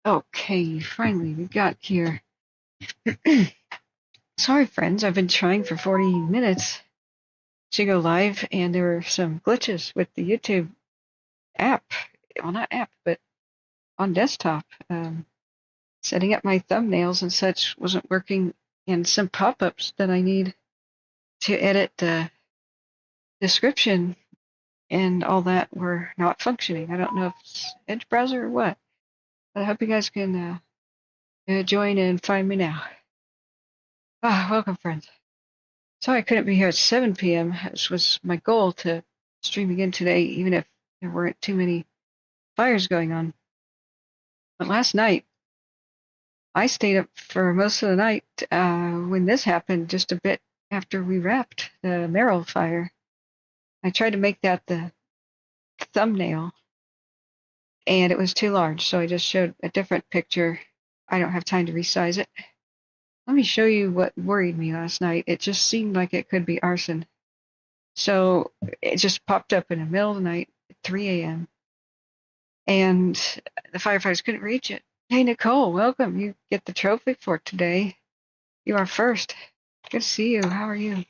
Okay, finally we got here. Sorry, friends, I've been trying for 40 minutes to go live, and there were some glitches with the YouTube app. Well, not app, but on desktop. Setting up my thumbnails and such wasn't working, and some pop-ups that I need to edit the description and all that were not functioning. I don't know if it's Edge browser or what, but I hope you guys can join and find me now. Welcome, friends. Sorry I couldn't be here at 7 p.m. This was my goal to stream again today, even if there weren't too many fires going on. But last night, I stayed up for most of the night when this happened, just a bit after we wrapped the Merrill fire. I tried to make that the thumbnail, and it was too large, so I just showed a different picture. I don't have time to resize it. Let me show you what worried me last night. It just seemed like it could be arson. So it just popped up in the middle of the night at 3 a.m. and the firefighters couldn't reach it. Hey, Nicole, welcome. You get the trophy for today. You are first. Good to see you. How are you?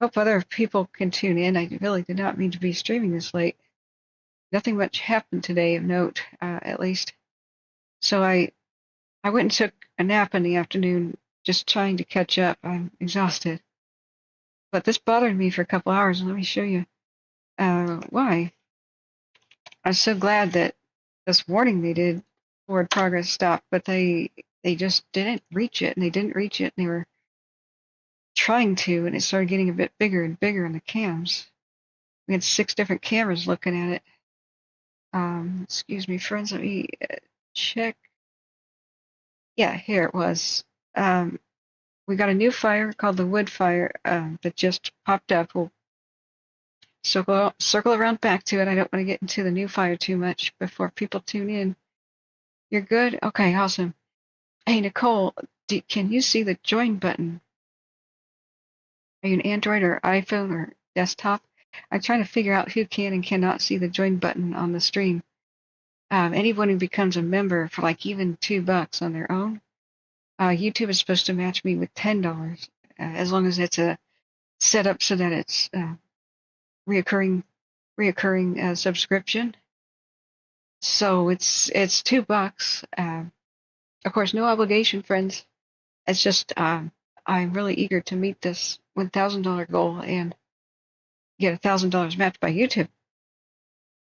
Hope other people can tune in. I really did not mean to be streaming this late. Nothing much happened today of note, at least. So I went and took a nap in the afternoon, just trying to catch up. I'm exhausted. But this bothered me for a couple hours, and let me show you why. I'm so glad that this warning they did forward progress stopped, but they just didn't reach it, and they didn't reach it, and they were trying to, and it started getting a bit bigger and bigger in the cams. We had 6 different cameras looking at it. Excuse me, friends, let me check. Yeah, here it was. We got a new fire called the Wildfire that just popped up. We'll circle around back to it. I don't want to get into the new fire too much before people tune in. You're good? Okay, awesome. Hey, Nicole, can you see the join button? Are you an Android or iPhone or desktop? I'm trying to figure out who can and cannot see the join button on the stream. Anyone who becomes a member for like even $2 on their own, YouTube is supposed to match me with $10, as long as it's a set up so that it's reoccurring subscription. So it's $2. Of course, no obligation, friends. It's just I'm really eager to meet this $1,000 goal and get $1,000 matched by YouTube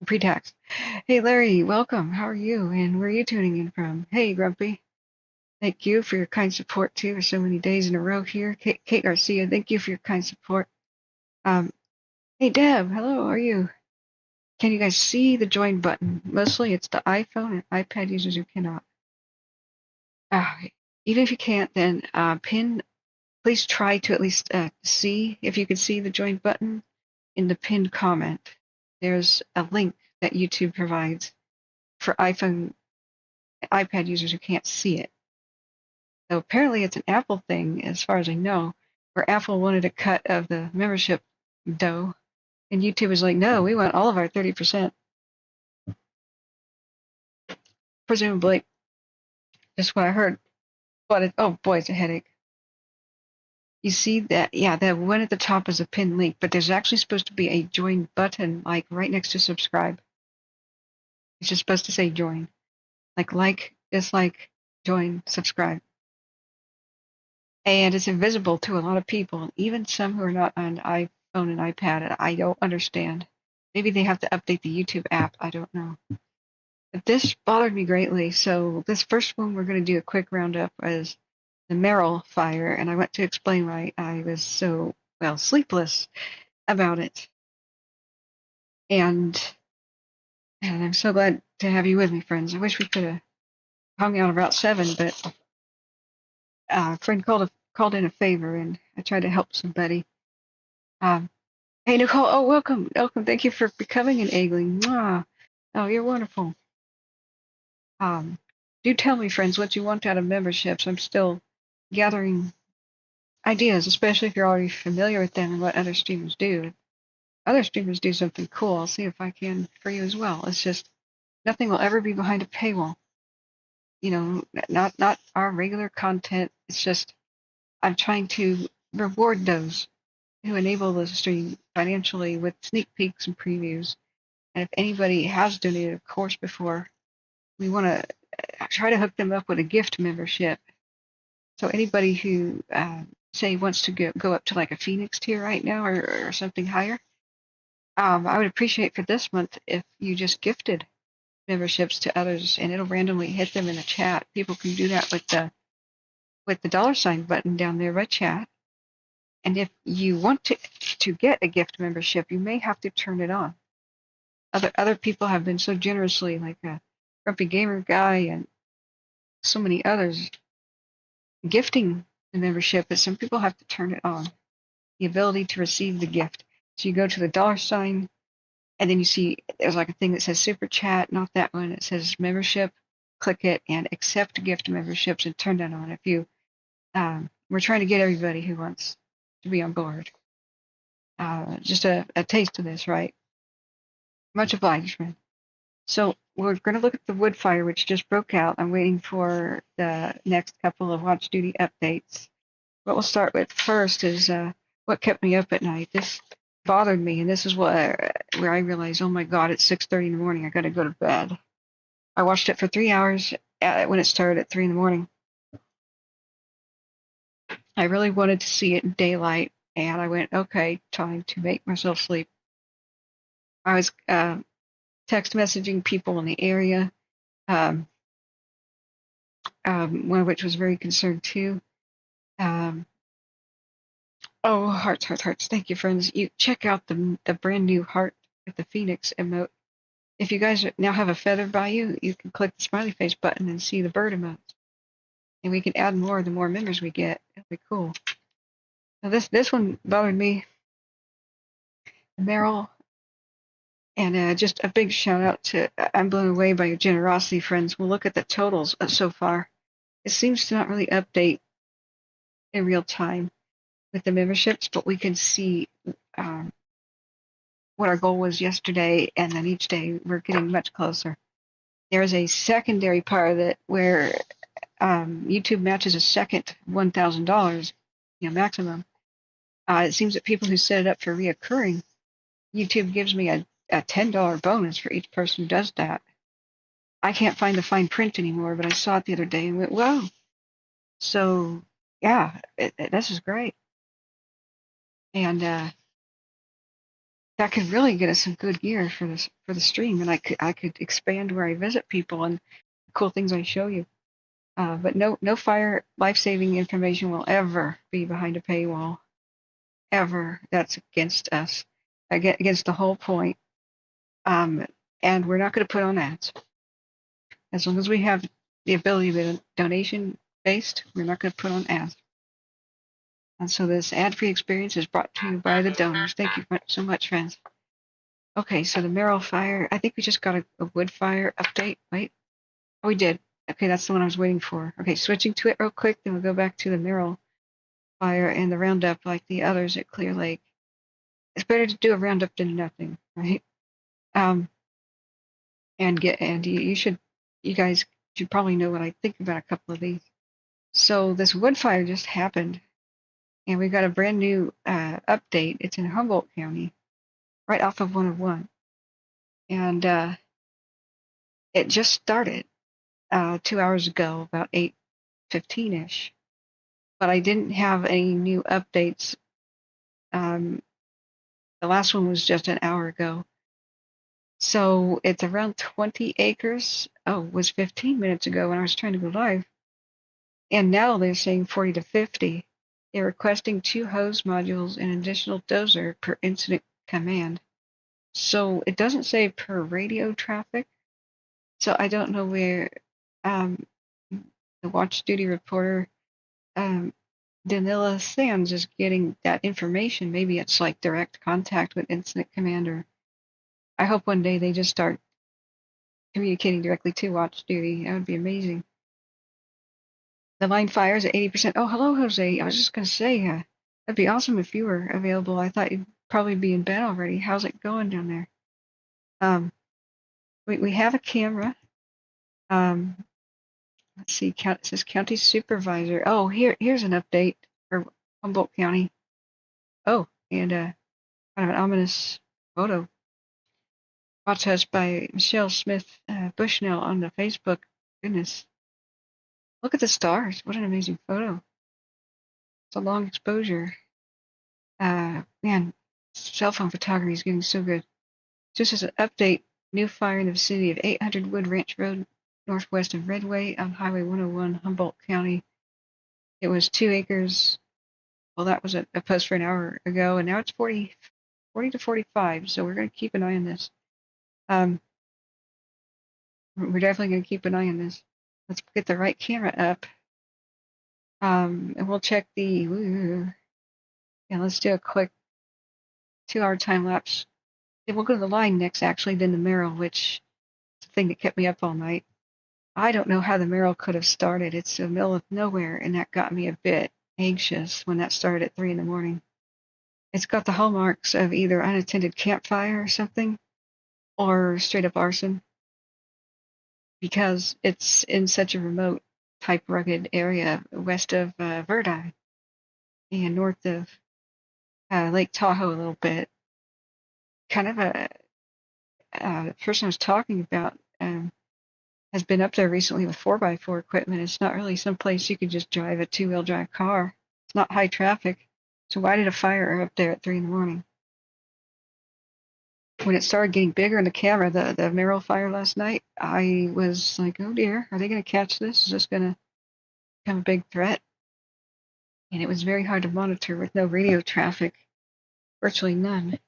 pre-tax. Hey, Larry, welcome. How are you? And where are you tuning in from? Hey, Grumpy. Thank you for your kind support too for so many days in a row here. Kate Garcia, thank you for your kind support. Um, hey, Deb, hello. How are you? Can you guys see the join button? Mostly, it's the iPhone and iPad users who cannot. Uh, Even if you can't, then pin. Please try to at least see if you can see the join button in the pinned comment. There's a link that YouTube provides for iPhone, iPad users who can't see it. So apparently it's an Apple thing, as far as I know, where Apple wanted a cut of the membership dough, and YouTube is like, no, we want all of our 30%, presumably. Just what I heard. Oh boy, it's a headache. You see that? Yeah, that one at the top is a pinned link, but there's actually supposed to be a join button, like right next to subscribe. It's just supposed to say join. Like, dislike, join, subscribe. And it's invisible to a lot of people, even some who are not on iPhone and iPad. And I don't understand. Maybe they have to update the YouTube app. I don't know. But this bothered me greatly. So this first one we're going to do a quick roundup is the Merrill fire, and I want to explain why I was so sleepless about it. And I'm so glad to have you with me, friends. I wish we could have hung out about 7, but a friend called in a favor, and I tried to help somebody. Um, hey, Nicole. Oh, welcome. Welcome. Thank you for becoming an eggling. Mwah. Oh, you're wonderful. Um, do tell me, friends, what you want out of memberships. I'm still gathering ideas, especially if you're already familiar with them and what other streamers do. If other streamers do something cool, I'll see if I can for you as well. It's just nothing will ever be behind a paywall. not our regular content. It's just I'm trying to reward those who enable the stream financially with sneak peeks and previews. And if anybody has donated a course before, we want to try to hook them up with a gift membership. So anybody who say wants to go up to like a Phoenix tier right now or something higher, I would appreciate for this month if you just gifted memberships to others, and it'll randomly hit them in the chat. People can do that with the $ button down there by chat. And if you want to get a gift membership, you may have to turn it on. Other people have been so generously, like a Grumpy Gamer guy and so many others, gifting the membership, but some people have to turn it on. The ability to receive the gift. So you go to the $, and then you see there's like a thing that says super chat, not that one. It says membership. Click it and accept gift memberships and turn that on. If you, we're trying to get everybody who wants to be on board. Just a taste of this, right? Much obliged, friend. So we're going to look at the wood fire, which just broke out. I'm waiting for the next couple of watch duty updates. What we'll start with first is what kept me up at night. This bothered me, and this is where I realized, oh my God, it's 6:30 in the morning. I got to go to bed. I watched it for 3 hours when it started at 3 in the morning. I really wanted to see it in daylight, and I went, okay, time to make myself sleep. I was text messaging people in the area, one of which was very concerned too. Oh, hearts, hearts, hearts. Thank you, friends. You check out the brand new heart with the Phoenix emote. If you guys now have a feather by you, you can click the smiley face button and see the bird emotes. And we can add more the more members we get. It'll be cool. Now this one bothered me. Merrill, and just a big shout out to, I'm blown away by your generosity, friends. We'll look at the totals so far. It seems to not really update in real time with the memberships, but we can see what our goal was yesterday, and then each day we're getting much closer. There's a secondary part of it where YouTube matches a second $1,000, maximum. It seems that people who set it up for reoccurring, YouTube gives me a $10 bonus for each person who does that. I can't find the fine print anymore, but I saw it the other day and went, wow. So, yeah, this is great. And that could really get us some good gear for the stream, and I could expand where I visit people and the cool things I show you. But no fire life-saving information will ever be behind a paywall. Ever. That's against us. Against the whole point. And we're not going to put on ads. As long as we have the ability to be donation-based, we're not going to put on ads. And so this ad-free experience is brought to you by the donors. Thank you so much, friends. Okay, so the Merrill fire. I think we just got a wood fire update. Wait. Oh, we did. Okay, that's the one I was waiting for. Okay, switching to it real quick, then we'll go back to the Merrill fire and the Roundup like the others at Clear Lake. It's better to do a Roundup than nothing, right? And you guys should probably know what I think about a couple of these. So this wood fire just happened, and we got a brand new update. It's in Humboldt County, right off of 101, and it just started 2 hours ago, about 8:15ish. But I didn't have any new updates. The last one was just an hour ago. So it's around 20 acres. Oh, it was 15 minutes ago when I was trying to go live. And now they're saying 40 to 50. They're requesting 2 hose modules and an additional dozer per incident command. So it doesn't say per radio traffic. So I don't know where the watch duty reporter, Danila Sands, is getting that information. Maybe it's like direct contact with incident commander. I hope one day they just start communicating directly to watch duty. That would be amazing. The line fires at 80%. Oh, hello, Jose. I was just going to say, that'd be awesome if you were available. I thought you'd probably be in bed already. How's it going down there? We have a camera. Let's see, it says county supervisor. Oh, here's an update for Humboldt County. Oh, and kind of an ominous photo brought to us by Michelle Smith Bushnell on the Facebook. Goodness, look at the stars. What an amazing photo. It's a long exposure. Man, cell phone photography is getting so good. Just as an update, new fire in the vicinity of 800 Wood Ranch Road, northwest of Redway on Highway 101, Humboldt County. It was 2 acres. Well, that was a post for an hour ago, and now it's 40 to 45, so we're going to keep an eye on this. We're definitely going to keep an eye on this. Let's get the right camera up, and we'll check the, yeah, let's do a quick 2-hour time lapse. Then we'll go to the line next, actually, then the Merrill, which is the thing that kept me up all night. I don't know how the Merrill could have started. It's the middle of nowhere, and that got me a bit anxious when that started at 3 in the morning. It's got the hallmarks of either unattended campfire or something, or straight up arson, because it's in such a remote type rugged area west of Verdi and north of Lake Tahoe a little bit. Kind of the person I was talking about has been up there recently with 4x4 equipment. It's not really someplace you could just drive a 2-wheel drive car. It's not high traffic. So why did a fire up there at 3 in the morning? When it started getting bigger in the camera, the Merrill fire last night, I was like, oh dear, are they going to catch this? Is this going to become a big threat? And it was very hard to monitor with no radio traffic, virtually none.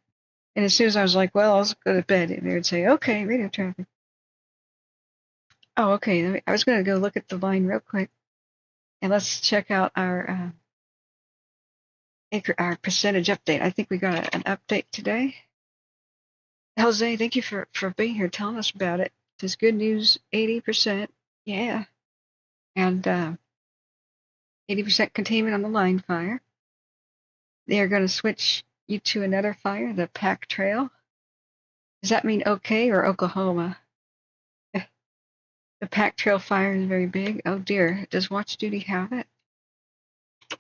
And as soon as I was like, well, I'll go to bed, and they would say, okay, radio traffic. Oh, okay, I was going to go look at the line real quick, and let's check out our percentage update. I think we got an update today. Jose, thank you for being here, telling us about it. This good news, 80%, yeah, and 80% containment on the line fire. They are going to switch you to another fire, the Pack Trail. Does that mean OK or Oklahoma? The Pack Trail fire is very big. Oh dear, does Watch Duty have it?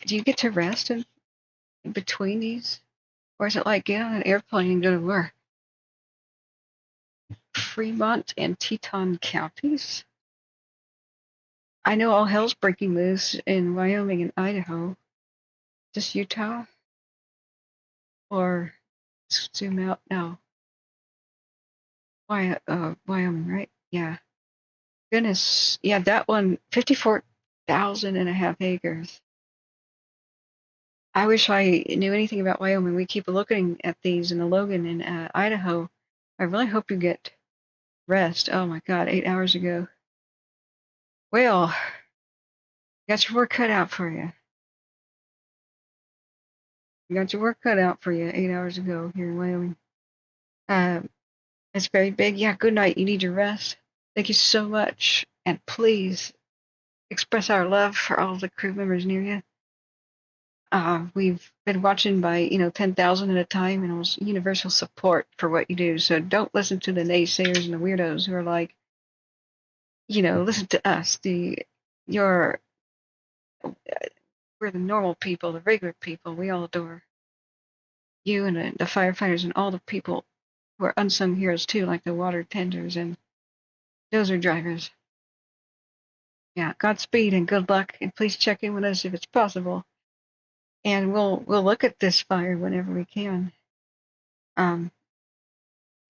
Do you get to rest in between these? Or is it like get on an airplane and go to work? Fremont and Teton counties? I know all hell's breaking loose in Wyoming and Idaho. Just Utah? Or zoom out? No. Wyoming, right? Yeah. Goodness. Yeah, that one, 54,500 acres. I wish I knew anything about Wyoming. We keep looking at these in the Logan in Idaho. I really hope you get rest. Oh my God, 8 hours ago. Well, you got your work cut out for you. You got your work cut out for you 8 hours ago here in Wyoming. It's very big. Yeah, good night. You need your rest. Thank you so much. And please express our love for all the crew members near you. We've been watching by 10,000 at a time, and it was universal support for what you do. So don't listen to the naysayers and the weirdos who are like, listen to us. We're the normal people, the regular people. We all adore you and the firefighters and all the people who are unsung heroes too, like the water tenders and dozer drivers. Yeah, Godspeed and good luck, and please check in with us if it's possible. And we'll look at this fire whenever we can. You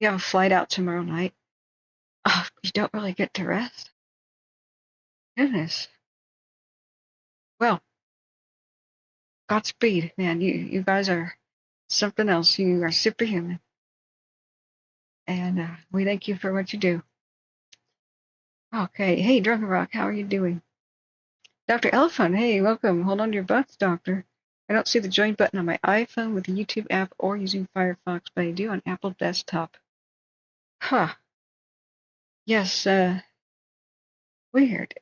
have a flight out tomorrow night. Oh, you don't really get to rest? Goodness. Well, Godspeed, man. You guys are something else. You are superhuman. And we thank you for what you do. Okay. Hey, Drunken Rock, how are you doing? Dr. Elephant, hey, welcome. Hold on to your butts, doctor. I don't see the join button on my iPhone with the YouTube app or using Firefox, but I do on Apple desktop. Huh. Yes, weird.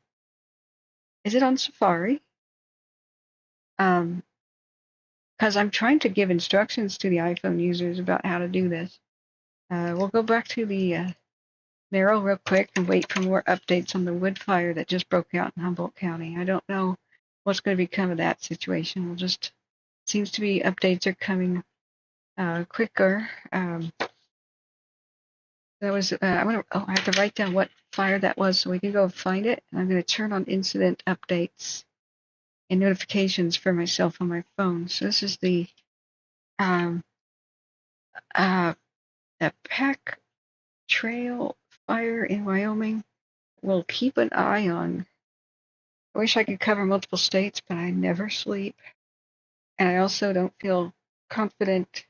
Is it on Safari? Because I'm trying to give instructions to the iPhone users about how to do this. We'll go back to the Merrill real quick and wait for more updates on the wood fire that just broke out in Humboldt County. I don't know what's going to become of that situation. We'll just seems to be updates are coming quicker. That was I want to. Oh, I have to write down what fire that was so we can go find it. And I'm going to turn on incident updates and notifications for myself on my phone. So this is the um, Pack Trail fire in Wyoming. We'll keep an eye on. I wish I could cover multiple states, but I never sleep. And I also don't feel confident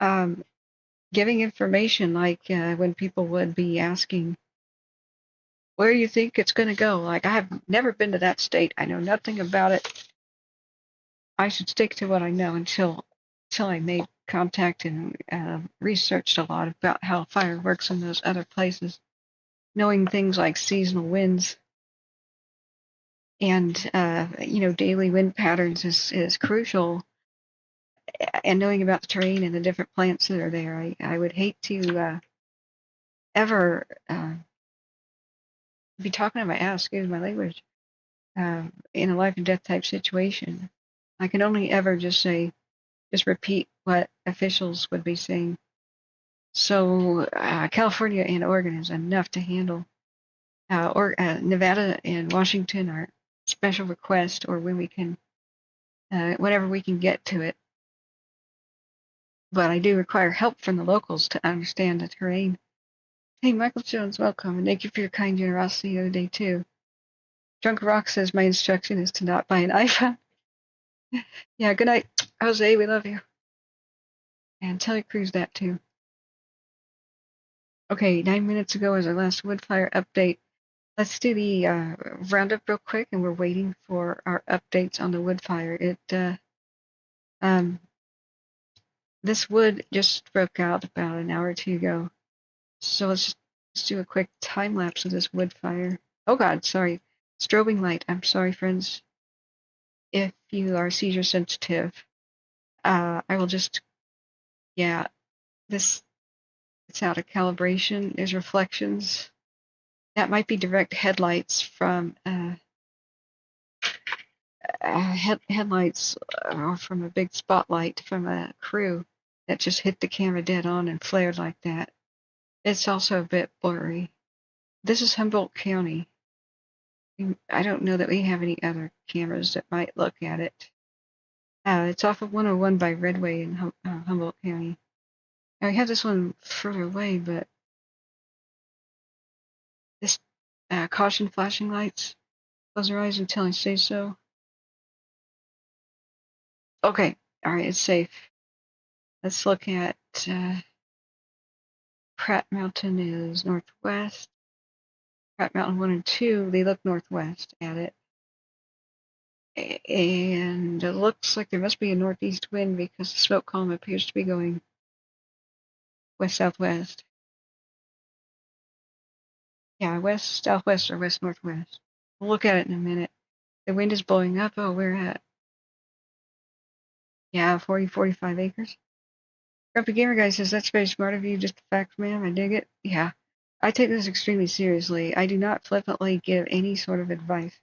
um, giving information like when people would be asking, where do you think it's going to go? Like, I have never been to that state. I know nothing about it. I should stick to what I know until I made contact and researched a lot about how fire works in those other places. Knowing things like seasonal winds and daily wind patterns is crucial, and knowing about the terrain and the different plants that are there. I would hate to ever be talking to my ass, excuse my language, in a life and death type situation. I can only ever just repeat what officials would be saying. So California and Oregon is enough to handle. Or Nevada and Washington are special request, or when we can, whenever we can get to it. But I do require help from the locals to understand the terrain. Hey, Michael Jones, welcome, and thank you for your kind generosity the other day too. Drunk Rock says my instruction is to not buy an iPhone. Yeah, good night, Jose. We love you. And tell your crews that too. Okay, 9 minutes ago was our last woodfire update. Let's do the roundup real quick, and we're waiting for our updates on the woodfire. This wood just broke out about an hour or two ago, so let's do a quick time lapse of this wood fire. Oh God, sorry, strobing light. I'm sorry, friends, if you are seizure sensitive. I will just, yeah, this it's out of calibration. There's reflections. That might be direct headlights from headlights or from a big spotlight from a crew that just hit the camera dead on and flared like that. It's also a bit blurry. This is Humboldt County. I don't know that we have any other cameras that might look at it. It's off of 101 by Redway in Humboldt County. Now we have this one further away, but this caution flashing lights. Close your eyes until I say so. Okay, all right, it's safe. Let's look at Pratt Mountain is northwest. Pratt Mountain 1 and 2, they look northwest at it. And it looks like there must be a northeast wind because the smoke column appears to be going west-southwest. Yeah, west-southwest or west-northwest. We'll look at it in a minute. The wind is blowing up. Oh, we're at, yeah, 40, 45 acres. Grumpy Gamer Guy says, that's very smart of you. Just the facts, ma'am. I dig it. Yeah. I take this extremely seriously. I do not flippantly give any sort of advice.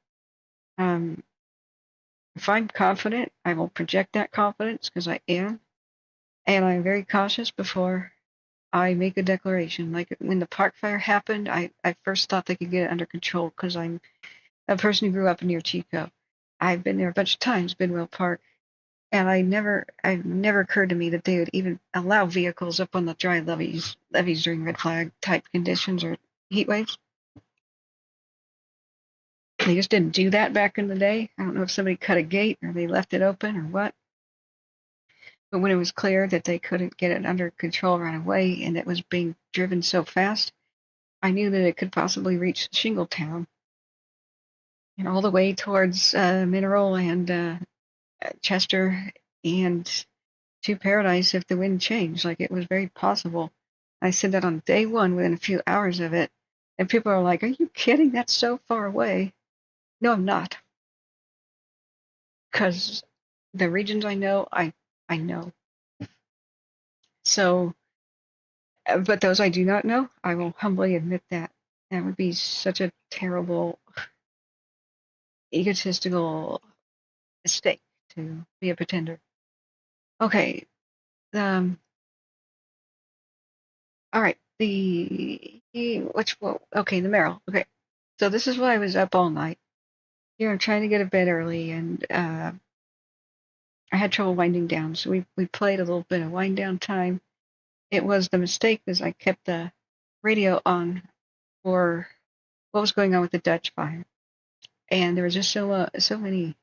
If I'm confident, I will project that confidence because I am. And I'm very cautious before I make a declaration. Like when the park fire happened, I first thought they could get it under control because I'm a person who grew up near Chico. I've been there a bunch of times, Bidwell Park, and it never occurred to me that they would even allow vehicles up on the dry levees during red flag type conditions or heat waves. They just didn't do that back in the day. I don't know if somebody cut a gate or they left it open or what. But when it was clear that they couldn't get it under control right away and it was being driven so fast, I knew that it could possibly reach Shingletown and all the way towards Merrill and Chester and to Paradise if the wind changed. Like it was very possible. I said that on day one within a few hours of it. And people are like, are you kidding? That's so far away. No, I'm not. Because the regions I know, I know. So But those I do not know, I will humbly admit that. That would be such a terrible, egotistical mistake to be a pretender. Okay. Um. All right. Okay, the Merrill. Okay. So this is why I was up all night. Here I'm trying to get to bed early, and I had trouble winding down. So we played a little bit of wind down time. It was the mistake is I kept the radio on for what was going on with the Dutch fire, and there was just so many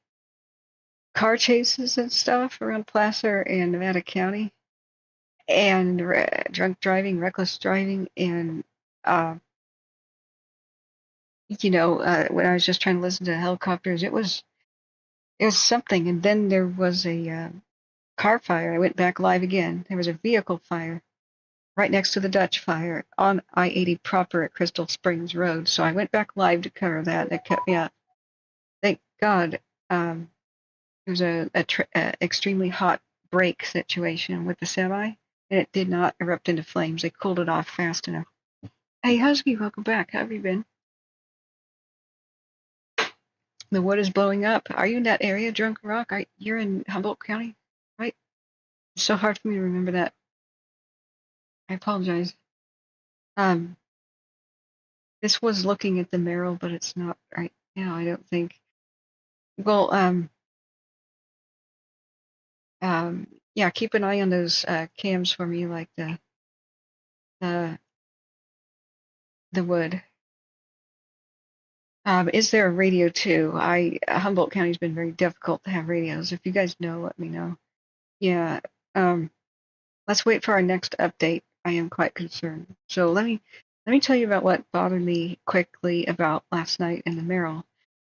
car chases and stuff around Placer and Nevada County, and drunk driving, reckless driving, and uh, when I was just trying to listen to helicopters, it was something. And then there was a car fire. I went back live again. There was a vehicle fire right next to the Dutch fire on I-80 proper at Crystal Springs Road. So I went back live to cover that. That kept me up. Thank God. There was a extremely hot brake situation with the semi, and it did not erupt into flames. They cooled it off fast enough. Hey, Husky, welcome back. How have you been? The wood is blowing up. Are you in that area, Drunken Rock? You're in Humboldt County, right? It's so hard for me to remember that. I apologize. Um, this was looking at the Merrill, but it's not right now, I don't think. Well, yeah, keep an eye on those cams for me, like the the wood. Is there a radio too? Humboldt County's been very difficult to have radios. If you guys know, let me know. Yeah. Um, let's wait for our next update. I am quite concerned. So let me tell you about what bothered me quickly about last night in the Merrill.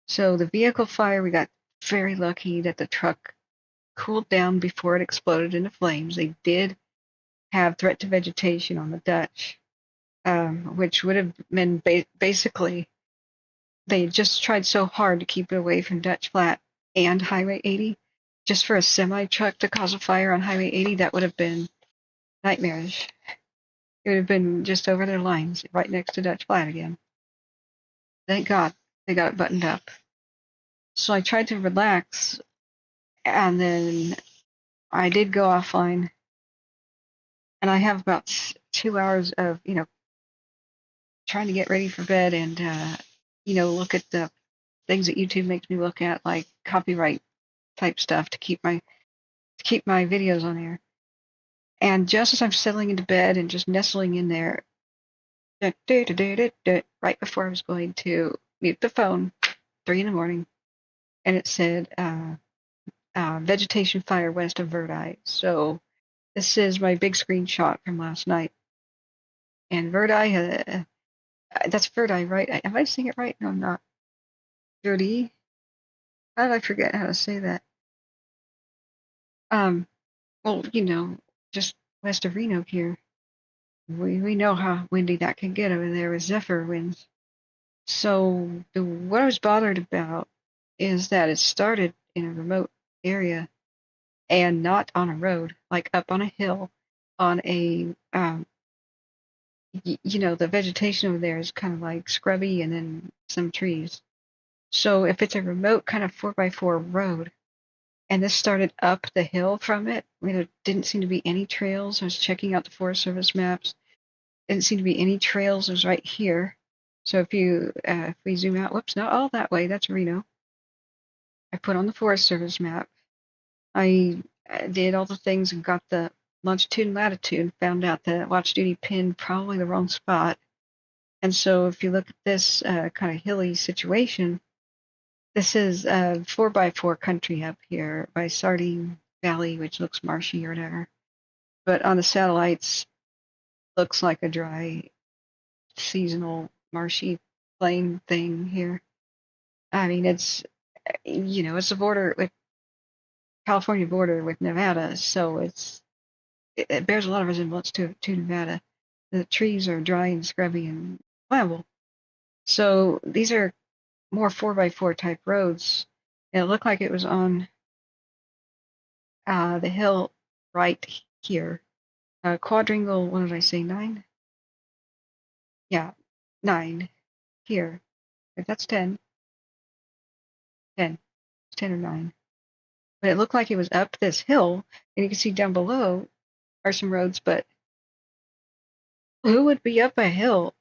So the vehicle fire, we got very lucky that the truck cooled down before it exploded into flames. They did have threat to vegetation on the Dutch, which would have been basically they just tried so hard to keep it away from Dutch Flat and Highway 80. Just for a semi truck to cause a fire on Highway 80, that would have been nightmarish. It would have been just over their lines, right next to Dutch Flat again. Thank God they got it buttoned up. So I tried to relax, and then I did go offline, and I have about 2 hours of, trying to get ready for bed and, look at the things that YouTube makes me look at, like copyright type stuff to keep my videos on air. And just as I'm settling into bed and just nestling in there, right before I was going to mute the phone, 3 in the morning, and it said vegetation fire west of Verdi. So this is my big screenshot from last night. And Verdi, that's Verdi, right? Am I saying it right? No, I'm not. Verdi? How did I forget how to say that? Um, well, just west of Reno here. We know how windy that can get over there with Zephyr winds. So what I was bothered about is that it started in a remote area and not on a road, like up on a hill, on a the vegetation over there is kind of like scrubby and then some trees. So if it's a remote kind of 4x4 road, and this started up the hill from it, there didn't seem to be any trails. I was checking out the Forest Service maps. Didn't seem to be any trails. It was right here. So if we zoom out, whoops, not all that way. That's Reno. I put on the Forest Service map. I did all the things and got the longitude and latitude. Found out that watch duty pinned probably the wrong spot. And so if you look at this kind of hilly situation, this is 4x4 country up here by Sardine Valley, which looks marshy or whatever. But on the satellites, looks like a dry, seasonal, marshy plain thing here. I mean, it's the border with California border with Nevada, so it bears a lot of resemblance to Nevada. The trees are dry and scrubby and flammable. So these are more 4x4 type roads. And it looked like it was on the hill right here. quadrangle, what did I say, 9? Yeah, 9 here. If that's 10, 10, 10 or 9. But it looked like it was up this hill, and you can see down below are some roads, but who would be up a hill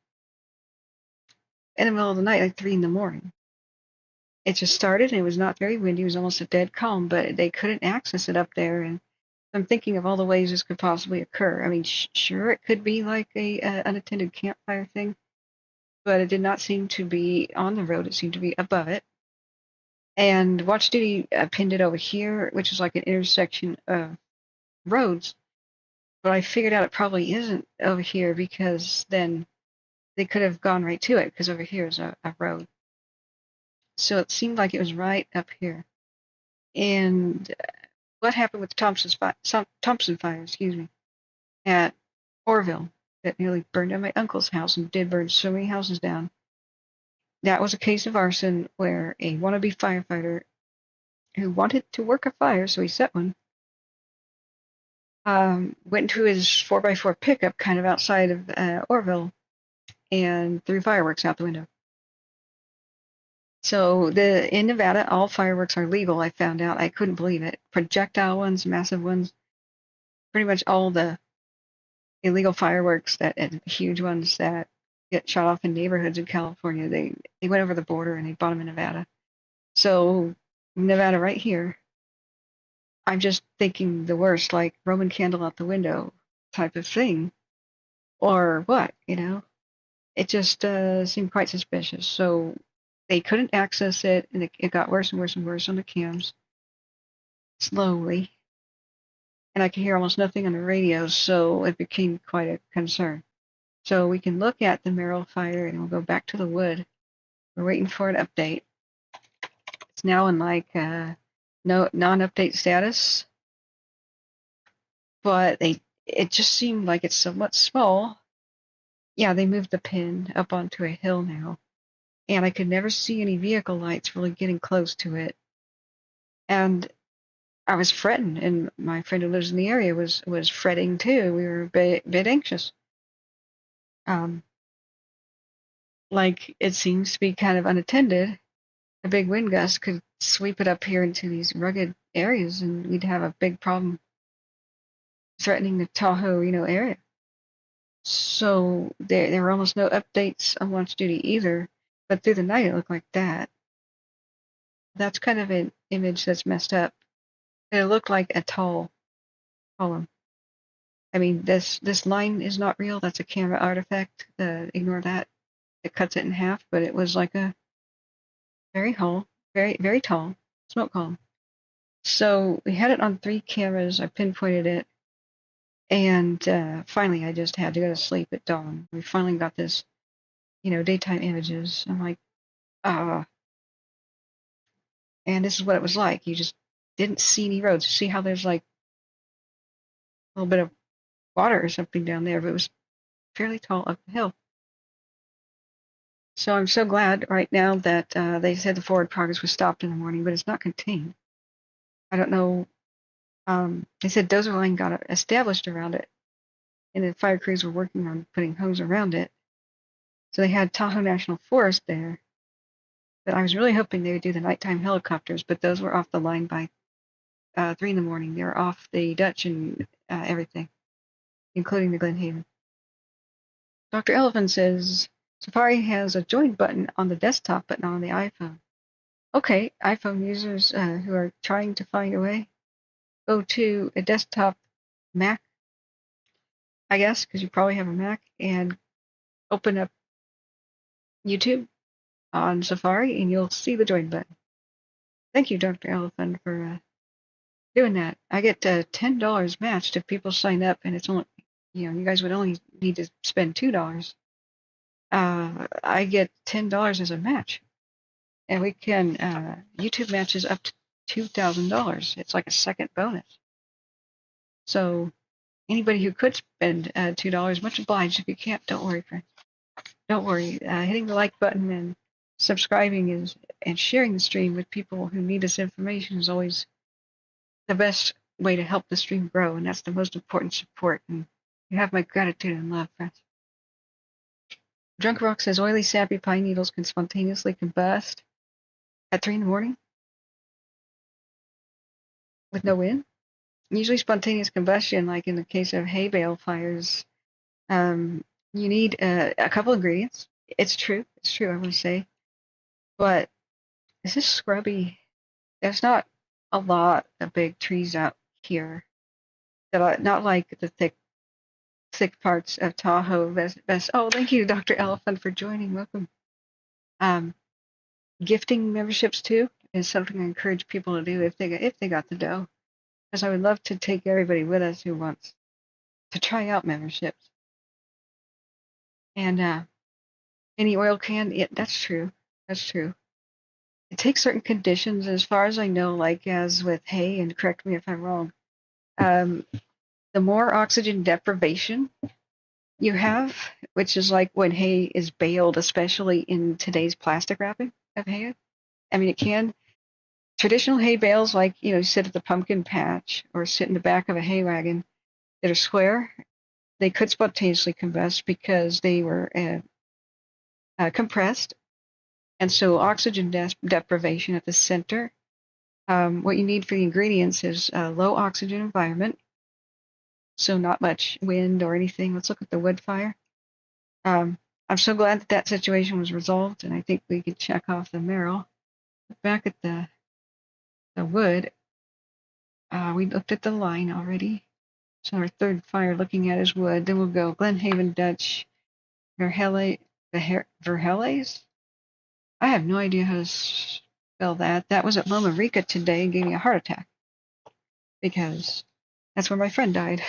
in the middle of the night, like 3 in the morning? It just started, and it was not very windy. It was almost a dead calm, but they couldn't access it up there, and I'm thinking of all the ways this could possibly occur. I mean, sure, it could be like a unattended campfire thing, but it did not seem to be on the road. It seemed to be above it. And Watch Duty pinned it over here, which is like an intersection of roads. But I figured out it probably isn't over here because then they could have gone right to it because over here is a road. So it seemed like it was right up here. And what happened with the Thompson fire, excuse me, at Orville that nearly burned down my uncle's house and did burn so many houses down. That was a case of arson where a wannabe firefighter who wanted to work a fire, so he set one, went into his 4x4 pickup kind of outside of Orville and threw fireworks out the window. So in Nevada, all fireworks are legal. I found out. I couldn't believe it. Projectile ones, massive ones, pretty much all the illegal fireworks and huge ones that get shot off in neighborhoods in California. They went over the border and they bought them in Nevada. So Nevada, right here. I'm just thinking the worst, like Roman candle out the window type of thing, or what? It just seemed quite suspicious. So they couldn't access it, and it got worse and worse and worse on the cams slowly, and I could hear almost nothing on the radio, so it became quite a concern. So we can look at the Merrill fire, and we'll go back to the wood. We're waiting for an update. It's now in like no non-update status, but it just seemed like it's somewhat small. Yeah, they moved the pin up onto a hill now, and I could never see any vehicle lights really getting close to it. And I was fretting, and my friend who lives in the area was fretting too. We were a bit anxious. Like it seems to be kind of unattended. A big wind gust could sweep it up here into these rugged areas, and we'd have a big problem threatening the Tahoe, area. So there were almost no updates on Watch Duty either. But through the night, it looked like that. That's kind of an image that's messed up. It looked like a tall column. I mean, this line is not real. That's a camera artifact. Ignore that. It cuts it in half, but it was like a very tall, very tall smoke column. So we had it on 3 cameras. I pinpointed it, and finally, I just had to go to sleep at dawn. We finally got this, daytime images. I'm like, and this is what it was like. You just didn't see any roads. You see how there's like a little bit of water or something down there, but it was fairly tall up the hill. So I'm so glad right now that they said the forward progress was stopped in the morning, but it's not contained. I don't know. They said dozer line got established around it, and the fire crews were working on putting hose around it. So they had Tahoe National Forest there. But I was really hoping they would do the nighttime helicopters, but those were off the line by 3 in the morning. They were off the Dutch and everything, including the Glenhaven. Dr. Elephant says Safari has a join button on the desktop, but not on the iPhone. Okay, iPhone users who are trying to find a way, go to a desktop Mac, I guess, because you probably have a Mac, and open up YouTube on Safari, and you'll see the join button. Thank you, Dr. Elephant, for doing that. I get $10 matched if people sign up, and it's only, you guys would only need to spend $2. I get $10 as a match, and we can YouTube matches up to $2,000. It's like a second bonus. So anybody who could spend $2, much obliged. If you can't, don't worry, friends. Don't worry. Hitting the like button and subscribing and sharing the stream with people who need this information is always the best way to help the stream grow, and that's the most important support. And You have my gratitude and love, friends. Drunk Rock says oily, sappy pine needles can spontaneously combust at 3 in the morning with no wind. Usually spontaneous combustion, like in the case of hay bale fires, um, you need a couple ingredients. It's true, I want to say. But this is scrubby. There's not a lot of big trees out here. Not like the thick parts of Tahoe. Oh, thank you, Dr. Elephant, for joining. Welcome. Um, Gifting memberships too is something I encourage people to do if they got the dough, because I would love to take everybody with us who wants to try out memberships. And any oil can, that's true. That's true. It takes certain conditions, as far as I know, like as with hay, and correct me if I'm wrong. Um, the more oxygen deprivation you have, which is like when hay is baled, especially in today's plastic wrapping of hay. I mean, it can. Traditional hay bales, like, sit at the pumpkin patch or sit in the back of a hay wagon that are square, they could spontaneously combust because they were compressed. And so oxygen deprivation at the center. What you need for the ingredients is a low oxygen environment, so not much wind or anything. Let's look at the wood fire. I'm so glad that situation was resolved, and I think we could check off the Merrill. Back at the wood, we looked at the line already. So our third fire looking at is wood. Then we'll go Glenhaven, Dutch, Verjeles. I have no idea how to spell that. That was at Loma Rica today and gave me a heart attack because that's where my friend died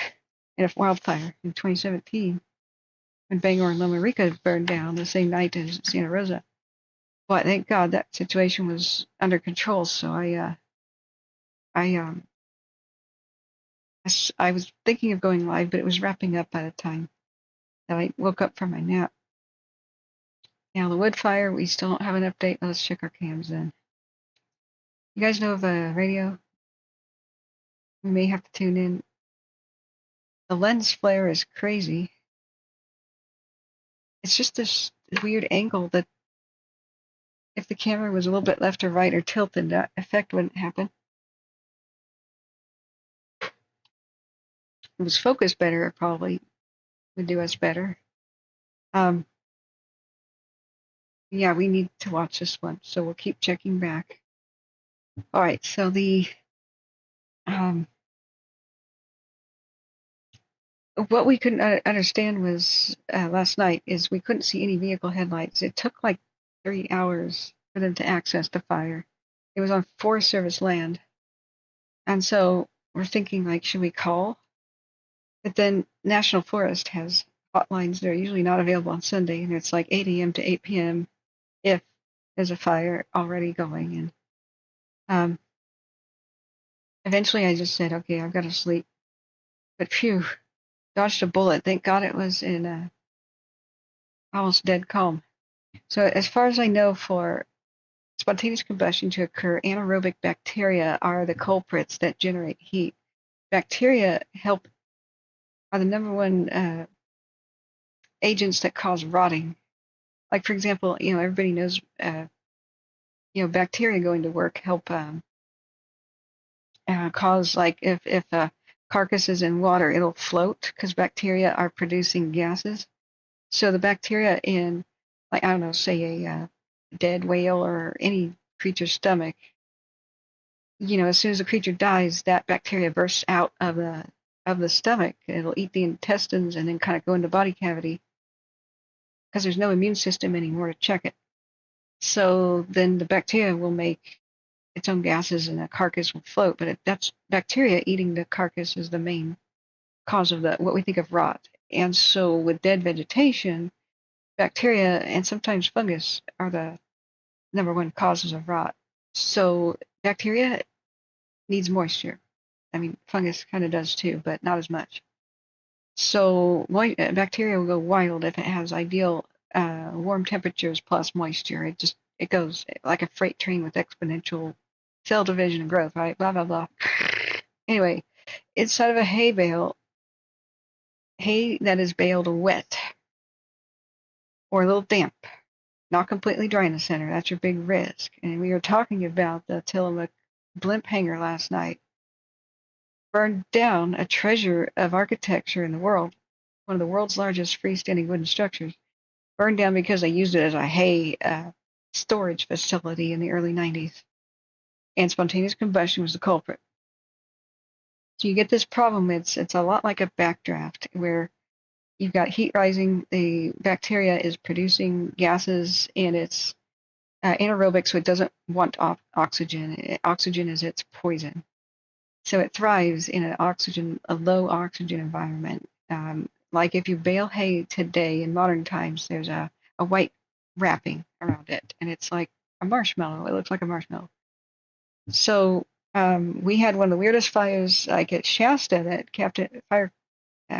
in a wildfire in 2017 when Bangor and Loma Rica burned down the same night as Santa Rosa. But thank God that situation was under control. So I was thinking of going live, but it was wrapping up by the time that I woke up from my nap. Now, the wood fire, we still don't have an update. Let's check our cams then. You guys know of a radio? We may have to tune in. The lens flare is crazy. It's just this weird angle that if the camera was a little bit left or right or tilted, that effect wouldn't happen. If it was focused better, it probably would do us better. Yeah, we need to watch this one, so we'll keep checking back. All right, so the what we couldn't understand was last night is we couldn't see any vehicle headlights. It took like 3 hours for them to access the fire. It was on Forest Service land, and so we're thinking, like, should we call? But then National Forest has hotlines that are usually not available on Sunday, and it's like 8 a.m. to 8 p.m. if there's a fire already going. And eventually I just said, okay, I've got to sleep. But phew, dodged a bullet. Thank God it was in a almost dead calm. So as far as I know, for spontaneous combustion to occur, anaerobic bacteria are the culprits that generate heat. Bacteria are the number one agents that cause rotting. Like, for example, everybody knows, bacteria going to work help cause, like, if a carcass is in water, it'll float because bacteria are producing gases. So the bacteria in, like, I don't know, say a dead whale or any creature's stomach, as soon as the creature dies, that bacteria bursts out of the stomach. It'll eat the intestines and then kind of go into the body cavity because there's no immune system anymore to check it. So then the bacteria will make its own gases and the carcass will float. But that's bacteria eating the carcass is the main cause of what we think of rot. And so with dead vegetation, bacteria and sometimes fungus are the number one causes of rot. So bacteria needs moisture. I mean, fungus kind of does too, but not as much. So bacteria will go wild if it has ideal warm temperatures plus moisture. It goes like a freight train with exponential cell division and growth, right? Blah, blah, blah. Anyway, inside of a hay bale, hay that is baled wet or a little damp, not completely dry in the center. That's your big risk. And we were talking about the Tuolumne blimp hangar last night. Burned down, a treasure of architecture in the world, one of the world's largest freestanding wooden structures. Burned down because they used it as a hay storage facility in the early 90s. And spontaneous combustion was the culprit. So you get this problem. It's a lot like a backdraft where you've got heat rising, the bacteria is producing gases, and it's anaerobic, so it doesn't want oxygen. Oxygen is its poison. So it thrives in a low oxygen environment. Like if you bale hay today in modern times, there's a white wrapping around it, and it's like a marshmallow. It looks like a marshmallow. So we had one of the weirdest fires, like at Shasta, that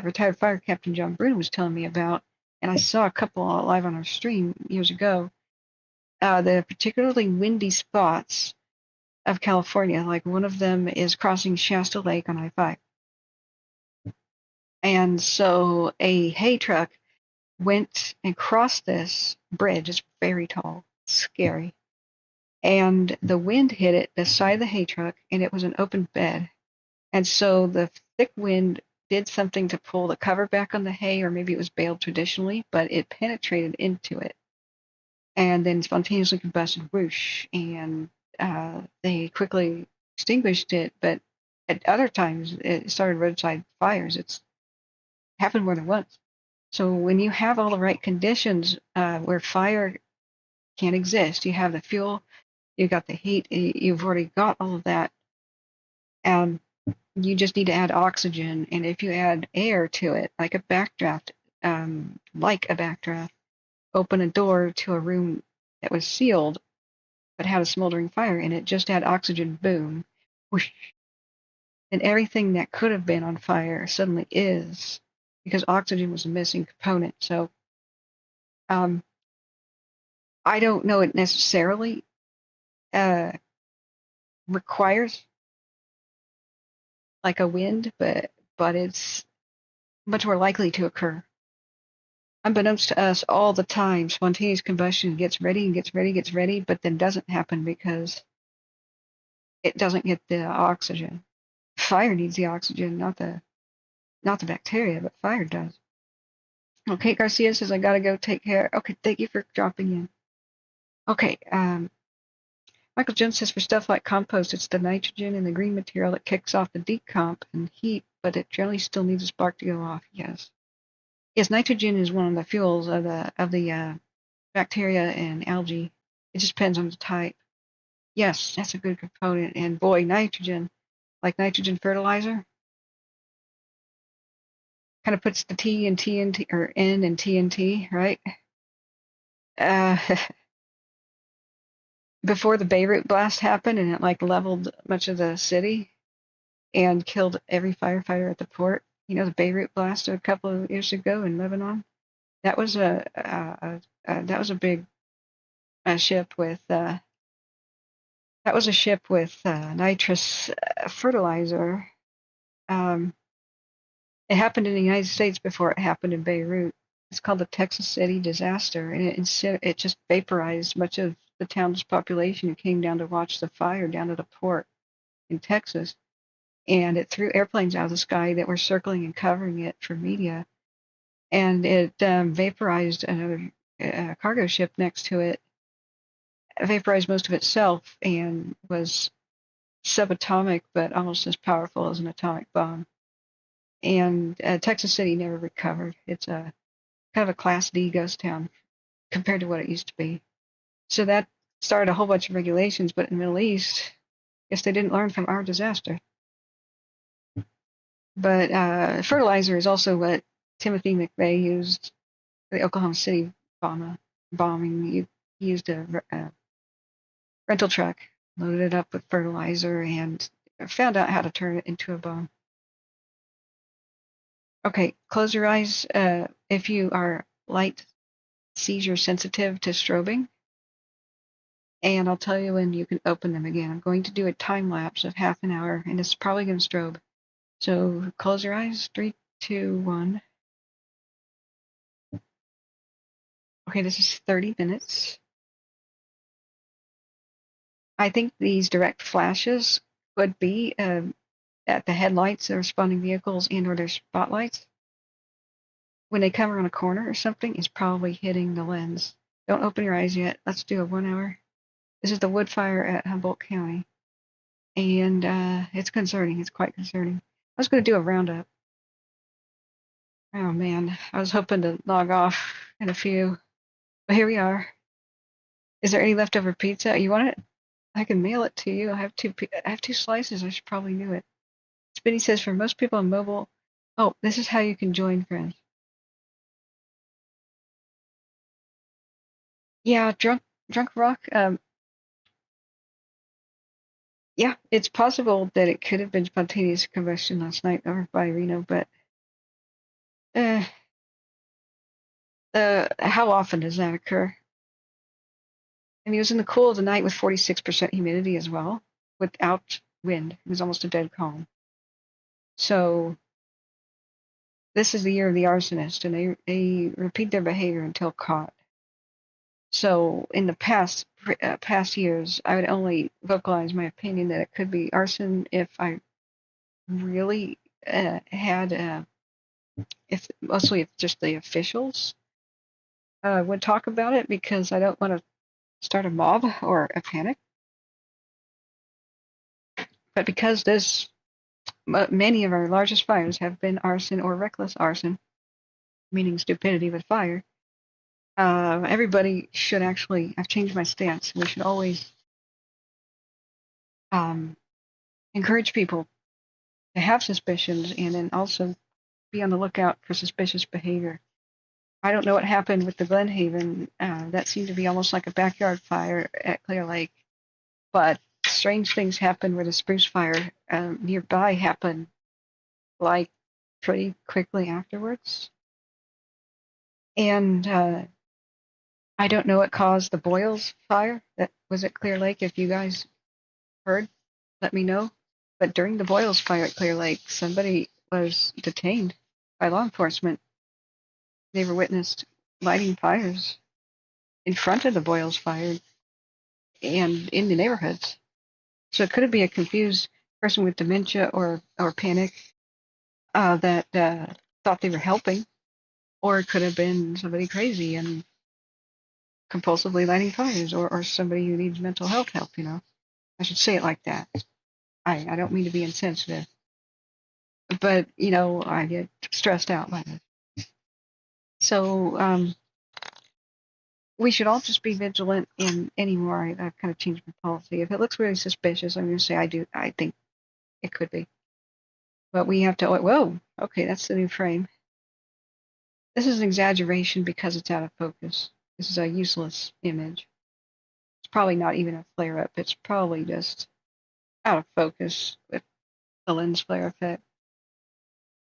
retired fire captain John Bruno was telling me about, and I saw a couple live on our stream years ago. The particularly windy spots of California, like one of them is crossing Shasta Lake on I-5. And so a hay truck went and crossed this bridge. It's very tall, scary. And the wind hit it, the side of the hay truck, and it was an open bed. And so the thick wind did something to pull the cover back on the hay, or maybe it was baled traditionally, but it penetrated into it and then spontaneously combusted, whoosh, and they quickly extinguished it. But at other times, it started roadside fires. It's happened more than once. So when you have all the right conditions where fire can exist, you have the fuel, you've got the heat, you've already got all of that. You just need to add oxygen, and if you add air to it, like a backdraft, open a door to a room that was sealed but had a smoldering fire in it, just add oxygen, boom, whoosh, and everything that could have been on fire suddenly is, because oxygen was a missing component. So I don't know it necessarily requires like a wind, but it's much more likely to occur. Unbeknownst to us, all the time, spontaneous combustion gets ready and gets ready, but then doesn't happen because it doesn't get the oxygen. Fire needs the oxygen, not the bacteria, but fire does. Okay, Garcia says I gotta go take care. Okay, thank you for dropping in. Okay, Michael Jones says for stuff like compost, it's the nitrogen and the green material that kicks off the decomp and heat, but it generally still needs a spark to go off. Yes, nitrogen is one of the fuels of the bacteria and algae. It just depends on the type. Yes, that's a good component. And boy, nitrogen, like nitrogen fertilizer, kind of puts the T in TNT or N in TNT, right? Uh, before the Beirut blast happened and it like leveled much of the city and killed every firefighter at the port. You know, the Beirut blast a couple of years ago in Lebanon. That was a big ship with nitrous fertilizer. It happened in the United States before it happened in Beirut. It's called the Texas City disaster, and it just vaporized much of the town's population who came down to watch the fire down at a port in Texas. And it threw airplanes out of the sky that were circling and covering it for media. And it vaporized another cargo ship next to it, vaporized most of itself, and was subatomic, but almost as powerful as an atomic bomb. And Texas City never recovered. It's a kind of a Class D ghost town compared to what it used to be. So that started a whole bunch of regulations, but in the Middle East, I guess they didn't learn from our disaster. But fertilizer is also what Timothy McVeigh used for the Oklahoma City bombing. He used a rental truck, loaded it up with fertilizer, and found out how to turn it into a bomb. Okay, close your eyes if you are light seizure sensitive to strobing, and I'll tell you when you can open them again. I'm going to do a time lapse of half an hour, and it's probably going to strobe. So close your eyes. 3, 2, 1. Okay, this is 30 minutes. I think these direct flashes could be at the headlights of responding vehicles and or their spotlights. When they come around a corner or something, it's probably hitting the lens. Don't open your eyes yet. Let's do a 1 hour. This is the Wildfire at Humboldt County. And it's concerning. It's quite concerning. I was going to do a roundup. Oh man, I was hoping to log off in a few, but here we are. Is there any leftover pizza? You want it? I can mail it to you. I have two slices. I should probably do it. Spinny says for most people on mobile. Oh, this is how you can join, friends. Yeah, drunk rock. Yeah, it's possible that it could have been spontaneous combustion last night over by Reno, but uh, how often does that occur? And he was in the cool of the night with 46% humidity as well, without wind. It was almost a dead calm. So this is the year of the arsonist, and they repeat their behavior until caught. So in the past years, I would only vocalize my opinion that it could be arson if I really had, if mostly if just the officials would talk about it, because I don't want to start a mob or a panic. But because many of our largest fires have been arson or reckless arson, meaning stupidity with fire, everybody should actually, I've changed my stance. We should always um, encourage people to have suspicions and then also be on the lookout for suspicious behavior. I don't know what happened with the Glenhaven. That seemed to be almost like a backyard fire at Clear Lake, but strange things happened where the spruce fire nearby happened like pretty quickly afterwards. And I don't know what caused the Boyles fire that was at Clear Lake. If you guys heard, let me know. But during the Boyles fire at Clear Lake, somebody was detained by law enforcement. They were witnessed lighting fires in front of the Boyles fire and in the neighborhoods. So it could be a confused person with dementia or panic that thought they were helping, or it could have been somebody crazy and compulsively lighting fires, or somebody who needs mental health help. I should say it like that. I don't mean to be insensitive, but I get stressed out by this. So we should all just be vigilant. And anymore, I've kind of changed my policy. If it looks really suspicious, I'm going to say I think it could be. But we have to. Whoa, okay, that's the new frame. This is an exaggeration because it's out of focus. This is a useless image. It's probably not even a flare up. It's probably just out of focus with the lens flare effect.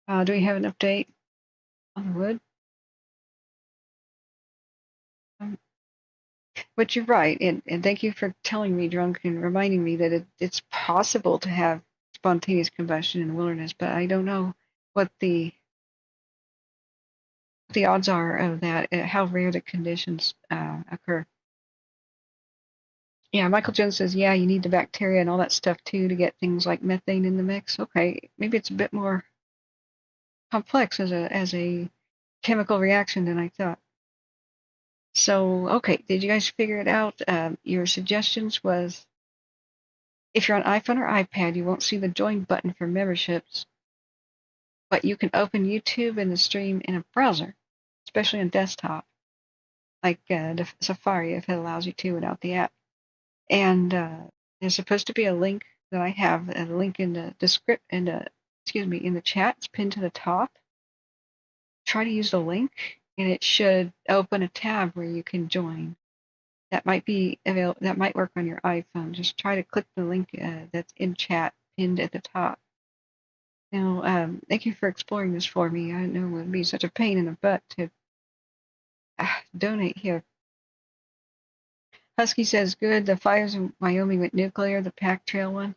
Do we have an update on the wood? But you're right, and thank you for telling me, Drunk, and reminding me that it's possible to have spontaneous combustion in the wilderness, but I don't know what the odds are of that, how rare the conditions occur. Yeah, Michael Jones says, yeah, you need the bacteria and all that stuff too to get things like methane in the mix. Okay, maybe it's a bit more complex as a chemical reaction than I thought. So, okay, did you guys figure it out? Your suggestions was if you're on iPhone or iPad, you won't see the join button for memberships, but you can open YouTube and the stream in a browser, especially on desktop, like the Safari, if it allows you to without the app. And there's supposed to be a link that I have, a link in the in the chat. It's pinned to the top. Try to use the link, and it should open a tab where you can join. That might be available. That might work on your iPhone. Just try to click the link that's in chat pinned at the top. Now, thank you for exploring this for me. I know it would be such a pain in the butt to donate here. Husky says, good. The fires in Wyoming went nuclear, the pack trail one.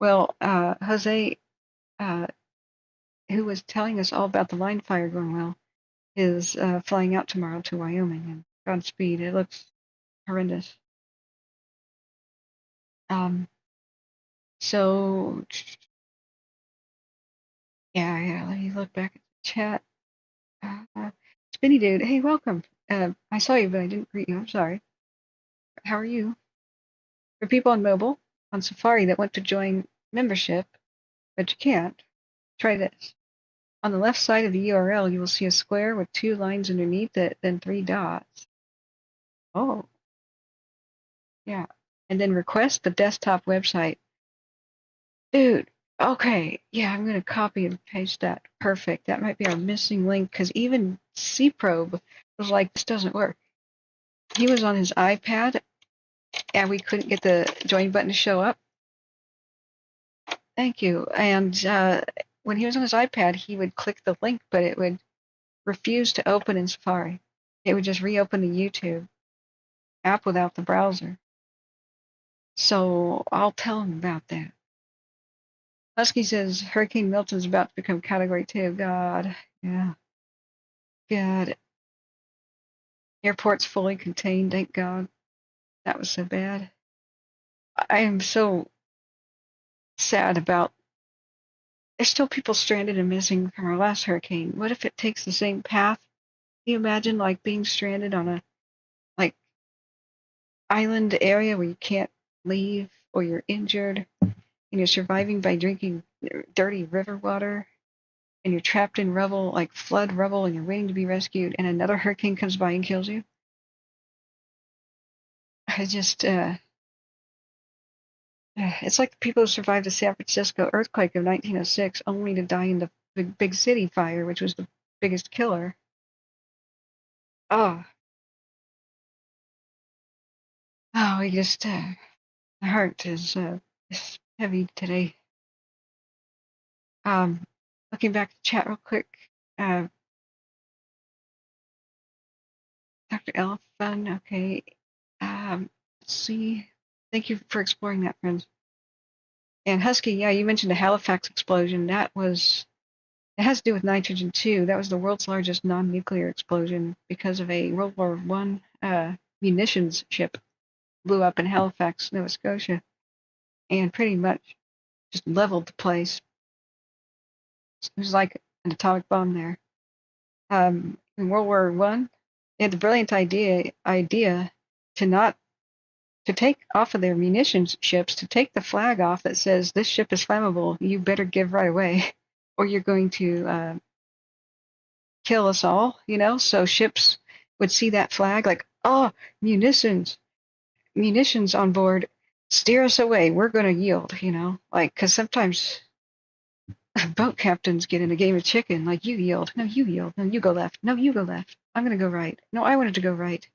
Well, Jose, who was telling us all about the line fire going well, is flying out tomorrow to Wyoming, and Godspeed. It looks horrendous. So yeah, let me look back at the chat. Spinny Dude, hey, welcome. I saw you, but I didn't greet you. I'm sorry. How are you? For people on mobile, on Safari that want to join membership, but you can't, try this. On the left side of the URL, you will see a square with 2 lines underneath it, then 3 dots. Oh, yeah. And then request the desktop website. Dude, okay. Yeah, I'm going to copy and paste that. Perfect. That might be our missing link, because even C-Probe was like, this doesn't work. He was on his iPad, and we couldn't get the join button to show up. Thank you. And when he was on his iPad, he would click the link, but it would refuse to open in Safari. It would just reopen the YouTube app without the browser. So I'll tell him about that. Husky says Hurricane Milton's about to become Category 2. God, yeah. God. Airport's fully contained, thank God. That was so bad. I am so sad about. There's still people stranded and missing from our last hurricane. What if it takes the same path? Can you imagine like being stranded on a like island area where you can't leave, or you're injured and you're surviving by drinking dirty river water, and you're trapped in rubble, like flood rubble, and you're waiting to be rescued, and another hurricane comes by and kills you? I just, it's like the people who survived the San Francisco earthquake of 1906 only to die in the big city fire, which was the biggest killer. Oh, we just, the heart is heavy today. Looking back at the chat real quick, Dr. Elephant, okay. Let's see. Thank you for exploring that, friends. And Husky, yeah, you mentioned the Halifax explosion. It has to do with nitrogen too. That was the world's largest non-nuclear explosion because of a World War I munitions ship blew up in Halifax, Nova Scotia, and pretty much just leveled the place. It was like an atomic bomb there. In World War I, they had the brilliant idea to take off of their munitions ships, to take the flag off that says this ship is flammable, you better give right away, or you're going to kill us all, So ships would see that flag like, oh, munitions on board, steer us away, we're going to yield, like, because sometimes boat captains get in a game of chicken, like, you yield, no, you go left, no, you go left, I'm going to go right, no, I wanted to go right.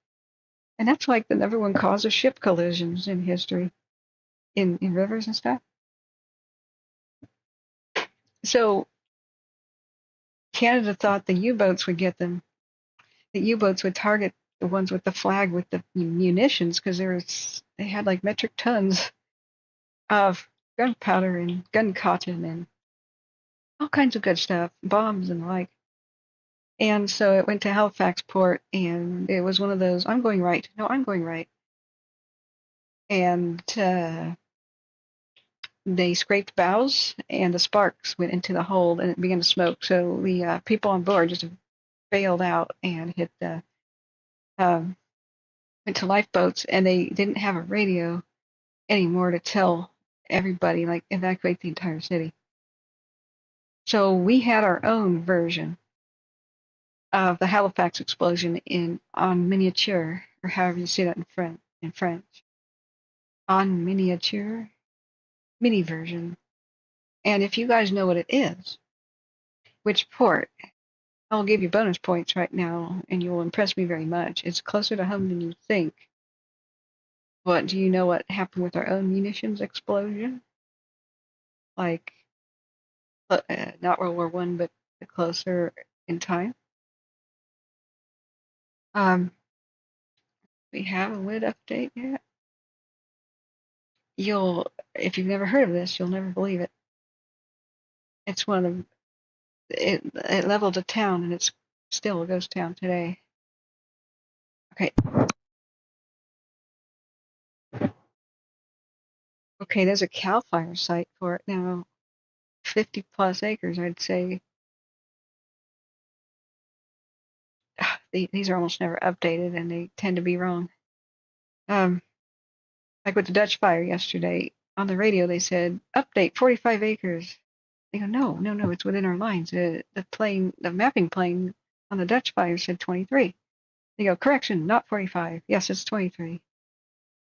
And that's like the number one cause of ship collisions in history, in rivers and stuff. So Canada thought the U-boats would get them. The U-boats would target the ones with the flag with the munitions, because they had like metric tons of gunpowder and gun cotton and all kinds of good stuff, bombs and the like. And so it went to Halifax port, and it was one of those, I'm going right. No, I'm going right. And they scraped bows, and the sparks went into the hold, and it began to smoke. So the people on board just bailed out and went to lifeboats, and they didn't have a radio anymore to tell everybody, like, evacuate the entire city. So we had our own version of the Halifax explosion on miniature, or however you say that in French. On miniature, mini version. And if you guys know what it is, which port, I'll give you bonus points right now, and you will impress me very much. It's closer to home than you think. But do you know what happened with our own munitions explosion? Like, not World War I, but closer in time. We have a lid update yet. If you've never heard of this, you'll never believe it. It's one of the, it leveled a town, and it's still a ghost town today. Okay. Okay, there's a Calfire site for it now. 50 plus acres, I'd say. These are almost never updated, and they tend to be wrong. Like with the Dutch fire yesterday, on the radio they said, update 45 acres. They go, no, it's within our lines. The mapping plane on the Dutch fire said 23. They go, correction, not 45. Yes, it's 23.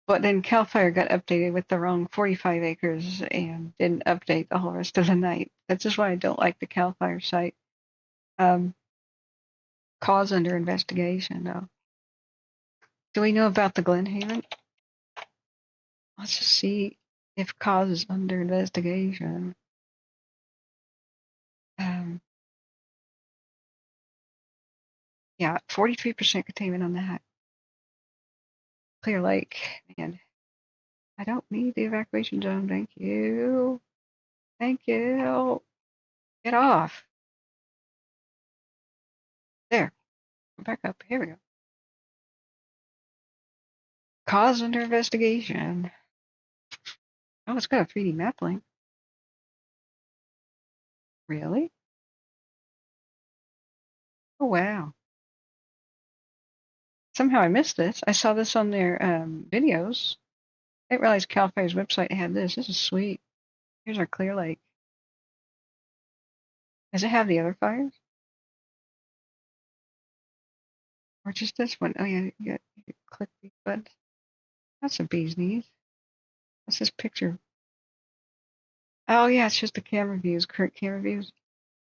But then Calfire got updated with the wrong 45 acres and didn't update the whole rest of the night. That's just why I don't like the Calfire site. Cause under investigation, though. Do we know about the Glenhaven? Let's just see if cause is under investigation. Yeah, 43% containment on that. Clear Lake, man. I don't need the evacuation zone. Thank you. Thank you. Get off. There. Back up. Here we go. Cause under investigation. Oh, it's got a 3D map link. Really? Oh, wow. Somehow I missed this. I saw this on their videos. I didn't realize Calfire's website had this. This is sweet. Here's our Clear Lake. Does it have the other fires? Or just this one? Oh, yeah, you click these buttons. That's a bee's knees. What's this picture? Oh, yeah, it's just the camera views, current camera views.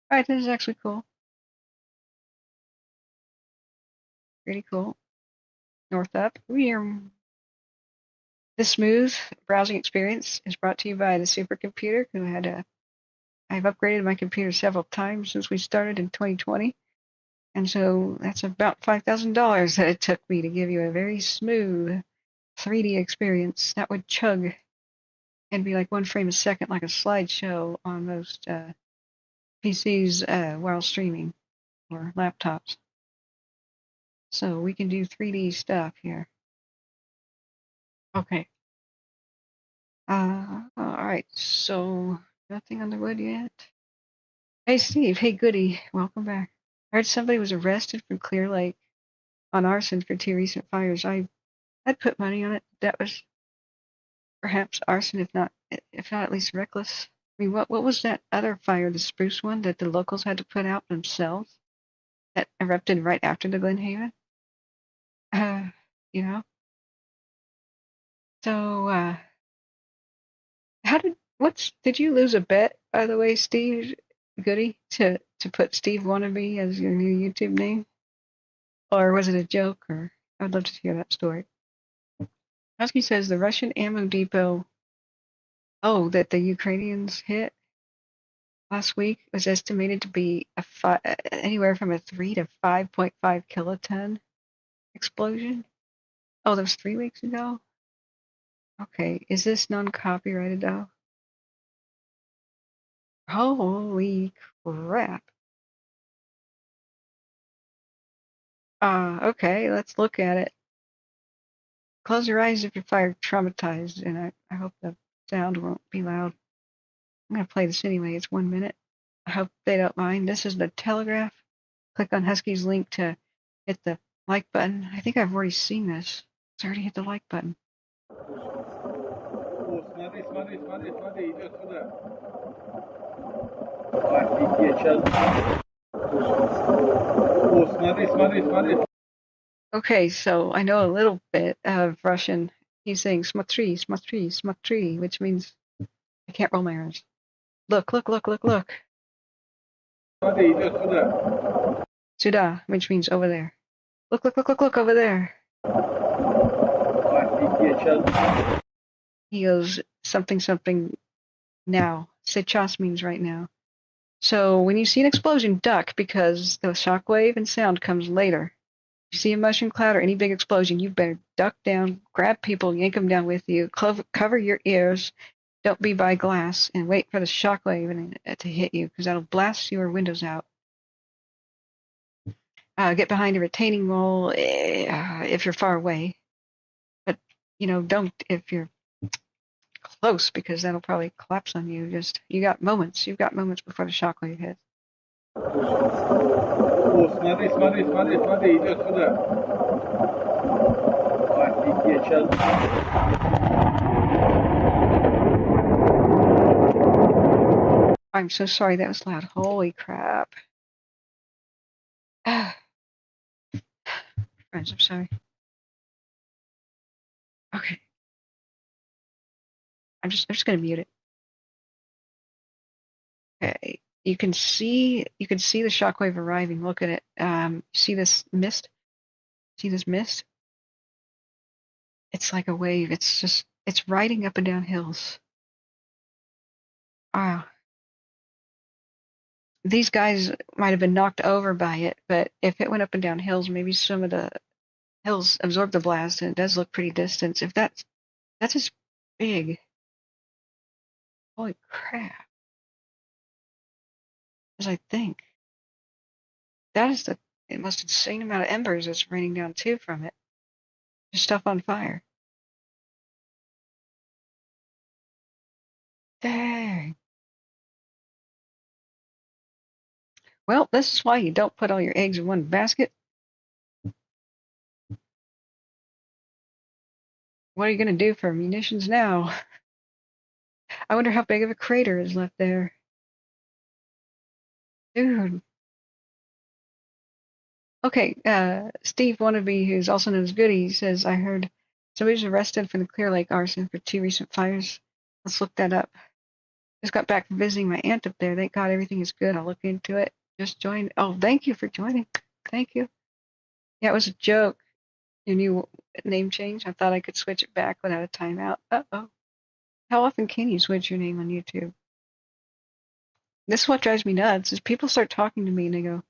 All right, this is actually cool. Pretty cool. North up. The smooth browsing experience is brought to you by the supercomputer. I've upgraded my computer several times since we started in 2020. And so that's about $5,000 that it took me to give you a very smooth 3D experience that would chug and be like 1 frame a second, like a slideshow on most PCs while streaming or laptops. So we can do 3D stuff here. Okay. All right. So nothing on the wood yet. Hey, Steve. Hey, goody. Welcome back. I heard somebody was arrested from Clear Lake on arson for 2 recent fires. I'd put money on it. That was perhaps arson, if not at least reckless. I mean, what was that other fire, the spruce one, that the locals had to put out themselves that erupted right after the Glenhaven? You know. So, did you lose a bet, by the way, Steve Goody, to put Steve Wannabe as your new YouTube name? Or was it a joke? Or I'd love to hear that story. Husky says the Russian ammo depot, that the Ukrainians hit last week was estimated to be anywhere from a 3 to 5.5 kiloton explosion. Oh, that was 3 weeks ago? Okay, is this non-copyrighted though? Holy crap. Okay, let's look at it. Close your eyes if you're fire traumatized, and I hope the sound won't be loud. I'm going to play this anyway. It's 1 minute. I hope they don't mind. This is the Telegraph. Click on Husky's link to hit the like button. I think I've already seen this. It's already hit the like button. Okay, so I know a little bit of Russian. He's saying smatri, smatri, smatri, which means I can't roll my R's. Look. Suda, which means over there. Look over there. He goes something now. Sechas means right now. So when you see an explosion, duck, because the shockwave and sound comes later. If you see a mushroom cloud or any big explosion, you better duck down, grab people, yank them down with you, cover your ears, don't be by glass, and wait for the shockwave to hit you, because that'll blast your windows out. Get behind a retaining wall if you're far away. But, don't if you're close, because that'll probably collapse on you. You got moments. You've got moments before the shockwave hits. Смотри, идет сюда. Офигеть, сейчас. I'm so sorry that was loud. Holy crap. Friends, I'm sorry. Okay. I'm just gonna mute it. Okay. You can see the shockwave arriving. Look at it. See this mist? See this mist? It's like a wave. It's riding up and down hills. Wow. These guys might have been knocked over by it, but if it went up and down hills, maybe some of the hills absorb the blast, and it does look pretty distant. If that's as big, holy crap! As I think, that is the most insane amount of embers that's raining down too from it. Just stuff on fire. Dang. Well, this is why you don't put all your eggs in one basket. What are you going to do for munitions now? I wonder how big of a crater is left there. Dude. Okay, Steve Wannabe, who's also known as Goody, says, I heard somebody was arrested for the Clear Lake arson for 2 recent fires. Let's look that up. Just got back from visiting my aunt up there. Thank God everything is good. I'll look into it. Just joined. Oh, thank you for joining. Thank you. Yeah, it was a joke. Your new name change. I thought I could switch it back without a timeout. Uh-oh. How often can you switch your name on YouTube? This is what drives me nuts, is people start talking to me and they go,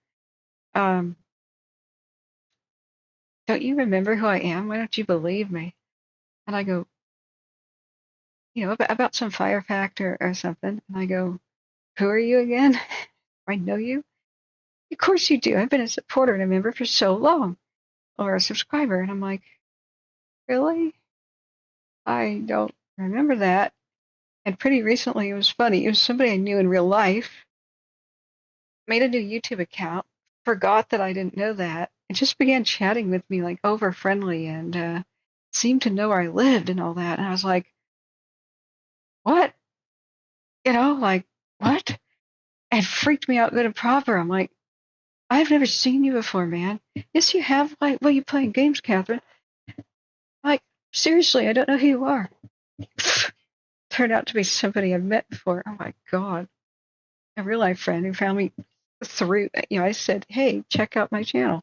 don't you remember who I am? Why don't you believe me? And I go, about some fire fact or something. And I go, who are you again? I know you. Of course you do. I've been a supporter and a member for so long, or a subscriber. And I'm like, really? I don't remember that. And pretty recently, it was funny. It was somebody I knew in real life, made a new YouTube account, forgot that I didn't know that, and just began chatting with me like over friendly, and seemed to know where I lived and all that. And I was like, what? Like, what? And freaked me out good and proper. I'm like, I've never seen you before, man. Yes, you have. Like, well, you playing games, Catherine. Like, seriously, I don't know who you are. Turned out to be somebody I've met before. Oh my God. A real life friend who found me through, I said, hey, check out my channel.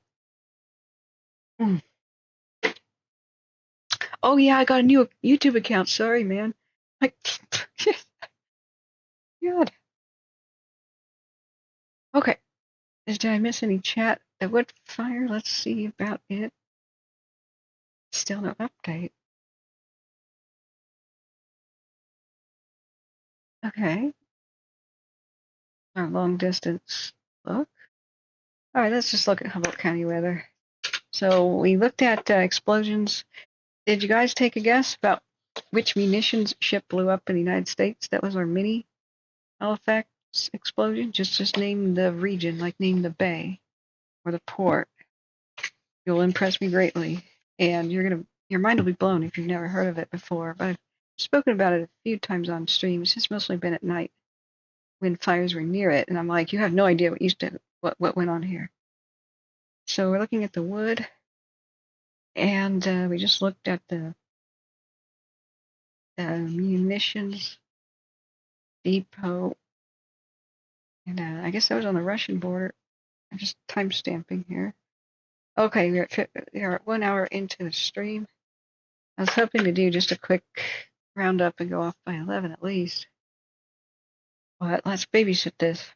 Oh yeah, I got a new YouTube account. Sorry, man. Like, God. Okay. Did I miss any chat? The wood fire, let's see about it. Still no update. Okay. Our long distance look. All right, let's just look at Humboldt County weather. So we looked at explosions. Did you guys take a guess about which munitions ship blew up in the United States? That was our mini Halifax explosion. Just name the region, like name the bay or the port. You'll impress me greatly, and your mind will be blown if you've never heard of it before. But I've spoken about it a few times on streams. It's mostly been at night when fires were near it, and I'm like, you have no idea what went on here. So we're looking at the wood, and we just looked at the munitions depot, and I guess that was on the Russian border. I'm just time stamping here. Okay, we're at 1 hour into the stream. I was hoping to do just a quick roundup and go off by 11 at least. But let's babysit this.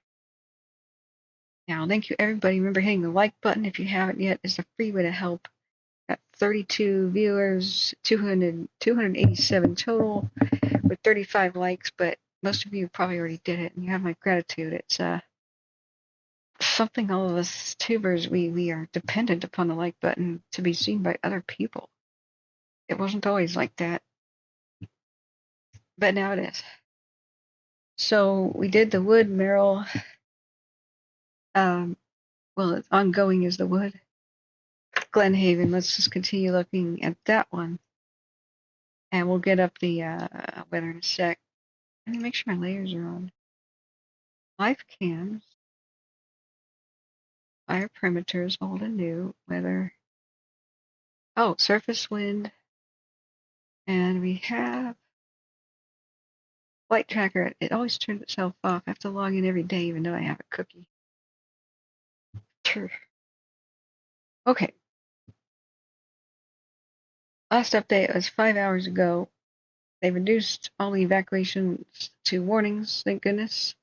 Now, thank you everybody. Remember hitting the like button if you haven't yet. It's a free way to help. Got 32 viewers, 287 total with 35 likes, but most of you probably already did it and you have my gratitude. It's something all of us tubers, we are dependent upon the like button to be seen by other people. It wasn't always like that, but now it is. So we did the wood Merrill. Well, it's ongoing is the wood. Glenhaven. Let's just continue looking at that one, and we'll get up the weather in a sec. Let me make sure my layers are on. Live cams, fire perimeters, old and new, weather. Oh, surface wind, and we have flight tracker. It always turns itself off. I have to log in every day, even though I have a cookie. Okay. Last update was 5 hours ago. They reduced all the evacuations to warnings, thank goodness.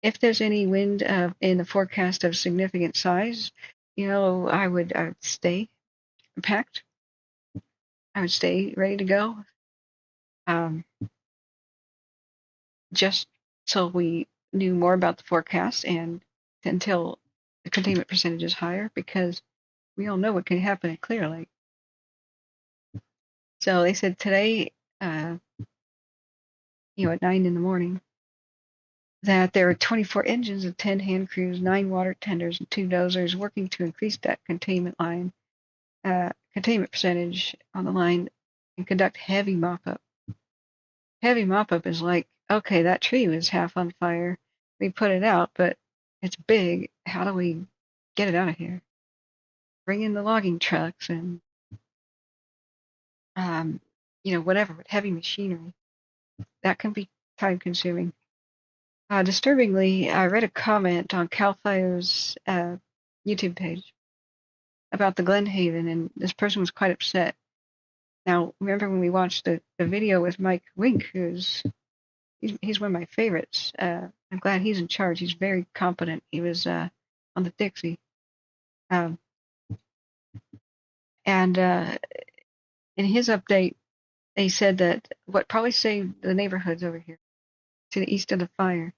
If there's any wind in the forecast of significant size, I would stay packed. I would stay ready to go. Just so we knew more about the forecast and until the containment percentage is higher, because we all know what can happen at Clear Lake. So they said today, at 9 in the morning, that there are 24 engines and 10 hand crews, 9 water tenders, and 2 dozers working to increase that containment percentage on the line and conduct heavy mop-up. Heavy mop-up is like, okay, that tree was half on fire. We put it out, but it's big. How do we get it out of here? Bring in the logging trucks and, whatever, with heavy machinery. That can be time-consuming. Disturbingly, I read a comment on Calfire's YouTube page about the Glenhaven, and this person was quite upset. Now, remember when we watched the video with Mike Wink, he's one of my favorites. I'm glad he's in charge. He's very competent. He was on the Dixie. And in his update, they said that what probably saved the neighborhoods over here to the east of the fire,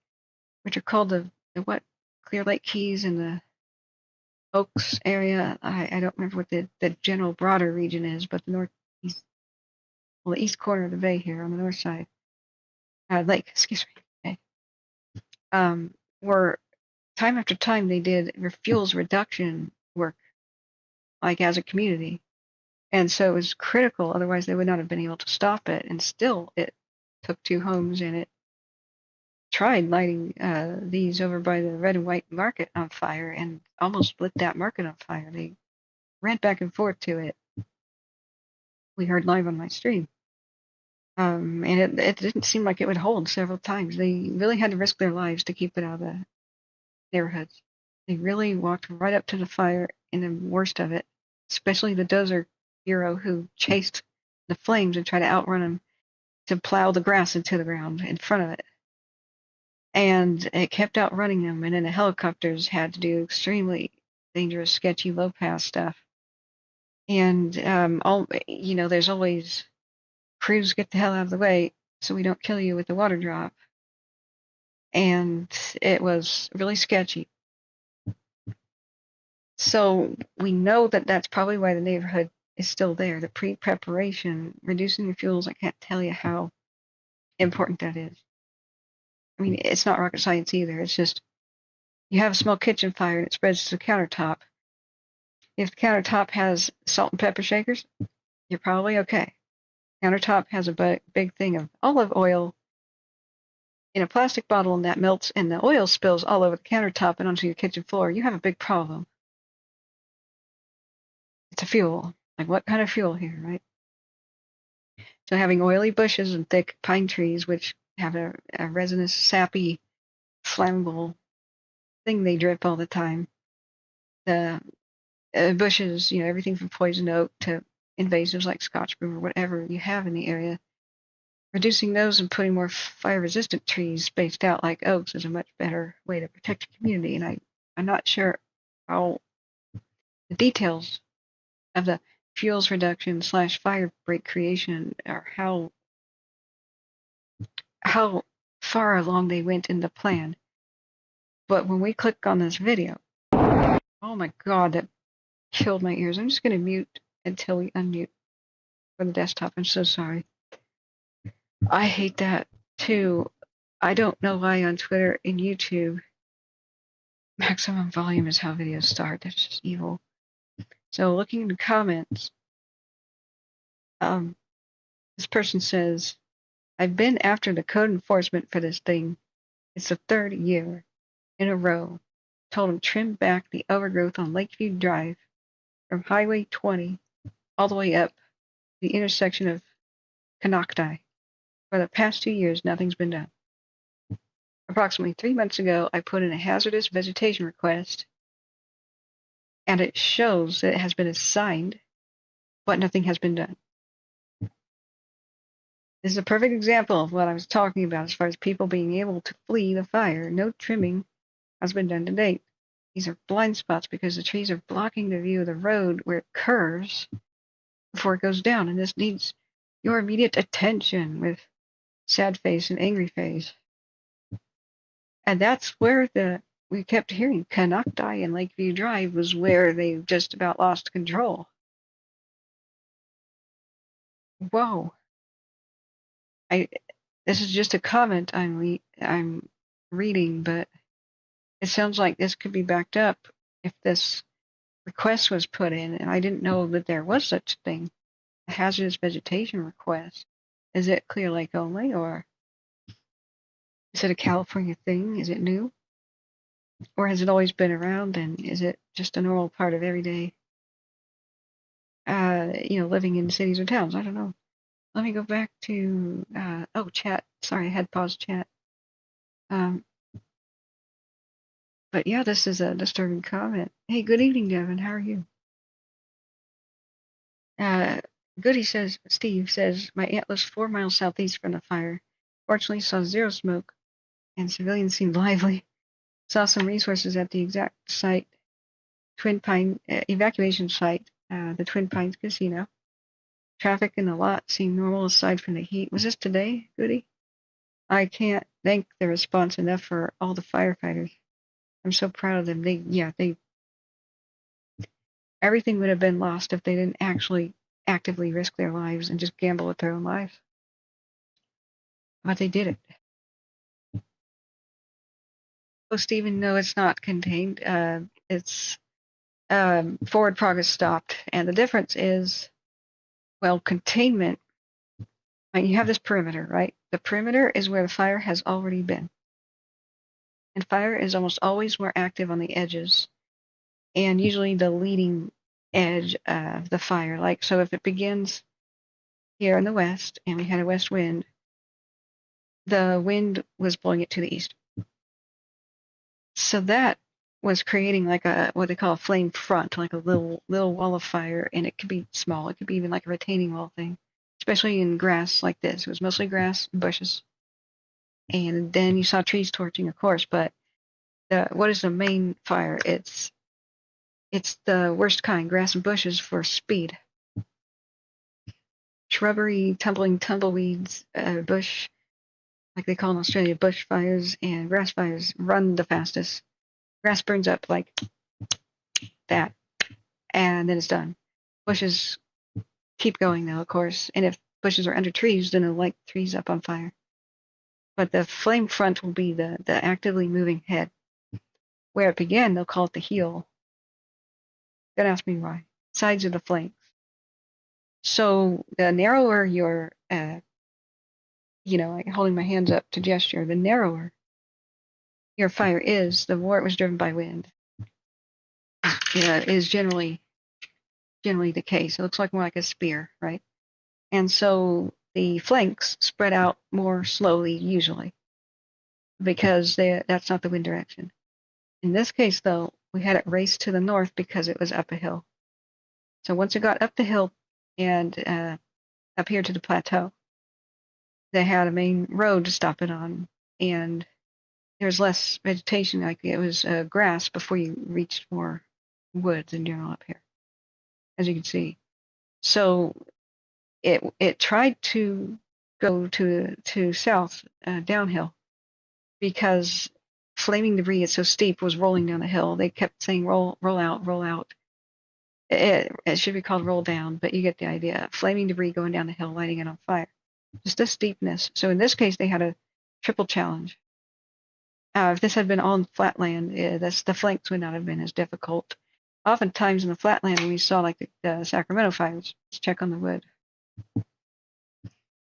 which are called the Clear Lake Keys and the Oaks area. I don't remember what the general broader region is, but the east corner of the bay here on the north side, lake, excuse me, were time after time they did fuels reduction work, like as a community. And so it was critical, otherwise they would not have been able to stop it. And still, it took 2 homes, and it tried lighting these over by the red and white market on fire and almost lit that market on fire. They ran back and forth to it. We heard live on my stream. And it didn't seem like it would hold several times. They really had to risk their lives to keep it out of the neighborhoods. They really walked right up to the fire in the worst of it, especially the dozer hero who chased the flames and tried to outrun them to plow the grass into the ground in front of it. And it kept outrunning them, and then the helicopters had to do extremely dangerous, sketchy, low-pass stuff. And, there's always crews get the hell out of the way so we don't kill you with the water drop. And it was really sketchy. So we know that that's probably why the neighborhood is still there. The pre-preparation, reducing the fuels, I can't tell you how important that is. I mean, it's not rocket science either. It's just you have a small kitchen fire and it spreads to the countertop. If the countertop has salt and pepper shakers, you're probably okay. Countertop has a big thing of olive oil in a plastic bottle, and that melts and the oil spills all over the countertop and onto your kitchen floor. You have a big problem. It's a fuel. Like, what kind of fuel here, right? So having oily bushes and thick pine trees, which have a resinous, sappy, flammable thing they drip all the time. The bushes, everything from poison oak to invasives like Scotch broom or whatever you have in the area. Reducing those and putting more fire-resistant trees spaced out like oaks is a much better way to protect the community. And I'm not sure how the details of the fuels reduction / fire break creation or how far along they went in the plan. But when we click on this video, Oh my God, that killed my ears. I'm just going to mute until we unmute for the desktop. I'm so sorry. I hate that too. I don't know why on Twitter and YouTube, maximum volume is how videos start. That's just evil. So looking in the comments, this person says, I've been after the code enforcement for this thing. It's the third year in a row. Told them trim back the overgrowth on Lakeview Drive from Highway 20 all the way up the intersection of Canocti. For the past 2 years, nothing's been done. Approximately 3 months ago, I put in a hazardous vegetation request, and it shows that it has been assigned, but nothing has been done. This is a perfect example of what I was talking about as far as people being able to flee the fire. No trimming has been done to date. These are blind spots because the trees are blocking the view of the road where it curves before it goes down, and this needs your immediate attention with sad face and angry face. And that's where we kept hearing Canocti and Lakeview Drive was where they just about lost control. Whoa. This is just a comment I'm reading, but it sounds like this could be backed up if this request was put in, and I didn't know that there was such a thing, a hazardous vegetation request. Is it Clear Lake only, or is it a California thing? Is it new? Or has it always been around, and is it just a normal part of everyday, living in cities or towns? I don't know. Let me go back to, chat. Sorry, I had paused chat. But yeah, this is a disturbing comment. Hey, good evening, Devin. How are you? Goody says, Steve says, my aunt lives 4 miles southeast from the fire. Fortunately, saw zero smoke, and civilians seemed lively. Saw some resources at the exact site, Twin Pine evacuation site, the Twin Pines Casino. Traffic in the lot seemed normal aside from the heat. Was this today, Goody? I can't thank the response enough for all the firefighters. I'm so proud of them. They everything would have been lost if they didn't actually actively risk their lives and just gamble with their own lives. But they did it. Oh, Stephen, no, it's not contained. It's forward progress stopped. And the difference is, well, containment, you have this perimeter, right? The perimeter is where the fire has already been. And fire is almost always more active on the edges, and usually the leading edge of the fire. Like, so if it begins here in the west, and we had a west wind, the wind was blowing it to the east. So that was creating like what they call a flame front, like a little wall of fire, and it could be small. It could be even like a retaining wall thing, especially in grass like this. It was mostly grass and bushes. And then you saw trees torching, of course, but what is the main fire? It's the worst kind, grass and bushes for speed. Shrubbery, tumbling tumbleweeds, bush, like they call in Australia, bush fires and grass fires run the fastest. Grass burns up like that, and then it's done. Bushes keep going though, of course, and if bushes are under trees, then it'll light trees up on fire. But the flame front will be the actively moving head. Where it began, they'll call it the heel. Don't ask me why. Sides of the flames. So the narrower your, like holding my hands up to gesture, the narrower your fire is, the more it was driven by wind. Is generally the case. It looks like more like a spear, right? And so the flanks spread out more slowly, usually, because that's not the wind direction. In this case, though, we had it race to the north because it was up a hill. So once it got up the hill and up here to the plateau, they had a main road to stop it on, and there was less vegetation. Like it was grass before you reached more woods in general up here, as you can see. So it tried to go to south downhill because flaming debris, it's so steep, was rolling down the hill. They kept saying roll out, roll out. It should be called roll down, but you get the idea. Flaming debris going down the hill, lighting it on fire. Just the steepness. So in this case, they had a triple challenge. If this had been on flatland, the flanks would not have been as difficult. Oftentimes in the flatland, when we saw like the Sacramento fires, let's check on the wood.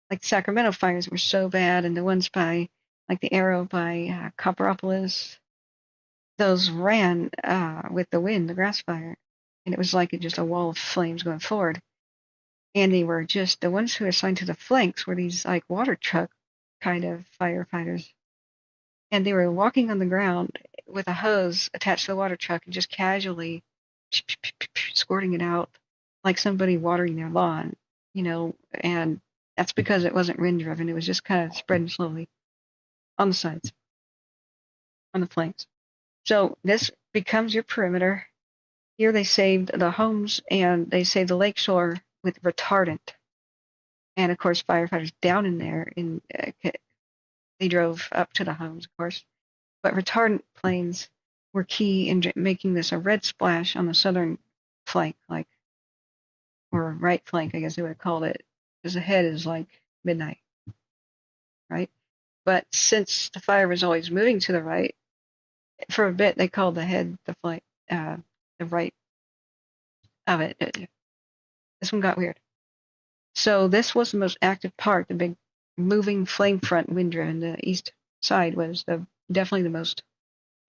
Like the Sacramento fires were so bad, and the ones by, like the Arrow by Copperopolis, those ran with the wind, the grass fire, and it was like just a wall of flames going forward. And they were just, the ones who were assigned to the flanks were these like water truck kind of firefighters. And they were walking on the ground with a hose attached to the water truck and just casually squirting it out like somebody watering their lawn, and that's because it wasn't wind driven. It was just kind of spreading slowly on the sides, on the flanks. So this becomes your perimeter. Here they saved the homes and they saved the lakeshore with retardant. And of course, firefighters down in there, they drove up to the homes, of course. But retardant planes were key in making this a red splash on the southern flank, or right flank, I guess they would have called it, because the head is like midnight, right? But since the fire was always moving to the right, for a bit they called the head the flank, the right of it. This one got weird. So this was the most active part. The big moving flame front, wind driven. The east side was definitely the most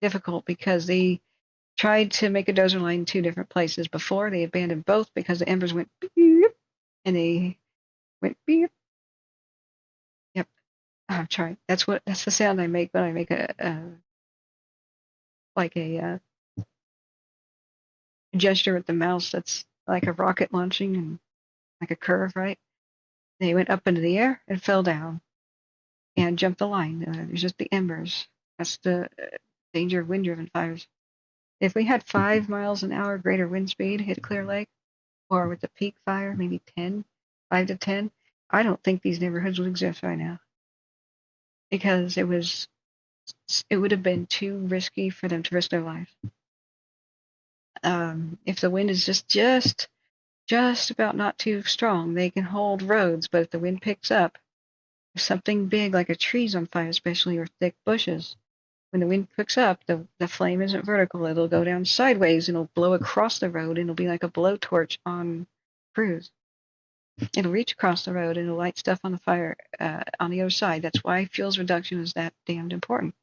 difficult because they tried to make a dozer line in two different places before. They abandoned both because the embers went beep, and they went beep. Yep, I'm trying. That's the sound I make when I make a gesture with the mouse. That's like a rocket launching and like a curve, right? They went up into the air and fell down and jumped the line. There's just the embers. That's the danger of wind-driven fires. If we had 5 miles an hour greater wind speed hit Clear Lake, or with the peak fire, maybe 5 to 10, I don't think these neighborhoods would exist right now. Because it would have been too risky for them to risk their lives. If the wind is just about not too strong, they can hold roads, but if the wind picks up, if something big like a tree's on fire, especially, or thick bushes, when the wind picks up, the flame isn't vertical. It'll go down sideways and it'll blow across the road, and it'll be like a blowtorch on cruise. It'll reach across the road and it'll light stuff on the fire on the other side. That's why fuels reduction is that damned important.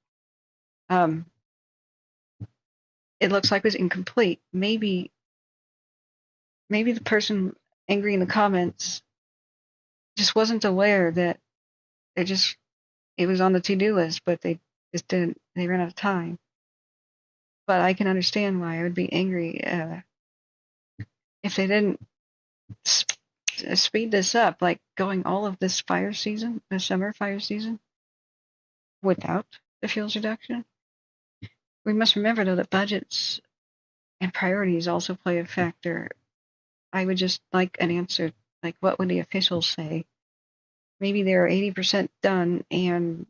It looks like it was incomplete. Maybe the person angry in the comments just wasn't aware that it was on the to-do list, but they just didn't. They ran out of time. But I can understand why I would be angry if they didn't speed this up, like going all of this fire season, the summer fire season, without the fuels reduction. We must remember, though, that budgets and priorities also play a factor. I would just like an answer, like what would the officials say? Maybe they're 80% done and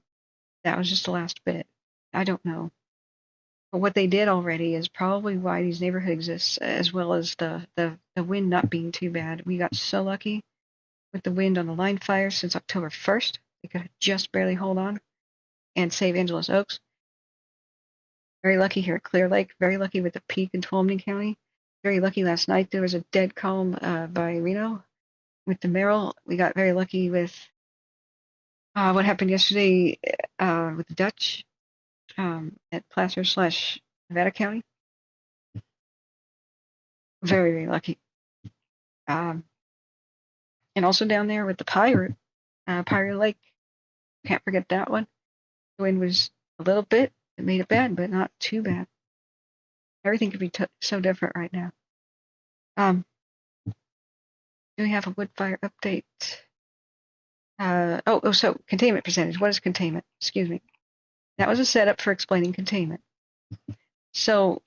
that was just the last bit. I don't know. But what they did already is probably why these neighborhoods exist, as well as the wind not being too bad. We got so lucky with the wind on the line fire since October 1st. They could just barely hold on and save Angeles Oaks. Very lucky here at Clear Lake. Very lucky with the peak in Tuolumne County. Very lucky last night. There was a dead calm by Reno with the Merrill. We got very lucky with what happened yesterday with the Dutch at Placer/Nevada County. Very, very lucky. And also down there with the Pirate Lake. Can't forget that one. The wind was a little bit. It made it bad, but not too bad. Everything could be so different right now. Do we have a wood fire update? So containment percentage. What is containment? Excuse me. That was a setup for explaining containment. So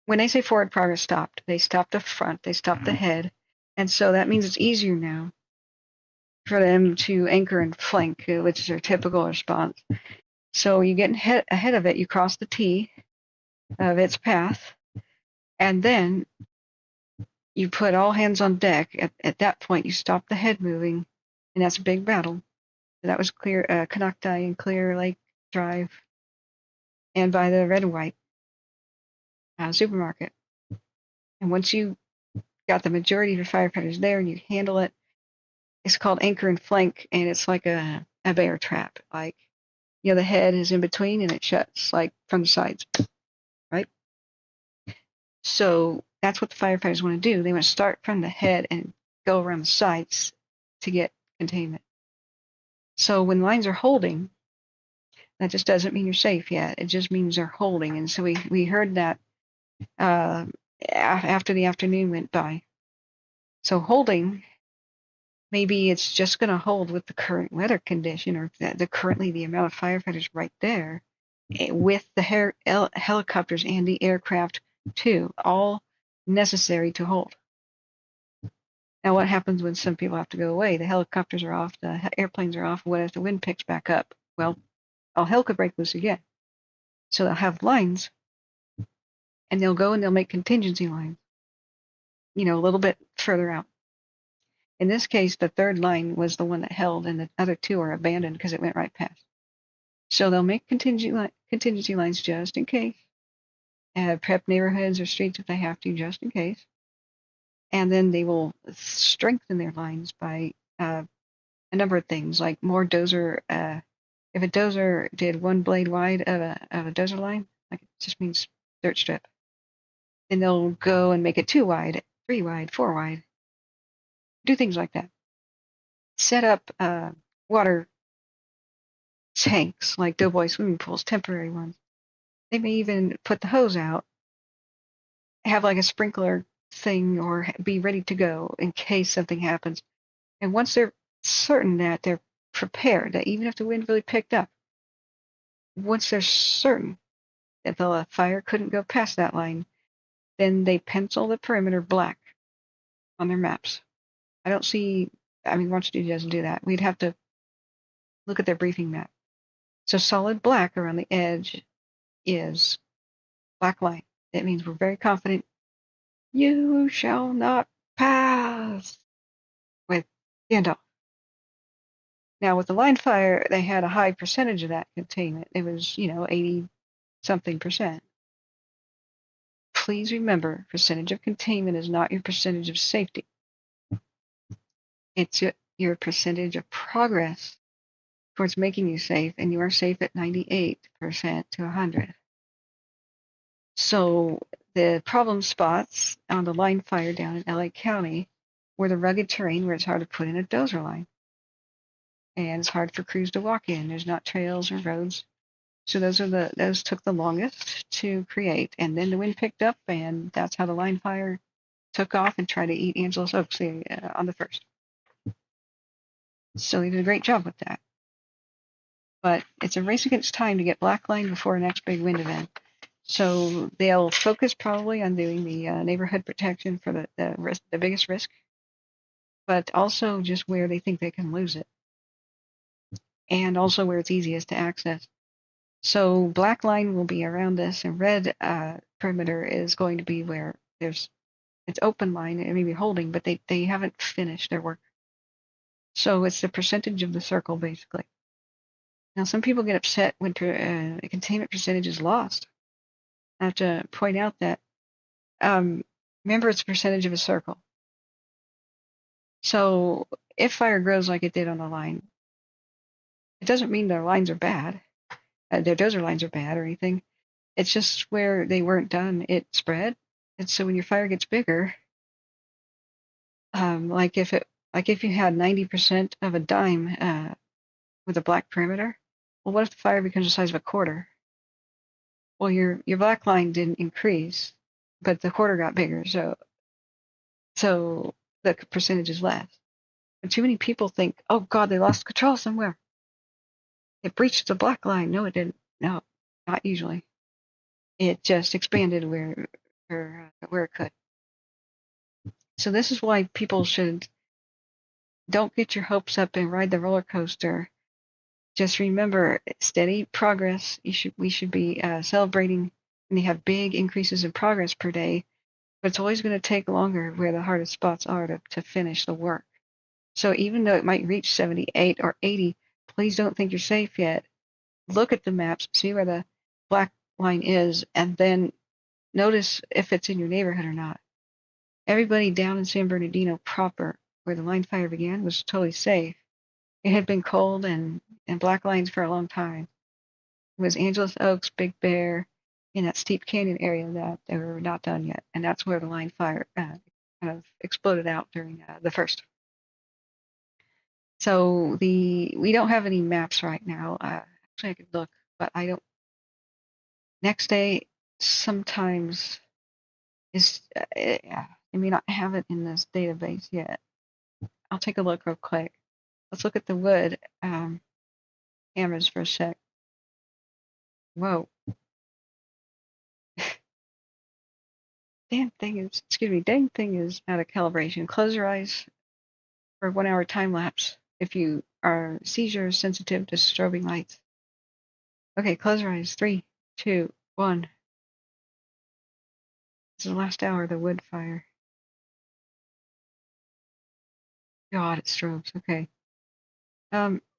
when they say forward progress stopped, they stopped the front, they stopped the head, and so that means it's easier now for them to anchor and flank, which is their typical response. So you get ahead of it, you cross the T of its path, and then you put all hands on deck. At that point, you stop the head moving, and that's a big battle. That was clear, Canocti and Clear Lake Drive, and by the Red and White supermarket. And once you got the majority of your firefighters there and you handle it, it's called anchor and flank, and it's like a bear trap. Like, the head is in between and it shuts, like, from the sides, right? So that's what the firefighters want to do. They want to start from the head and go around the sides to get containment. So when lines are holding, that just doesn't mean you're safe yet. It just means they're holding. And so we heard that after the afternoon went by. So holding, maybe it's just going to hold with the current weather condition, or currently the amount of firefighters right there, with the helicopters and the aircraft too, all necessary to hold. Now, what happens when some people have to go away? The helicopters are off, the airplanes are off. What if the wind picks back up? Well, all hell could break loose again. So they'll have lines, and they'll go and they'll make contingency lines, a little bit further out. In this case, the third line was the one that held, and the other two are abandoned because it went right past. So they'll make contingency lines just in case, prep neighborhoods or streets if they have to, just in case. And then they will strengthen their lines by a number of things, like more dozer. If a dozer did one blade wide of a dozer line, like it just means dirt strip, then they'll go and make it 2 wide, 3 wide, 4 wide. Do things like that. Set up water tanks like Doughboy swimming pools, temporary ones. They may even put the hose out, have like a sprinkler thing, or be ready to go in case something happens. And once they're certain that they're prepared, that even if the wind really picked up, once they're certain that the fire couldn't go past that line, then they pencil the perimeter black on their maps. Washington doesn't do that. We'd have to look at their briefing map. So solid black around the edge is black line. It means we're very confident. You shall not pass with Gandalf. Now, with the line fire, they had a high percentage of that containment. It was, 80 something percent. Please remember, percentage of containment is not your percentage of safety. It's your percentage of progress towards making you safe, and you are safe at 98% to 100. So the problem spots on the line fire down in LA County were the rugged terrain where it's hard to put in a dozer line. And it's hard for crews to walk in. There's not trails or roads. So those took the longest to create. And then the wind picked up, and that's how the line fire took off and tried to eat Angeles Oaks on the 1st. So they did a great job with that. But it's a race against time to get black line before the next big wind event. So they'll focus probably on doing the neighborhood protection for the biggest risk, but also just where they think they can lose it, and also where it's easiest to access. So black line will be around this, and red perimeter is going to be where it's open line. It may be holding, but they haven't finished their work. So it's the percentage of the circle, basically. Now, some people get upset when containment percentage is lost. I have to point out that, remember, it's a percentage of a circle. So if fire grows like it did on the line, it doesn't mean their lines are bad. Their dozer lines are bad or anything. It's just where they weren't done, it spread. And so when your fire gets bigger, like if you had 90% of a dime with a black perimeter, well, what if the fire becomes the size of a quarter? Well, your black line didn't increase, but the quarter got bigger, so the percentage is less. And too many people think, oh God, they lost control somewhere. It breached the black line. No, it didn't. No, not usually. It just expanded where it could. So this is why people don't get your hopes up and ride the roller coaster Just remember, steady progress. We should be celebrating when they have big increases in progress per day, but it's always going to take longer where the hardest spots are to finish the work. So even though it might reach 78 or 80, please don't think you're safe yet. Look at the maps, see where the black line is, and then notice if it's in your neighborhood or not. Everybody down in San Bernardino proper, where the line fire began, was totally safe. It had been cold and black lines for a long time. It was Angeles Oaks, Big Bear, in that steep canyon area that they were not done yet, and that's where the line fire kind of exploded out during the first. So we don't have any maps right now. Actually, I could look, but I don't. Next day sometimes is. I may not have it in this database yet. I'll take a look real quick. Let's look at the wood hammers for a sec. Whoa. Dang thing is out of calibration. Close your eyes for 1 hour time lapse if you are seizure sensitive to strobing lights. Okay, close your eyes. 3, 2, 1. This is the last hour of the wood fire. God, it strobes. Okay.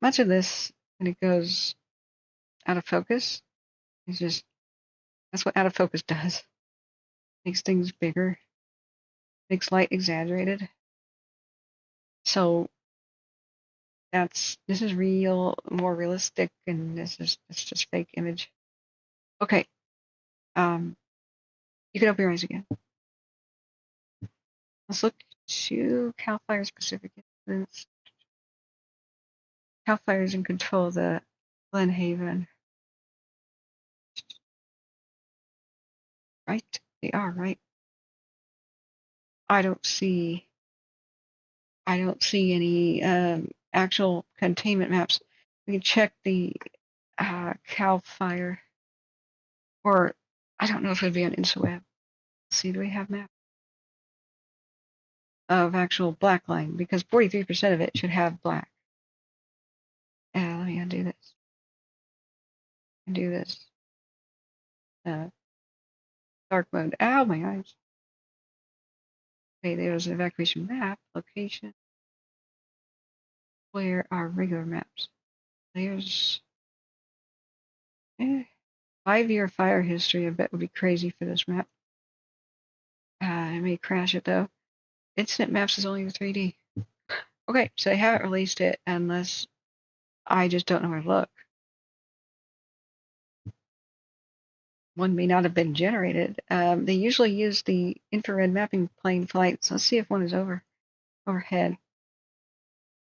Much of this, when it goes out of focus, is just that's what out of focus does. Makes things bigger, makes light exaggerated. So this is real, more realistic, and it's just fake image. Okay. You can open your eyes again. Let's look to Calfire specific incidents. Calfire is in control of the Glenhaven. Right? They are, right? I don't see any actual containment maps. We can check the Calfire, or I don't know if it would be on InstaWeb. Let's see, do we have maps of actual black line? Because 43% of it should have black. Let me undo this. Undo this. Dark mode. Ow, my eyes. Okay, there's an evacuation map. Location. Where are regular maps? There's 5-year fire history. I bet would be crazy for this map. I may crash it though. Incident maps is only the 3D. Okay, so they haven't released it unless I just don't know where to look. One may not have been generated. They usually use the infrared mapping plane flights. Let's see if one is overhead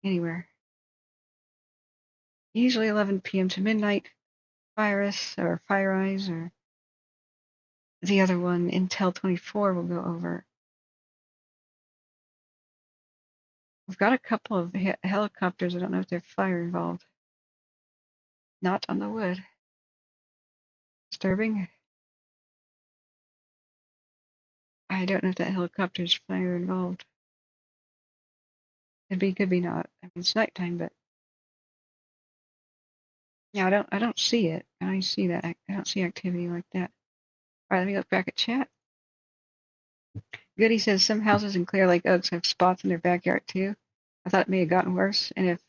anywhere. Usually 11 p.m. to midnight. Virus or Fire Eyes or the other one, Intel 24, will go over. We've got a couple of helicopters. I don't know if they're fire involved. Not on the wood. Disturbing. I don't know if that helicopter's fire involved. Could be not. I mean, it's nighttime, but yeah, I don't see it. I see that. I don't see activity like that. All right, let me look back at chat. Goody says some houses in Clear Lake Oaks have spots in their backyard too. I thought it may have gotten worse, and if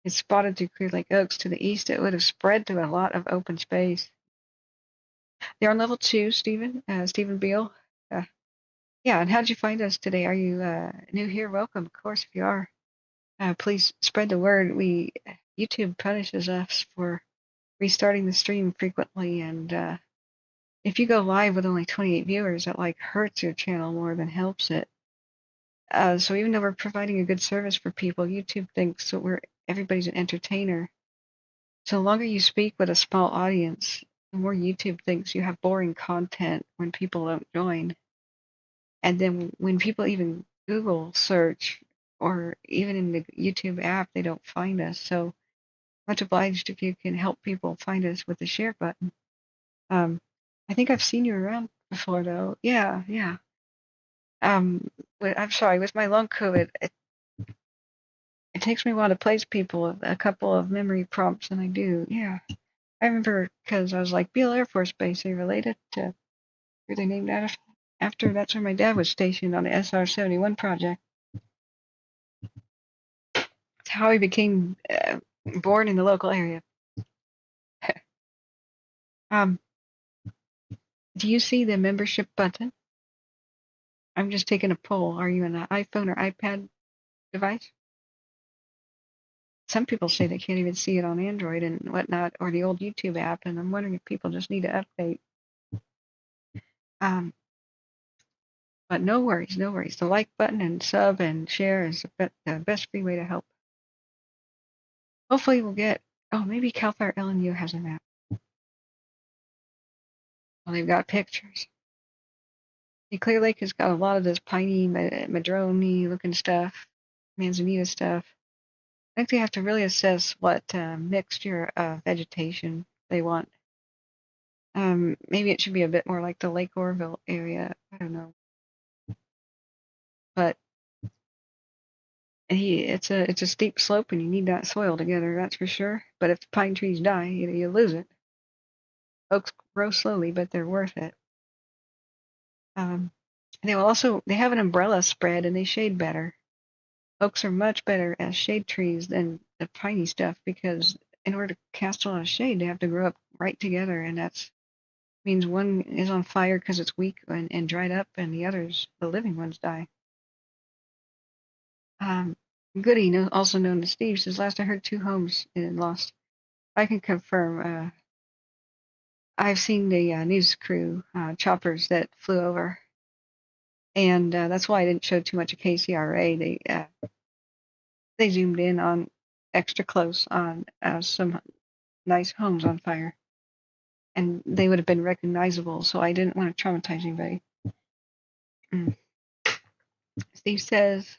it's spotted through Clear Lake Oaks to the east, it would have spread to a lot of open space. They're on level 2, Stephen. Stephen Beal. Yeah, and how'd you find us today? Are you new here? Welcome, of course, if you are. Please spread the word. YouTube punishes us for restarting the stream frequently, and if you go live with only 28 viewers, that like hurts your channel more than helps it. So even though we're providing a good service for people, YouTube thinks that everybody's an entertainer. So the longer you speak with a small audience, the more YouTube thinks you have boring content when people don't join. And then when people even Google search or even in the YouTube app, they don't find us. So much obliged if you can help people find us with the share button. I think I've seen you around before though. Yeah, yeah. I'm sorry, with my long COVID, It takes me a while to place people a couple of memory prompts, and I do. Yeah, I remember because I was like Beale Air Force Base. They related to where they named after. That's where my dad was stationed on the SR-71 project. It's how he became born in the local area. um, do you see the membership button? I'm just taking a poll. Are you an iPhone or iPad device? Some people say they can't even see it on Android and whatnot, or the old YouTube app, and I'm wondering if people just need to update. Um, but no worries, no worries. The like button and sub and share is the best free way to help. Hopefully we'll get, oh, maybe Calfire LNU has an app. Well, they've got pictures. See, Clear Lake has got a lot of this piney, madrone looking stuff, manzanita stuff. I think they have to really assess what mixture of vegetation they want. Maybe it should be a bit more like the Lake Orville area. I don't know, but it's a steep slope and you need that soil together. That's for sure. But if the pine trees die, you lose it. Oaks grow slowly, but they're worth it. They have an umbrella spread and they shade better. Oaks are much better as shade trees than the piney stuff because in order to cast a lot of shade, they have to grow up right together, and that means one is on fire because it's weak and dried up, and the living ones, die. Goody, also known as Steve, says last I heard 2 homes in lost. I can confirm. I've seen the news crew choppers that flew over, and that's why I didn't show too much of KCRA. They zoomed in on extra close on some nice homes on fire, and they would have been recognizable. So I didn't want to traumatize anybody. Steve says,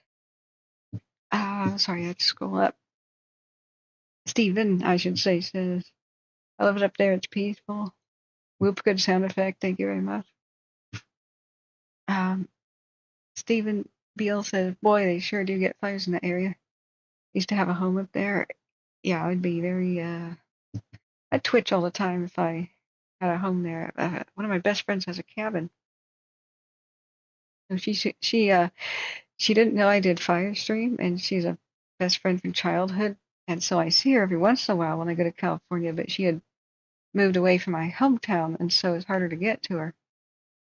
sorry, I have to scroll up. Steven, I should say, says, I love it up there. It's peaceful. Whoop, good sound effect. Thank you very much. Stephen Beale says, boy, they sure do get fires in that area. Used to have a home up there. Yeah, I'd be very, I'd twitch all the time if I had a home there. One of my best friends has a cabin. So she didn't know I did Firestream, and she's a best friend from childhood. And so I see her every once in a while when I go to California, but she had moved away from my hometown, and so it's harder to get to her.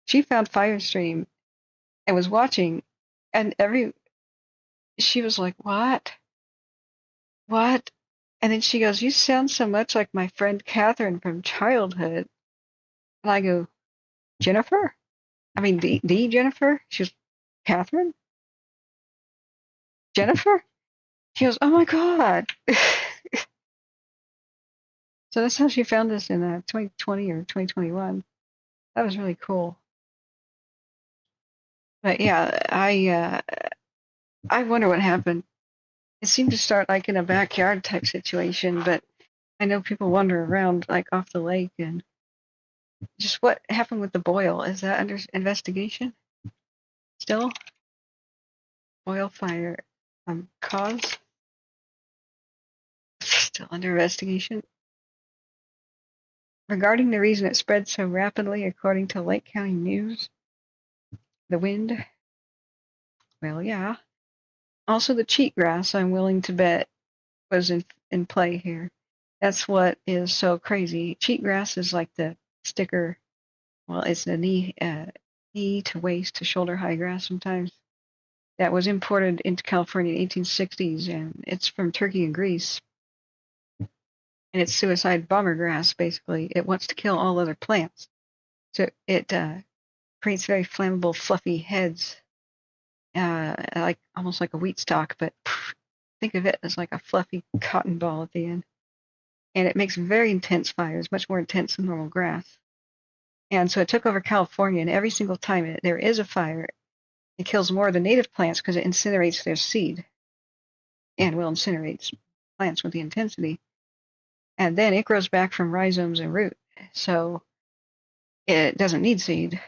She found Firestream and was watching, and she was like, "What? What?" And then she goes, "You sound so much like my friend Catherine from childhood." And I go, "Jennifer? I mean, the Jennifer?" She goes, "Catherine? Jennifer?" She goes, "Oh my God." So that's how she found us in 2020 or 2021. That was really cool. But yeah, I wonder what happened. It seemed to start like in a backyard type situation, but I know people wander around like off the lake, and just what happened with the boil? Is that under investigation still? Wildfire cause still under investigation. Regarding the reason it spread so rapidly, according to Lake County News, the wind. Well, yeah. Also, the cheatgrass, I'm willing to bet, was in play here. That's what is so crazy. Cheatgrass is like the sticker. Well, it's the knee to waist to shoulder high grass sometimes. That was imported into California in the 1860s, and it's from Turkey and Greece. And it's suicide bomber grass, basically. It wants to kill all other plants. So it creates very flammable, fluffy heads, like almost like a wheat stalk, but think of it as like a fluffy cotton ball at the end. And it makes very intense fires, much more intense than normal grass. And so it took over California, and every single time there is a fire, it kills more of the native plants because it incinerates their seed, and will incinerate plants with the intensity. And then it grows back from rhizomes and root. So it doesn't need seed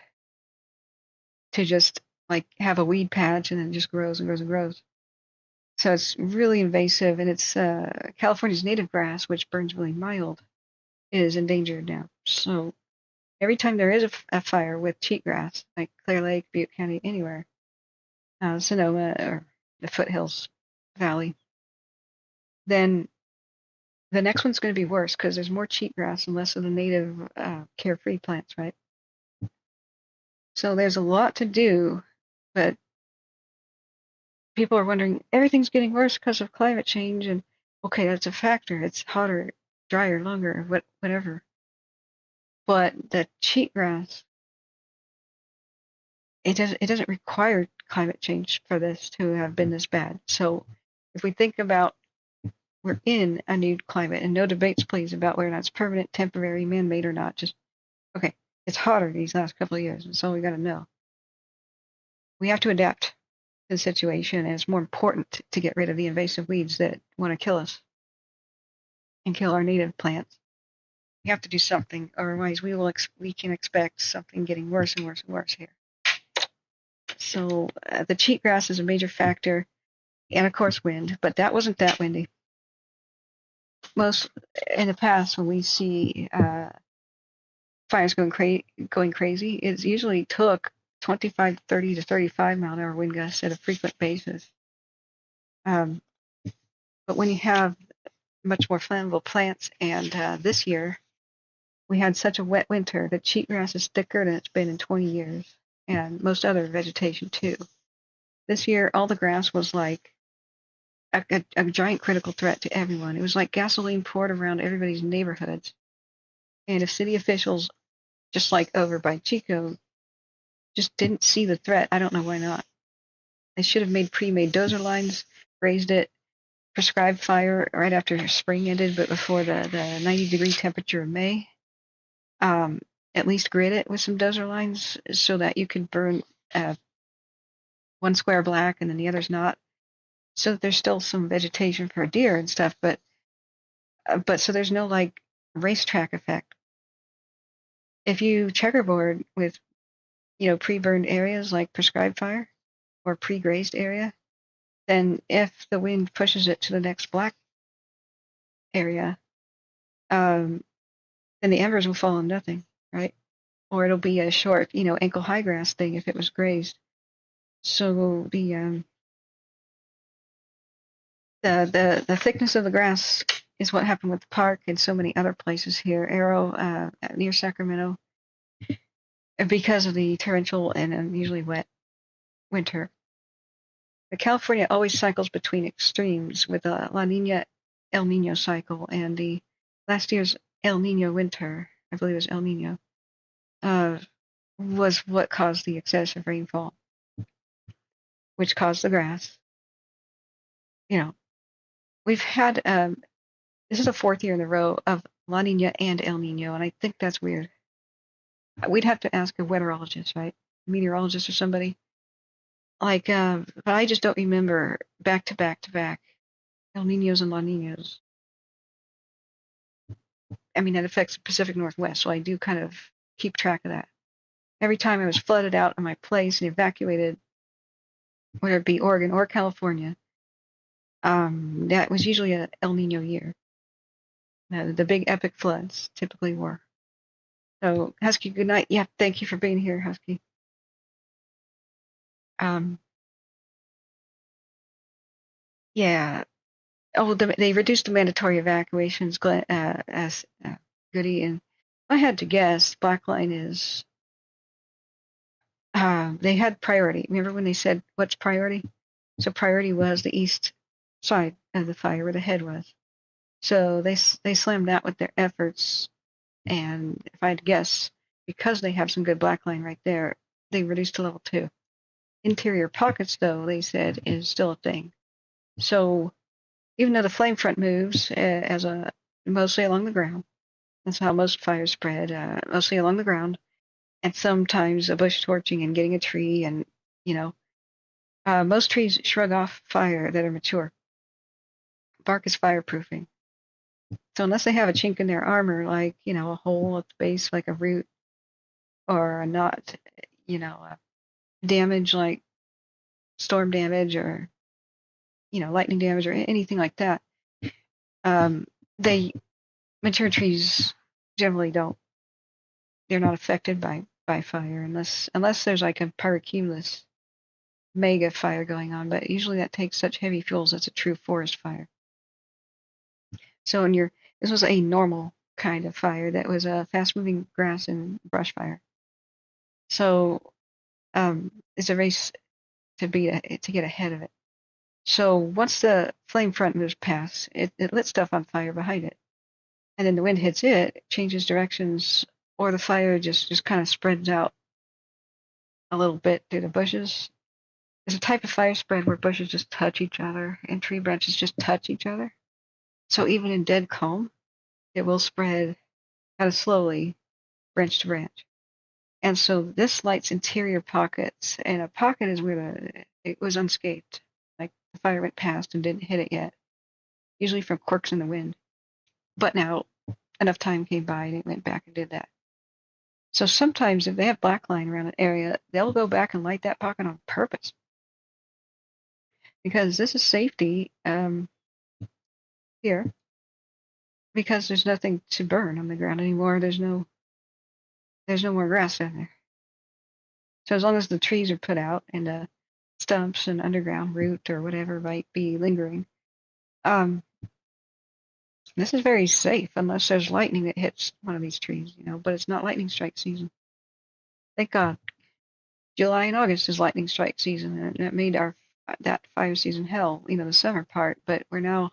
to just like have a weed patch and then just grows and grows and grows. So it's really invasive, and it's California's native grass, which burns really mild, is endangered now. So every time there is a fire with cheatgrass, like Clear Lake, Butte County, anywhere, Sonoma, or the Foothills Valley, then the next one's going to be worse because there's more cheatgrass and less of the native carefree plants, right? So there's a lot to do, but people are wondering everything's getting worse because of climate change, and okay, that's a factor. It's hotter, drier, longer, whatever. But the cheatgrass, it doesn't require climate change for this to have been this bad. So if we think about we're in a new climate, and no debates, please, about whether or not it's permanent, temporary, man-made, or not. Just okay, it's hotter these last couple of years. That's all we got to know. We have to adapt to the situation, and it's more important to get rid of the invasive weeds that want to kill us and kill our native plants. We have to do something, otherwise we can expect something getting worse and worse and worse here. So the cheatgrass is a major factor, and of course wind, but that wasn't that windy. Most in the past, when we see fires going crazy, it usually took 25, 30 to 35 mile an hour wind gusts at a frequent basis. But when you have much more flammable plants, and this year we had such a wet winter that cheatgrass is thicker than it's been in 20 years, and most other vegetation too. This year, all the grass was like a giant critical threat to everyone. It was like gasoline poured around everybody's neighborhoods. And if city officials, just like over by Chico, just didn't see the threat, I don't know why not. They should have made pre-made dozer lines, raised it, prescribed fire right after spring ended, but before the 90-degree temperature of May. At least grid it with some dozer lines so that you could burn one square black and then the other's not, so that there's still some vegetation for deer and stuff, but so there's no like racetrack effect. If you checkerboard with pre-burned areas like prescribed fire or pre-grazed area, then if the wind pushes it to the next black area, then the embers will fall on nothing, right? Or it'll be a short, ankle high grass thing if it was grazed. So the thickness of the grass is what happened with the park and so many other places here, Arrow, near Sacramento, because of the torrential and unusually wet winter. The California always cycles between extremes with the La Nina El Nino cycle, and the last year's El Nino winter, I believe it was El Nino, was what caused the excessive rainfall, which caused the grass. We've had this is the fourth year in a row of La Nina and El Nino, and I think that's weird. We'd have to ask a weatherologist, right? A meteorologist or somebody. But I just don't remember back to back to back El Ninos and La Ninas. I mean, that affects the Pacific Northwest, so I do kind of keep track of that. Every time I was flooded out of my place and evacuated, whether it be Oregon or California, that was usually an El Nino year. The big epic floods typically were. So, Husky, good night. Yeah, thank you for being here, Husky. Yeah. Oh, they reduced the mandatory evacuations, as Goody, and I had to guess Blackline is. They had priority. Remember when they said what's priority? So priority was the east side of the fire where the head was. So they slammed that with their efforts, and if I had to guess, because they have some good blackline right there, they reduced to level 2. Interior pockets, though, they said, is still a thing. So even though the flame front moves mostly along the ground, that's how most fires spread, mostly along the ground, and sometimes a bush torching and getting a tree, and most trees shrug off fire that are mature. Bark is fireproofing. So unless they have a chink in their armor, like a hole at the base, like a root, or a knot, damage like storm damage, or lightning damage or anything like that. They mature trees generally don't. They're not affected by fire unless there's like a pyrocumulus mega fire going on. But usually that takes such heavy fuels that's a true forest fire. So this was a normal kind of fire that was a fast-moving grass and brush fire. So it's a race to get ahead of it. So once the flame front moves past, it lit stuff on fire behind it, and then the wind hits it, changes directions, or the fire just kind of spreads out a little bit through the bushes. There's a type of fire spread where bushes just touch each other and tree branches just touch each other. So even in dead calm, it will spread kind of slowly, branch to branch. And so this lights interior pockets, and a pocket is where it was unscathed, like the fire went past and didn't hit it yet, usually from quirks in the wind. But now enough time came by and it went back and did that. So sometimes if they have black line around an area, they'll go back and light that pocket on purpose. Because this is safety here. Because there's nothing to burn on the ground anymore. There's no more grass down there. So as long as the trees are put out and the stumps and underground root or whatever might be lingering, this is very safe unless there's lightning that hits one of these trees, but it's not lightning strike season. Thank God. July and August is lightning strike season, and that made that fire season hell, the summer part, but we're now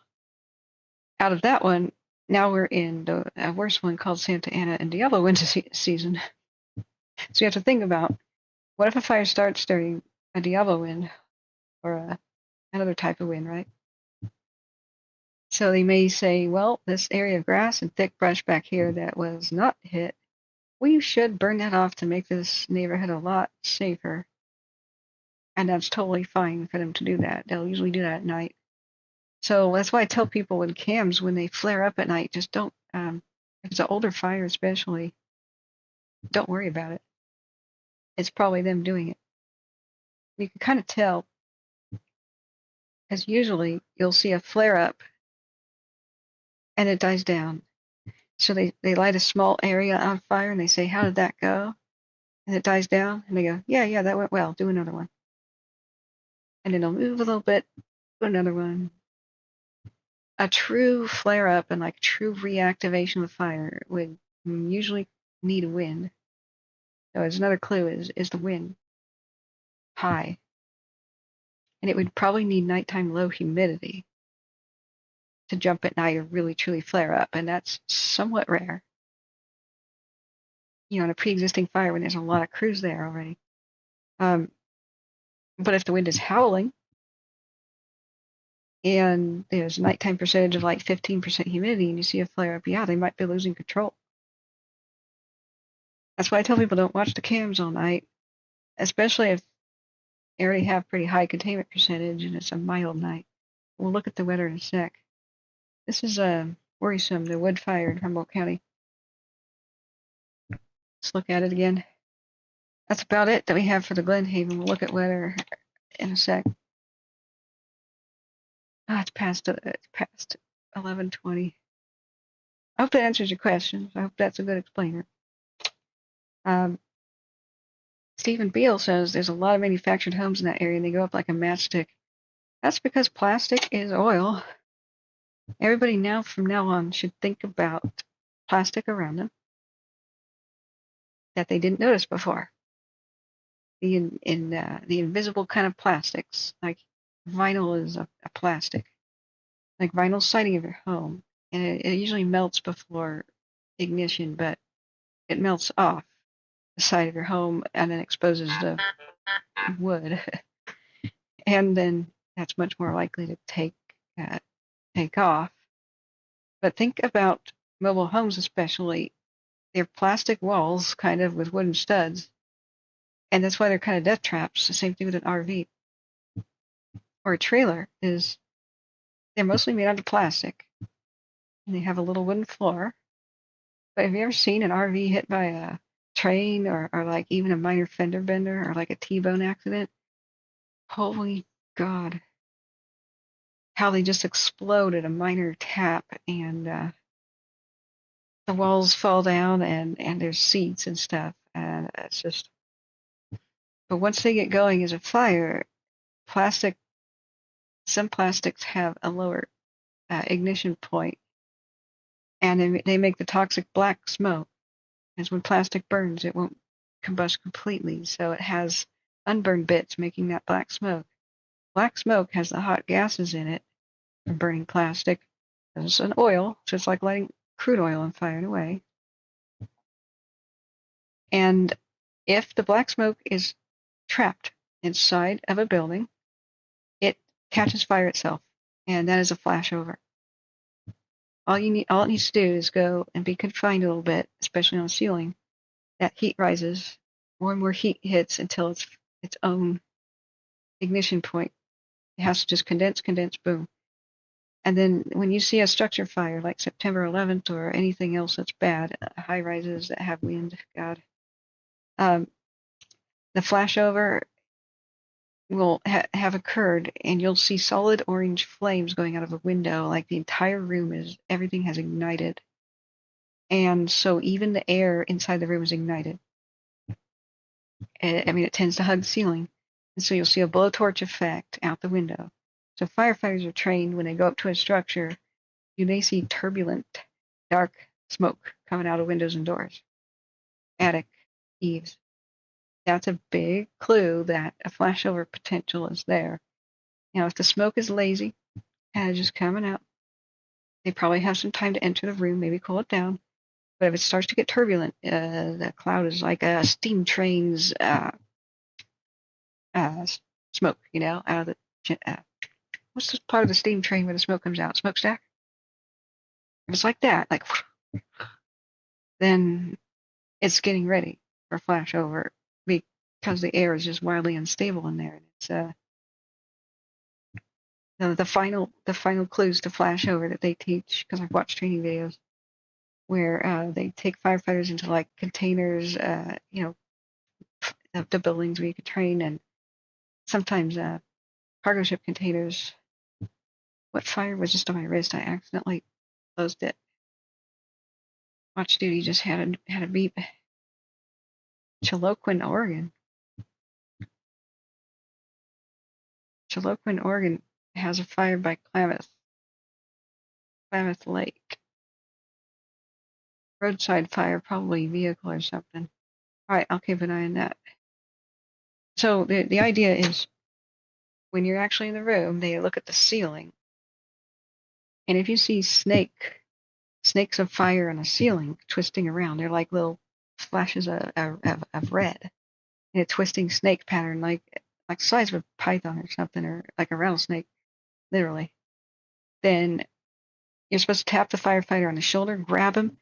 out of that one. Now we're in the worst one called Santa Ana and Diablo winter season. So you have to think about, what if a fire starts during a Diablo wind or another type of wind, right? So they may say, well, this area of grass and thick brush back here that was not hit, we should burn that off to make this neighborhood a lot safer. And that's totally fine for them to do that. They'll usually do that at night. So that's why I tell people with cams, when they flare up at night, just don't, if it's an older fire especially, don't worry about it. It's probably them doing it. You can kind of tell, because usually you'll see a flare up and it dies down. So they light a small area on fire and they say, how did that go? And it dies down and they go, yeah, that went well. Do another one. And then they'll move a little bit, do another one. A true flare up and like true reactivation of fire would usually need a wind. So as another clue is the wind high. And it would probably need nighttime low humidity to jump at night or really truly flare up. And that's somewhat rare. In a pre-existing fire when there's a lot of crews there already. But if the wind is howling and there's a nighttime percentage of like 15% humidity and you see a flare up, they might be losing control. That's why I tell people don't watch the cams all night, especially if they already have pretty high containment percentage and it's a mild night. We'll look at the weather in a sec. This is worrisome, the wood fire in Humboldt County. Let's look at it again. That's about it that we have for the Glenhaven. We'll look at weather in a sec. It's past 11:20. I hope that answers your questions. I hope that's a good explainer. Stephen Beal says there's a lot of manufactured homes in that area and they go up like a matchstick. That's because plastic is oil. Everybody now from now on should think about plastic around them that they didn't notice before. The invisible kind of plastics, like vinyl is a plastic, like vinyl siding of your home, and it usually melts before ignition, but it melts off the side of your home and then exposes the wood, and then that's much more likely to take off. But think about mobile homes, especially. They're plastic walls, kind of with wooden studs, and that's why they're kind of death traps. The same thing with an RV or a trailer is they're mostly made out of plastic, and they have a little wooden floor. But have you ever seen an RV hit by a train or like even a minor fender bender or like a T-bone accident? Holy God. how they just explode at a minor tap, and the walls fall down, and there's seeds and stuff, and it's just. But once they get going as a fire, plastic. Some plastics have a lower ignition point, and they make the toxic black smoke. As when plastic burns, it won't combust completely, so it has unburned bits, making that black smoke. Black smoke has the hot gases in it from burning plastic. It's an oil, so it's like lighting crude oil on fire in a way. And if the black smoke is trapped inside of a building, it catches fire itself, and that is a flashover. All it needs to do is go and be confined a little bit, especially on the ceiling. That heat rises, more and more heat hits until it's its own ignition point. It has to just condense, boom. And then when you see a structure fire like September 11th or anything else that's bad, high rises that have wind, God, the flashover will have occurred, and you'll see solid orange flames going out of a window, like the entire room everything has ignited. And so even the air inside the room is ignited. I mean, it tends to hug the ceiling. And so you'll see a blowtorch effect out the window. So firefighters are trained when they go up to a structure, you may see turbulent, dark smoke coming out of windows and doors, attic, eaves. That's a big clue that a flashover potential is there. Now, if the smoke is lazy and just coming out, they probably have some time to enter the room, maybe cool it down. But if it starts to get turbulent, the cloud is like a steam train's smoke, out of the. What's the part of the steam train where the smoke comes out? Smokestack? If it's like that, like, then it's getting ready for flashover because the air is just wildly unstable in there. And it's the final clues to flashover that they teach, because I've watched training videos where they take firefighters into like containers, the buildings where you could train, and sometimes cargo ship containers. What fire was just on my wrist? I accidentally closed it. Watch duty just had a beep. Tuolumne, Oregon. Tuolumne, Oregon has a fire by Klamath Lake. Roadside fire, probably vehicle or something. All right, I'll keep an eye on that. So the idea is, when you're actually in the room, they look at the ceiling, and if you see snakes of fire on the ceiling twisting around, they're like little flashes of red, in a twisting snake pattern, like the size of a python or something, or like a rattlesnake, literally. Then you're supposed to tap the firefighter on the shoulder, grab him,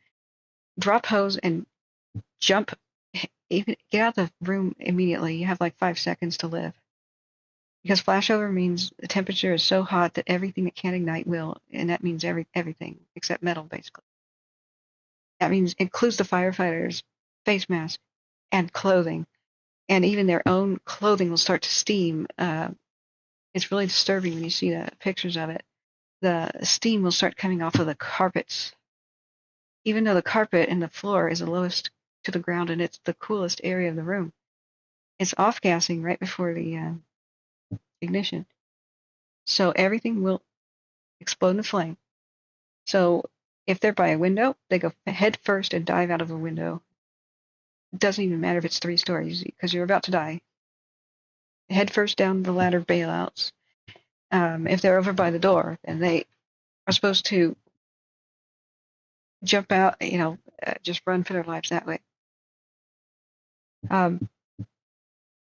drop hose, and jump. Even get out of the room immediately. You have like 5 seconds to live. Because flashover means the temperature is so hot that everything that can't ignite will, and that means everything except metal, basically. That means includes the firefighters' face mask and clothing, and even their own clothing will start to steam. It's really disturbing when you see the pictures of it. The steam will start coming off of the carpets, even though the carpet and the floor is the lowest to the ground and it's the coolest area of the room. It's off-gassing right before the ignition. So everything will explode in a flame. So if they're by a window, they go head first and dive out of a window. It doesn't even matter if it's 3 stories, because you're about to die. Head first down the ladder bailouts. If they're over by the door, then they are supposed to jump out, just run for their lives that way.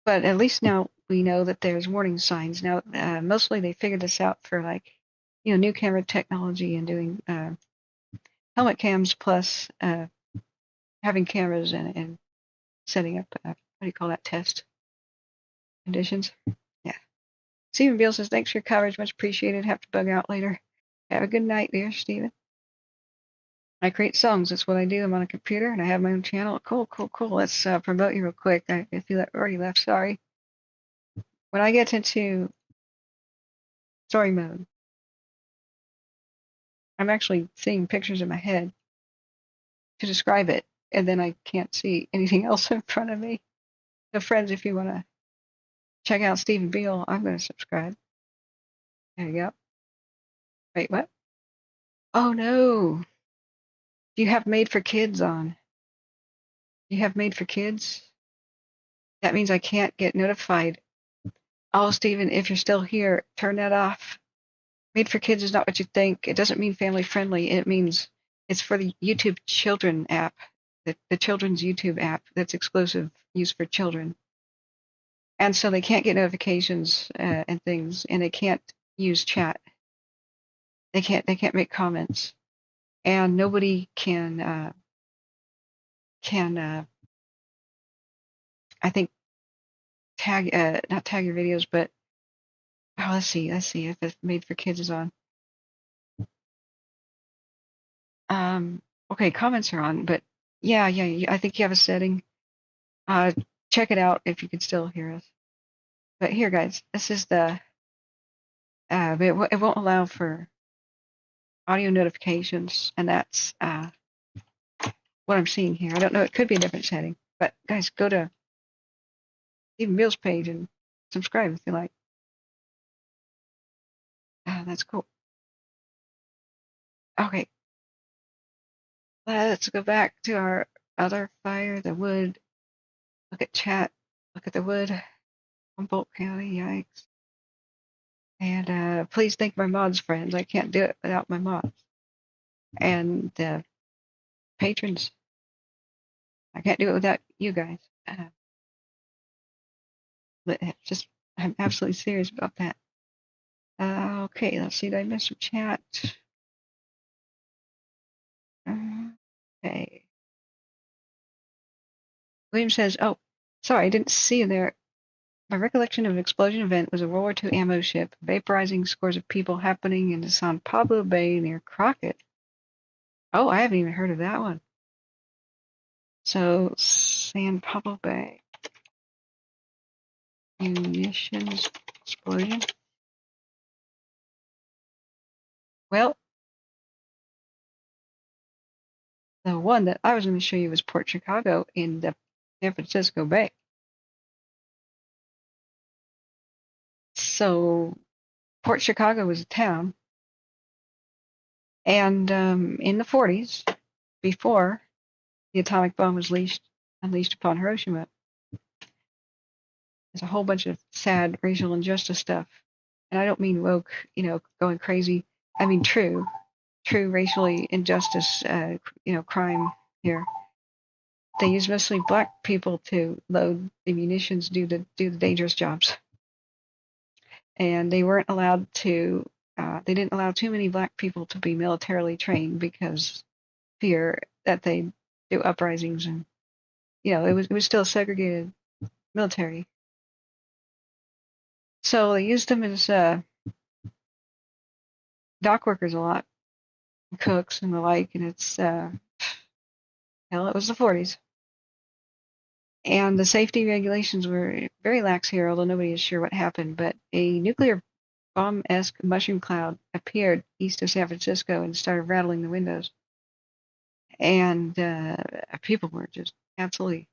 But at least now we know that there's warning signs. Now, mostly they figured this out for new camera technology and doing helmet cams plus having cameras and setting up, what do you call that, test conditions. Yeah. Stephen Beale says, thanks for your coverage. Much appreciated. Have to bug out later. Have a good night, dear Stephen. I create songs. That's what I do. I'm on a computer and I have my own channel. Cool. Let's promote you real quick. If you already left, sorry. When I get into story mode, I'm actually seeing pictures in my head to describe it, and then I can't see anything else in front of me. So, friends, if you want to check out Stephen Beale, I'm going to subscribe. There you go. Wait, what? Oh no! You have Made for Kids on. You have Made for Kids? That means I can't get notified. Oh, Stephen, if you're still here, turn that off. Made for Kids is not what you think. It doesn't mean family friendly. It means it's for the YouTube Children app, the children's YouTube app that's exclusive use for children. And so they can't get notifications and things, and they can't use chat. They can't make comments, and nobody can I think tag not tag your videos, but oh, let's see if it's Made for Kids is on. Okay, comments are on, but yeah, I think you have a setting. Check it out if you can still hear us. But here, guys, this is the it won't allow for audio notifications, and that's what I'm seeing here. I don't know, it could be a different setting, but guys, go to Stephen Beale's page and subscribe if you like. That's cool. Okay, let's go back to our other fire, the wood. Look at chat. Look at the wood. Humboldt County, yikes. And please thank my mods, friends. I can't do it without my mods. And the patrons. I can't do it without you guys. But just, I'm absolutely serious about that. Okay, let's see. Did I miss some chat? Okay. William says, oh, sorry, I didn't see you there. My recollection of an explosion event was a World War II ammo ship, vaporizing scores of people happening in the San Pablo Bay near Crockett. Oh, I haven't even heard of that one. So, San Pablo Bay. Munitions explosion. Well, the one that I was going to show you was Port Chicago in the San Francisco Bay. So, Port Chicago was a town, and in the 40s, before the atomic bomb was unleashed upon Hiroshima, there's a whole bunch of sad racial injustice stuff. And I don't mean woke, going crazy. I mean true racially injustice, crime here. They used mostly black people to load the munitions, do the dangerous jobs, and they weren't allowed to. They didn't allow too many black people to be militarily trained because fear that they do uprisings, and it was still a segregated military. So they used them as dock workers a lot, cooks and the like, and it's hell, it was the 40s. And the safety regulations were very lax here, although nobody is sure what happened. But a nuclear bomb-esque mushroom cloud appeared east of San Francisco and started rattling the windows. And people were just absolutely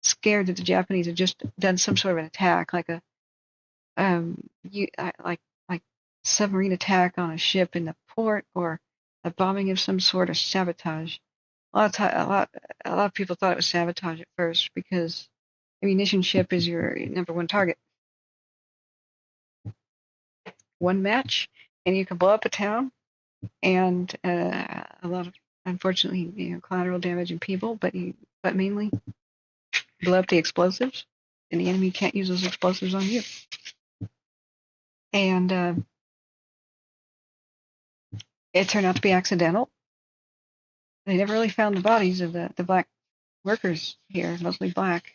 scared that the Japanese had just done some sort of an attack, like a like submarine attack on a ship in the port, or a bombing of some sort, of sabotage. A lot of people thought it was sabotage at first because a munition ship is your number one target. One match, and you can blow up a town, and a lot of, unfortunately, collateral damage in people, but mainly blow up the explosives, and the enemy can't use those explosives on you. And it turned out to be accidental. They never really found the bodies of the black workers here, mostly black.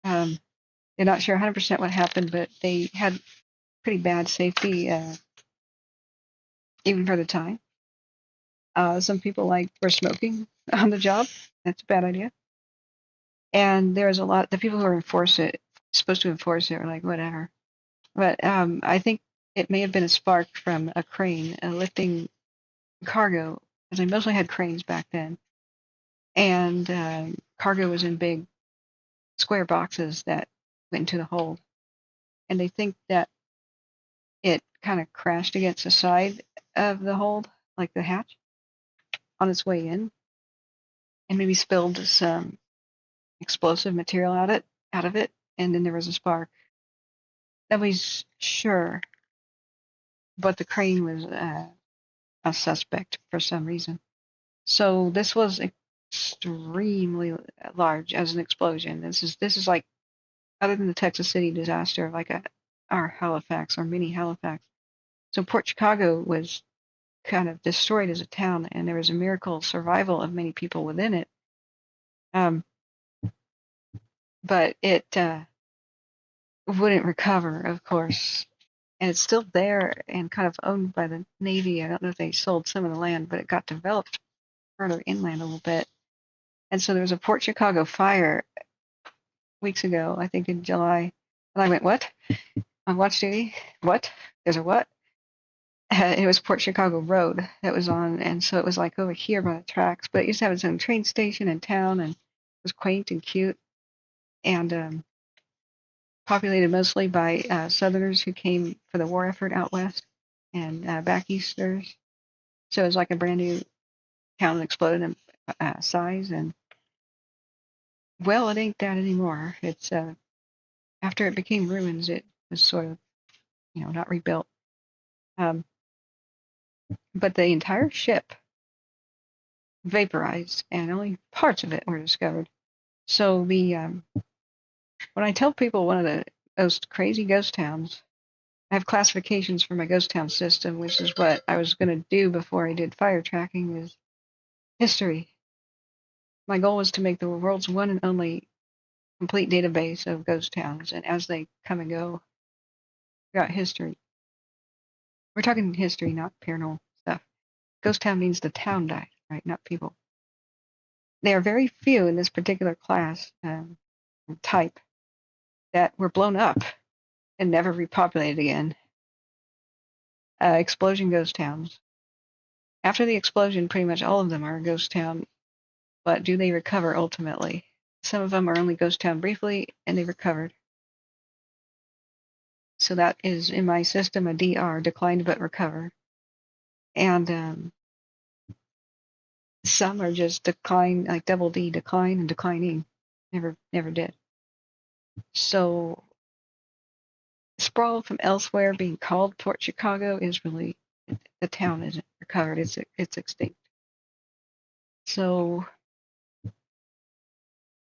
They're not sure 100% what happened, but they had pretty bad safety, even for the time. Some people were smoking on the job. That's a bad idea. And there was a lot. The people who were supposed to enforce it, were like, whatever. But I think it may have been a spark from a crane lifting cargo, because they mostly had cranes back then, and cargo was in big square boxes that went into the hold. And they think that it kind of crashed against the side of the hold, like the hatch, on its way in, and maybe spilled some explosive material out of it, and then there was a spark. Nobody's sure, but the crane was a suspect for some reason. So this was extremely large as an explosion. This is like, other than the Texas City disaster, like our Halifax or mini Halifax. So Port Chicago was kind of destroyed as a town, and there was a miracle survival of many people within it. Um, but it wouldn't recover, of course, and it's still there and kind of owned by the Navy. I don't know if they sold some of the land, but it got developed further inland a little bit. And so there was a Port Chicago fire weeks ago, I think in July, and I went, "What? On watch duty? What? There's a what?" It was Port Chicago Road that was on, and so it was like over here by the tracks. But it used to have its own train station in town, and it was quaint and cute, and populated mostly by Southerners who came for the war effort out west, and back Easters. So it was like a brand new town that exploded in size, and well, it ain't that anymore. It's after it became ruins, it was sort of, not rebuilt. Um, but the entire ship vaporized, and only parts of it were discovered. So the when I tell people one of the most crazy ghost towns, I have classifications for my ghost town system, which is what I was going to do before I did fire tracking, is history. My goal was to make the world's one and only complete database of ghost towns, and as they come and go throughout history. We're talking history, not paranormal stuff. Ghost town means the town died, right? Not people. There are very few in this particular class type that were blown up and never repopulated again. Explosion ghost towns. After the explosion, pretty much all of them are a ghost town, but do they recover ultimately? Some of them are only ghost town briefly, and they recovered. So that is in my system a DR, declined but recovered. And some are just decline, like double D, decline and declining. Never did. So sprawl from elsewhere being called Port Chicago is really, the town isn't recovered. It's extinct. So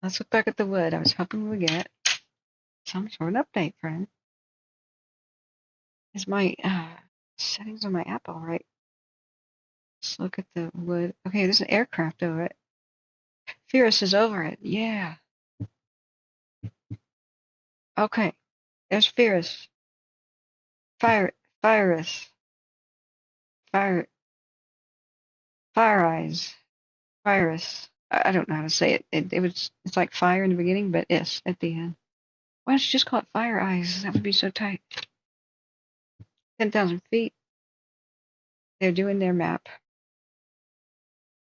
let's look back at the wood. I was hoping we would get some sort of update, friend. Is my settings on my app all right? Let's look at the wood. Okay, there's an aircraft over it. Fierce is over it. Yeah. Okay. There's Fierce. Fire, Fire, Fire Eyes. Virus. I don't know how to say it. It's like fire in the beginning, but is at the end. Why don't you just call it Fire Eyes? That would be so tight. 10,000 feet. They're doing their map.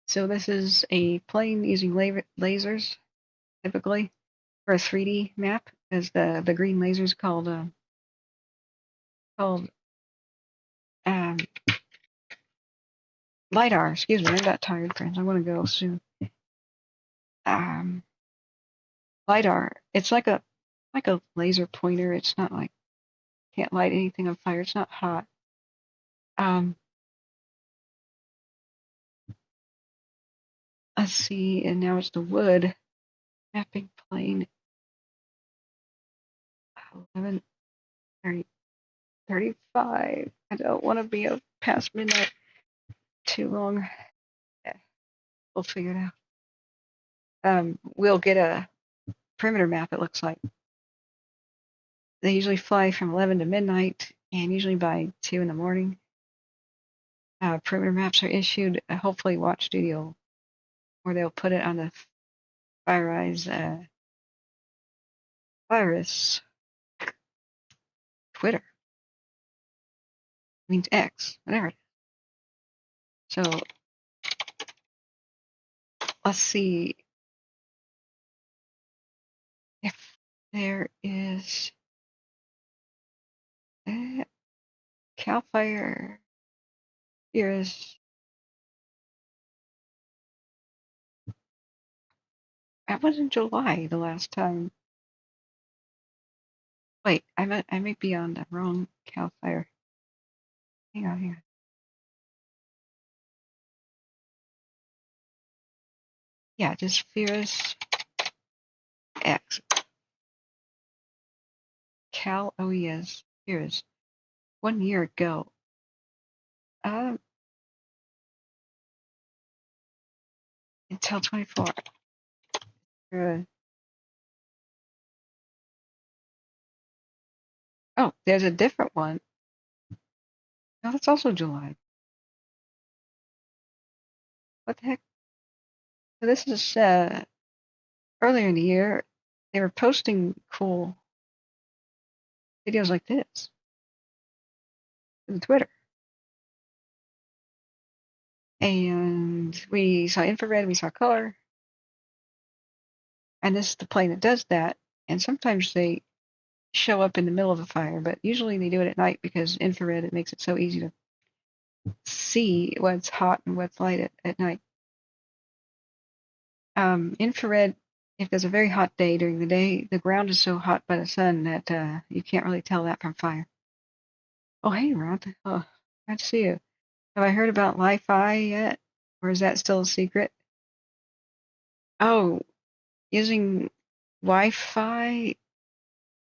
So this is a plane using lasers, typically, for a 3D map, as the green lasers called um, LiDAR. Excuse me, I got tired, friends. I want to go soon. Um, LiDAR. It's like a laser pointer. It's not like, can't light anything on fire. It's not hot. Um, let's see, and now it's the wood mapping plane. 11, 30, 35. I don't want to be up past midnight too long. Yeah, we'll figure it out. We'll get a perimeter map, it looks like. They usually fly from 11 to midnight, and usually by 2 in the morning. Perimeter maps are issued, hopefully Watch Studio, or they'll put it on the FireEye's virus Twitter. Means X, whatever it is. So let's see if there is Calfire. Here is. That was in July the last time. Wait, I might be on the wrong Calfire. Hang on here. Yeah, just Fierce X. Cal OES. Fierce. 1 year ago. Until 24. Oh, there's a different one. No, that's also July. What the heck? So this is earlier in the year. They were posting cool videos like this on Twitter. And we saw infrared, we saw color. And this is the plane that does that. And sometimes they show up in the middle of a fire, but usually they do it at night because infrared, it makes it so easy to see what's hot and what's light at night. Infrared, if there's a very hot day during the day, the ground is so hot by the sun that you can't really tell that from fire. Oh, hey, Rod. Oh, glad to see you. Have I heard about Wi-Fi yet? Or is that still a secret? Oh, using Wi-Fi?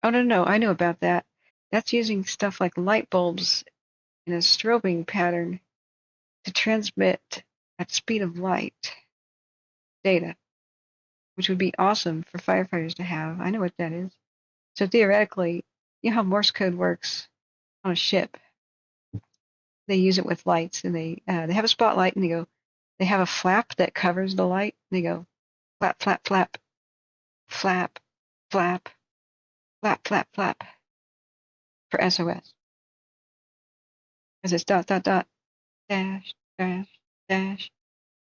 Oh, no, I know about that. That's using stuff like light bulbs in a strobing pattern to transmit at speed of light data, which would be awesome for firefighters to have. I know what that is. So theoretically, you know how Morse code works on a ship. They use it with lights, and they have a spotlight, and they have a flap that covers the light. And they go flap, flap, flap, flap, flap, flap, flap, flap for SOS. Because it's dot, dot, dot, dash, dash, dash,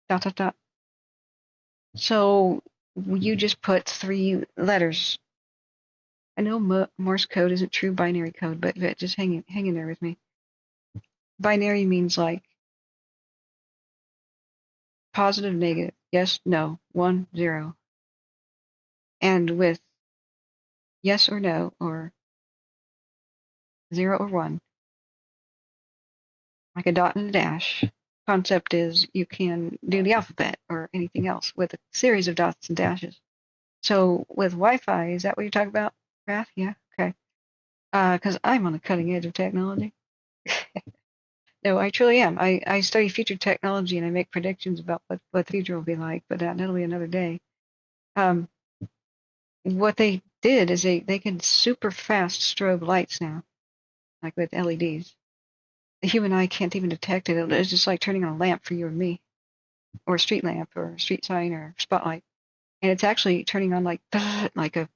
dot, dot, dot. So you just put 3 letters. I know Morse code isn't true binary code, but just hang in there with me. Binary means like positive, negative, yes, no, 1, 0. And with yes or no, or 0 or 1, like a dot and a dash, concept is you can do the alphabet or anything else with a series of dots and dashes. So with Wi-Fi, is that what you're talking about, Wrath? Yeah, okay. Because I'm on the cutting edge of technology. No, I truly am. I study future technology and I make predictions about what the future will be like, but that'll be another day. What they did is they can super fast strobe lights now, like with LEDs. The human eye can't even detect it. It's just like turning on a lamp for you or me, or a street lamp, or a street sign, or spotlight. And it's actually turning on like like a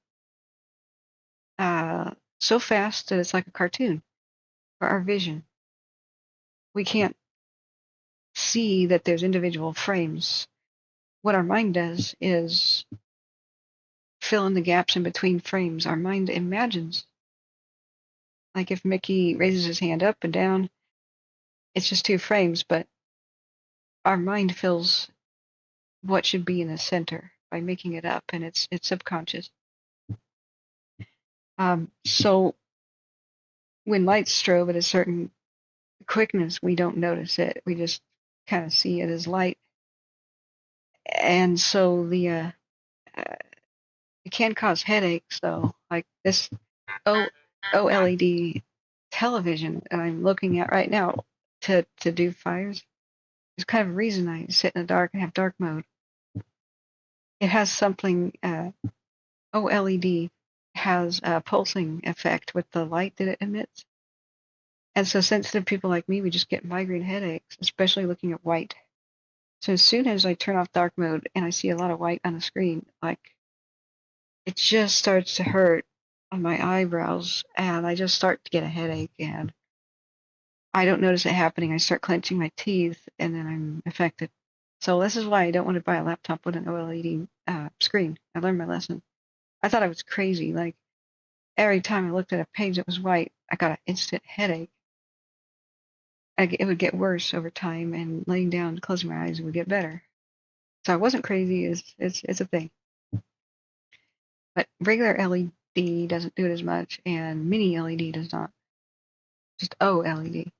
so fast that it's like a cartoon for our vision. We can't see that there's individual frames. What our mind does is fill in the gaps in between frames. Our mind imagines. Like if Mickey raises his hand up and down, it's just 2 frames, but our mind fills what should be in the center by making it up, and it's subconscious. So when lights strobe at a certain quickness, we don't notice it. We just kind of see it as light, and so it can cause headaches though. Like this OLED television that I'm looking at right now to do fires. There's kind of a reason I sit in the dark and have dark mode. It has something. OLED has a pulsing effect with the light that it emits. And so sensitive people like me, we just get migraine headaches, especially looking at white. So as soon as I turn off dark mode and I see a lot of white on the screen, like it just starts to hurt on my eyebrows and I just start to get a headache and I don't notice it happening. I start clenching my teeth, and then I'm affected. So this is why I don't want to buy a laptop with an OLED screen. I learned my lesson. I thought I was crazy. Like every time I looked at a page that was white, I got an instant headache. It would get worse over time, and laying down, closing my eyes would get better. So I wasn't crazy. It's a thing. But regular LED doesn't do it as much, and mini LED does not. Just OLED.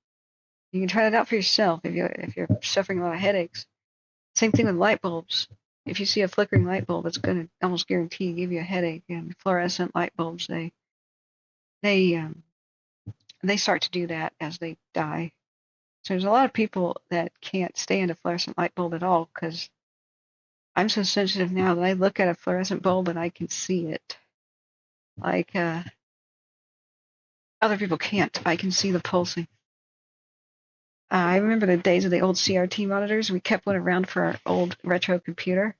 You can try that out for yourself if you're suffering a lot of headaches. Same thing with light bulbs. If you see a flickering light bulb, it's going to almost guarantee give you a headache. And fluorescent light bulbs, they they start to do that as they die. So there's a lot of people that can't stand a fluorescent light bulb at all because I'm so sensitive now that I look at a fluorescent bulb and I can see it. Like other people can't. I can see the pulsing. I remember the days of the old CRT monitors. We kept one around for our old retro computer.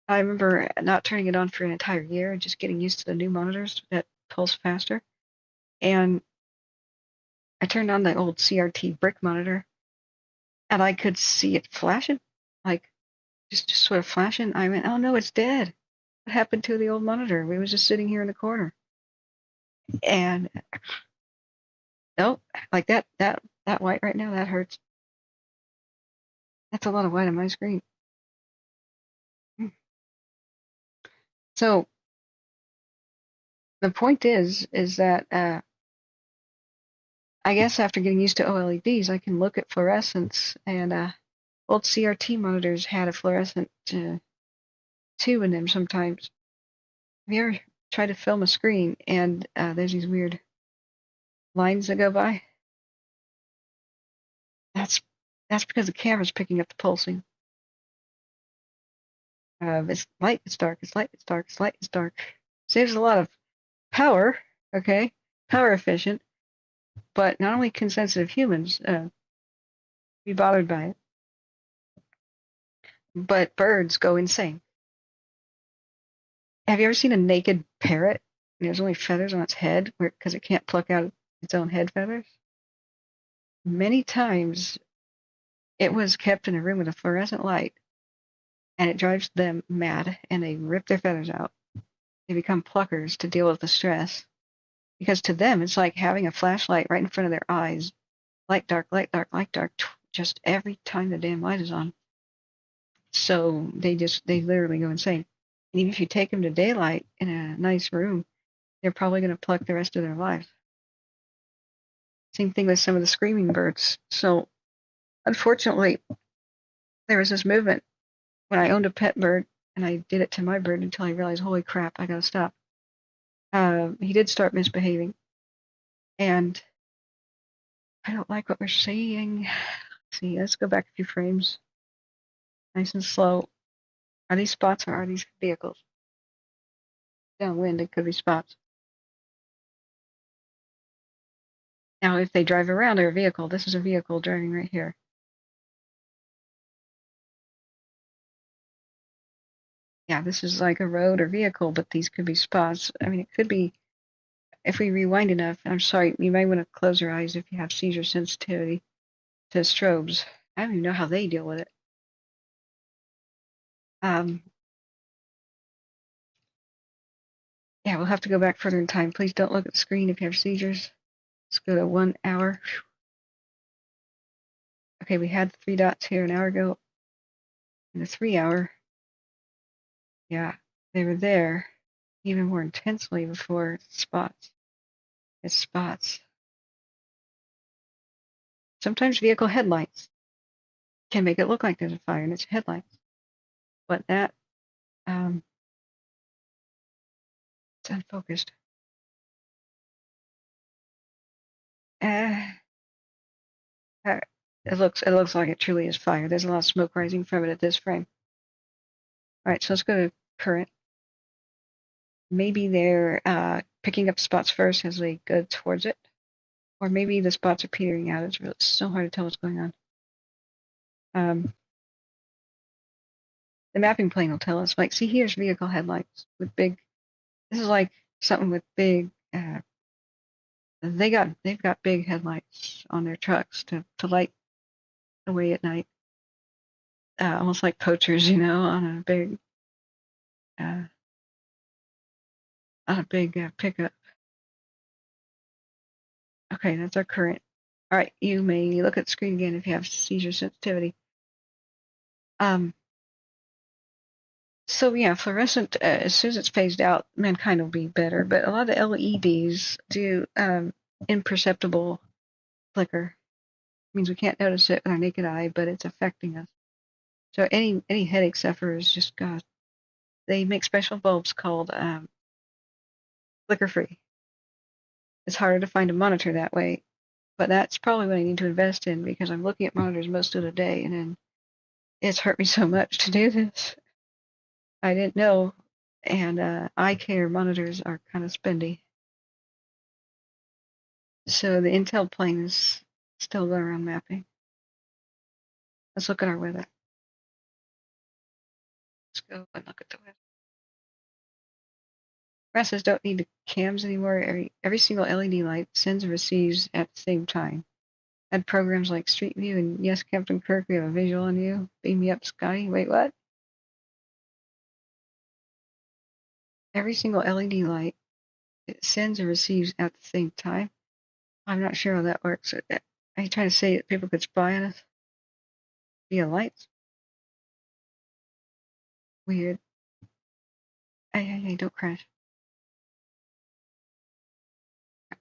I remember not turning it on for an entire year and just getting used to the new monitors that pulse faster. And I turned on the old CRT brick monitor and I could see it flashing, like just sort of flashing. I went, oh no, it's dead. What happened to the old monitor? We was just sitting here in the corner. And nope, like that white right now, that hurts. That's a lot of white on my screen. So the point is that I guess after getting used to OLEDs, I can look at fluorescence, and old CRT monitors had a fluorescent tube in them sometimes. Have you ever tried to film a screen and there's these weird lines that go by? That's because the camera's picking up the pulsing. It's light, it's dark, it's light, it's dark, it's light, it's dark. Saves a lot of power, okay? Power efficient, but not only can sensitive humans be bothered by it, but birds go insane. Have you ever seen a naked parrot? And there's only feathers on its head because it can't pluck out its own head feathers? Many times it was kept in a room with a fluorescent light, and it drives them mad, and they rip their feathers out. They become pluckers to deal with the stress. Because to them, it's like having a flashlight right in front of their eyes. Light, dark, light, dark, light, dark, just every time the damn light is on. So they literally go insane. And even if you take them to daylight in a nice room, they're probably going to pluck the rest of their lives. Same thing with some of the screaming birds. So unfortunately, there was this movement when I owned a pet bird, and I did it to my bird until I realized, holy crap, I gotta stop. He did start misbehaving, and I don't like what we're seeing. Let's see, let's go back a few frames. Nice and slow. Are these spots or are these vehicles? Downwind, it could be spots. Now, if they drive around, they're a vehicle. This is a vehicle driving right here. Yeah, this is like a road or vehicle, but these could be spots. I mean, it could be, if we rewind enough, I'm sorry, you might want to close your eyes if you have seizure sensitivity to strobes. I don't even know how they deal with it. Yeah, we'll have to go back further in time. Please don't look at the screen if you have seizures. Let's go to 1 hour. Okay, we had the 3 dots here an hour ago. In the 3 hour, yeah, they were there even more intensely before spots. It's spots. Sometimes vehicle headlights can make it look like there's a fire and it's headlights. But that, it's unfocused. Uh, it looks like it truly is fire. There's a lot of smoke rising from it at this frame. All right, so let's go to current. Maybe they're picking up spots first as they go towards it. Or maybe the spots are petering out. It's so hard to tell what's going on. The mapping plane will tell us, like, see, here's vehicle headlights with big, this is like something with big they've got big headlights on their trucks to light the way at night, almost like poachers, on uh, a big pickup. Okay, that's our current. All right, you may look at the screen again if you have seizure sensitivity. So yeah, fluorescent, as soon as it's phased out, mankind will be better. But a lot of the LEDs do imperceptible flicker. It means we can't notice it with our naked eye, but it's affecting us. So any headache sufferers, just God, they make special bulbs called flicker free. It's harder to find a monitor that way, but that's probably what I need to invest in because I'm looking at monitors most of the day, and then it's hurt me so much to do this. I didn't know, and eye care monitors are kind of spendy. So the Intel plane is still going around mapping. Let's look at our weather. Let's go and look at the weather. Presses don't need the cams anymore. Every single LED light sends and receives at the same time. Add programs like Street View and yes, Captain Kirk, we have a visual on you. Beam me up, Scotty. Wait, what? Every single LED light it sends and receives at the same time. I'm not sure how that works. Are you trying to say that people could spy on us via lights? Weird. Hey, don't crash.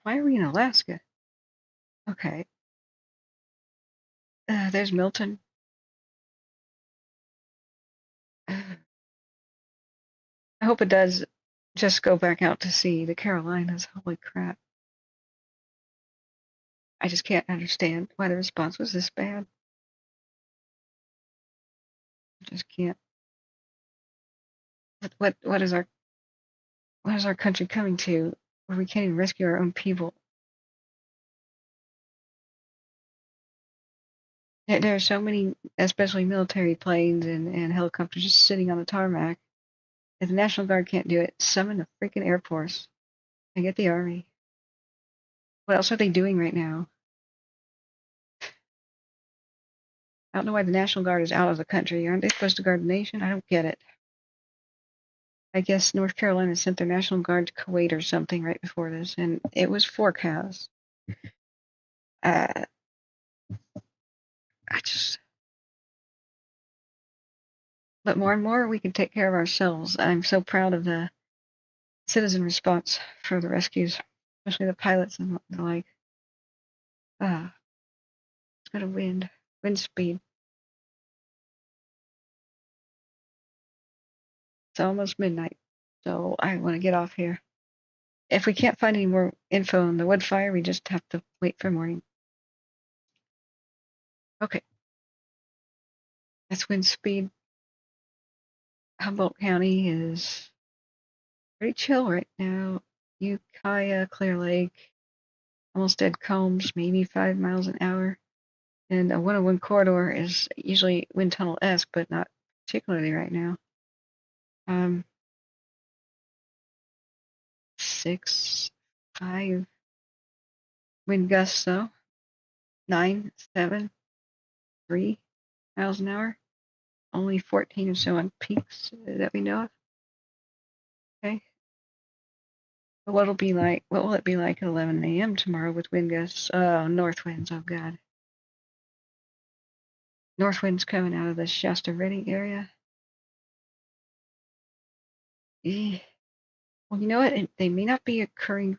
Why are we in Alaska? Okay. There's Milton. I hope it does just go back out to sea. The Carolinas, holy crap. I just can't understand why the response was this bad. I just can't. What is our country coming to where we can't even rescue our own people? There are so many, especially military planes and helicopters just sitting on the tarmac. If the National Guard can't do it, summon the freaking Air Force and get the Army. What else are they doing right now? I don't know why the National Guard is out of the country. Aren't they supposed to guard the nation? I don't get it. I guess North Carolina sent their National Guard to Kuwait or something right before this, and it was forecast. I just, but more and more we can take care of ourselves. I'm so proud of the citizen response for the rescues, especially the pilots and the like. It's got a wind speed. It's almost midnight, so I want to get off here. If we can't find any more info on the Wildfire, we just have to wait for morning. Okay, that's wind speed. Humboldt County is pretty chill right now. Ukiah, Clear Lake, almost dead Combs, maybe 5 miles an hour. And a 101 corridor is usually wind tunnel-esque, but not particularly right now. 6, 5 wind gusts though. 9, 7, 3 miles an hour. Only 14 or so on peaks that we know of. Okay. But what will it be like at 11 a.m. tomorrow with wind gusts? Oh, north winds. Oh God. North winds coming out of the Shasta Redding area. Eh. Well, you know what? They may not be occurring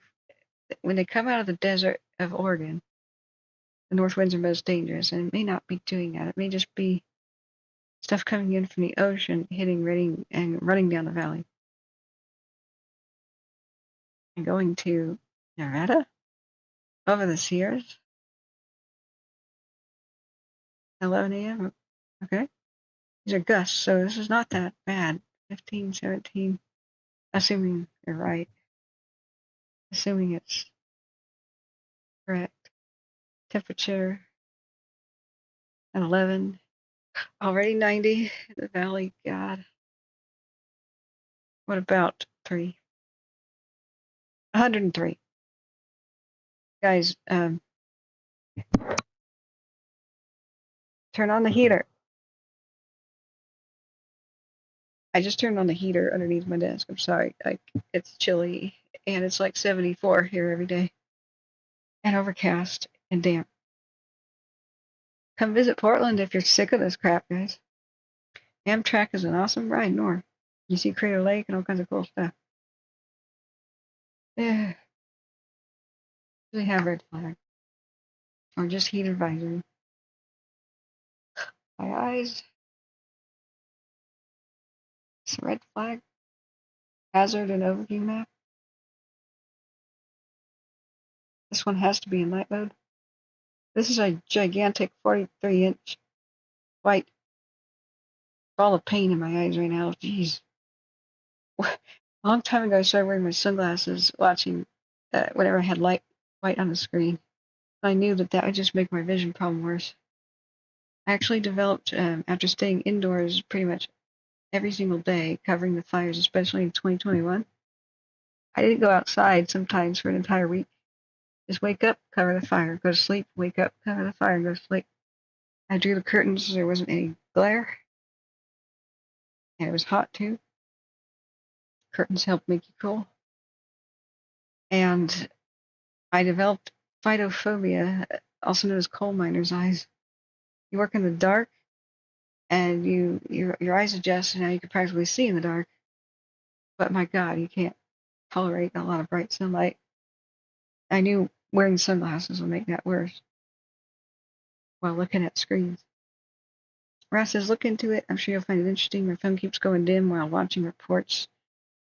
when they come out of the desert of Oregon. The north winds are most dangerous, and it may not be doing that. It may just be stuff coming in from the ocean, hitting Redding and running down the valley. And going to Nevada over the Sierras. 11 a.m. Okay. These are gusts, so this is not that bad. 15, 17. Assuming you're right. Assuming it's correct. Temperature at 11. Already 90 in the valley. God. What about 3? 103. Guys, turn on the heater. I just turned on the heater underneath my desk. I'm sorry. It's chilly, and it's like 74 here every day, and overcast and damp. Come visit Portland if you're sick of this crap, guys. Amtrak is an awesome ride north. You see Crater Lake and all kinds of cool stuff. Yeah. We have red flag. Or just heat advisory. My eyes. It's a red flag. Hazard and overview map. This one has to be in night mode. This is a gigantic 43-inch white ball of pain in my eyes right now. Jeez. A long time ago, I started wearing my sunglasses watching whenever I had white on the screen. I knew that would just make my vision problem worse. I actually developed, after staying indoors pretty much every single day, covering the fires, especially in 2021. I didn't go outside sometimes for an entire week. Just wake up, cover the fire, go to sleep, wake up, cover the fire, go to sleep. I drew the curtains so there wasn't any glare. And it was hot too. Curtains help make you cool. And I developed phytophobia, also known as coal miner's eyes. You work in the dark, and your eyes adjust, and now you can practically see in the dark. But my God, you can't tolerate a lot of bright sunlight. I knew wearing sunglasses would make that worse while looking at screens. Ross says, look into it. I'm sure you'll find it interesting. My phone keeps going dim while watching reports.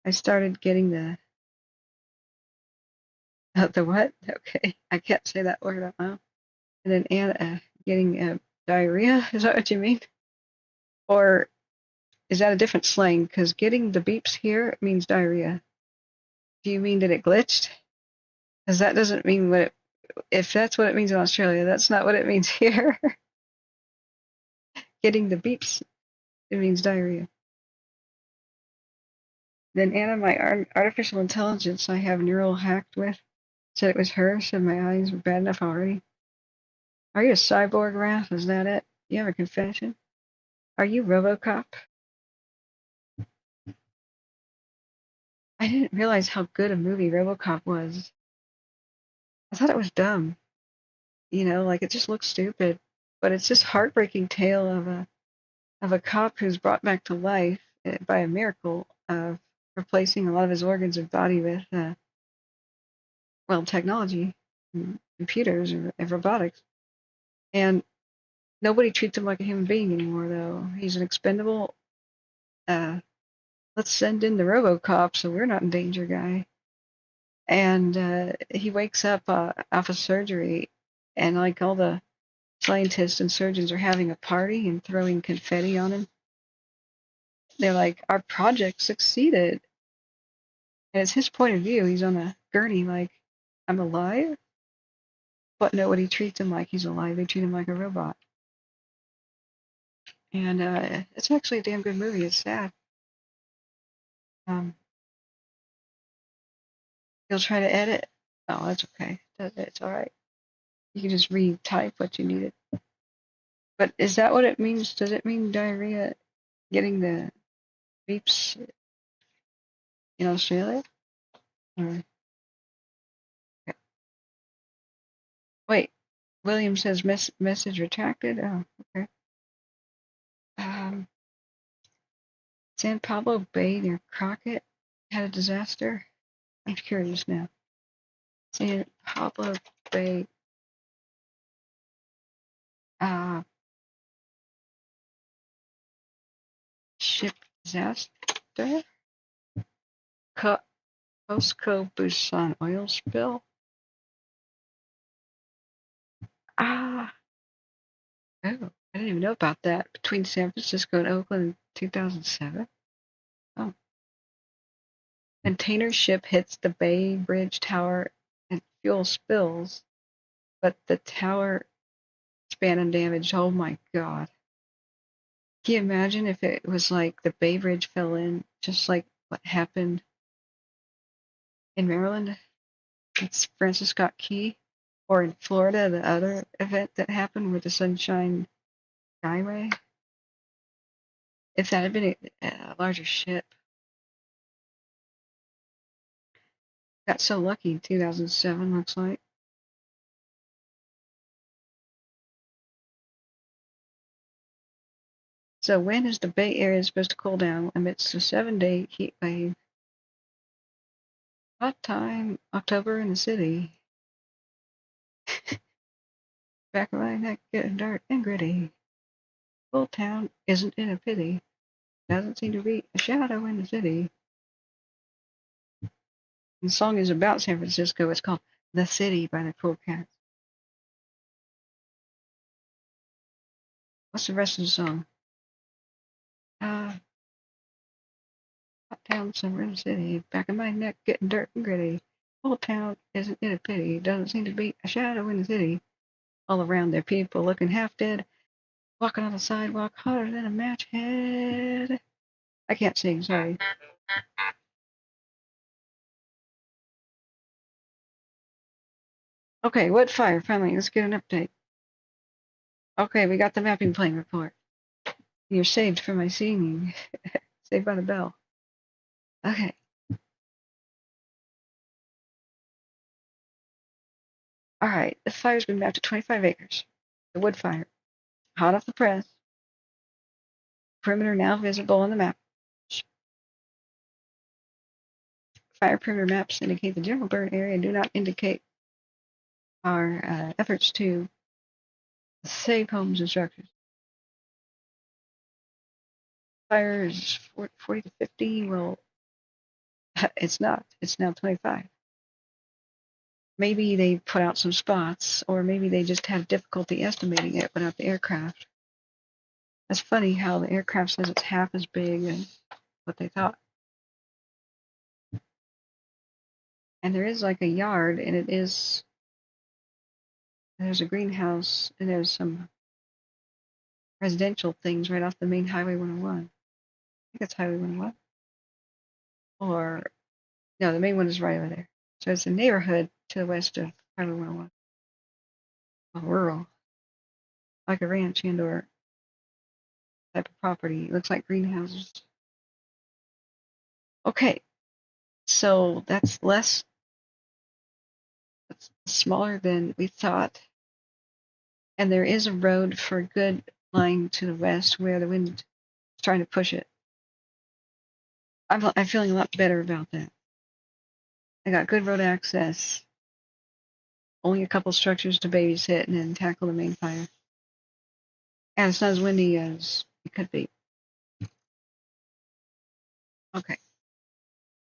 I started getting the what? Okay, I can't say that word out loud. And then Anna getting diarrhea. Is that what you mean? Or is that a different slang? Because getting the beeps here means diarrhea. Do you mean that it glitched? Because that doesn't mean what it. If that's what it means in Australia, that's not what it means here. Getting the beeps, it means diarrhea. Then Anna, my artificial intelligence I have neural hacked with, said it was her, said my eyes were bad enough already. Are you a cyborg, Raph? Is that it? You have a confession? Are you RoboCop? I didn't realize how good a movie RoboCop was. I thought it was dumb. You know, like it just looks stupid. But it's this heartbreaking tale of a cop who's brought back to life by a miracle of replacing a lot of his organs and body with technology, computers, and robotics. And nobody treats him like a human being anymore, though. He's an expendable, let's send in the RoboCop so we're not in danger guy. And he wakes up off of surgery, and like all the scientists and surgeons are having a party and throwing confetti on him. They're like, our project succeeded. And it's his point of view. He's on a gurney like, I'm alive? But nobody treats him like he's alive. They treat him like a robot. And it's actually a damn good movie. It's sad. You'll try to edit. Oh, that's okay. It's all right. You can just retype what you needed. But is that what it means? Does it mean diarrhea getting the beeps in Australia? Or, okay. Wait, William says message retracted. Oh, okay. San Pablo Bay near Crockett had a disaster. I'm curious now. San Pablo Bay. Ship disaster. Costco Busan oil spill. Oh, I didn't even know about that. Between San Francisco and Oakland in 2007. Oh. Container ship hits the Bay Bridge Tower and fuel spills, but the tower span undamaged. Oh my God. Can you imagine if it was like the Bay Bridge fell in, just like what happened in Maryland? It's Francis Scott Key. Or in Florida, the other event that happened with the Sunshine Skyway. If that had been a larger ship, got so lucky in 2007, looks like. So when is the Bay Area supposed to cool down amidst a 7-day heat wave? Hot time, October in the city. Back of my neck getting dark and gritty. Old town isn't in a pity. Doesn't seem to be a shadow in the city. The song is about San Francisco. It's called The City by the Cool Cats. What's the rest of the song? Hot town, summer in the city. Back of my neck getting dark and gritty. Old town isn't in a pity. Doesn't seem to be a shadow in the city. All around there, people looking half dead. Walking on the sidewalk, hotter than a match head. I can't sing, sorry. Okay, Wildfire, finally, let's get an update. Okay, we got the mapping plane report. You're saved for my singing. Saved by the bell. Okay. Alright, the fire's been mapped to 25 acres. The wood fire. Hot off the press. Perimeter now visible on the map. Fire perimeter maps indicate the general burn area and do not indicate our efforts to save homes and structures. Fire is 40 to 50. Well, it's not. It's now 25. Maybe they put out some spots, or maybe they just have difficulty estimating it without the aircraft. That's funny how the aircraft says it's half as big as what they thought. And there is like a yard, and there's a greenhouse, and there's some residential things right off the main Highway 101. I think it's Highway 101. Or, no, the main one is right over there. So it's a neighborhood to the west of Highway 101. Well, rural. Like a ranch and or type of property. It looks like greenhouses. Okay, so that's smaller than we thought. And there is a road for a good line to the west where the wind is trying to push it. I'm feeling a lot better about that. I got good road access. Only a couple structures to babysit and then tackle the main fire. And it's not as windy as it could be. Okay.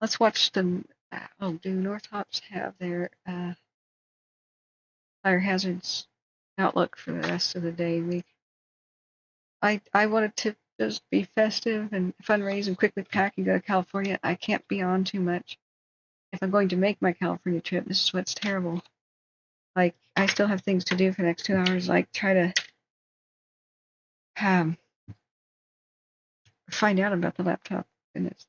Let's watch them. Do North Hops have their fire hazards outlook for the rest of the day and week? I wanted to just be festive and fundraise and quickly pack and go to California. I can't be on too much. If I'm going to make my California trip, this is what's terrible. Like, I still have things to do for the next 2 hours, like try to find out about the laptop. Goodness.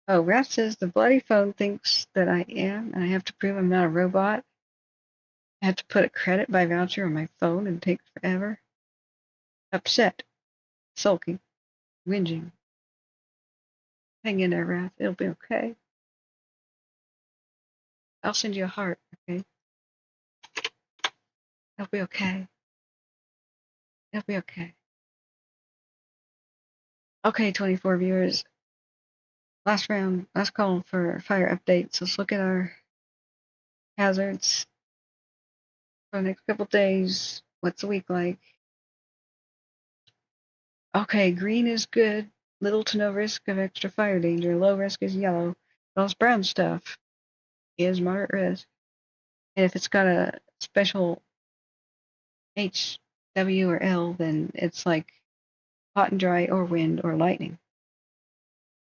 Oh, Raph says the bloody phone thinks that I am, and I have to prove I'm not a robot. I have to put a credit by voucher on my phone and it takes forever. Upset, sulking, whinging. Hang in there, Raph. It'll be okay. I'll send you a heart, okay? It'll be okay. It'll be okay. Okay, 24 viewers. Last call for fire updates. Let's look at our hazards for the next couple days. What's the week like? Okay, green is good. Little to no risk of extra fire danger. Low risk is yellow. Those brown stuff is moderate risk. And if it's got a special H, W, or L, then it's like hot and dry or wind or lightning.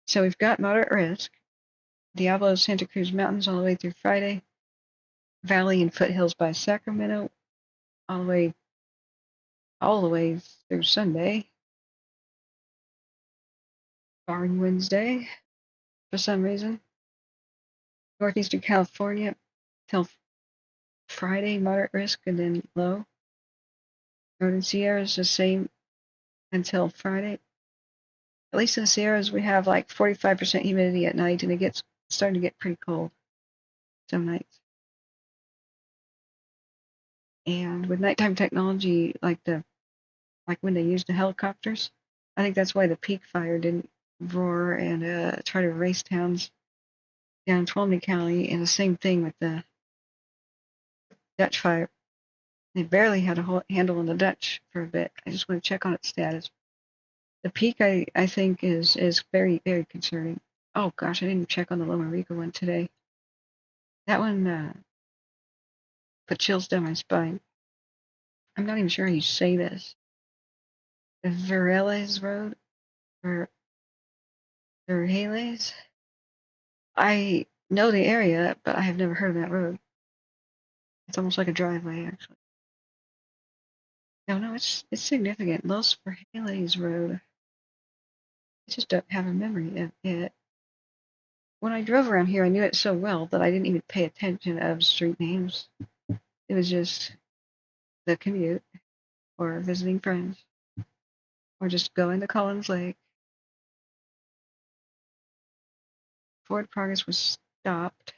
So we've got moderate risk. Diablo, Santa Cruz Mountains all the way through Friday. Valley and foothills by Sacramento all the way through Sunday. barring Wednesday for some reason. Northeastern California till Friday, moderate risk, and then low. Northern Sierras the same until Friday. At least in the Sierras, we have like 45% humidity at night, and it gets starting to get pretty cold some nights. And with nighttime technology, like when they used the helicopters, I think that's why the peak fire didn't roar and try to erase towns down in Tuolumne County, and the same thing with the Dutch fire. They barely had a handle on the Dutch for a bit. I just want to check on its status. The peak, I think, is very, very concerning. Oh gosh, I didn't check on the Loma Rica one today. That one put chills down my spine. I'm not even sure how you say this. The Verjeles Road? Verjeles? I know the area, but I have never heard of that road. It's almost like a driveway, actually. No, it's significant. Los Verjeles Road. I just don't have a memory of it. When I drove around here, I knew it so well that I didn't even pay attention of street names. It was just the commute, or visiting friends, or just going to Collins Lake. Forward progress was stopped.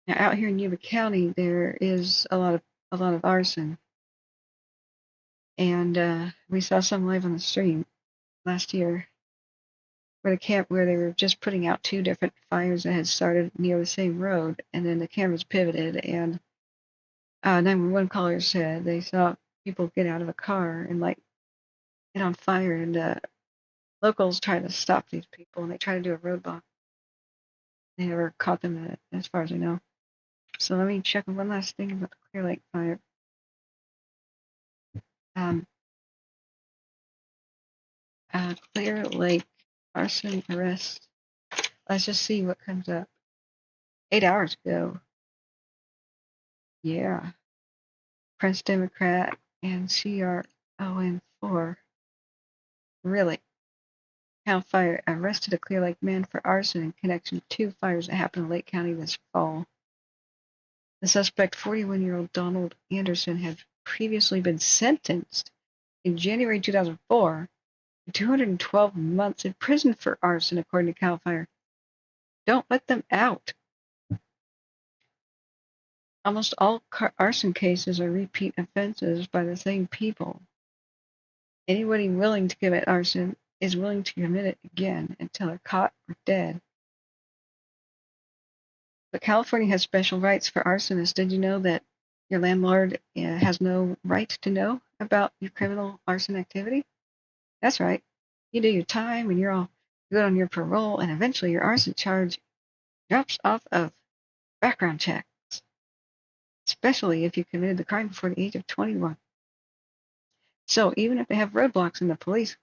Now, out here in Yuba County, there is a lot of arson, and we saw some live on the stream last year, where they were just putting out two different fires that had started near the same road, and then the cameras pivoted, and 911 callers said they saw people get out of a car and light it on fire, and locals tried to stop these people, and they tried to do a roadblock. They never caught them, as far as I know. So let me check one last thing about the Clear Lake fire. Um, Clear Lake arson arrest. Let's just see what comes up. 8 hours ago. Yeah. Prince Democrat and CRON4. Really? Calfire arrested a Clear Lake man for arson in connection to two fires that happened in Lake County this fall. The suspect, 41-year-old Donald Anderson, had previously been sentenced in January 2004 to 212 months in prison for arson, according to Calfire. Don't let them out. Almost all arson cases are repeat offenses by the same people. Anybody willing to commit arson is willing to commit it again until they're caught or dead. But California has special rights for arsonists. Did you know that your landlord has no right to know about your criminal arson activity? That's right. You do your time and you're all good on your parole, and eventually your arson charge drops off of background checks, especially if you committed the crime before the age of 21. So even if they have roadblocks and the police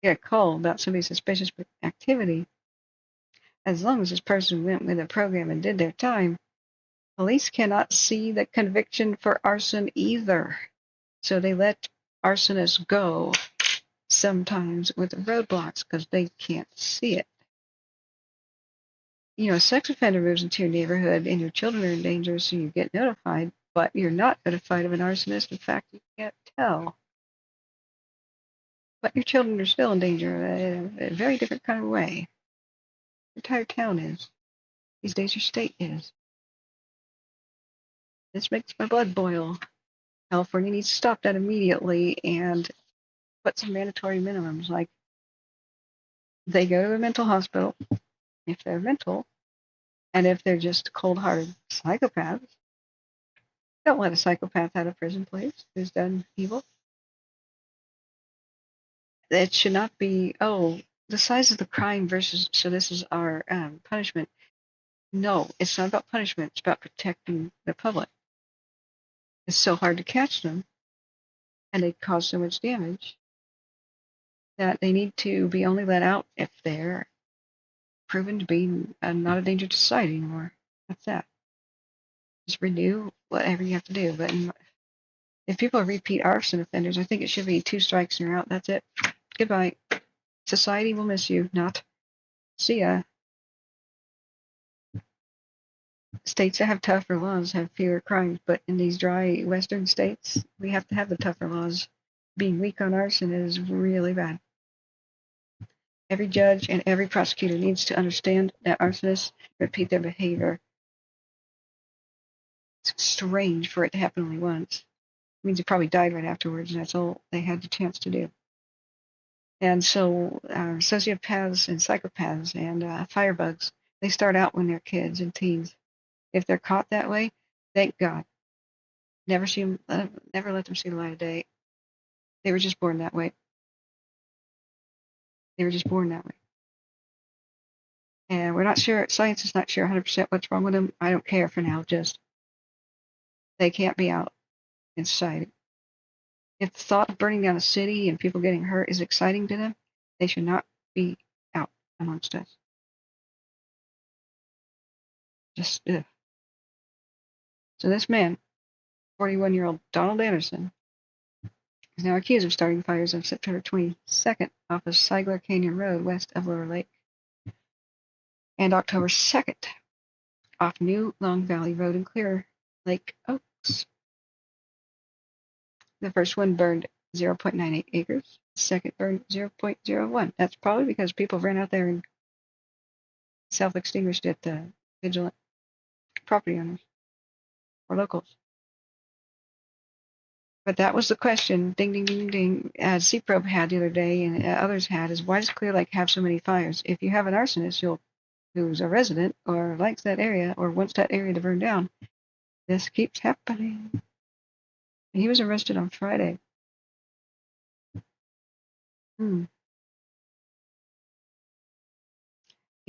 get a call about somebody's suspicious activity, as long as this person went with the program and did their time, police cannot see the conviction for arson either. So they let arsonists go sometimes with roadblocks because they can't see it. You know, a sex offender moves into your neighborhood and your children are in danger, so you get notified, but you're not notified of an arsonist. In fact, you can't tell. But your children are still in danger in a very different kind of way. Your entire town is. These days, your state is. This makes my blood boil. California needs to stop that immediately and put some mandatory minimums, like they go to a mental hospital if they're mental, and if they're just cold-hearted psychopaths, don't let a psychopath out of prison, please, who's done evil. It should not be, oh, the size of the crime versus, so this is our punishment. No, it's not about punishment. It's about protecting the public. It's so hard to catch them, and they cause so much damage that they need to be only let out if they're proven to be not a danger to society anymore. That's that. Just renew whatever you have to do. But if people are repeat arson offenders, I think it should be 2 strikes and you're out. That's it. Goodbye. Society will miss you. Not. See ya. States that have tougher laws have fewer crimes, but in these dry western states, we have to have the tougher laws. Being weak on arson is really bad. Every judge and every prosecutor needs to understand that arsonists repeat their behavior. It's strange for it to happen only once. It means he probably died right afterwards, and that's all they had the chance to do. And so sociopaths and psychopaths and firebugs, they start out when they're kids and teens. If they're caught that way, thank God. Never let them see the light of day. They were just born that way. They were just born that way. And we're not sure, science is not sure 100% what's wrong with them. I don't care for now, just they can't be out in society. If the thought of burning down a city and people getting hurt is exciting to them, they should not be out amongst us. Just, ugh. So this man, 41-year-old Donald Anderson, is now accused of starting fires on September 22nd off of Sigler Canyon Road west of Lower Lake, and October 2nd off New Long Valley Road in Clear Lake Oaks. The first one burned 0.98 acres. The second burned 0.01. That's probably because people ran out there and self-extinguished it, vigilant property owners or locals. But that was the question, ding, ding, ding, ding, as C-Probe had the other day and others had, is why does Clear Lake have so many fires? If you have an arsonist who's a resident or likes that area or wants that area to burn down, this keeps happening. And he was arrested on Friday. He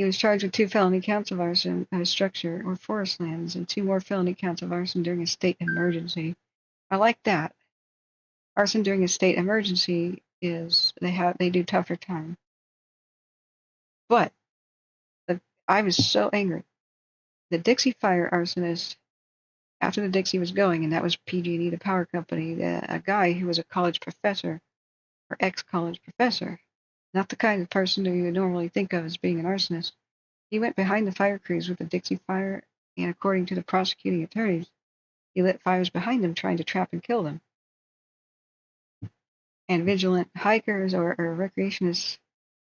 was charged with 2 felony counts of arson at a structure or forest lands and 2 more felony counts of arson during a state emergency. I like that. Arson during a state emergency is they do tougher time. But I was so angry. The Dixie Fire arsonist, after the Dixie was going, and that was PG&E, the power company, a guy who was a college professor or ex-college professor, not the kind of person who you would normally think of as being an arsonist. He went behind the fire crews with the Dixie Fire, and according to the prosecuting attorneys, he lit fires behind them trying to trap and kill them. And vigilant hikers or recreationists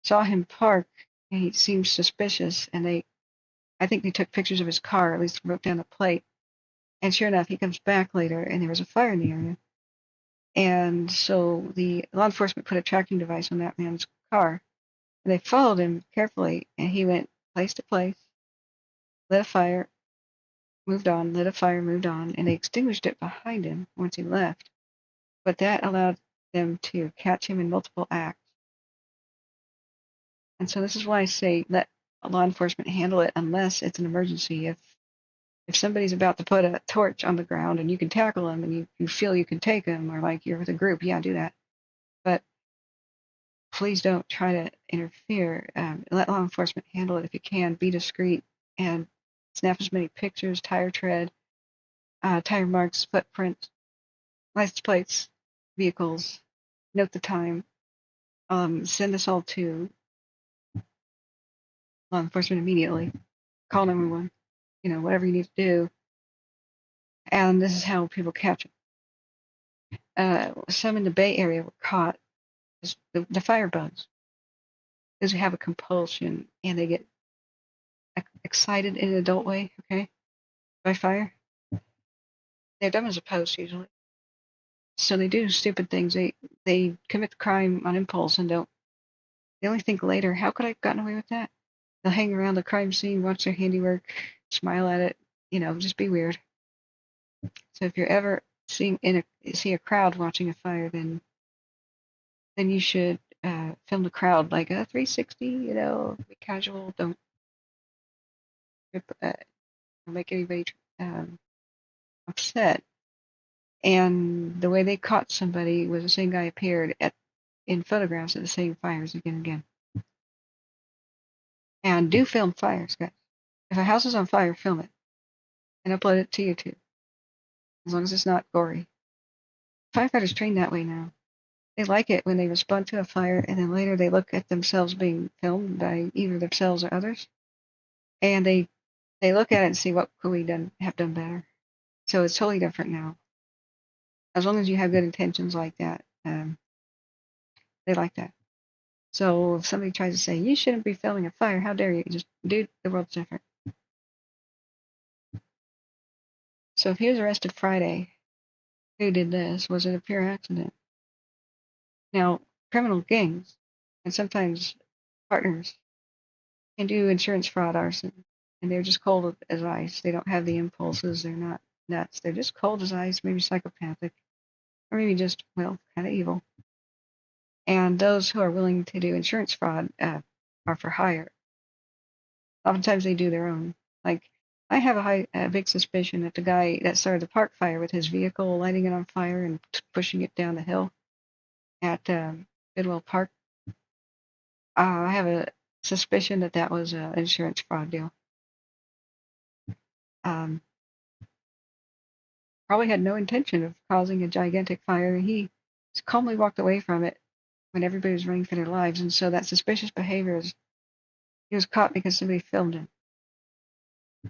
saw him park, and he seemed suspicious, and I think they took pictures of his car, or at least wrote down the plate. And sure enough, he comes back later, and there was a fire in the area. And so the law enforcement put a tracking device on that man's car, and they followed him carefully, and he went place to place, lit a fire, moved on, lit a fire, moved on, and they extinguished it behind him once he left. But that allowed them to catch him in multiple acts. And so this is why I say let law enforcement handle it unless it's an emergency. If somebody's about to put a torch on the ground and you can tackle them and you feel you can take them, or like you're with a group, yeah, do that. But please don't try to interfere. Let law enforcement handle it if you can. Be discreet and snap as many pictures, tire tread, tire marks, footprints, license plates, vehicles. Note the time. Send us all to law enforcement immediately. Call 911. Whatever you need to do. And this is how people catch them. Some in the Bay Area were caught. The firebugs. Those who have a compulsion and they get excited in an adult way, okay, by fire. They're dumb as a post usually. So they do stupid things. They commit the crime on impulse and they only think later, how could I have gotten away with that? They'll hang around the crime scene, watch their handiwork, smile at it, just be weird. So if you're ever see a crowd watching a fire, then you should film the crowd like a 360, be casual, don't make anybody upset. And the way they caught somebody was the same guy appeared in photographs of the same fires again and again. And do film fires, guys. If a house is on fire, film it and upload it to YouTube. As long as it's not gory. Firefighters train that way now. They like it when they respond to a fire and then later they look at themselves being filmed by either themselves or others, and they look at it and see what could we have done better. So it's totally different now. As long as you have good intentions like that, they like that. So if somebody tries to say you shouldn't be filming a fire, how dare you? Just, dude, the world's different. So if he was arrested Friday, who did this? Was it a pure accident? Now, criminal gangs and sometimes partners can do insurance fraud, arson, and they're just cold as ice. They don't have the impulses. They're not nuts. They're just cold as ice, maybe psychopathic, or maybe just, well, kind of evil. And those who are willing to do insurance fraud are for hire. Oftentimes they do their own. Like, I have a big suspicion that the guy that started the park fire with his vehicle, lighting it on fire and pushing it down the hill at Goodwill Park, I have a suspicion that that was an insurance fraud deal. Um, Probably had no intention of causing a gigantic fire. He calmly walked away from it when everybody was running for their lives, and so that suspicious behavior is, he was caught because somebody filmed him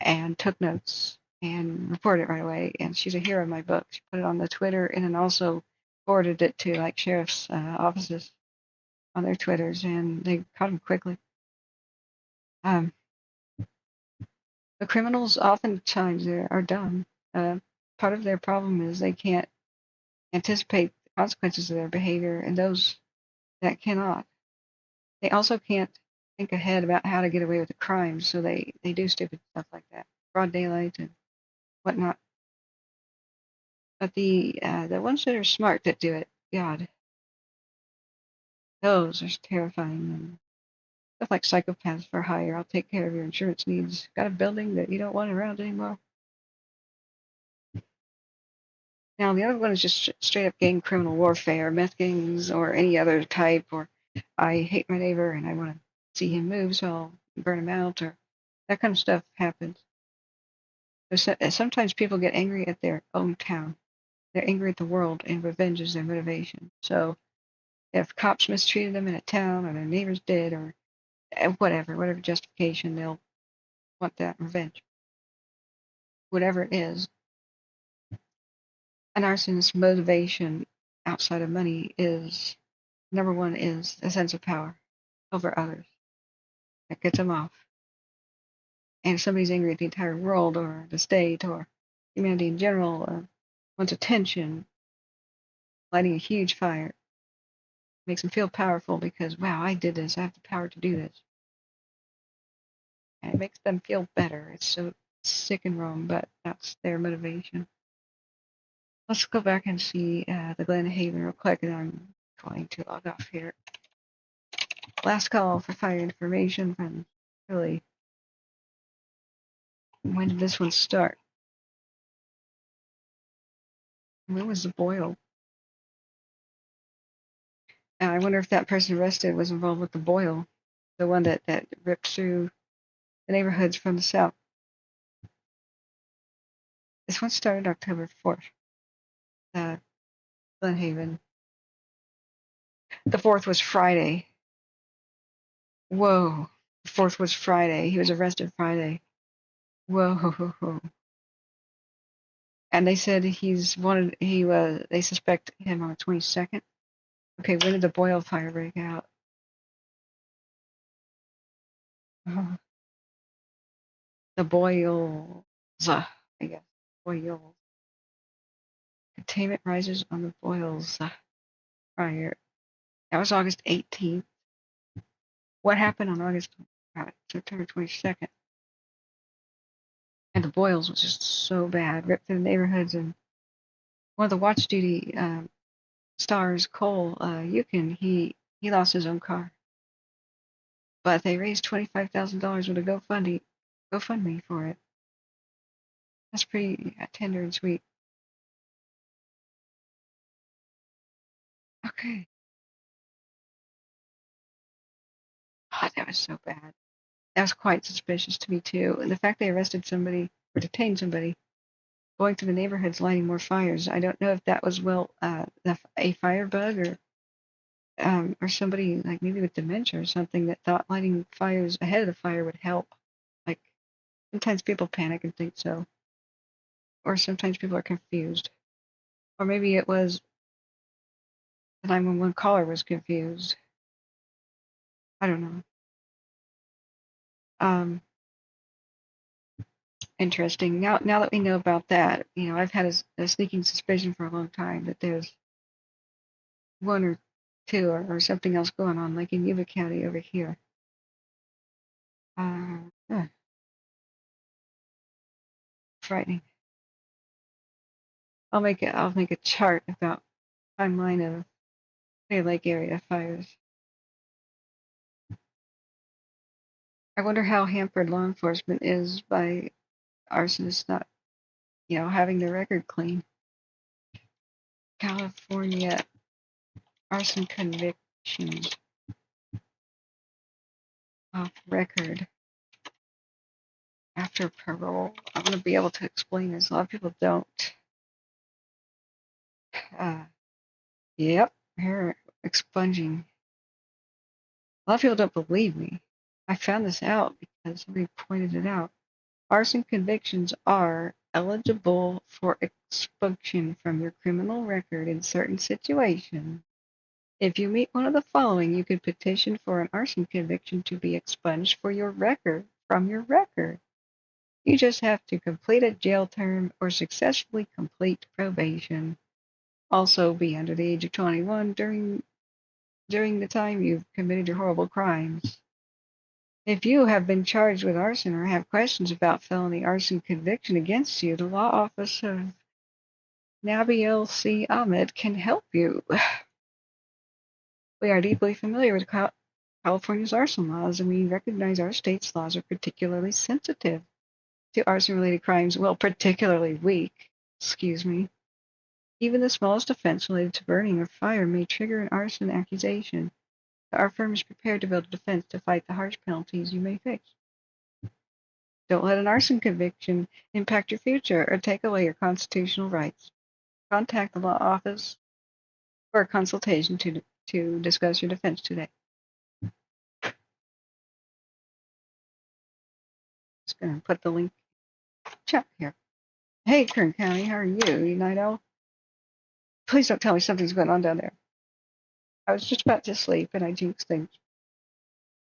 and took notes and reported it right away. And she's a hero in my book. She put it on the Twitter and then also forwarded it to like sheriff's offices on their Twitters, and they caught him quickly. Um, the criminals oftentimes are dumb. Part of their problem is they can't anticipate the consequences of their behavior, and those that cannot. They also can't think ahead about how to get away with the crime, so they do stupid stuff like that, broad daylight and whatnot. But the ones that are smart that do it, God, those are terrifying. And stuff like psychopaths for hire. I'll take care of your insurance needs. Got a building that you don't want around anymore. Now the other one is just straight up gang criminal warfare, meth gangs or any other type. Or I hate my neighbor and I want to see him move, so I'll burn him out. Or that kind of stuff happens. Sometimes people get angry at their own town. They're angry at the world, and revenge is their motivation. So if cops mistreated them in a town, or their neighbors did, or whatever justification, they'll want that revenge. Whatever it is, an arsonist's motivation outside of money is number one is a sense of power over others. That gets them off. And if somebody's angry at the entire world, or the state, or humanity in general, or wants attention, lighting a huge fire makes them feel powerful because, wow, I did this. I have the power to do this. And it makes them feel better. It's so sick and wrong, but that's their motivation. Let's go back and see the Glenhaven real quick, and I'm going to log off here. Last call for fire information from really, when did this one start? When was the boil? I wonder if that person arrested was involved with the boil, the one that ripped through the neighborhoods from the south. This one started October 4th. Glenhaven. The 4th was Friday. Whoa. The 4th was Friday. He was arrested Friday. Whoa. And they said they suspect him on the 22nd. Okay, when did the boil fire break out? The boils, I guess. Boils. Containment rises on the boils fire. That was August 18th. What happened on September 22nd? And the boils was just so bad. Ripped through the neighborhoods, and one of the watch duty stars, Cole Yukon, he lost his own car. But they raised $25,000 with a GoFundMe for it. That's pretty tender and sweet. Okay. Oh, that was so bad. That was quite suspicious to me too. And the fact they arrested somebody or detained somebody going through the neighborhoods lighting more fires. I don't know if that was a firebug or or somebody like maybe with dementia or something that thought lighting fires ahead of the fire would help. Like sometimes people panic and think so, or sometimes people are confused, or maybe it was the 911 caller was confused. I don't know. Um, Interesting. Now that we know about that, I've had a sneaking suspicion for a long time that there's one or two or something else going on, like in Yuba County over here. Uh, Frightening. I'll make a chart about timeline of Clear Lake area fires. I wonder how hampered law enforcement is by arsonists not, having their record clean. California arson convictions off record after parole. I'm going to be able to explain this. A lot of people don't. Yep, hair expunging. A lot of people don't believe me. I found this out because somebody pointed it out. Arson convictions are eligible for expulsion from your criminal record in certain situations. If you meet one of the following, you could petition for an arson conviction to be expunged from your record. You just have to complete a jail term or successfully complete probation. Also, be under the age of 21 during the time you've committed your horrible crimes. If you have been charged with arson or have questions about felony arson conviction against you, the law office of Nabil C. Ahmed can help you. We are deeply familiar with California's arson laws, and we recognize our state's laws are particularly sensitive to arson-related crimes. Well, particularly weak. Excuse me. Even the smallest offense related to burning or fire may trigger an arson accusation. Our firm is prepared to build a defense to fight the harsh penalties you may face. Don't let an arson conviction impact your future or take away your constitutional rights. Contact the law office for a consultation to discuss your defense today. Just going to put the link chat here. Hey, Kern County, how are you? You night owl? Please don't tell me something's going on down there. I was just about to sleep and I jinxed things.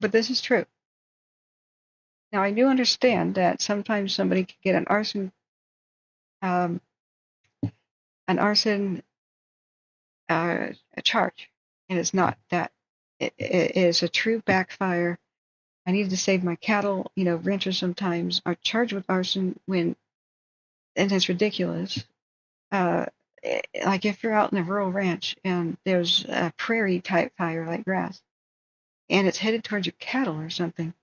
But this is true. Now, I do understand that sometimes somebody can get an arson a charge. It is not that. It is a true backfire. I needed to save my cattle. Ranchers sometimes are charged with arson and it's ridiculous. Like if you're out in a rural ranch and there's a prairie type fire like grass and it's headed towards your cattle or something,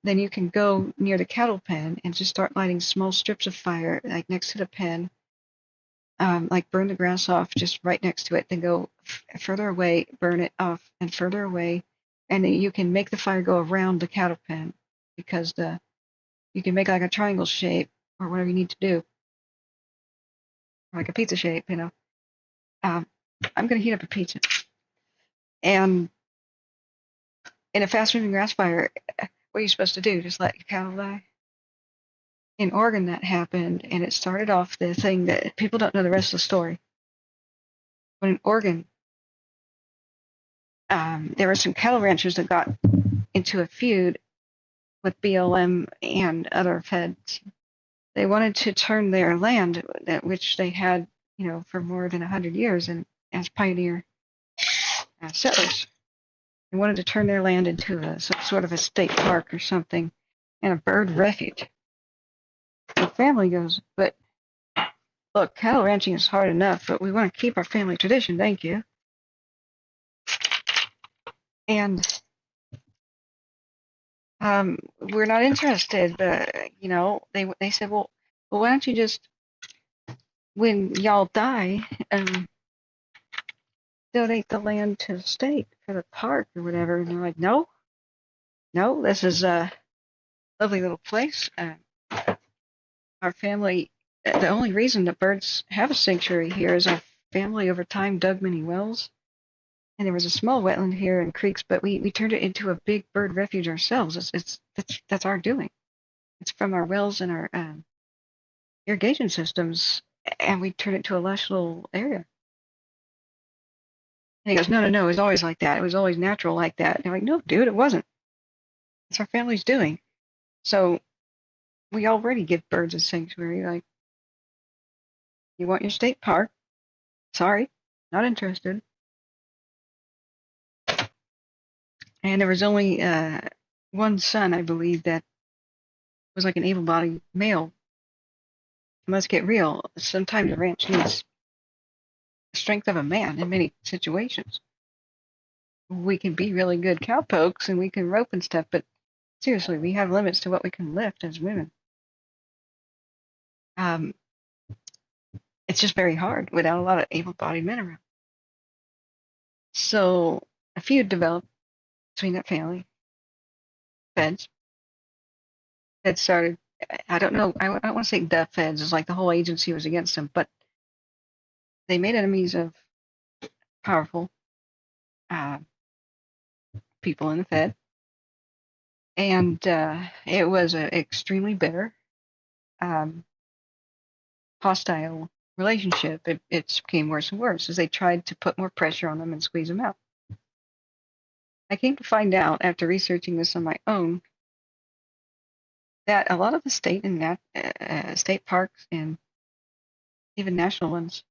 then you can go near the cattle pen and just start lighting small strips of fire like next to the pen. Like burn the grass off just right next to it, then go further away, burn it off, and further away, and then you can make the fire go around the cattle pen because you can make like a triangle shape or whatever you need to do, like a pizza shape. I'm going to heat up a pizza, and in a fast-moving grass fire, what are you supposed to do? Just let your cattle die? In Oregon, that happened, and it started off the thing that people don't know the rest of the story. But in Oregon, there were some cattle ranchers that got into a feud with BLM and other feds. They wanted to turn their land, which they had, for more than 100 years, and as pioneer settlers, they wanted to turn their land into some sort of a state park or something, and a bird refuge. The family goes, but look, cattle ranching is hard enough, but we want to keep our family tradition, thank you. And we're not interested, but they said, well, why don't you just, when y'all die, donate the land to the state for the park or whatever? And they're like, no, this is a lovely little place. Our family, the only reason that birds have a sanctuary here is our family over time dug many wells And there was a small wetland here and creeks, but we turned it into a big bird refuge ourselves. That's our doing. It's from our wells and our irrigation systems, and we turned it to a lush little area. And he goes, no, no, no, it was always like that. It was always natural like that. And I'm like, no, dude, it wasn't. It's our family's doing. So we already give birds a sanctuary. Like, you want your state park? Sorry, not interested. And there was only one son, I believe, that was like an able-bodied male. Let's get real. Sometimes a ranch needs the strength of a man in many situations. We can be really good cowpokes and we can rope and stuff, but seriously, we have limits to what we can lift as women. It's just very hard without a lot of able-bodied men around. So a feud developed between that family. Feds started. I don't know. I don't want to say the feds. It's like the whole agency was against them, but they made enemies of powerful people in the Fed, and it was an extremely bitter, hostile relationship. It became worse and worse as they tried to put more pressure on them and squeeze them out. I came to find out after researching this on my own that a lot of the state and state parks and even national ones,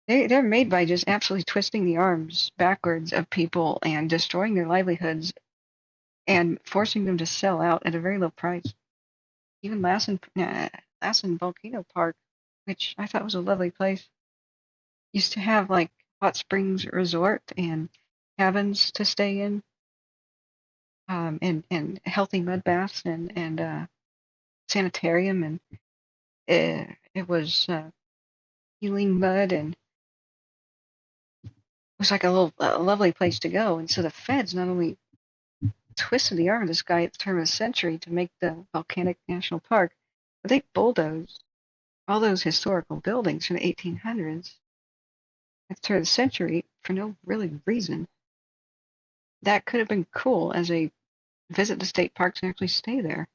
they're made by just absolutely twisting the arms backwards of people and destroying their livelihoods and forcing them to sell out at a very low price. Even Lassen Volcano Park, which I thought was a lovely place, used to have like hot springs resort and cabins to stay in, and healthy mud baths and sanitarium, and it was healing mud, and it was like a lovely place to go. And so the feds not only twisted the arm of this guy at the turn of the century to make the volcanic national park, but they bulldozed all those historical buildings from the 1800s at the turn of the century for no really reason. That could have been cool as a visit the state parks and actually stay there.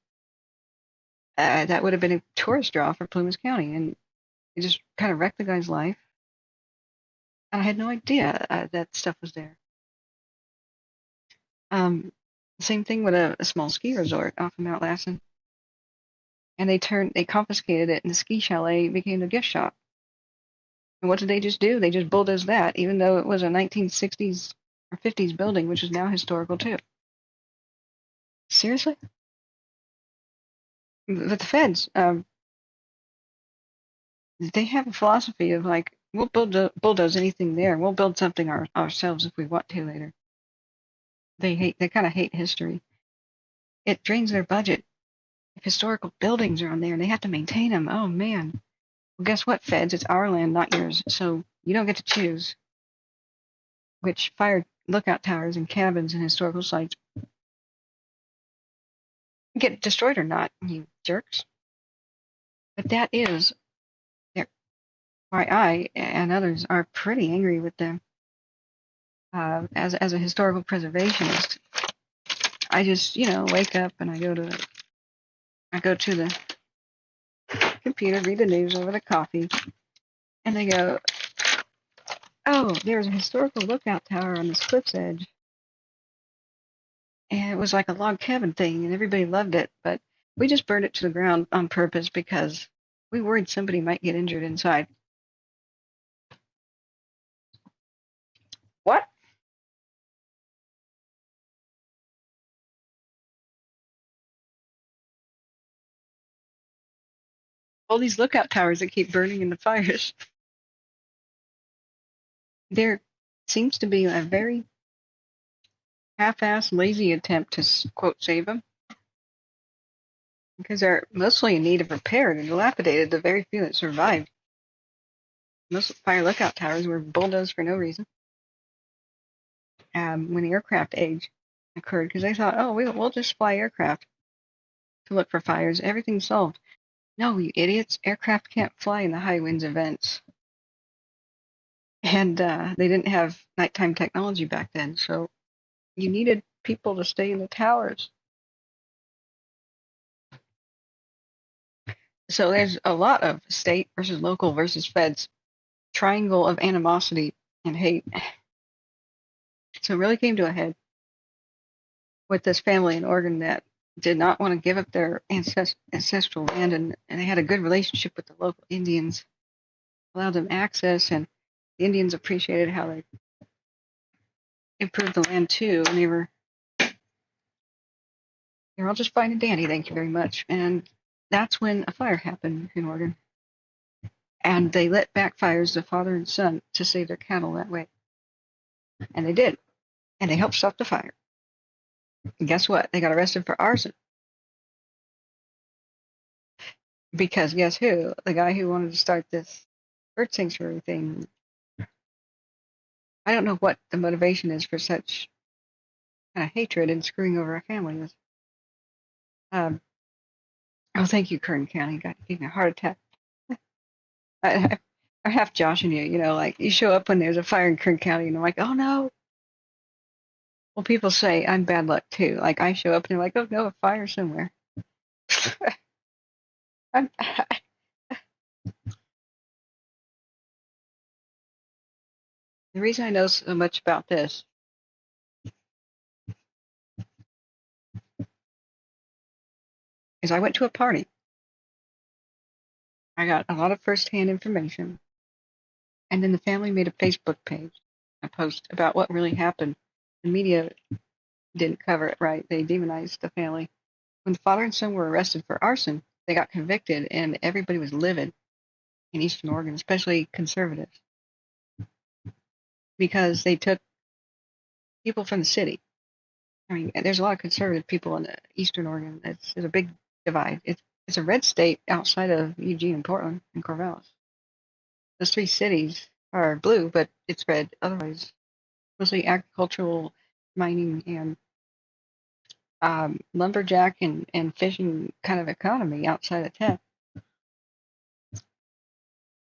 That would have been a tourist draw for Plumas County, and it just kind of wrecked the guy's life. And I had no idea that stuff was there. Same thing with a small ski resort off of Mount Lassen. And they confiscated it, and the ski chalet became the gift shop. And what did they just do? They just bulldozed that, even though it was a 1960s or 50s building, which is now historical too. Seriously? But the feds, they have a philosophy of like, we'll bulldoze anything there. We'll build something ourselves if we want to later. They kind of hate history. It drains their budget. If historical buildings are on there and they have to maintain them, oh man. Well, guess what, feds? It's our land, not yours. So you don't get to choose which fire lookout towers and cabins and historical sites get destroyed or not, you jerks. But that is why I and others are pretty angry with them. As a historical preservationist, I just wake up and I go to the computer, read the news over the coffee, and they go, oh, there's a historical lookout tower on this cliff's edge. And it was like a log cabin thing, and everybody loved it, but we just burned it to the ground on purpose because we worried somebody might get injured inside. What? All these lookout towers that keep burning in the fires. There seems to be a very half-assed, lazy attempt to, quote, save them, because they're mostly in need of repair and dilapidated, the very few that survived. Most fire lookout towers were bulldozed for no reason. When the aircraft age occurred, because they thought, oh, we'll just fly aircraft to look for fires. Everything's solved. No, you idiots. Aircraft can't fly in the high winds events. And they didn't have nighttime technology back then, so you needed people to stay in the towers. So there's a lot of state versus local versus feds triangle of animosity and hate. So it really came to a head with this family in Oregon that did not want to give up their ancestral land, and they had a good relationship with the local Indians, allowed them access, and the Indians appreciated how they improved the land too, and they're all just fine and dandy, thank you very much. And that's when a fire happened in Oregon, and they lit backfires, the father and son, to save their cattle that way, and they did, and they helped stop the fire. And guess what? They got arrested for arson because guess who? The guy who wanted to start this bird sanctuary thing. I don't know what the motivation is for such kind of hatred and screwing over a family. Um, oh, thank you, Kern County. God, gave me a heart attack. I have Josh and you know, like you show up when there's a fire in Kern County, and I'm like, oh no. Well, people say I'm bad luck too. Like I show up and they're like, oh no, a fire somewhere. I'm, the reason I know so much about this is I went to a party. I got a lot of firsthand information, and then the family made a Facebook page, a post about what really happened. The media didn't cover it right. They demonized the family. When the father and son were arrested for arson, they got convicted, and everybody was livid in Eastern Oregon, especially conservatives, because they took people from the city. I mean, there's a lot of conservative people in Eastern Oregon. There's a big divide. It's a red state outside of Eugene and Portland and Corvallis. Those three cities are blue, but it's red otherwise. Mostly agricultural, mining, and lumberjack and fishing kind of economy outside of town.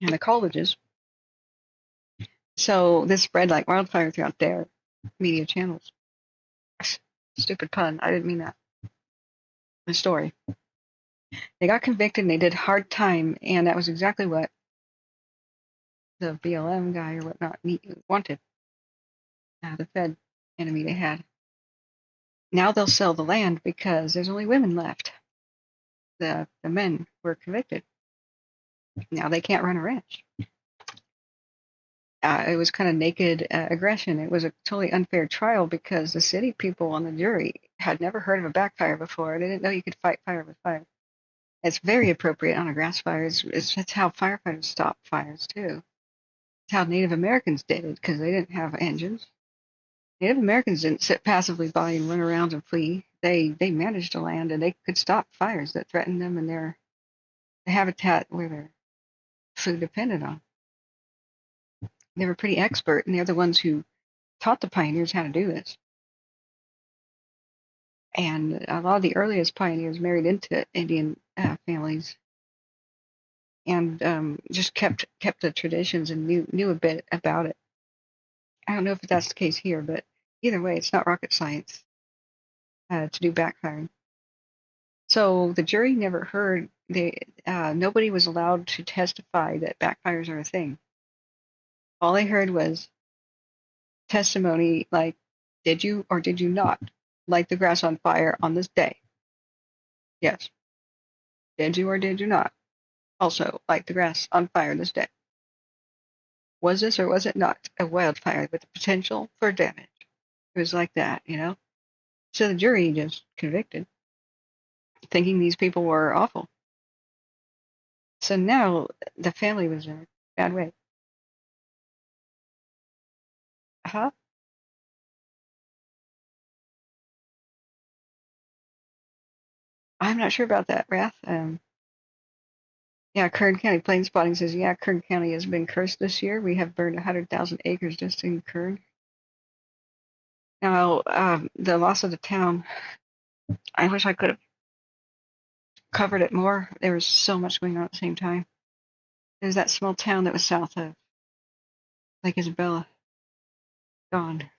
And the colleges. So this spread like wildfire throughout their media channels. Stupid pun. I didn't mean that. The story. They got convicted and they did hard time, and that was exactly what the BLM guy or whatnot wanted. The Fed enemy they had. Now they'll sell the land because there's only women left. The men were convicted. Now they can't run a ranch. It was kind of naked aggression. It was a totally unfair trial because the city people on the jury had never heard of a backfire before. They didn't know you could fight fire with fire. It's very appropriate on a grass fire. It's how firefighters stop fires too. It's how Native Americans did it because they didn't have engines. Native Americans didn't sit passively by and run around and flee. They managed the land and they could stop fires that threatened them and their the habitat where their food depended on. They were pretty expert, and they're the ones who taught the pioneers how to do this. And a lot of the earliest pioneers married into Indian families, and just kept the traditions and knew a bit about it. I don't know if that's the case here, but either way, it's not rocket science to do backfiring. So the jury never heard. Nobody was allowed to testify that backfires are a thing. All they heard was testimony like, "Did you or did you not light the grass on fire on this day?" Yes. Did you or did you not also light the grass on fire this day? Was this or was it not a wildfire with the potential for damage? It was like that, you know? So the jury just convicted, thinking these people were awful. So now the family was in a bad way. Huh? I'm not sure about that, Wrath. Yeah, Kern County Plain Spotting says, yeah, Kern County has been cursed this year. We have burned 100,000 acres just in Kern. Now, the loss of the town, I wish I could have covered it more. There was so much going on at the same time. There's that small town that was south of like Isabella, gone.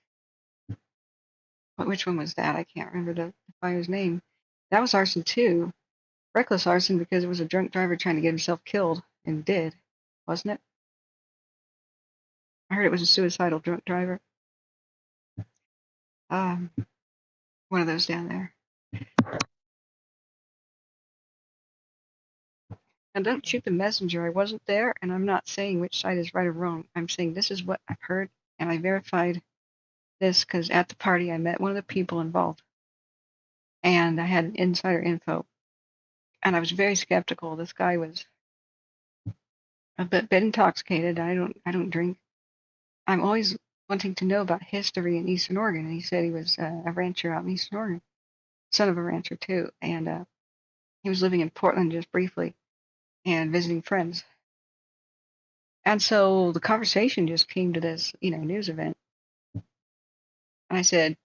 Which one was that? I can't remember the fire's name. That was arson too. Reckless arson because it was a drunk driver trying to get himself killed and did, wasn't it? I heard it was a suicidal drunk driver. Um, one of those down there. And don't shoot the messenger. I wasn't there, and I'm not saying which side is right or wrong. I'm saying this is what I've heard, and I verified this because at the party I met one of the people involved, and I had insider info, and I was very skeptical. This guy was a bit intoxicated. I don't drink. I'm always wanting to know about history in Eastern Oregon, and he said he was a rancher out in Eastern Oregon, son of a rancher too, and he was living in Portland just briefly and visiting friends. And so the conversation just came to this, news event. And I said,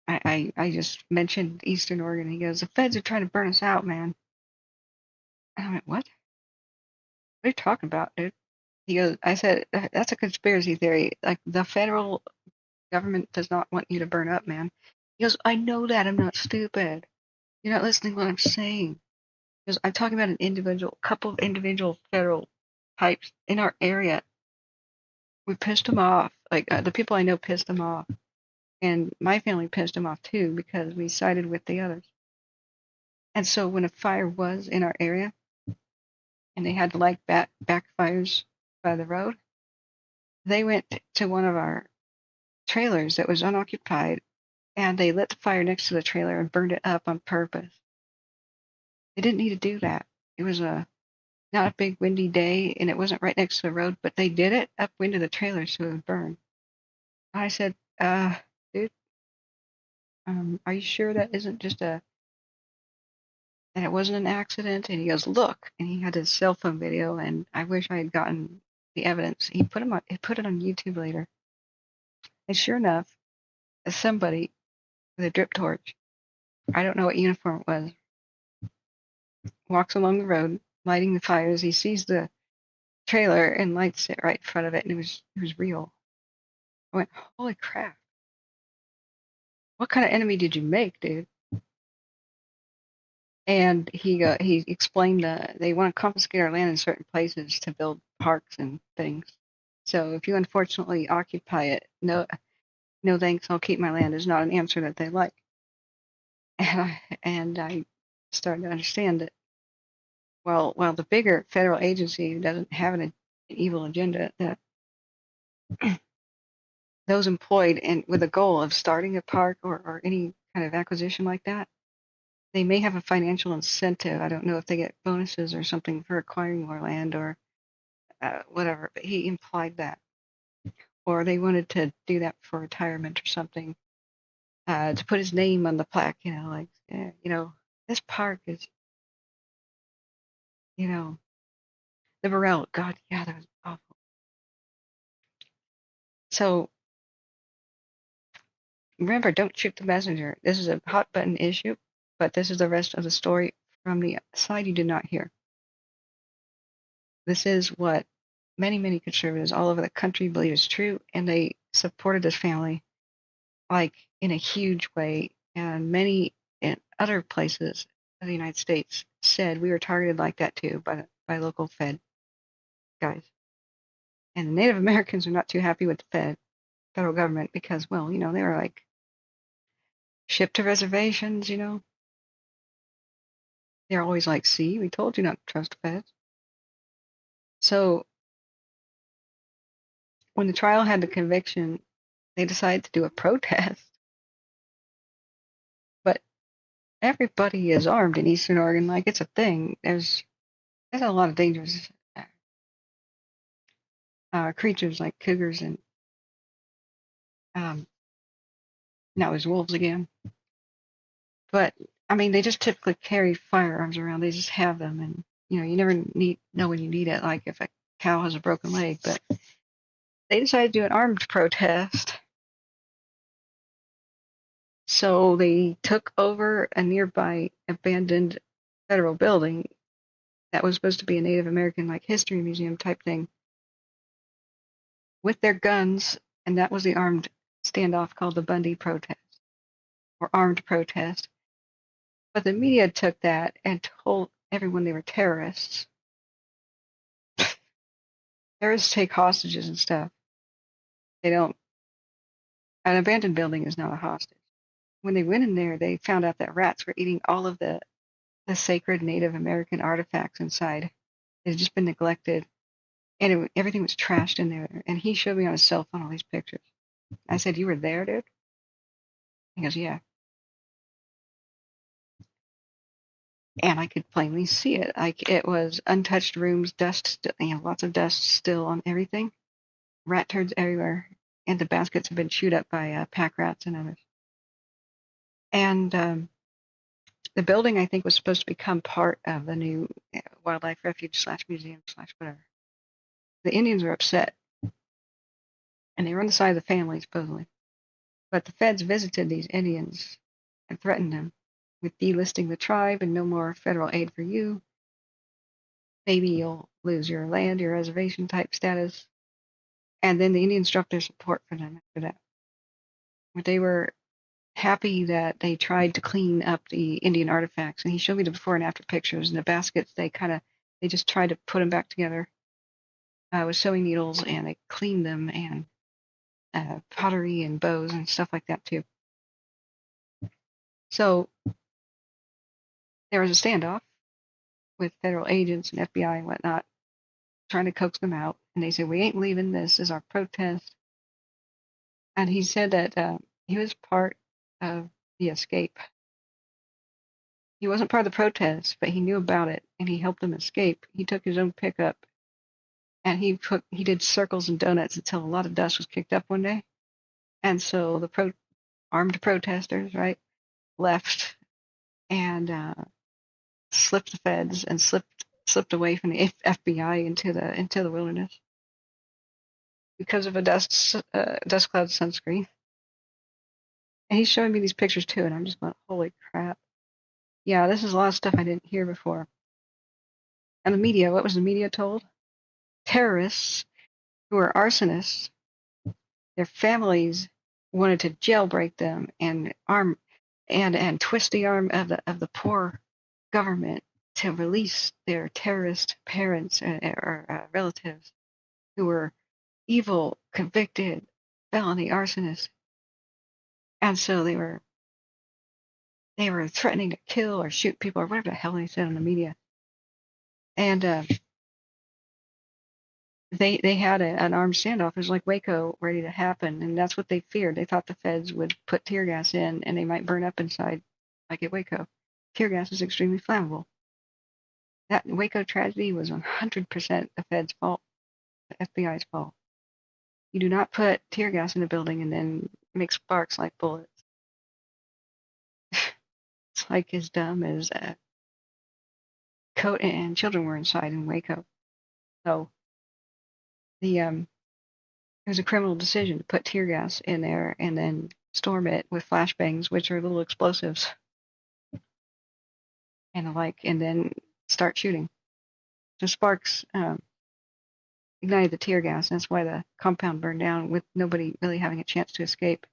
I just mentioned Eastern Oregon. He goes, the feds are trying to burn us out, man. And I went, what? What are you talking about, dude? He goes, I said, that's a conspiracy theory. Like, the federal government does not want you to burn up, man. He goes, I know that. I'm not stupid. You're not listening to what I'm saying. He goes, I'm talking about couple of individual federal types in our area. We pissed them off. Like, the people I know pissed them off. And my family pissed them off too because we sided with the others. And so when a fire was in our area and they had to like backfires by the road, they went to one of our trailers that was unoccupied and they lit the fire next to the trailer and burned it up on purpose. They didn't need to do that. It was not a big windy day and it wasn't right next to the road, but they did it upwind of the trailer so it would burn. I said, dude, are you sure that isn't just and it wasn't an accident? And he goes, look, and he had his cell phone video, and I wish I had gotten the evidence. He put it on YouTube later, and sure enough, somebody with a drip torch, I don't know what uniform it was, walks along the road, lighting the fires. He sees the trailer and lights it right in front of it, and it was real. I went, holy crap! What kind of enemy did you make, dude? And he explained they want to confiscate our land in certain places to build parks and things. So if you unfortunately occupy it, no thanks, I'll keep my land is not an answer that they like. And I started to understand that while the bigger federal agency doesn't have an evil agenda, that those employed and with a goal of starting a park or any kind of acquisition like that, they may have a financial incentive. I don't know if they get bonuses or something for acquiring more land or whatever, but he implied that. Or they wanted to do that for retirement or something, to put his name on the plaque, like, this park is, the Merrill. God, yeah, that was awful. So remember, don't shoot the messenger. This is a hot button issue, but this is the rest of the story from the side you did not hear. This is what many, many conservatives all over the country believe is true, and they supported this family like in a huge way. And many in other places of the United States said we were targeted like that too by local Fed guys. And the Native Americans are not too happy with the federal government because, well, they were like shipped to reservations, They're always like, see, we told you not to trust the feds. So when the trial had the conviction, they decided to do a protest. But everybody is armed in Eastern Oregon, like it's a thing. There's a lot of dangerous creatures like cougars and now there's wolves again. But I mean, they just typically carry firearms around. They just have them, and you never know when you need it. Like if a cow has a broken leg, but they decided to do an armed protest. So they took over a nearby abandoned federal building that was supposed to be a Native American like history museum type thing. with their guns, and that was the armed standoff called the Bundy protest or armed protest. But the media took that and told everyone they were terrorists. Terrorists take hostages and stuff. They don't. An abandoned building is not a hostage. When they went in there, they found out that rats were eating all of the sacred Native American artifacts inside. It had just been neglected, and everything was trashed in there. And he showed me on his cell phone all these pictures. I said, "You were there, dude?" He goes, "Yeah." And I could plainly see it. Like it was untouched rooms, dust, lots of dust still on everything, rat turds everywhere, and the baskets have been chewed up by pack rats and others. And the building, I think, was supposed to become part of the new wildlife refuge slash museum slash whatever. The Indians were upset, and they were on the side of the family, supposedly. But the feds visited these Indians and threatened them with delisting the tribe and no more federal aid for you. Maybe you'll lose your land, your reservation type status. And then the Indians dropped their support for them after that. But they were happy that they tried to clean up the Indian artifacts. And he showed me the before and after pictures. And the baskets, they just tried to put them back together with sewing needles, and they cleaned them, and pottery and bows and stuff like that too. So there was a standoff with federal agents and FBI and whatnot trying to coax them out. And they said, "We ain't leaving. This is our protest." And he said that he was part of the escape. He wasn't part of the protest, but he knew about it, and he helped them escape. He took his own pickup, and he did circles and donuts until a lot of dust was kicked up one day. And so the armed protesters, right, left and slipped the feds and slipped away from the FBI into the wilderness because of a dust cloud sunscreen. And he's showing me these pictures too, and I'm just going, holy crap. Yeah, this is a lot of stuff I didn't hear before. And the media, what was the media told? Terrorists who are arsonists, their families wanted to jailbreak them and twist the arm of the poor government to release their terrorist parents or relatives who were evil, convicted felony arsonists. And so they were threatening to kill or shoot people or whatever the hell they said on the media. And they had an armed standoff. It was like Waco ready to happen, and that's what they feared. They thought the feds would put tear gas in, and they might burn up inside, like at Waco. Tear gas is extremely flammable. That Waco tragedy was 100% the feds' fault, the FBI's fault. You do not put tear gas in a building and then make sparks like bullets. It's like as dumb as coat and children were inside in Waco. So it was a criminal decision to put tear gas in there and then storm it with flashbangs, which are little explosives and the like, and then start shooting. So sparks ignited the tear gas, and that's why the compound burned down with nobody really having a chance to escape.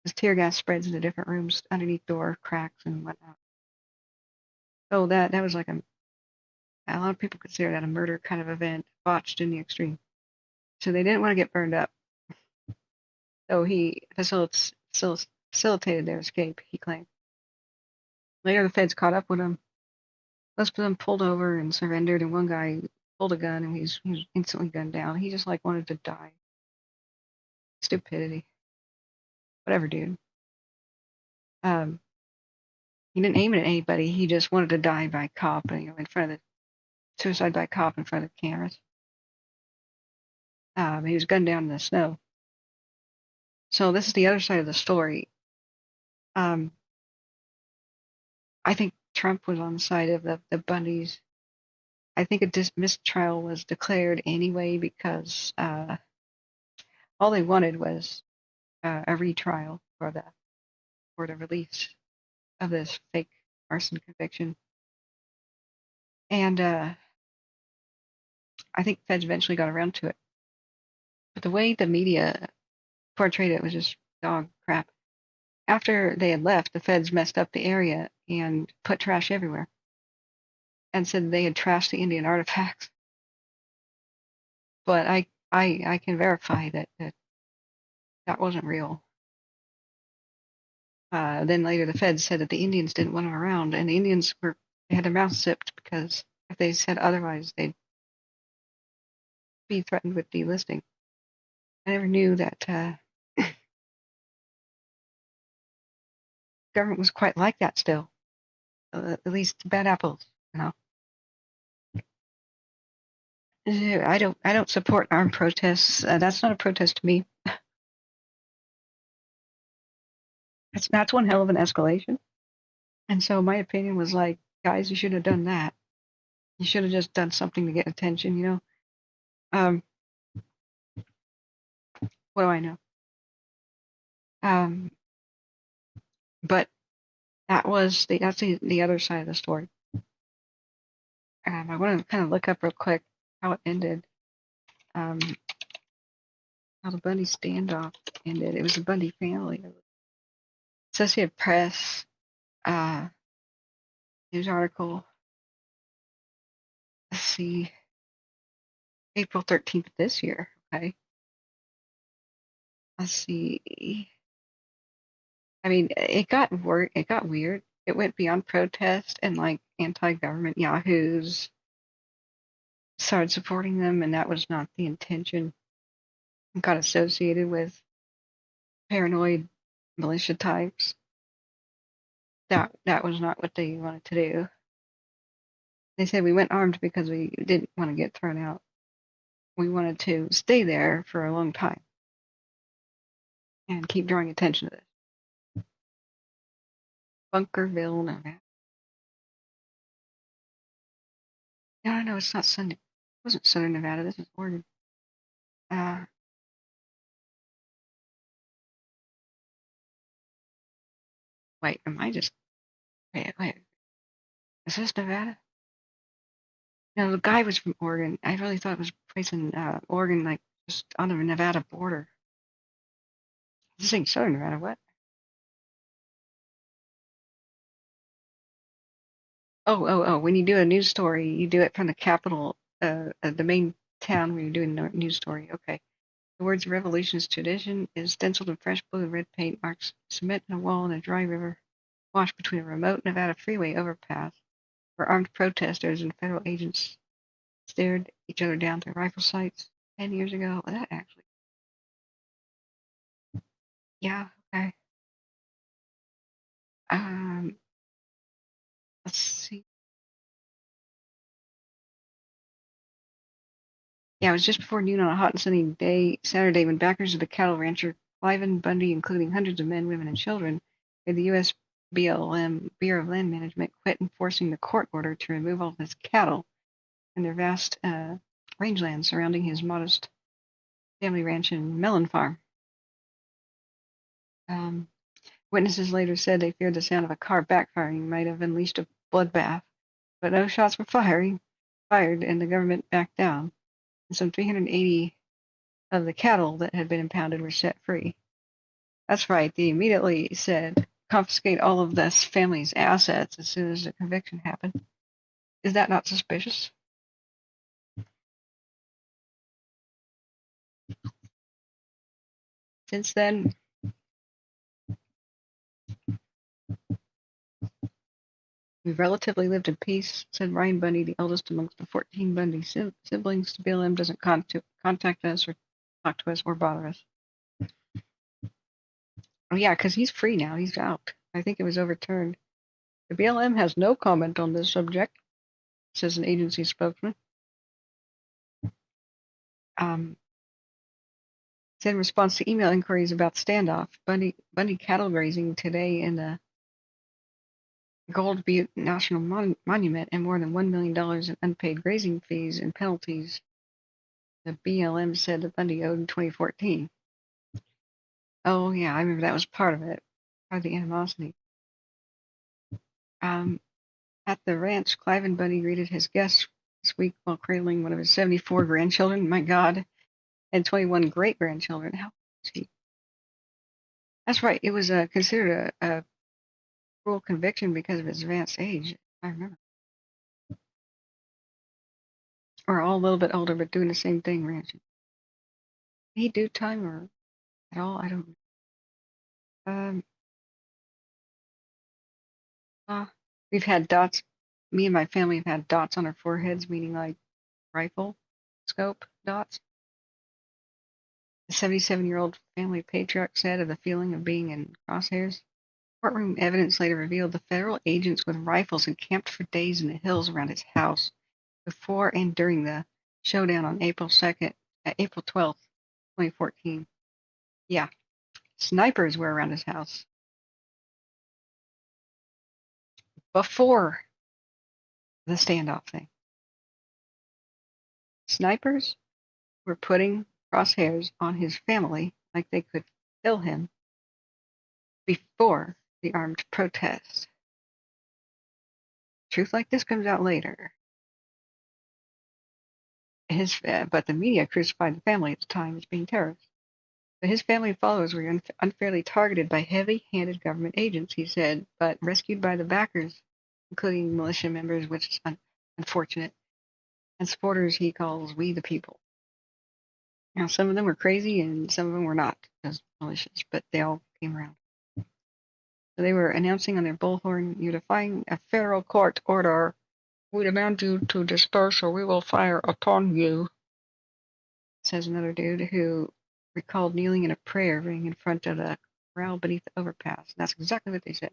Because tear gas spreads into different rooms underneath door cracks and whatnot. So that was like a lot of people consider that a murder kind of event, botched in the extreme. So they didn't want to get burned up. So he facilitated their escape, he claimed. Later, the feds caught up with him. Most of them pulled over and surrendered, and one guy pulled a gun and he was instantly gunned down. He just like wanted to die. Stupidity. Whatever, dude. He didn't aim it at anybody. He just wanted to die by cop, in front of the suicide by cop in front of the cameras. He was gunned down in the snow. So this is the other side of the story. I think Trump was on the side of the Bundys. I think a mistrial was declared anyway because all they wanted was a retrial for the release of this fake arson conviction. And I think feds eventually got around to it. But the way the media portrayed it was just dog crap. After they had left, the feds messed up the area and put trash everywhere and said they had trashed the Indian artifacts. But I can verify that wasn't real. Then later the feds said that the Indians didn't want them around, and the Indians they had their mouths zipped because if they said otherwise, they'd be threatened with delisting. I never knew that government was quite like that still. At least bad apples, you know. I don't support armed protests. That's not a protest to me. That's one hell of an escalation. And so my opinion was like, guys, you shouldn't have done that. You should have just done something to get attention, you know. What do I know? But that's the other side of the story. I want to kind of look up real quick how it ended. How the Bundy standoff ended. It was the Bundy family. Associated Press news article. Let's see, April 13th of this year. Okay. Let's see. I mean, it got weird. It went beyond protest, and like anti-government yahoos started supporting them, and that was not the intention. It got associated with paranoid militia types. That was not what they wanted to do. They said we went armed because we didn't want to get thrown out. We wanted to stay there for a long time and keep drawing attention to this. Bunkerville, Nevada. No, it's not Sunday. It wasn't Southern Nevada. This is Oregon. Wait, am I just wait? Is this Nevada? No, the guy was from Oregon. I really thought it was a place in Oregon, like just on the Nevada border. This ain't Southern Nevada. What? Oh. When you do a news story, you do it from the capital, the main town where you're doing the news story. Okay. The words "revolutionist tradition" is stenciled in fresh blue and red paint, marks cement in a wall in a dry river washed between a remote Nevada freeway overpass where armed protesters and federal agents stared each other down through rifle sights 10 years ago. Well, that actually, yeah, okay. Um, let's see. Yeah, it was just before noon on a hot and sunny day, Saturday, when backers of the cattle rancher Cliven Bundy, including hundreds of men, women, and children, made the U.S. BLM, Bureau of Land Management, quit enforcing the court order to remove all of his cattle and their vast rangeland surrounding his modest family ranch and melon farm. Witnesses later said they feared the sound of a car backfiring might have unleashed a bloodbath, but no shots were fired, and the government backed down, and some 380 of the cattle that had been impounded were set free. That's right, they immediately said, confiscate all of this family's assets as soon as the conviction happened. Is that not suspicious? Since then, we've relatively lived in peace, said Ryan Bundy, the eldest amongst the 14 Bundy siblings. BLM doesn't contact us or talk to us or bother us. Oh, yeah, because he's free now. He's out. I think it was overturned. The BLM has no comment on this subject, says an agency spokesman. Said in response to email inquiries about standoff, Bundy cattle grazing today in the Gold Butte National Monument and more than $1 million in unpaid grazing fees and penalties, the BLM said that Bundy owed in 2014. Oh, yeah, I remember that was part of it, part of the animosity. At the ranch, Cliven Bundy greeted his guests this week while cradling one of his 74 grandchildren. My God. and 21 great-grandchildren. How old is he? That's right. It was considered a cruel conviction because of his advanced age, I remember. Or all a little bit older, but doing the same thing, ranching. Did he do time or at all? I don't know. Uh, we've had dots. Me and my family have had dots on our foreheads, meaning like rifle scope dots. The 77-year-old family patriarch said of the feeling of being in crosshairs. Courtroom evidence later revealed the federal agents with rifles encamped for days in the hills around his house before and during the showdown on April 12th, 2014. Yeah, snipers were around his house before the standoff thing. Snipers were putting crosshairs on his family like they could kill him before the armed protest. Truth like this comes out later. But the media crucified the family at the time as being terrorists. But his family and followers were unfairly targeted by heavy-handed government agents, he said, but rescued by the backers, including militia members, which is unfortunate, and supporters he calls "we the people." Now, some of them were crazy and some of them were not as malicious, but they all came around. So they were announcing on their bullhorn, "You're defying a federal court order. We demand you to disperse or we will fire upon you," says another dude who recalled kneeling in a prayer ring in front of the corral beneath the overpass. And that's exactly what they said.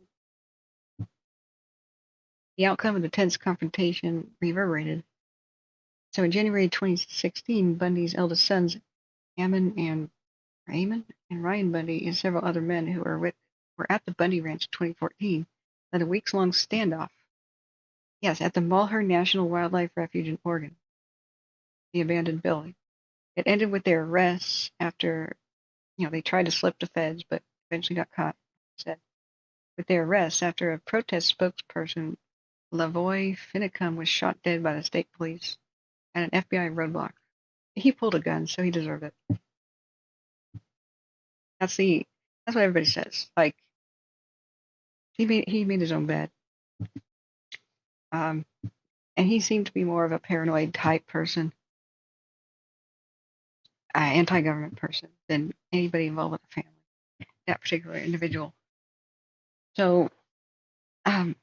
The outcome of the tense confrontation reverberated. So in January 2016, Bundy's eldest sons, Raymond and Ryan Bundy, and several other men who were at the Bundy Ranch in 2014, led a weeks-long standoff. Yes, at the Mulhern National Wildlife Refuge in Oregon, the abandoned building. It ended with their arrests after, they tried to slip the feds, but eventually got caught. Said, with their arrests after a protest spokesperson, Lavoy Finicum, was shot dead by the state police at an FBI roadblock. He pulled a gun, so he deserved it. That's what everybody says. Like, he made his own bed. And he seemed to be more of a paranoid type person, anti-government person, than anybody involved with the family, that particular individual. So, that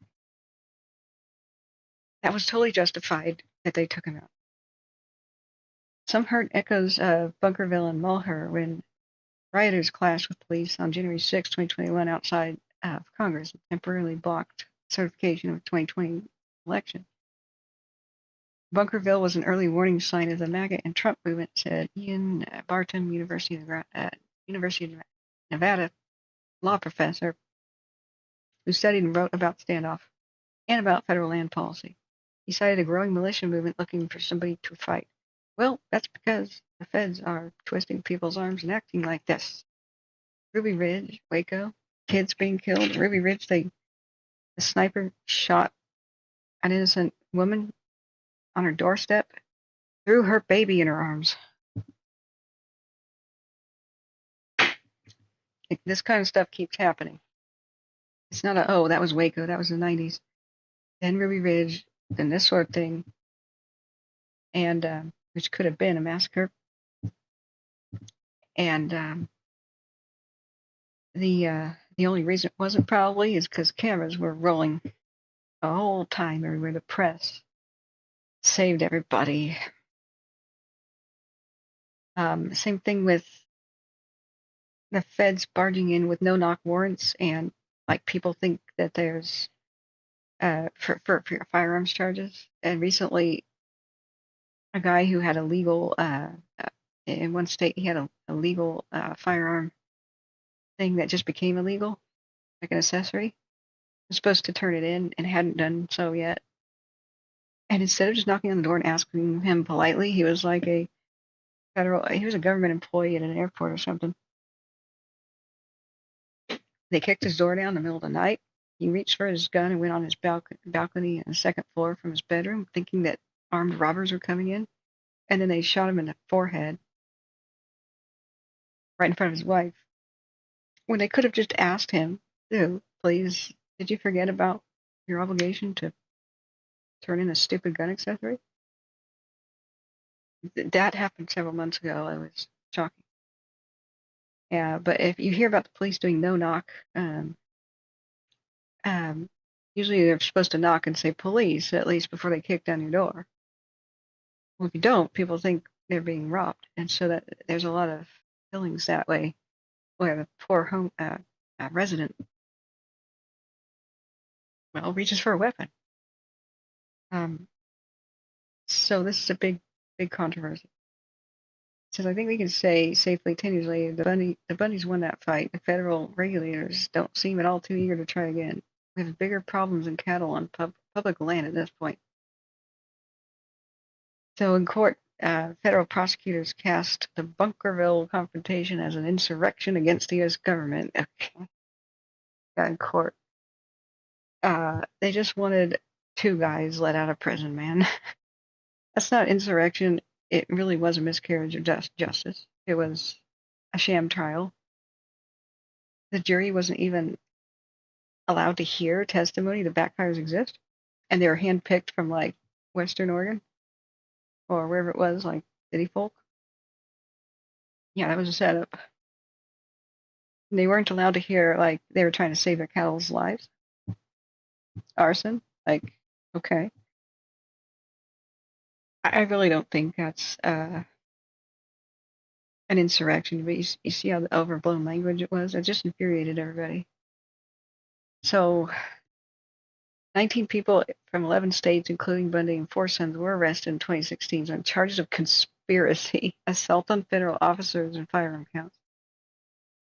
was totally justified that they took him out. Some heard echoes of Bunkerville and Mulher when rioters clashed with police on January 6, 2021 outside of Congress and temporarily blocked certification of the 2020 election. Bunkerville was an early warning sign of the MAGA and Trump movement, said Ian Barton, University of Nevada law professor who studied and wrote about standoff and about federal land policy. He cited a growing militia movement looking for somebody to fight. Well, that's because the feds are twisting people's arms and acting like this. Ruby Ridge, Waco, kids being killed. Ruby Ridge, the sniper shot an innocent woman on her doorstep, threw her baby in her arms. This kind of stuff keeps happening. It's not that was Waco, that was the 90s. Then Ruby Ridge, then this sort of thing, and which could have been a massacre. And the only reason it wasn't probably is because cameras were rolling the whole time everywhere. The press saved everybody. Same thing with the feds barging in with no-knock warrants, and like people think that there's for firearms charges. And recently, a guy who had a legal in one state, he had a legal firearm thing that just became illegal, like an accessory. Was supposed to turn it in and hadn't done so yet. And instead of just knocking on the door and asking him politely, he was like he was a government employee at an airport or something. They kicked his door down in the middle of the night. He reached for his gun and went on his balcony on the second floor from his bedroom, thinking that armed robbers were coming in. And then they shot him in the forehead. right in front of his wife, when they could have just asked him, "Dude, please, did you forget about your obligation to turn in a stupid gun accessory?" That happened several months ago. It was shocking. Yeah, but if you hear about the police doing no knock, um, usually they're supposed to knock and say police at least before they kick down your door. Well, if you don't, people think they're being robbed, and so that there's a lot of killings that way, where the poor home resident, well, reaches for a weapon. Um, so this is a big controversy. Says, I think we can say safely 10 years later, the Bundys won that fight. The federal regulators don't seem at all too eager to try again. We have bigger problems than cattle on public land at this point. So in court, federal prosecutors cast the Bunkerville confrontation as an insurrection against the U.S. government. Okay. Got in court. They just wanted 2 guys let out of prison, man. That's not insurrection. It really was a miscarriage of justice. It was a sham trial. The jury wasn't even allowed to hear testimony that backfires exist, and they were handpicked from like Western Oregon or wherever it was, like city folk. Yeah, that was a setup. And they weren't allowed to hear like they were trying to save their cattle's lives. Arson, like, okay. I really don't think that's an insurrection, but you see how the overblown language it was? It just infuriated everybody. So 19 people from 11 states, including Bundy and 4 sons, were arrested in 2016 on charges of conspiracy, assault on federal officers, and firearm counts.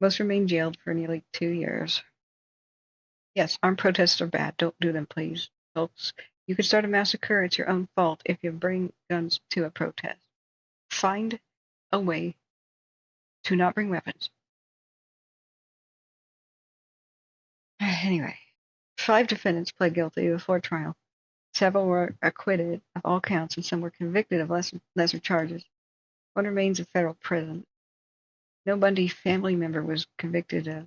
Most remain jailed for nearly 2 years. Yes, armed protests are bad. Don't do them, please, folks. You could start a massacre. It's your own fault if you bring guns to a protest. Find a way to not bring weapons. Anyway, 5 defendants pled guilty before trial. Several were acquitted of all counts, and some were convicted of lesser charges. One remains in federal prison. No Bundy family member was convicted of,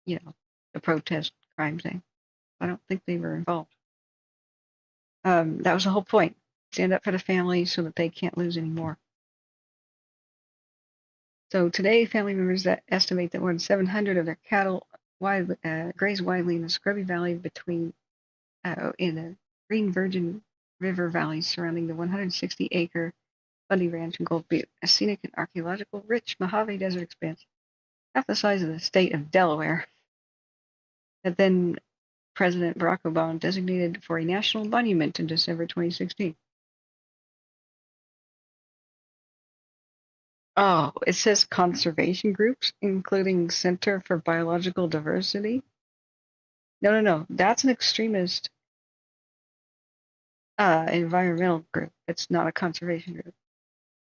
the protest crime thing. I don't think they were involved. That was the whole point. Stand up for the family so that they can't lose anymore. So today, family members that estimate that more than 700 of their cattle graze widely in the scrubby valley between in the Green Virgin River valleys surrounding the 160-acre Bundy Ranch in Gold Butte, a scenic and archaeological rich Mojave Desert expanse, half the size of the state of Delaware, that then President Barack Obama designated for a national monument in December 2016. Oh, it says conservation groups, including Center for Biological Diversity. No. That's an extremist environmental group. It's not a conservation group.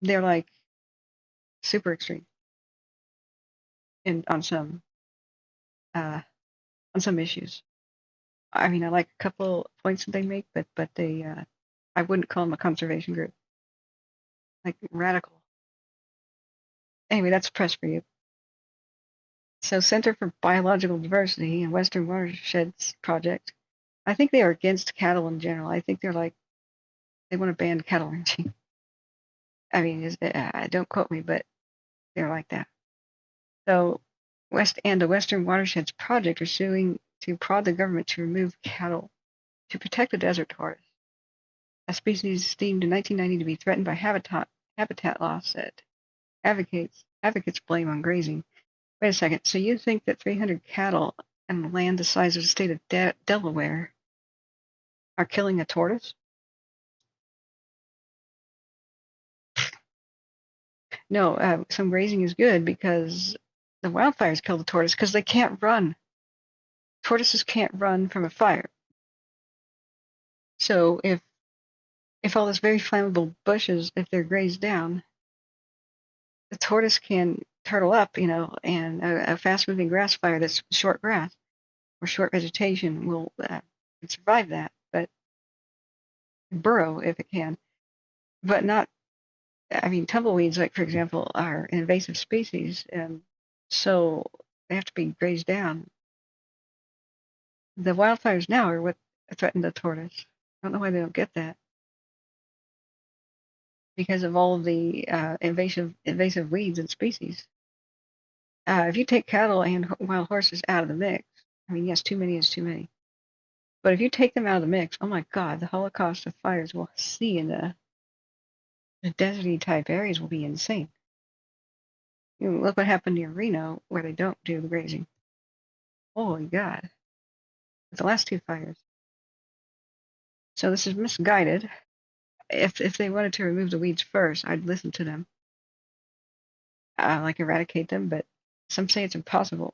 They're like super extreme on some issues. I mean, I like a couple points that they make, but they I wouldn't call them a conservation group. Like radical. Anyway, that's press for you. So, Center for Biological Diversity and Western Watersheds Project. I think they are against cattle in general. I think they're like they want to ban cattle ranching. I mean, don't quote me, but they're like that. So, the Western Watersheds Project are suing to prod the government to remove cattle to protect the desert tortoise, a species deemed in 1990 to be threatened by habitat loss that advocates blame on grazing. Wait a second. So you think that 300 cattle and land the size of the state of Delaware are killing a tortoise? No, some grazing is good because the wildfires kill the tortoise because they can't run. Tortoises can't run from a fire. So if all those very flammable bushes, if they're grazed down, the tortoise can turtle up, and a fast-moving grass fire that's short grass or short vegetation will survive that, but burrow if it can, but not. I mean, tumbleweeds, like for example, are an invasive species, So they have to be grazed down. The wildfires now are what threaten the tortoise. I don't know why they don't get that. Because of all of the invasive weeds and species. If you take cattle and wild horses out of the mix, I mean, yes, too many is too many. But if you take them out of the mix, oh my God, the holocaust of fires we'll see in the deserty type areas will be insane. You know, look what happened near Reno where they don't do the grazing. Holy God. The last two fires. So this is misguided. If they wanted to remove the weeds first, I'd listen to them, like eradicate them. But some say it's impossible.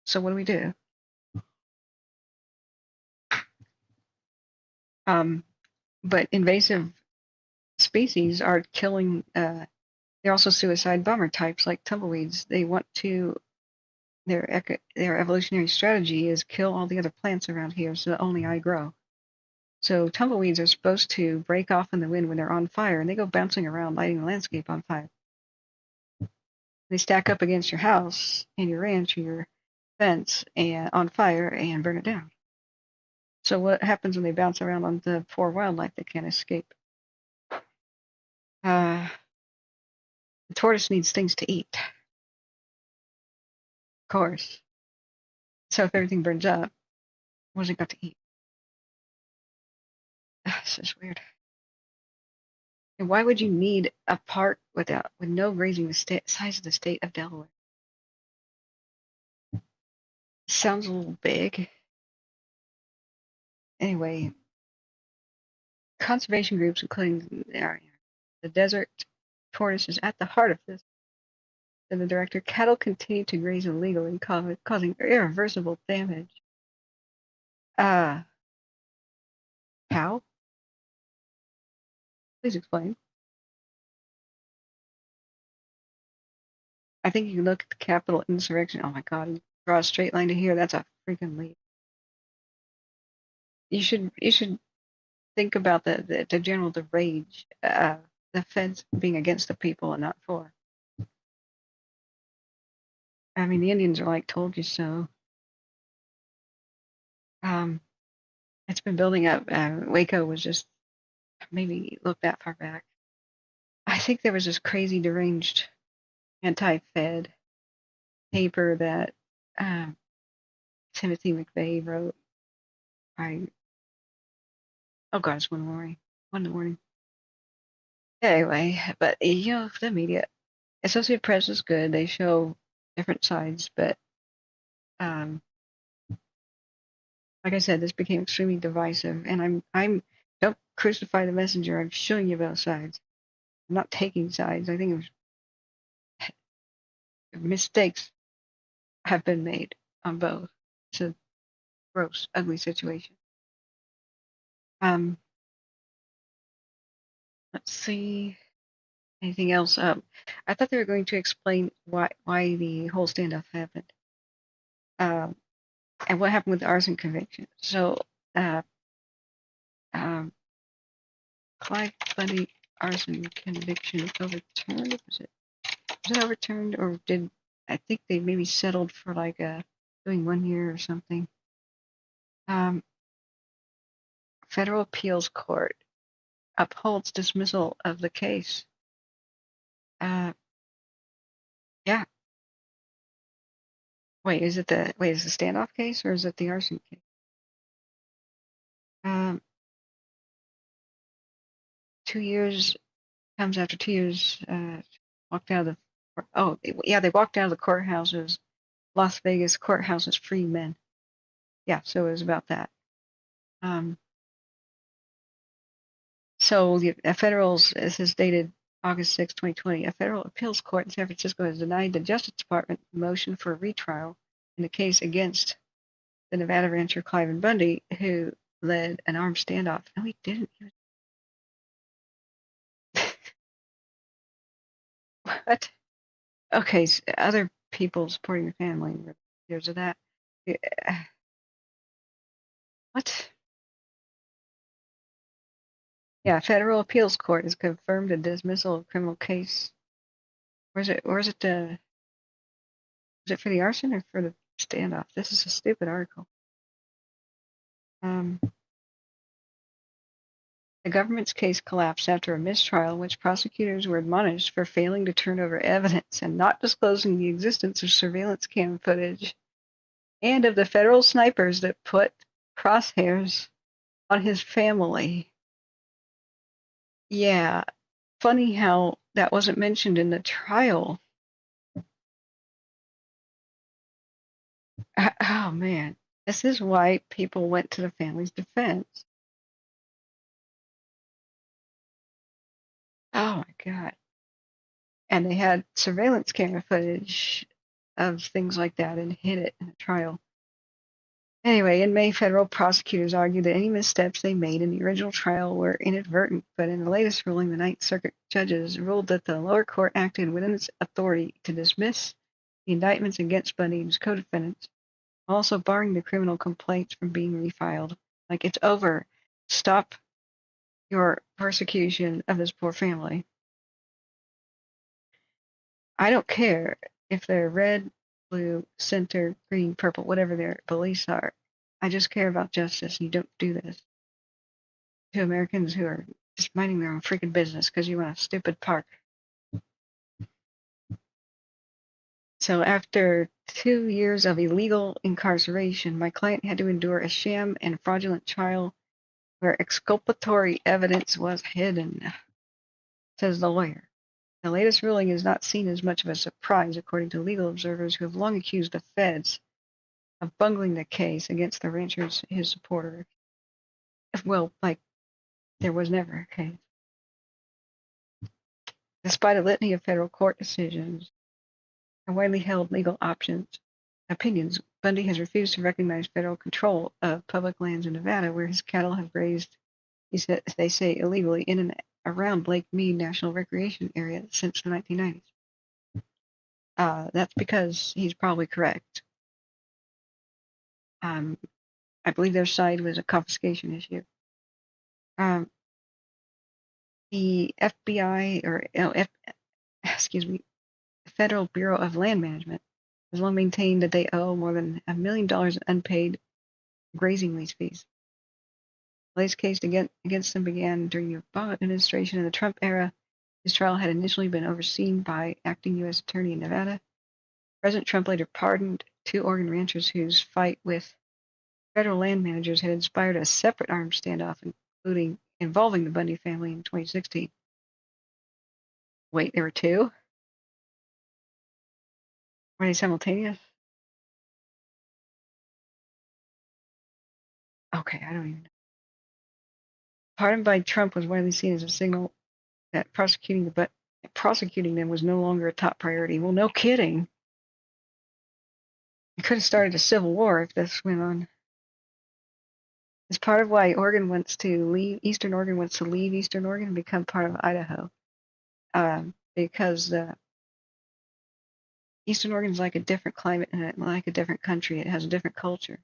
So what do? But invasive species are killing. They're also suicide bomber types like tumbleweeds. They want to. Their evolutionary strategy is kill all the other plants around here so that only I grow. So tumbleweeds are supposed to break off in the wind when they're on fire, and they go bouncing around, lighting the landscape on fire. They stack up against your house and your ranch or your fence and on fire and burn it down. So what happens when they bounce around on the poor wildlife that can't escape? The tortoise needs things to eat, of course. So if everything burns up, what has it got to eat? This is weird. And why would you need a park with no grazing the size of the state of Delaware? Sounds a little big. Anyway, conservation groups, including the desert tortoise, is at the heart of this. And the director, cattle continue to graze illegally, causing irreversible damage. How? Please explain. I think you can look at the Capitol insurrection. Oh my God, you draw a straight line to here. That's a freaking leap. You should think about the rage, the feds being against the people and not for. I mean, the Indians are like, told you so. Um, it's been building up. Waco was just maybe look that far back. I think there was this crazy deranged anti-Fed paper that um, Timothy McVeigh wrote. Oh God, it's one morning. One in the morning. Anyway, but the media, Associated Press is good. They show different sides, but um, like I said, this became extremely divisive, and I'm don't crucify the messenger. I'm showing you both sides. I'm not taking sides. I think it was mistakes have been made on both. It's a gross, ugly situation. Um, let's see. Anything else? I thought they were going to explain why the whole standoff happened, um, and what happened with the arson conviction. So, uh, um, Clive Bundy arson conviction overturned? Was it overturned, or did I think they maybe settled for like doing 1 year or something? Um, Federal Appeals Court upholds dismissal of the case. Uh, yeah. Is it the standoff case or is it the arson case? Um, 2 years comes after 2 years. Walked out of the. Oh, yeah, they walked out of the courthouses. Las Vegas courthouses free men. Yeah, so it was about that. Um, so the federals, this is dated August 6, 2020. A federal appeals court in San Francisco has denied the Justice Department motion for a retrial in the case against the Nevada rancher Clive Bundy, who led an armed standoff. No, he didn't. What? Okay, so other people supporting the family. There's that. Yeah. What? Yeah, federal appeals court has confirmed a dismissal of criminal case. Where's it? Was it for the arson or for the standoff? This is a stupid article. The government's case collapsed after a mistrial in which prosecutors were admonished for failing to turn over evidence and not disclosing the existence of surveillance cam footage and of the federal snipers that put crosshairs on his family. Yeah, funny how that wasn't mentioned in the trial. Oh man, this is why people went to the family's defense. Oh my God. And they had surveillance camera footage of things like that and hid it in the trial. Anyway, in May, federal prosecutors argued that any missteps they made in the original trial were inadvertent, but in the latest ruling, the Ninth Circuit judges ruled that the lower court acted within its authority to dismiss the indictments against Bundy and his co-defendants, also barring the criminal complaints from being refiled. Like, it's over. Stop your persecution of this poor family. I don't care if they're red, blue, center, green, purple, whatever their beliefs are. I just care about justice. You don't do this to Americans who are just minding their own freaking business because you want a stupid park. So after 2 years of illegal incarceration, my client had to endure a sham and fraudulent trial where exculpatory evidence was hidden, says the lawyer. The latest ruling is not seen as much of a surprise, according to legal observers who have long accused the feds of bungling the case against the ranchers, his supporter. Well, like, there was never a case. Despite a litany of federal court decisions and widely held legal opinions, Bundy has refused to recognize federal control of public lands in Nevada, where his cattle have grazed, they say, illegally in and around Lake Mead National Recreation Area since the 1990s. That's because he's probably correct. I believe their side was a confiscation issue. The FBI, or the Federal Bureau of Land Management, has long maintained that they owe more than $1 million in unpaid grazing lease fees. The latest case against them began during the Obama administration in the Trump era. His trial had initially been overseen by acting U.S. Attorney in Nevada. President Trump later pardoned 2 Oregon ranchers whose fight with federal land managers had inspired a separate armed standoff, involving the Bundy family in 2016. Wait, there were 2? Were they simultaneous? Okay, I don't even know. Pardon by Trump was widely seen as a signal that prosecuting them was no longer a top priority. Well, no kidding. It could have started a civil war if this went on. It's part of why Eastern Oregon wants to leave Eastern Oregon and become part of Idaho. Because Eastern Oregon is like a different climate and like a different country. It has a different culture.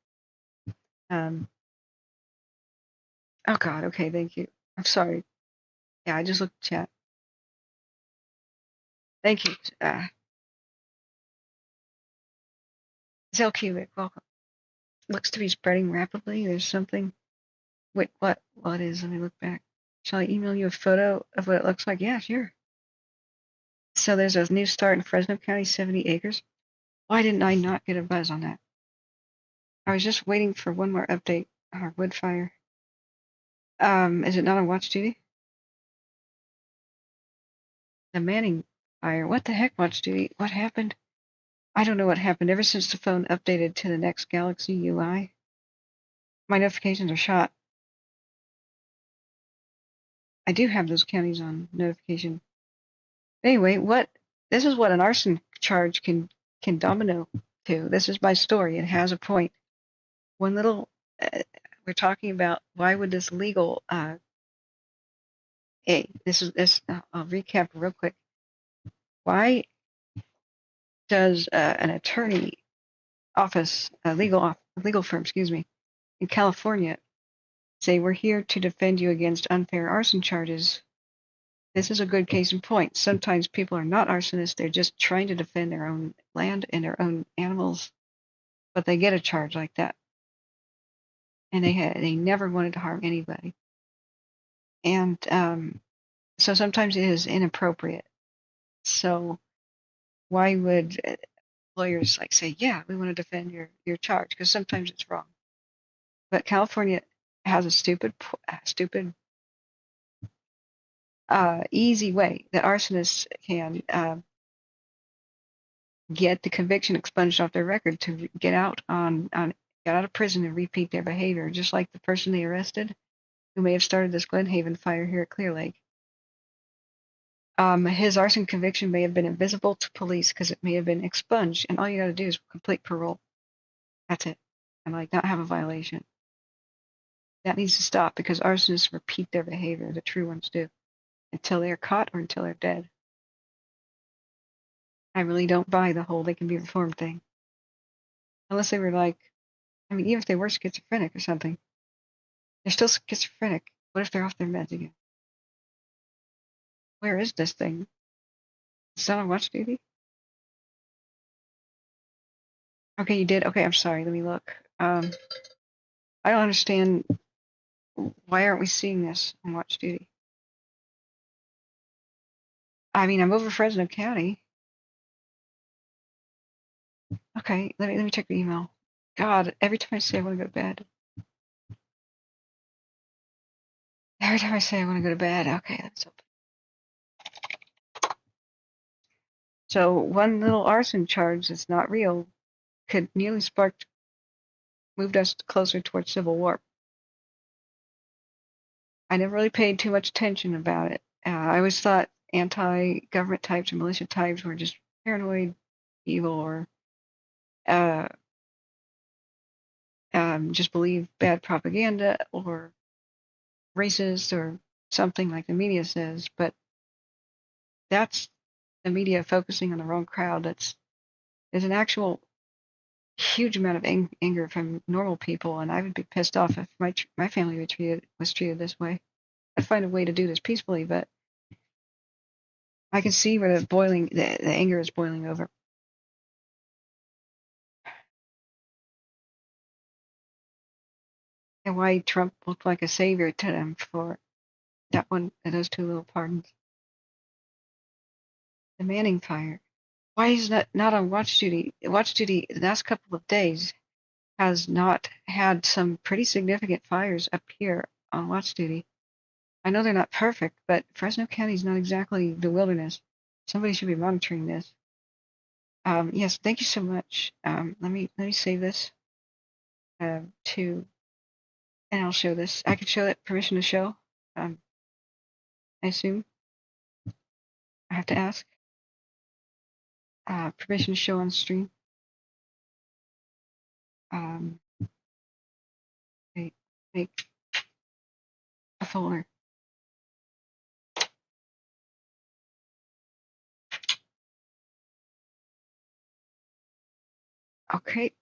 Oh God, okay, thank you. I'm sorry. Yeah, I just looked at chat. Thank you. Zell Cubic, welcome. Looks to be spreading rapidly. There's something. Wait, what is? Let me look back. Shall I email you a photo of what it looks like? Yeah, sure. So there's a new start in Fresno County, 70 acres. Why didn't I not get a buzz on that? I was just waiting for one more update on our Wildfire. Is it not on watch duty? The Manning fire. What the heck, watch duty? What happened? I don't know what happened. Ever since the phone updated to the next Galaxy UI, my notifications are shot. I do have those counties on notification. Anyway, this is what an arson charge can domino to. This is my story. It has a point. One little, we're talking about why would this legal, I'll recap real quick. Why does an attorney office, legal firm, in California say we're here to defend you against unfair arson charges, This is a good case in point. Sometimes people are not arsonists. They're just trying to defend their own land and their own animals, but they get a charge like that. And they never wanted to harm anybody. And so sometimes it is inappropriate. So why would lawyers like say, yeah, we want to defend your charge? Because sometimes it's wrong. But California has a stupid easy way that arsonists can get the conviction expunged off their record to get out get out of prison and repeat their behavior, just like the person they arrested who may have started this Glenhaven fire here at Clear Lake. His arson conviction may have been invisible to police because it may have been expunged, and all you got to do is complete parole. That's it, and like not have a violation. That needs to stop because arsonists repeat their behavior. The true ones do until they are caught or until they're dead. I really don't buy the whole they can be reformed thing, unless they were like, I mean, even if they were schizophrenic or something, they're still schizophrenic. What if they're off their meds again? Where is this thing? It's not on watch duty? Okay, you did? Okay, I'm sorry. Let me look. I don't understand. Why aren't we seeing this on watch duty? I mean, I'm over Fresno County. Okay, let me check the email. God, every time I say I want to go to bed. Every time I say I want to go to bed. Okay, that's open. So one little arson charge that's not real could nearly moved us closer towards civil war. I never really paid too much attention about it. I always thought anti-government types and militia types were just paranoid, evil, or just believe bad propaganda or racist or something like the media says. But that's the media focusing on the wrong crowd. There's an actual huge amount of anger from normal people, and I would be pissed off if my family was treated this way. I'd find a way to do this peacefully, but I can see where the anger is boiling over. And why Trump looked like a savior to them for those two little pardons. The Manning fire. Why is that not on watch duty? Watch duty the last couple of days has not had some pretty significant fires up here on watch duty. I know they're not perfect, but Fresno County is not exactly the wilderness. Somebody should be monitoring this. Yes, thank you so much. Let me save this to, and I'll show this. I could show it. Permission to show. I assume I have to ask. Permission to show on stream. Make a folder. Okay.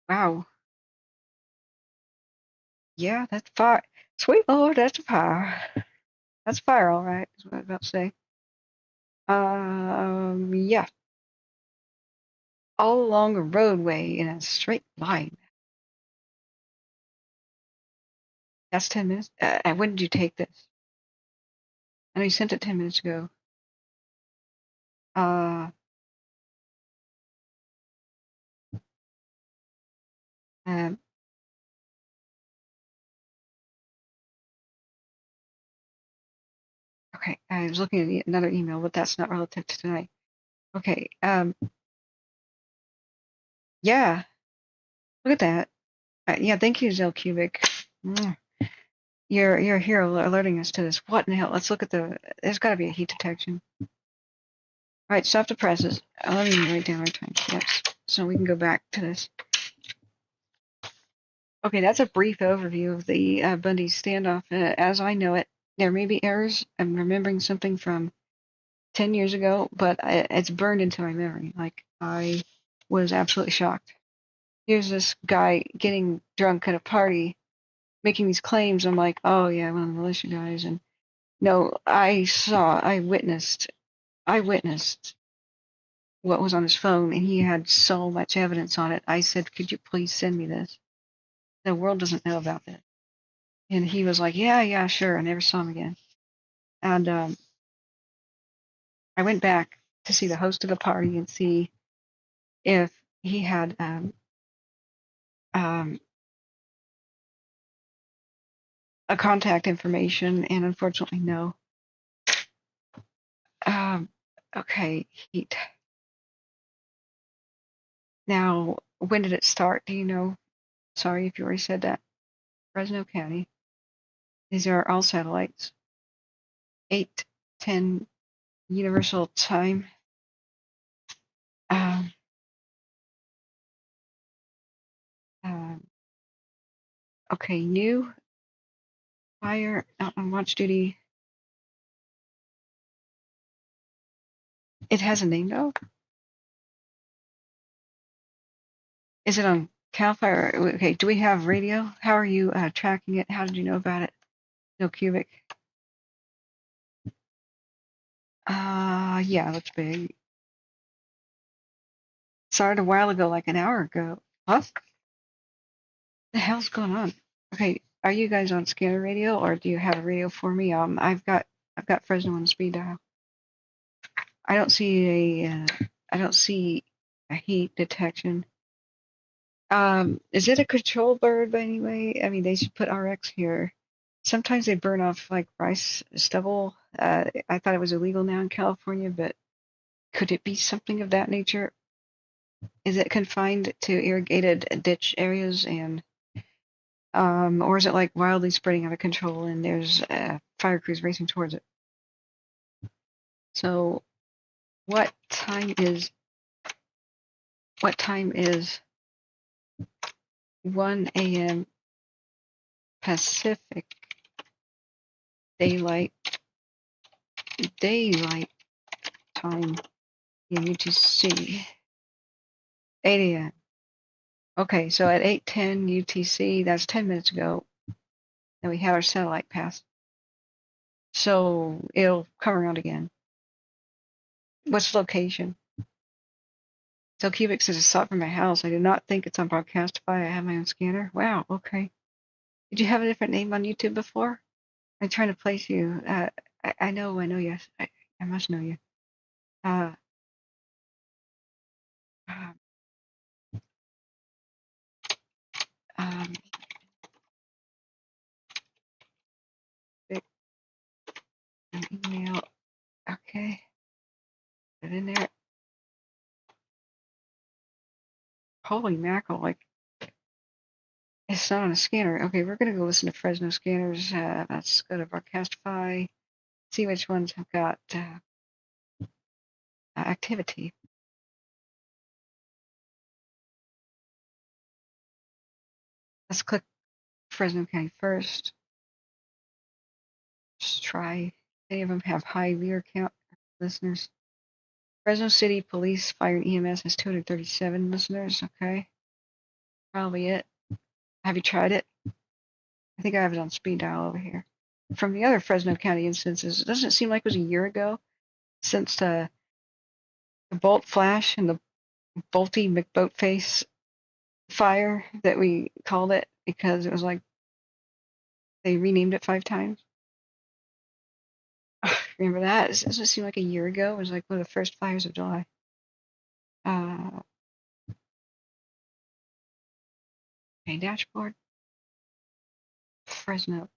Wow. Yeah, that's fire. Sweet Lord, that's fire. That's fire, all right, is what I was about to say. Yeah. All along a roadway in a straight line. That's 10 minutes. And when did you take this? I know you sent it 10 minutes ago. Uh, um, okay, I was looking at another email, but that's not relative to tonight. Okay, yeah, look at that. Yeah, thank you, Zell Cubic. You're here alerting us to this. What in the hell? Let's look at there's got to be a heat detection. All right, stop the presses. Let me write down our time. Yes, so we can go back to this. Okay, that's a brief overview of the Bundy standoff. As I know it, there may be errors. I'm remembering something from 10 years ago, but it's burned into my memory. Like, I was absolutely shocked. Here's this guy getting drunk at a party, making these claims. I'm like, oh, yeah, one of the militia guys. And No, I witnessed what was on his phone, and he had so much evidence on it. I said, "Could you please send me this? The world doesn't know about this." And he was like, "Yeah, yeah, sure." I never saw him again. And I went back to see the host of the party and see if he had um, a contact information, and unfortunately, no. Um, okay, heat. Now, when did it start? Do you know? Sorry if you already said that. Fresno County. These are all satellites. 8:10 Universal Time. Um, um, okay, new fire out on watch duty. It has a name though. Is it on Calfire? Okay, do we have radio? How are you tracking it? How did you know about it? No cubic. Yeah, looks big. Started a while ago, like an hour ago. What the hell's going on? Okay, are you guys on scanner radio, or do you have a radio for me? I've got Fresno on speed dial. I don't see I don't see a heat detection. Is it a control bird by any way? I mean, they should put RX here. Sometimes they burn off like rice stubble. I thought it was illegal now in California, but could it be something of that nature? Is it confined to irrigated ditch areas and or is it like wildly spreading out of control and there's fire crews racing towards it? So what time is what time is 1 a.m. Pacific daylight daylight time in UTC? 8 a.m. Okay, so at 8:10 UTC, that's 10 minutes ago, and we had our satellite pass. So it'll come around again. What's the location? So Cubic says it's sought from my house. I do not think it's on Broadcastify. I have my own scanner. Wow, okay. Did you have a different name on YouTube before? I'm trying to place you. I know, yes. I must know you. Uh, um, um, an email. Okay, put it in there. Holy mackerel, like, it's not on a scanner. Okay, we're going to go listen to Fresno scanners. Let's go to Broadcastify, see which ones have got activity. Let's click Fresno County first. Just try. Any of them have high viewer count listeners. Fresno City Police, Fire, and EMS has 237 listeners. Okay, probably it. Have you tried it? I think I have it on speed dial over here. From the other Fresno County instances, doesn't it seem like it was a year ago since the Bolt Flash and the Bolty McBoatface fire that we called it because it was like they renamed it 5 times? Remember that? It doesn't seem like a year ago. It was like one of the first fires of July. Uh, okay, dashboard. Fresno.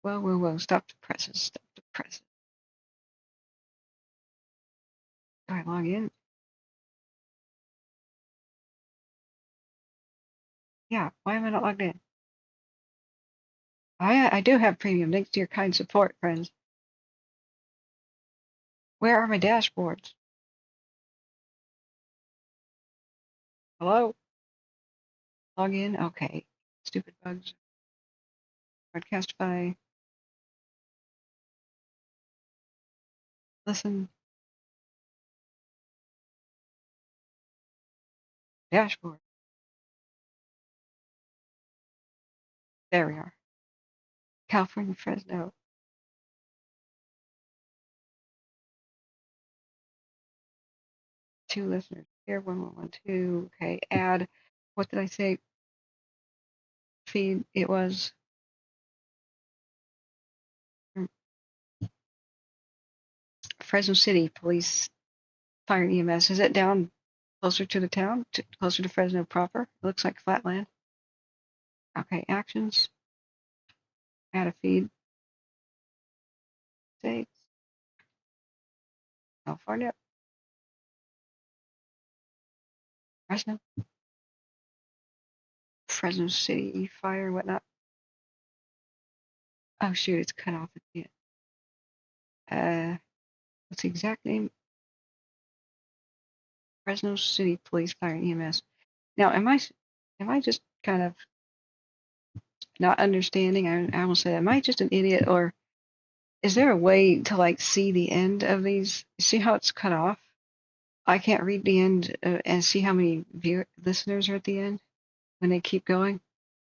Whoa, whoa, whoa. Stop the presses. Stop the presses. Do I log in? Yeah, why am I not logged in? I do have premium thanks to your kind support, friends. Where are my dashboards? Hello? Log in? Okay. Stupid bugs. Broadcastify. Listen. Dashboard. There we are. California, Fresno. Two listeners here, 1112. Okay, add. What did I say? Feed. It was Fresno City Police, Fire, and EMS. Is it down closer to the town, closer to Fresno proper? It looks like flatland. Okay, actions. Add a feed. States. California. Fresno. Fresno City Fire, whatnot. Oh shoot, it's cut off at the end. What's the exact name? Fresno City Police, Fire, and EMS. Now, am I just kind of not understanding? I almost said, am I just an idiot, or is there a way to like see the end of these? See how it's cut off? I can't read the end and see how many listeners are at the end when they keep going.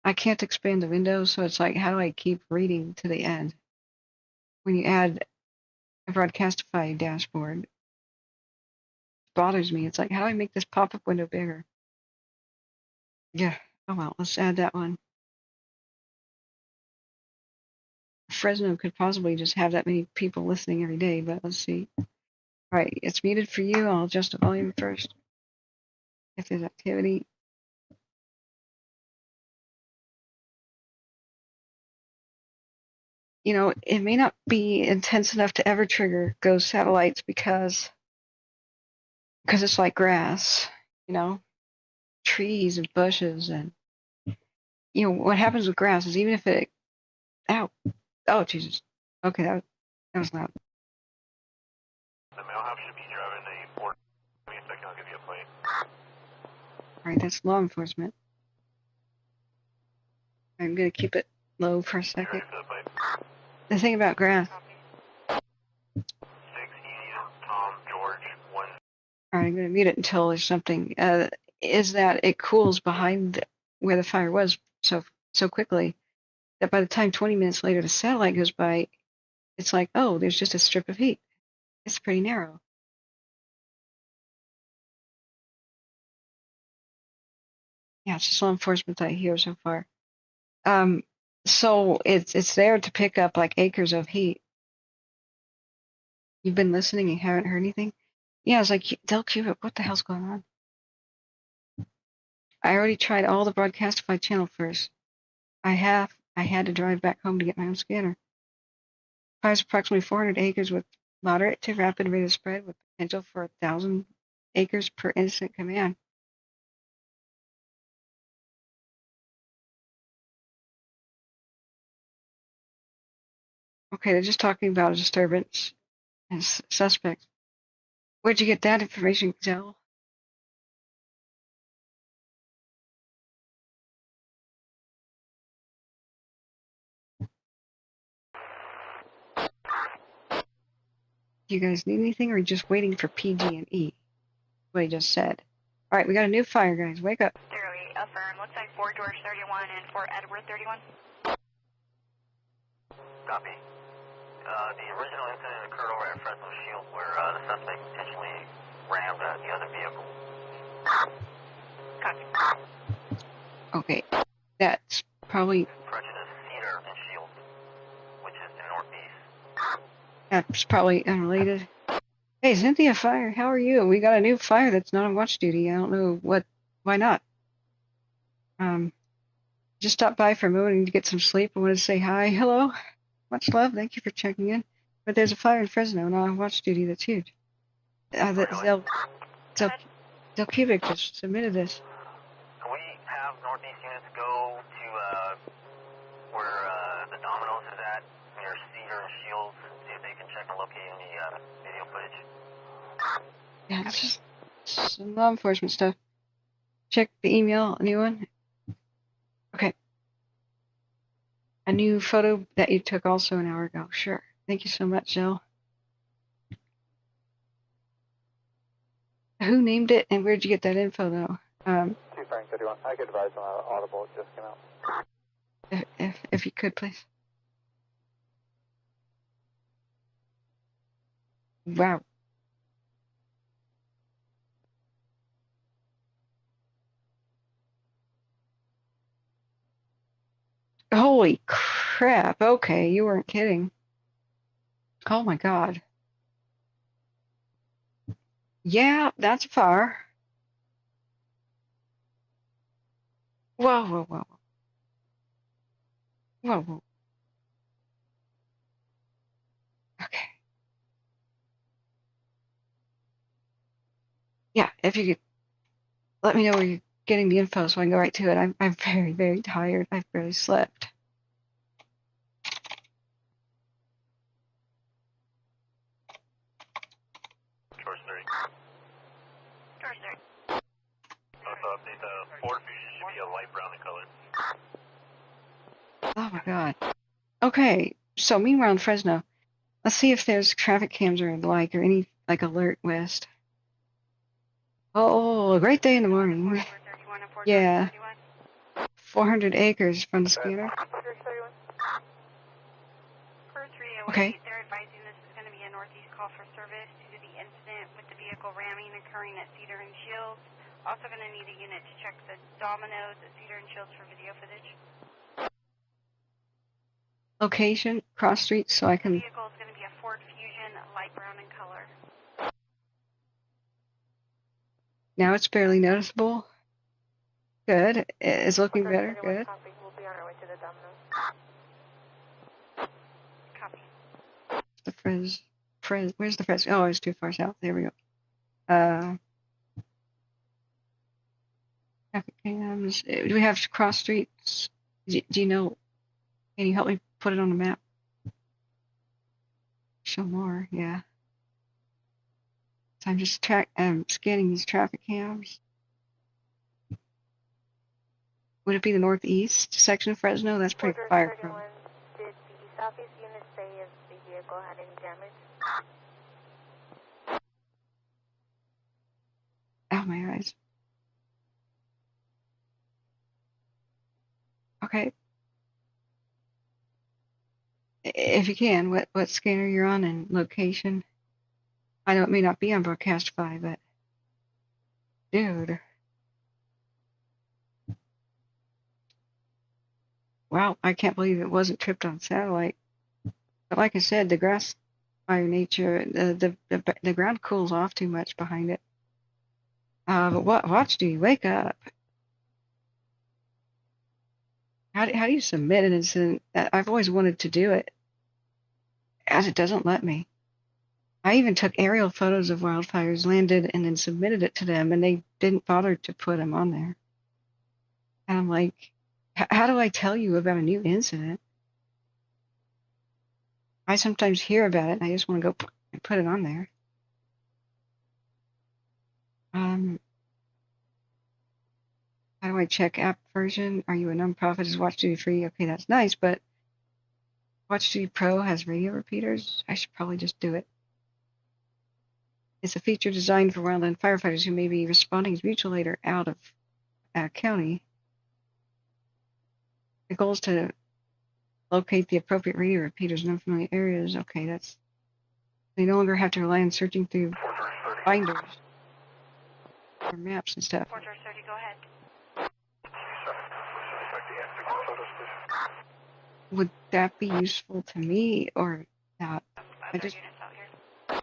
I can't expand the window, so it's like, how do I keep reading to the end? When you add a Broadcastify dashboard, it bothers me. It's like, how do I make this pop-up window bigger? Yeah. Oh well, let's add that one. Fresno could possibly just have that many people listening every day, but let's see. All right, it's muted for you. I'll adjust the volume first. If there's activity. You know, it may not be intense enough to ever trigger ghost satellites because it's like grass, you know, trees and bushes, and you know what happens with grass is even if it, ow, oh Jesus, okay, that was loud. The mailhouse should be driving the port. Give me a second, I'll give you a plate. All right, that's law enforcement. I'm gonna keep it low for a second. The thing about grass. 6 Edie, Tom, George, 1. All right, I'm gonna mute it until there's something. Is that it cools behind where the fire was so quickly that by the time 20 minutes later the satellite goes by, it's like, oh, there's just a strip of heat. It's pretty narrow. Yeah, it's just law enforcement I hear so far. So it's there to pick up like acres of heat. You've been listening, you haven't heard anything? Yeah, it's like, Del Cubic, what the hell's going on? I already tried all the Broadcastify channel first. I had to drive back home to get my own scanner. Fires approximately 400 acres with moderate to rapid rate of spread with potential for 1,000 acres per instant command. Okay, they're just talking about a disturbance and suspects. Where'd you get that information, Del? Do you guys need anything, or are you just waiting for PG&E? What he just said. All right, we got a new fire, guys. Wake up. 08, affirm. Looks like 4 George 31 and 4 Edward 31. Copy. The original incident occurred over at Fresno Shield where the suspect intentionally rammed the other vehicle. Copy. Okay, that's probably Prejudice, Cedar, and Shield, which is the northeast. unrelated. Hey, Cynthia Fire, how are you? We got a new fire that's not on watch duty. I don't know why not. Just stopped by for a moment to get some sleep. I wanted to say hi, hello, much love, thank you for checking in. But there's a fire in Fresno not on watch duty that's huge. Del Cubic just submitted this. Can we have northeast units go to where the Domino's is at, near Cedar and Shields, see if they can check and locate any video footage? Yeah, it's just some law enforcement stuff. Check the email, a new one. Okay. A new photo that you took also an hour ago. Sure. Thank you so much, Jill. Who named it and where'd you get that info, though? 2 Frank 31. I could advise on Audible. It just came out. If you could, please. Wow. Holy crap. Okay, you weren't kidding. Oh my God. Yeah, that's a fire. Whoa, whoa, whoa. Whoa, whoa. Okay. Yeah, if you could let me know where you're getting the info so I can go right to it. I'm very, very tired. I've barely slept. George 30. George 30. Also update the Ford Fusion should be a light brown in color. Oh my God. Okay, so meanwhile in Fresno, let's see if there's traffic cams or the like, or any like alert west. Oh, a great day in the morning. 31 and 4 Yeah, 31. 400 acres from the scanner. George 31. Per 308, Okay. they're advising this is going to be a northeast call for service due to the incident with the vehicle ramming occurring at Cedar and Shields. Also going to need a unit to check the dominoes at Cedar and Shields for video footage. Location, cross street, so I The can. vehicle is going to be a Ford Fusion, light brown in color. Now it's barely noticeable. Good. It's looking better. Good. Copy. We'll be on our way to the dominoes. Copy. The where's the Fres? Oh, it's too far south. There we go. Traffic cams. Do we have cross streets? Do you know? Can you help me put it on the map? Show more. Yeah. So I'm just scanning these traffic cams. Would it be the northeast section of Fresno? That's pretty fire prone. Did the southeast unit say if the vehicle had any damage? Ow, my eyes. Okay. If you can, what scanner you're on and location. I know it may not be on broadcast 5, but dude. Wow, I can't believe it wasn't tripped on satellite. But like I said, the grass fire nature, the ground cools off too much behind it. But watch, do you wake up? How do you submit an incident? I've always wanted to do it, as it doesn't let me. I even took aerial photos of wildfires, landed, and then submitted it to them, and they didn't bother to put them on there. And I'm like, how do I tell you about a new incident? I sometimes hear about it, and I just want to go and put it on there. How do I check app version? Are you a nonprofit? Is Watch Duty free? Okay, that's nice, but Watch Duty Pro has radio repeaters. I should probably just do it. It's a feature designed for wildland firefighters who may be responding as mutual aid or out of county. The goal is to locate the appropriate radio repeaters in unfamiliar areas. Okay, they no longer have to rely on searching through binders or maps and stuff. 4 30, go ahead. Would that be useful to me or not? Other units out here.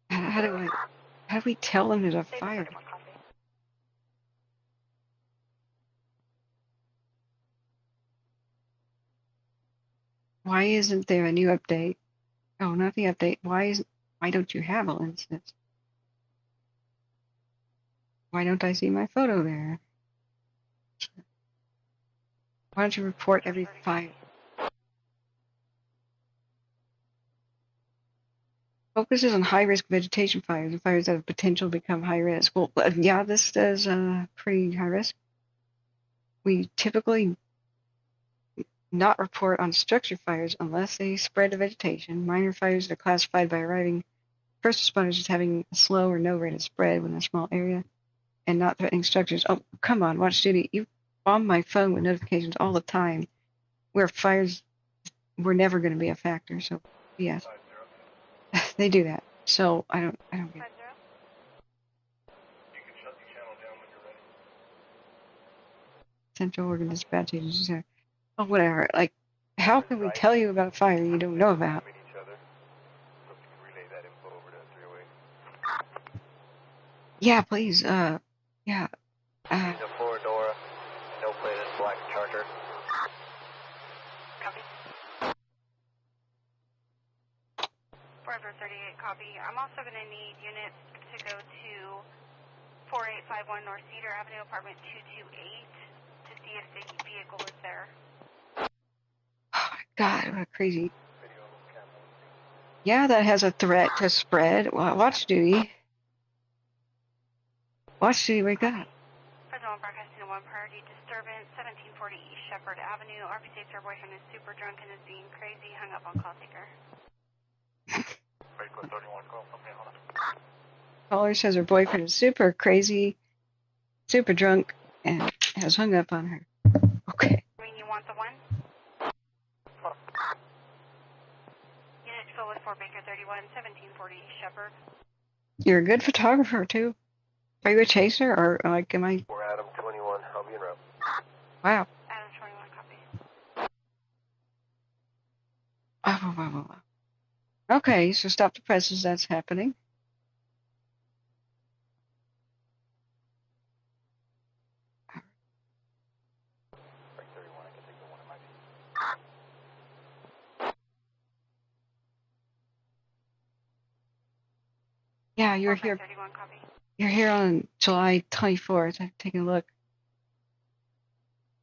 How do we tell them there's a fire? 31, copy. Why isn't there a new update? Oh, not the update. Why don't you have all incidents? Why don't I see my photo there? Why don't you report every fire? Focuses on high-risk vegetation fires and fires that have potential to become high risk. Well, yeah, this is pretty high risk. We typically not report on structure fires unless they spread to vegetation. Minor fires are classified by arriving first responders as having a slow or no rate of spread within a small area and not threatening structures. Oh, come on, Watch Duty. You bomb my phone with notifications all the time where fires were never going to be a factor. So, yes. They do that. So I don't get it. 50. You can shut the channel down when you're ready. Central Oregon Dispatch Agency. Center. Oh, whatever. Like, how can we tell you about a fire you don't know about? Meet each other. So if you can relay that info over to 308. Yeah, please. Yeah. He's a four-door, no plate and black Charger. Copy. Forever 38, copy. I'm also going to need units to go to 4851 North Cedar Avenue, apartment 228, to see if the vehicle is there. Oh my God, what a crazy. Yeah, that has a threat to spread. Watch duty. Watch duty, wake up. Fresno broadcasting to 1 priority disturbance, 1740 East Shepherd Avenue. RP states her boyfriend is super drunk and is being crazy. Hung up on call taker. Break with 31, call. Okay, hold on. Caller says her boyfriend is super crazy, super drunk, and has hung up on her. Okay. I mean, you want the one? Unit to fill with 4 Baker 31, 1740 East Shepherd. You're a good photographer, too. Are you a chaser, or like, am I? We're Adam 21, I'll be in route. Wow. Adam 21, copy. Wow. Okay, so stop the presses, that's happening. Break 31, I can take the one in my seat. Yeah, you're here. 31, copy. You're here on July 24th. I've taken a look.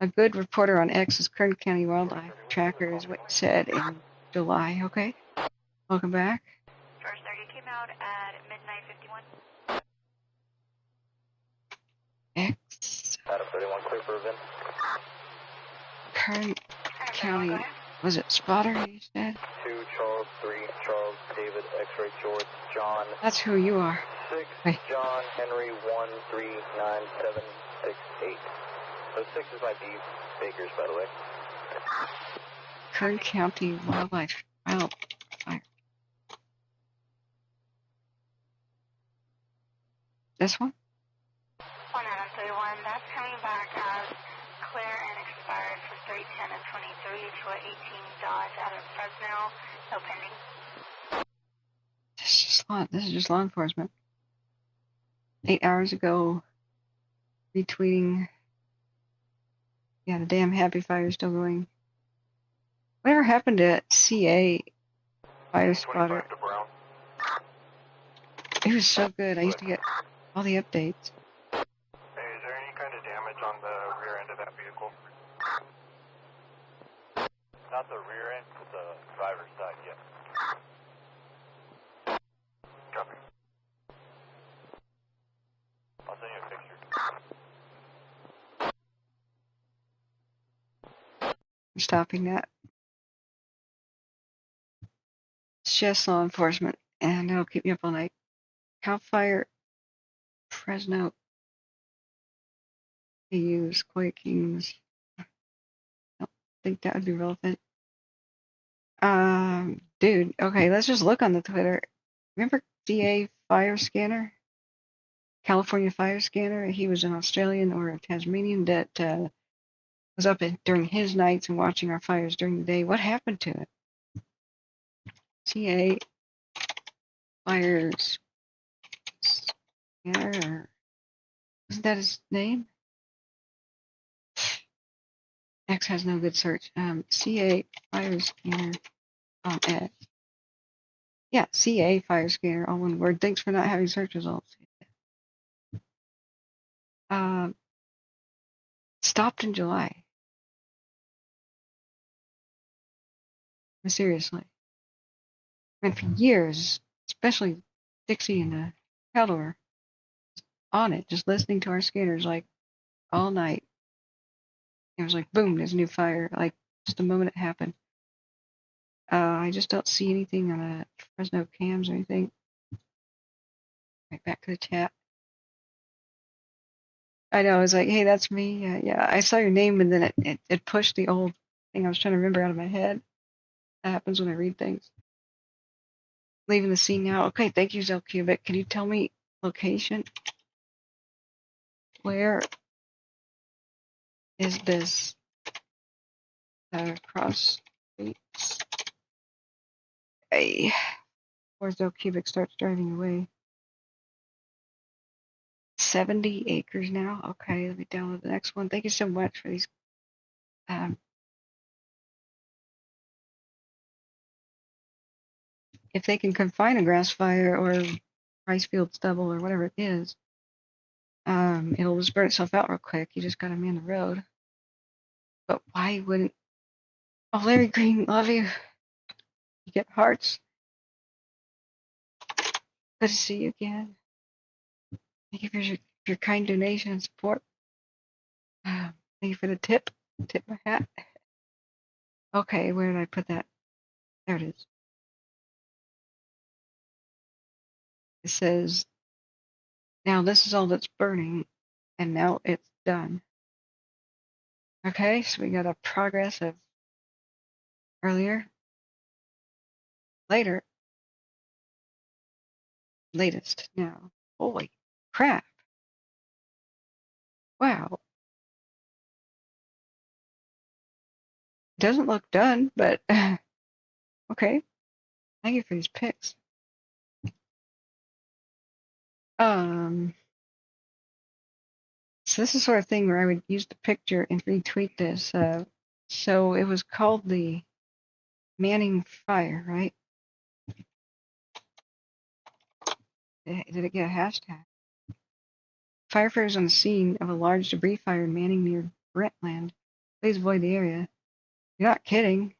A good reporter on X is Kern County Wildlife Tracker, is what you said in July. Okay. Welcome back. George 30 came out at midnight 51. X. Adam 31, clear for event. Kern Adam 31, County. go ahead. Was it Spotter, you said? 2 Charles, 3 Charles, David, X-ray George, John. That's who you are. 6 Wait. John, Henry, 13978. So 6 is my B Bakers, by the way. Kern County Wildlife. Wildfire. This one? 1 Adam 31, that's coming back as clear and expired for 310 and 23 to a 18 Dodge out of Fresno. No pending. This is just law enforcement. 8 hours ago, retweeting. Yeah, the damn Happy Fire is still going. Whatever happened to CA Fire Spotter? To Brown. It was so good. I used to get all the updates. Hey, is there any kind of damage on the rear end of that vehicle? Not the rear end, but the driver's side yet. Copy. I'll send you a picture. I'm stopping that. It's just law enforcement, and it'll keep me up all night. Calfire, Fresno, AUs, Quakings. I don't think that would be relevant. Dude, okay, let's just look on the Twitter. Remember DA Fire Scanner? California Fire Scanner? He was an Australian or a Tasmanian that was up during his nights and watching our fires during the day. What happened to it? CA Fires Scanner. Isn't that his name? X has no good search. CA Fire Scanner on X. Yeah, CA Fire Scanner, all one word. Thanks for not having search results. Stopped in July. Seriously. And for years, especially Dixie and the Caldor, on it, just listening to our scanners like all night. It was like, boom, there's a new fire. Like just the moment it happened. I just don't see anything on the Fresno cams or anything. Right back to the chat. I know, I was like, hey, that's me. Yeah, I saw your name and then it pushed the old thing I was trying to remember out of my head. That happens when I read things. Leaving the scene now. Okay, thank you, Zelcubic. Can you tell me location? Where is this? Cross streets. Hey, where Zelcubic starts driving away. 70 acres now. Okay, let me download the next one. Thank you so much for these. If they can confine a grass fire or rice field stubble or whatever it is, it'll just burn itself out real quick. You just gotta man the road. But why wouldn't? Oh, Larry Green, love you. You get hearts. Good to see you again. Thank you for your kind donation and support. Thank you for the tip. Tip my hat. Okay, where did I put that? There it is. It says, now this is all that's burning, and now it's done. Okay, so we got a progress of earlier, later, latest now. Holy crap. Wow. Doesn't look done, but okay. Thank you for these pics. So this is the sort of thing where I would use the picture and retweet this. So it was called the Manning Fire, right? Did it get a hashtag? Firefighters on the scene of a large debris fire in Manning near Brentland. Please avoid the area. You're not kidding.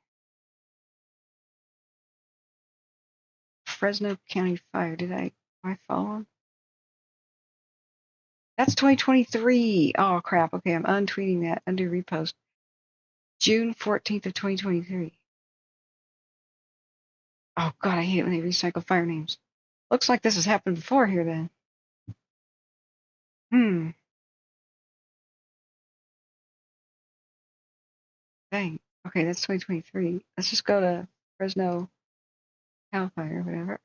Fresno County Fire. Did I follow him? That's 2023. Oh crap. Okay, I'm untweeting that. Undo repost. June 14th of 2023. Oh god, I hate it when they recycle fire names. Looks like this has happened before here then. Dang. Okay, that's 2023. Let's just go to Fresno Calfire, whatever.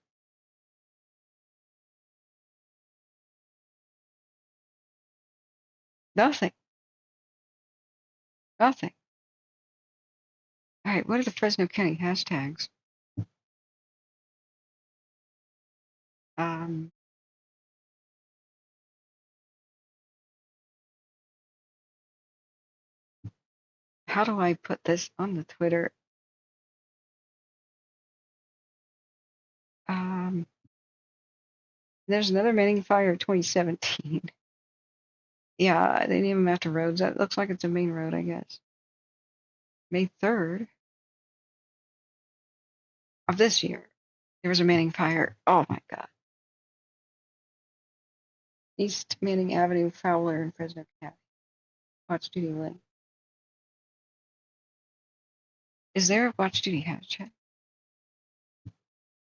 Nothing. Nothing. Alright, what are the Fresno County hashtags? How do I put this on the Twitter? There's another Manning Fire of 2017. Yeah, they name them after roads. That looks like it's a main road, I guess. May 3rd of this year, there was a Manning Fire. Oh my god. East Manning Avenue, Fowler, and Fresno County. Watch Duty link. Is there a Watch Duty hashtag?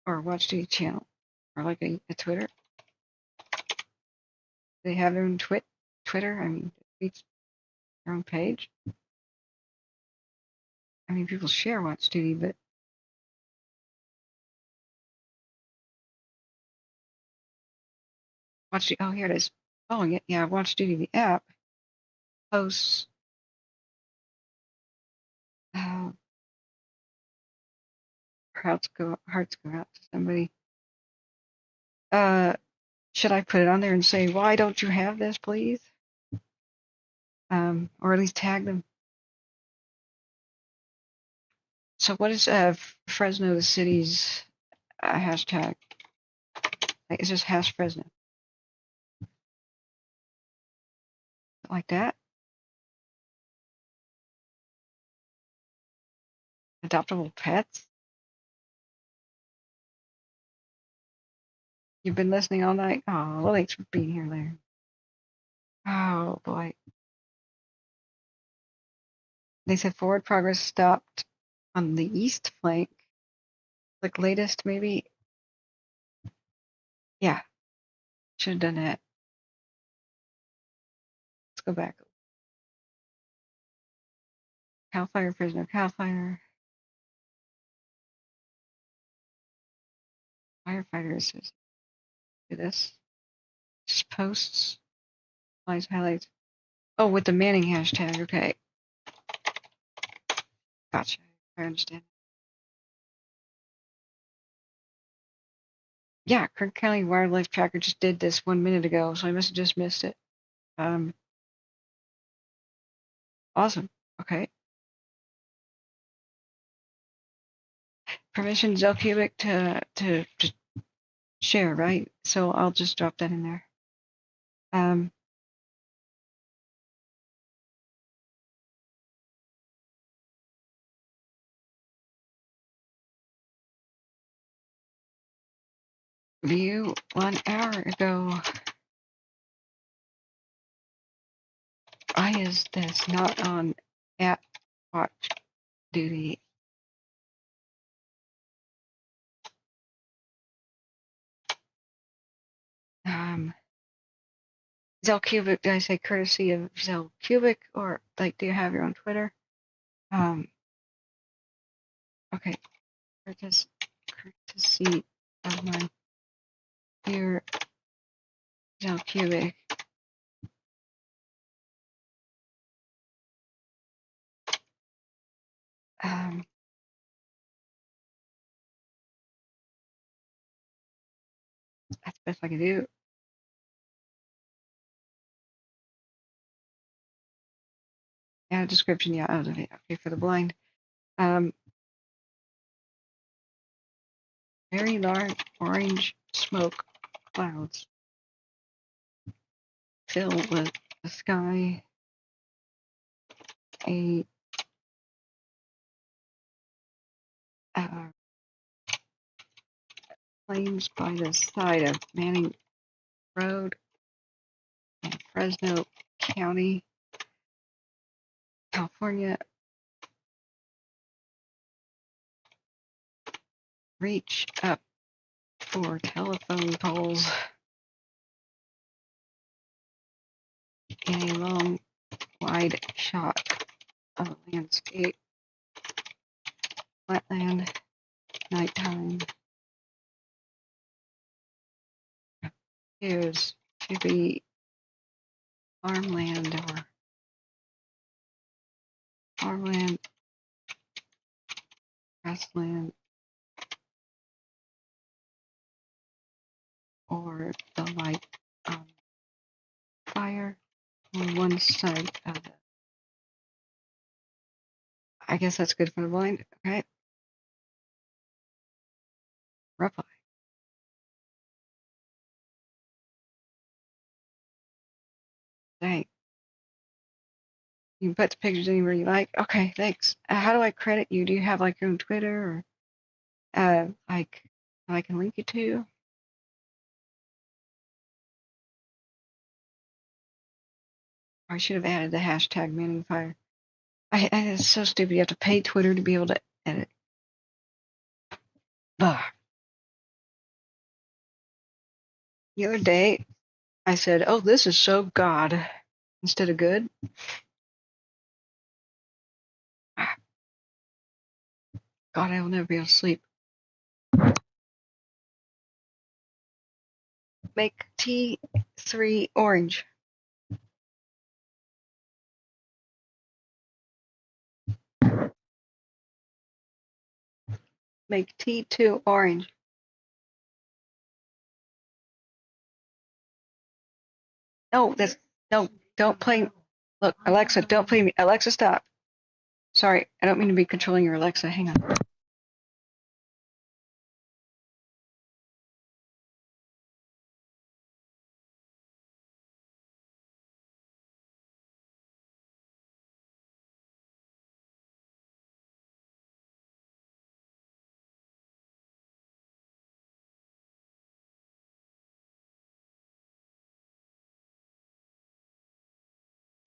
Or a Watch Duty channel? Or like a Twitter? They have their own Twitter? I mean, it's their own page? I mean, people share Watch Duty, but Watch Duty, oh, here it is. Following it, yeah, Watch Duty, the app, posts, hearts go out to somebody. Should I put it on there and say, why don't you have this, please? Or at least tag them. So what is Fresno, the city's hashtag? It's just hash Fresno. Like that? Adoptable pets? You've been listening all night? Oh, well, thanks for being here, Larry. Oh, boy. They said forward progress stopped on the east flank. Like latest, maybe? Yeah. Should have done that. Let's go back. Calfire, Fresno, Calfire. Firefighters. Do this. Just posts. Highlights. Oh, with the Manning hashtag. Okay. Gotcha. I understand. Yeah, Kirk County Wildlife Tracker just did this 1 minute ago, so I must have just missed it. Awesome. Okay. Permission Zelcubic to share, right? So I'll just drop that in there. View 1 hour ago. Why is this not on at watch duty? Zelcubic, did I say courtesy of Zelcubic, or like, do you have your own Twitter? Okay, courtesy of my dear Zelcubic. That's the best I can do. Add a description, yeah, out of it. Okay, for the blind. Very large orange smoke clouds fill with the sky. A flames by the side of Manning Road in Fresno County, California. Reach up for telephone calls in a long, wide shot of a landscape, flatland, nighttime. Appears to be farmland or farmland, grassland, or the light fire on one side of it. I guess that's good for the blind. Okay. Reply. Dang. You can put the pictures anywhere you like. Okay, thanks. How do I credit you? Do you have like your own Twitter or like I can link you to? I should have added the hashtag Manningfire. It's so stupid. You have to pay Twitter to be able to edit. Ugh. The other day, I said, "Oh, this is so God," instead of good. God, I will never be able to sleep. Make T3 orange. Make T2 orange. No, don't play. Look, Alexa, don't play me. Alexa, stop. Sorry, I don't mean to be controlling your Alexa. Hang on.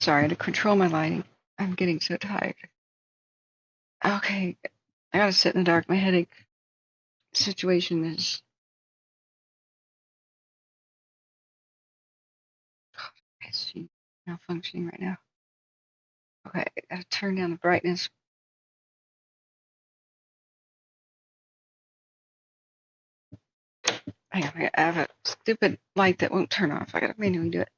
Sorry, to control my lighting. I'm getting so tired. Okay, I gotta sit in the dark. My headache situation is malfunctioning right now. Okay, I gotta turn down the brightness. I have a stupid light that won't turn off. I gotta manually do it.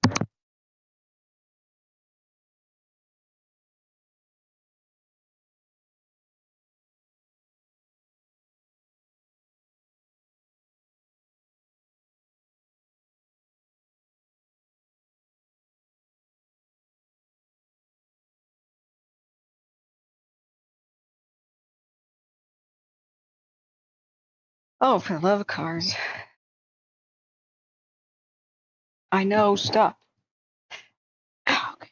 Oh, for the love of cars. I know, stop. Okay.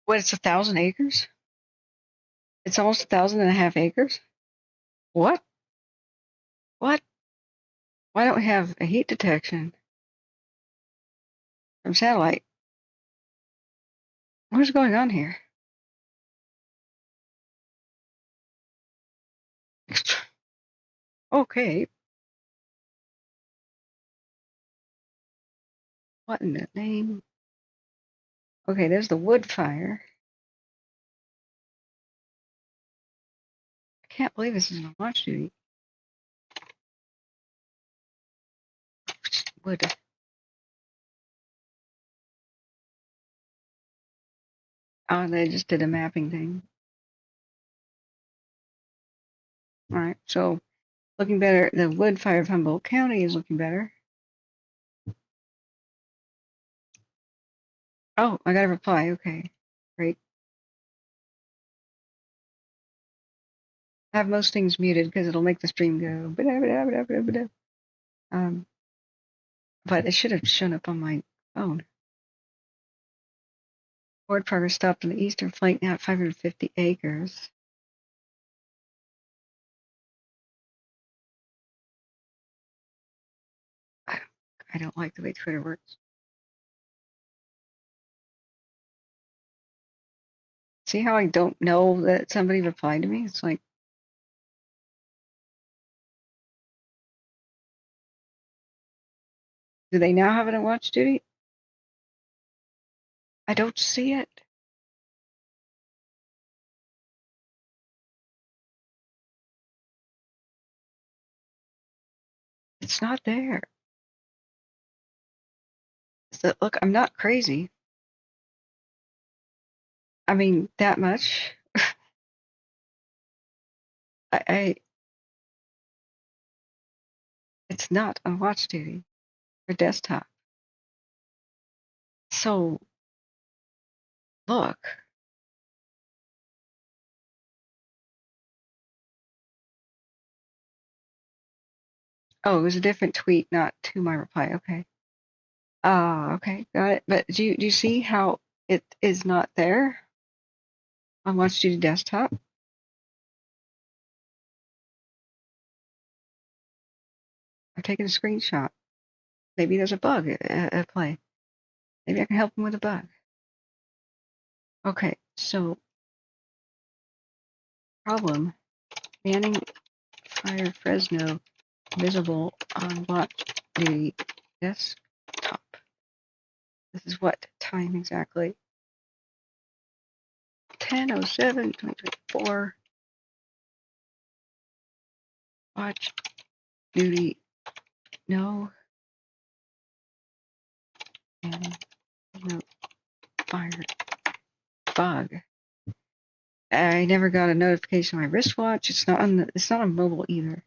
What, it's 1,000 acres? It's almost 1,500 acres? What? What? Why don't we have a heat detection from satellite? What is going on here? Okay. What in the name? Okay, there's the wood fire. I can't believe this is on watch duty. Wood. Oh, they just did a mapping thing. All right, so looking better. The wood fire of Humboldt County is looking better. Oh, I got a reply. Okay, great. I have most things muted because it'll make the stream go. But it should have shown up on my phone. Forward progress stopped on the eastern flank now at 550 acres. I don't like the way Twitter works. See how I don't know that somebody replied to me? It's like, do they now have it on watch duty? I don't see it. It's not there. So, look, I'm not crazy. I mean, that much. It's not on watch duty for desktop. So, look. Oh, it was a different tweet, not to my reply. Okay. Okay, got it. But do you see how it is not there on watch duty desktop? I've taken a screenshot. Maybe there's a bug at play. Maybe I can help him with a bug. Okay, so problem. Manning Fire Fresno visible on watch duty desktop. This is what time exactly? 10:07, 2024. Watch duty. No. And no fire bug. I never got a notification on my wristwatch. It's not on mobile either.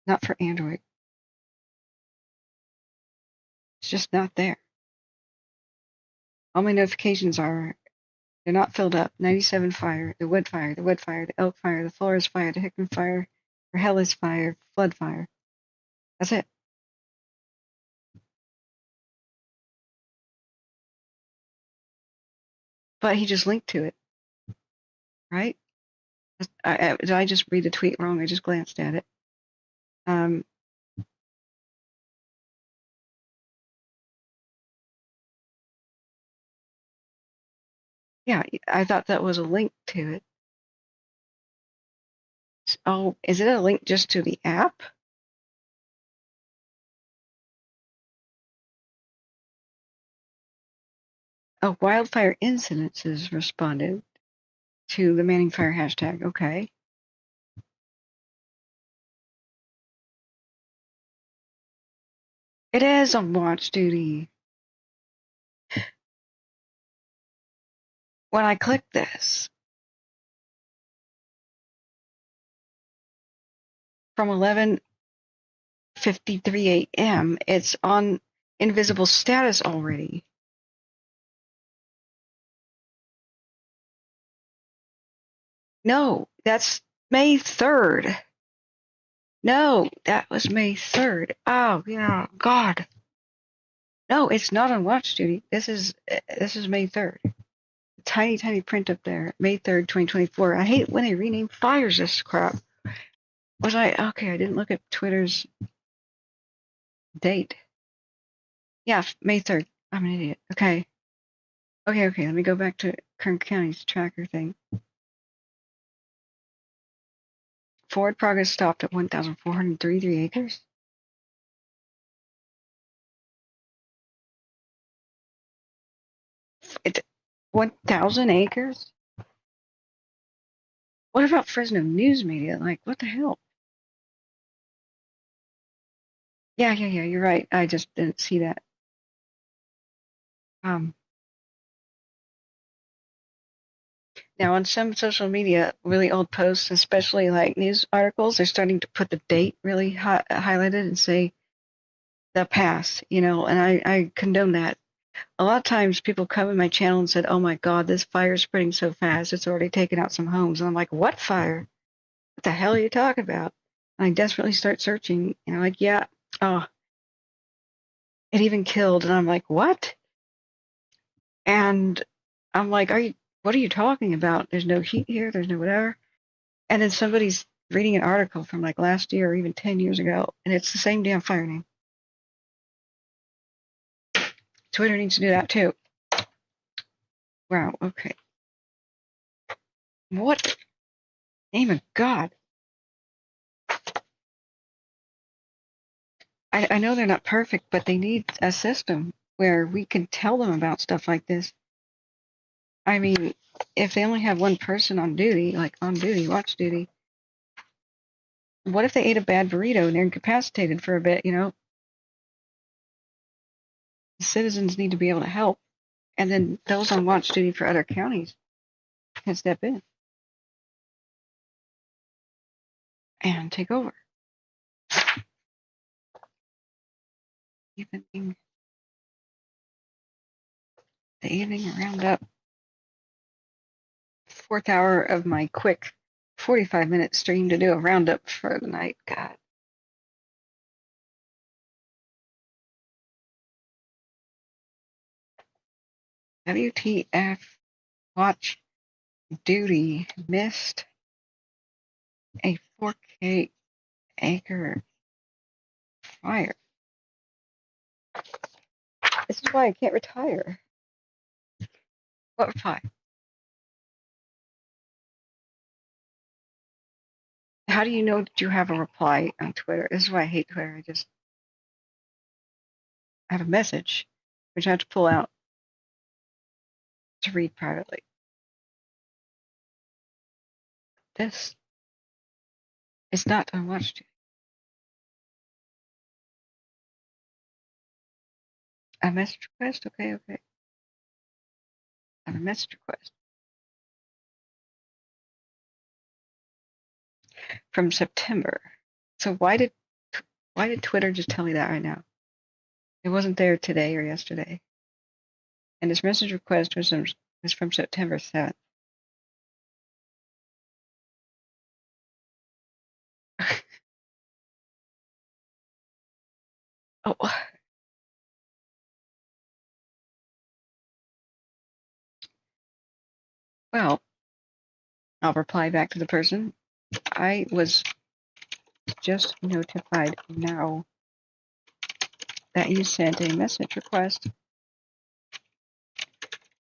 Not for Android. It's just not there. All my notifications they're not filled up. 97 fire, the wood fire, the elk fire, the forest fire, the Hickman fire, Verjeles fire, flood fire. That's it. But he just linked to it, right? Did I just read the tweet wrong? I just glanced at it. Yeah, I thought that was a link to it. Oh, is it a link just to the app? Oh, wildfire incidences responded to the Manning Fire hashtag. Okay. It is on watch duty. When I click this, from 11:53 a.m., it's on invisible status already. No, that's May 3rd. No, that was May 3rd. Oh, yeah, God. No, it's not on watch duty. This is May 3rd. Tiny, tiny print up there. May 3rd, 2024. I hate it when they rename fires this crap. Okay, I didn't look at Twitter's date. Yeah, May 3rd. I'm an idiot. Okay. Okay, let me go back to Kern County's tracker thing. Forward progress stopped at 1,433 acres. It's 1,000 acres? What about Fresno News Media? Like, what the hell? Yeah, you're right. I just didn't see that. Now, on some social media, really old posts, especially like news articles, they're starting to put the date really highlighted and say the past, and I condone that. A lot of times people come in my channel and said, oh my God, this fire is spreading so fast, it's already taken out some homes. And I'm like, what fire? What the hell are you talking about? And I desperately start searching, like, yeah, oh, it even killed. And I'm like, what? And I'm like, what are you talking about? There's no heat here, there's no whatever. And then somebody's reading an article from like last year or even 10 years ago, and it's the same damn fire name. Twitter needs to do that too. Wow, okay. What? Name of God. I know they're not perfect, but they need a system where we can tell them about stuff like this. I mean, if they only have one person on duty, like on duty, watch duty, what if they ate a bad burrito and they're incapacitated for a bit, The citizens need to be able to help, and then those on watch duty for other counties can step in and take over. The evening roundup. 4th hour of my quick 45-minute stream to do a roundup for the night. God. WTF watch duty missed a 4K acre fire. This is why I can't retire. What fire? How do you know that you have a reply on Twitter? This is why I hate Twitter. I have a message, which I have to pull out to read privately. This is not on watch duty. A message request? Okay. I have a message request. From September. So why did Twitter just tell me that right now? It wasn't there today or yesterday. And this message request was from September 7th. Oh. Well, I'll reply back to the person. I was just notified now that you sent a message request.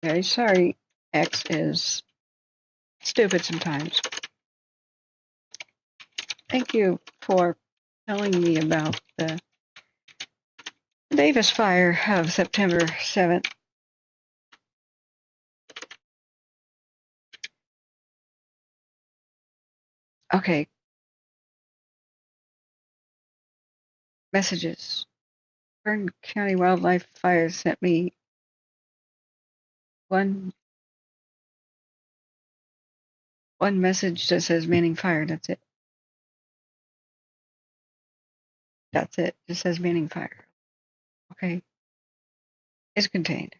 Very sorry. X is stupid sometimes. Thank you for telling me about the Davis fire of September 7th. Okay. Messages. Kern County Wildlife Fire sent me one message that says Manning Fire. That's it. That's it. It says Manning Fire. Okay. It's contained.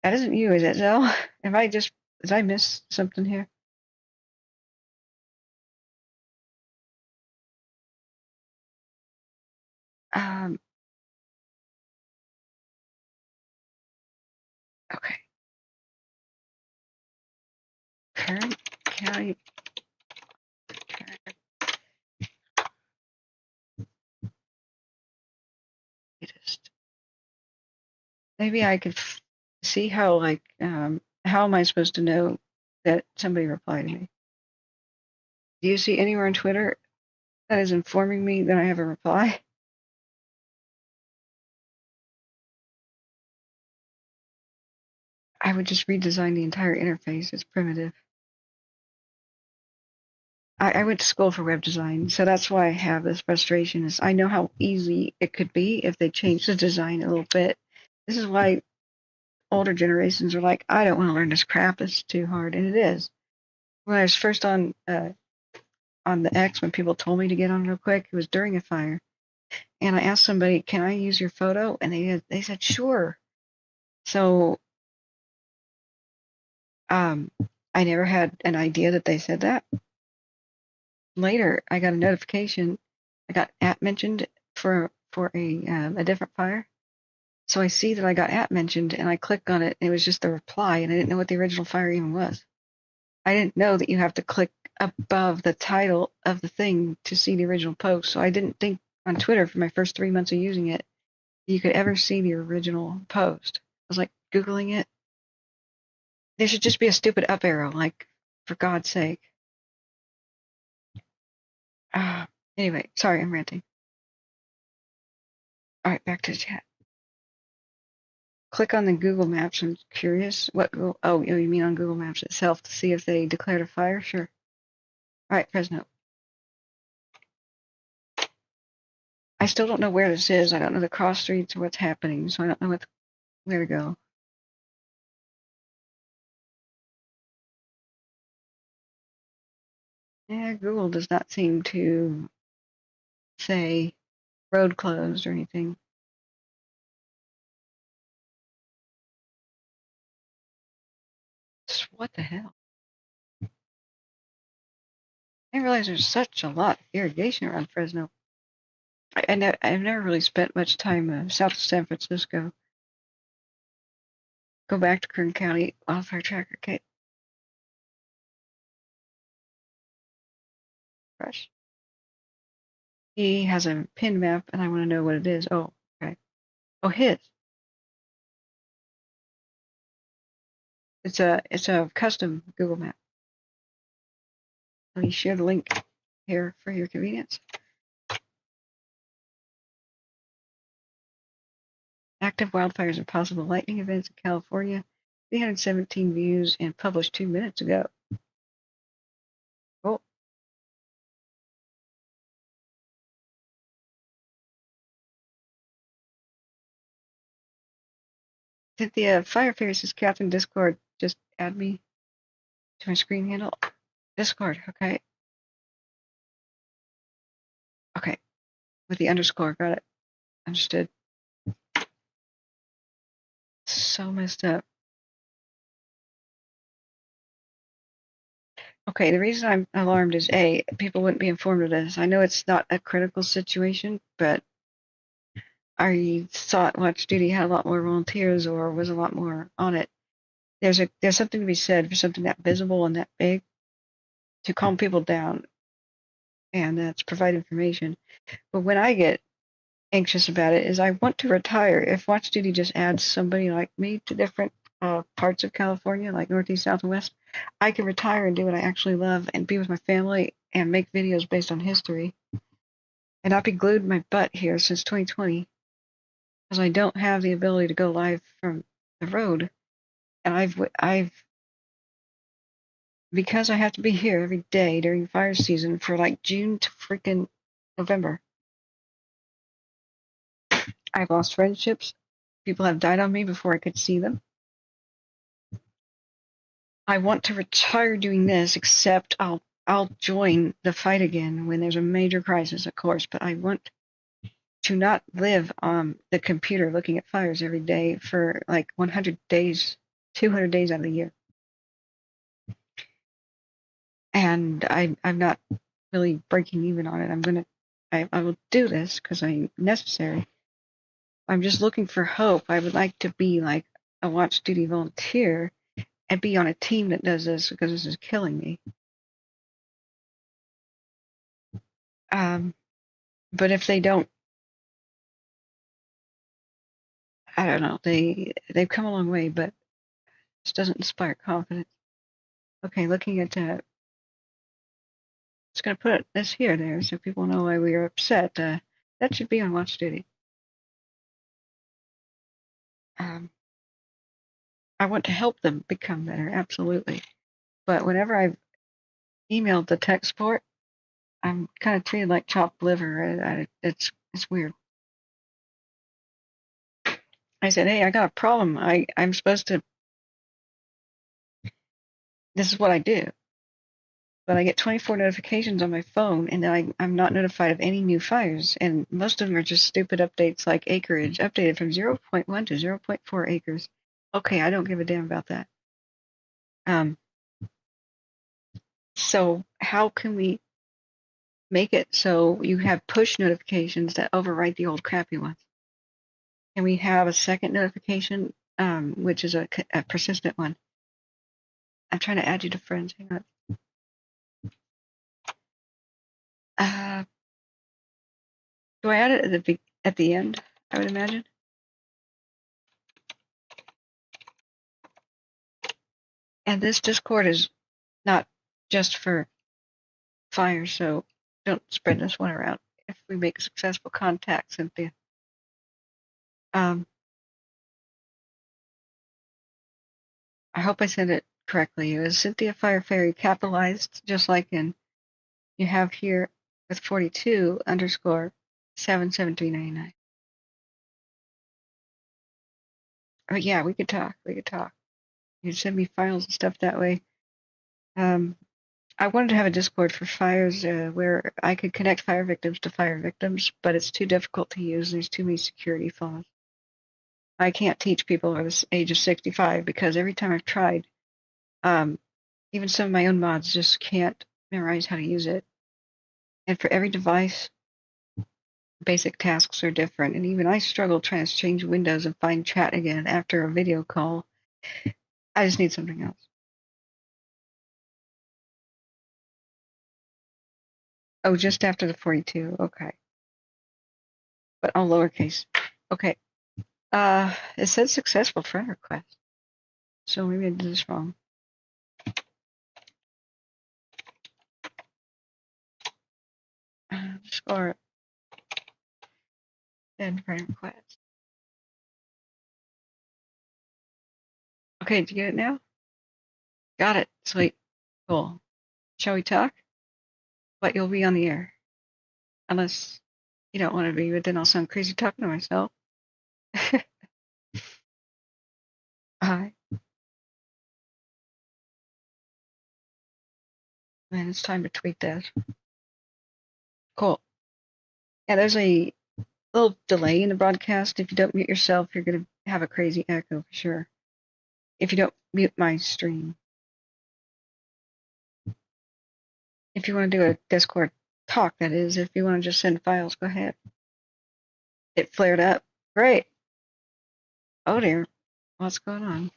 That isn't you, is it, Zell? Did I miss something here? Okay. Kern County. Maybe I could see how, like, how am I supposed to know that somebody replied to me? Do you see anywhere on Twitter that is informing me that I have a reply? I would just redesign the entire interface. It's primitive. I went to school for web design, so that's why I have this frustration. Is I know how easy it could be if they changed the design a little bit. This is why older generations are like, I don't want to learn this crap. It's too hard, and it is. When I was first on the X, when people told me to get on real quick, it was during a fire, and I asked somebody, "Can I use your photo?" And they said, "Sure." So I never had an idea that they said that. Later, I got a notification. I got mentioned for a different fire. So I see that I got mentioned, and I click on it, and it was just the reply, and I didn't know what the original fire even was. I didn't know that you have to click above the title of the thing to see the original post. So I didn't think on Twitter for my first 3 months of using it, you could ever see the original post. I was like Googling it. There should just be a stupid up arrow, like, for God's sake. Anyway, sorry, I'm ranting. All right, back to the chat. Click on the Google Maps. I'm curious. Oh, you mean on Google Maps itself to see if they declared a fire? Sure. All right, Fresno. I still don't know where this is. I don't know the cross streets or what's happening, so I don't know where to go. Yeah, Google does not seem to say road closed or anything. What the hell? I didn't realize there's such a lot of irrigation around Fresno. I've never really spent much time south of San Francisco. Go back to Kern County Wildfire Tracker. Okay. Fresh. He has a pin map, and I want to know what it is. Oh, okay. Oh, his. It's a custom Google map. Let me share the link here for your convenience. Active wildfires and possible lightning events in California. 317 views and published 2 minutes ago. Cool. Did the Fire Fierce's Captain Discord just add me to my screen handle? Discord, okay. Okay. With the underscore, got it. Understood. So messed up. Okay, the reason I'm alarmed is A, people wouldn't be informed of this. I know it's not a critical situation, but I thought Watch Duty had a lot more volunteers or was a lot more on it. There's something to be said for something that visible and that big to calm people down and to provide information. But when I get anxious about it is I want to retire. If Watch Duty just adds somebody like me to different parts of California, like Northeast, South, and West, I can retire and do what I actually love and be with my family and make videos based on history and not be glued my butt here since 2020 because I don't have the ability to go live from the road. And I've because I have to be here every day during fire season for like June to freaking November. I've lost friendships. People have died on me before I could see them. I want to retire doing this, except I'll join the fight again when there's a major crisis, of course, but I want to not live on the computer looking at fires every day for like 100 days, 200 days out of the year. And I'm not really breaking even on it. I will do this because I'm necessary. I'm just looking for hope. I would like to be like a watch duty volunteer and be on a team that does this because this is killing me. But if they don't, I don't know. They've come a long way, but this doesn't inspire confidence. Okay, looking at just gonna put this here there so people know why we are upset. That should be on watch duty. I want to help them become better, absolutely. But whenever I've emailed the tech support, I'm kind of treated like chopped liver. It's weird. I said, hey, I got a problem. I'm supposed to. This is what I do. But I get 24 notifications on my phone, and then I'm not notified of any new fires. And most of them are just stupid updates like acreage, updated from 0.1 to 0.4 acres. Okay, I don't give a damn about that. So how can we make it so you have push notifications that overwrite the old crappy ones? And we have a second notification, which is a persistent one. I'm trying to add you to friends. Hang on. Do I add it at the end? I would imagine. And this Discord is not just for fire, so don't spread this one around. If we make successful contact, Cynthia. I hope I said it correctly. It was Cynthia Fire Fairy capitalized, just like in you have here with 42 underscore 77399. But yeah, we could talk. We could talk. You could send me files and stuff that way. I wanted to have a Discord for fires where I could connect fire victims to fire victims, but it's too difficult to use. There's too many security flaws. I can't teach people over the age of 65 because every time I've tried, even some of my own mods just can't memorize how to use it. And for every device, basic tasks are different. And even I struggle trying to change windows and find chat again after a video call. I just need something else. Oh, just after the 42. Okay. But all lowercase. Okay. It said successful friend request. So maybe I did this wrong. Score and friend request. Okay, did you get it now? Got it. Sweet. Cool. Shall we talk? But you'll be on the air. Unless you don't want to be, but then I'll sound crazy talking to myself. Hi. Man, it's time to tweet this. Cool. Yeah, there's a little delay in the broadcast. If you don't mute yourself, you're going to have a crazy echo for sure. If you don't mute my stream. If you want to do a Discord talk, that is. If you want to just send files, go ahead. It flared up. Great. Oh dear. What's going on?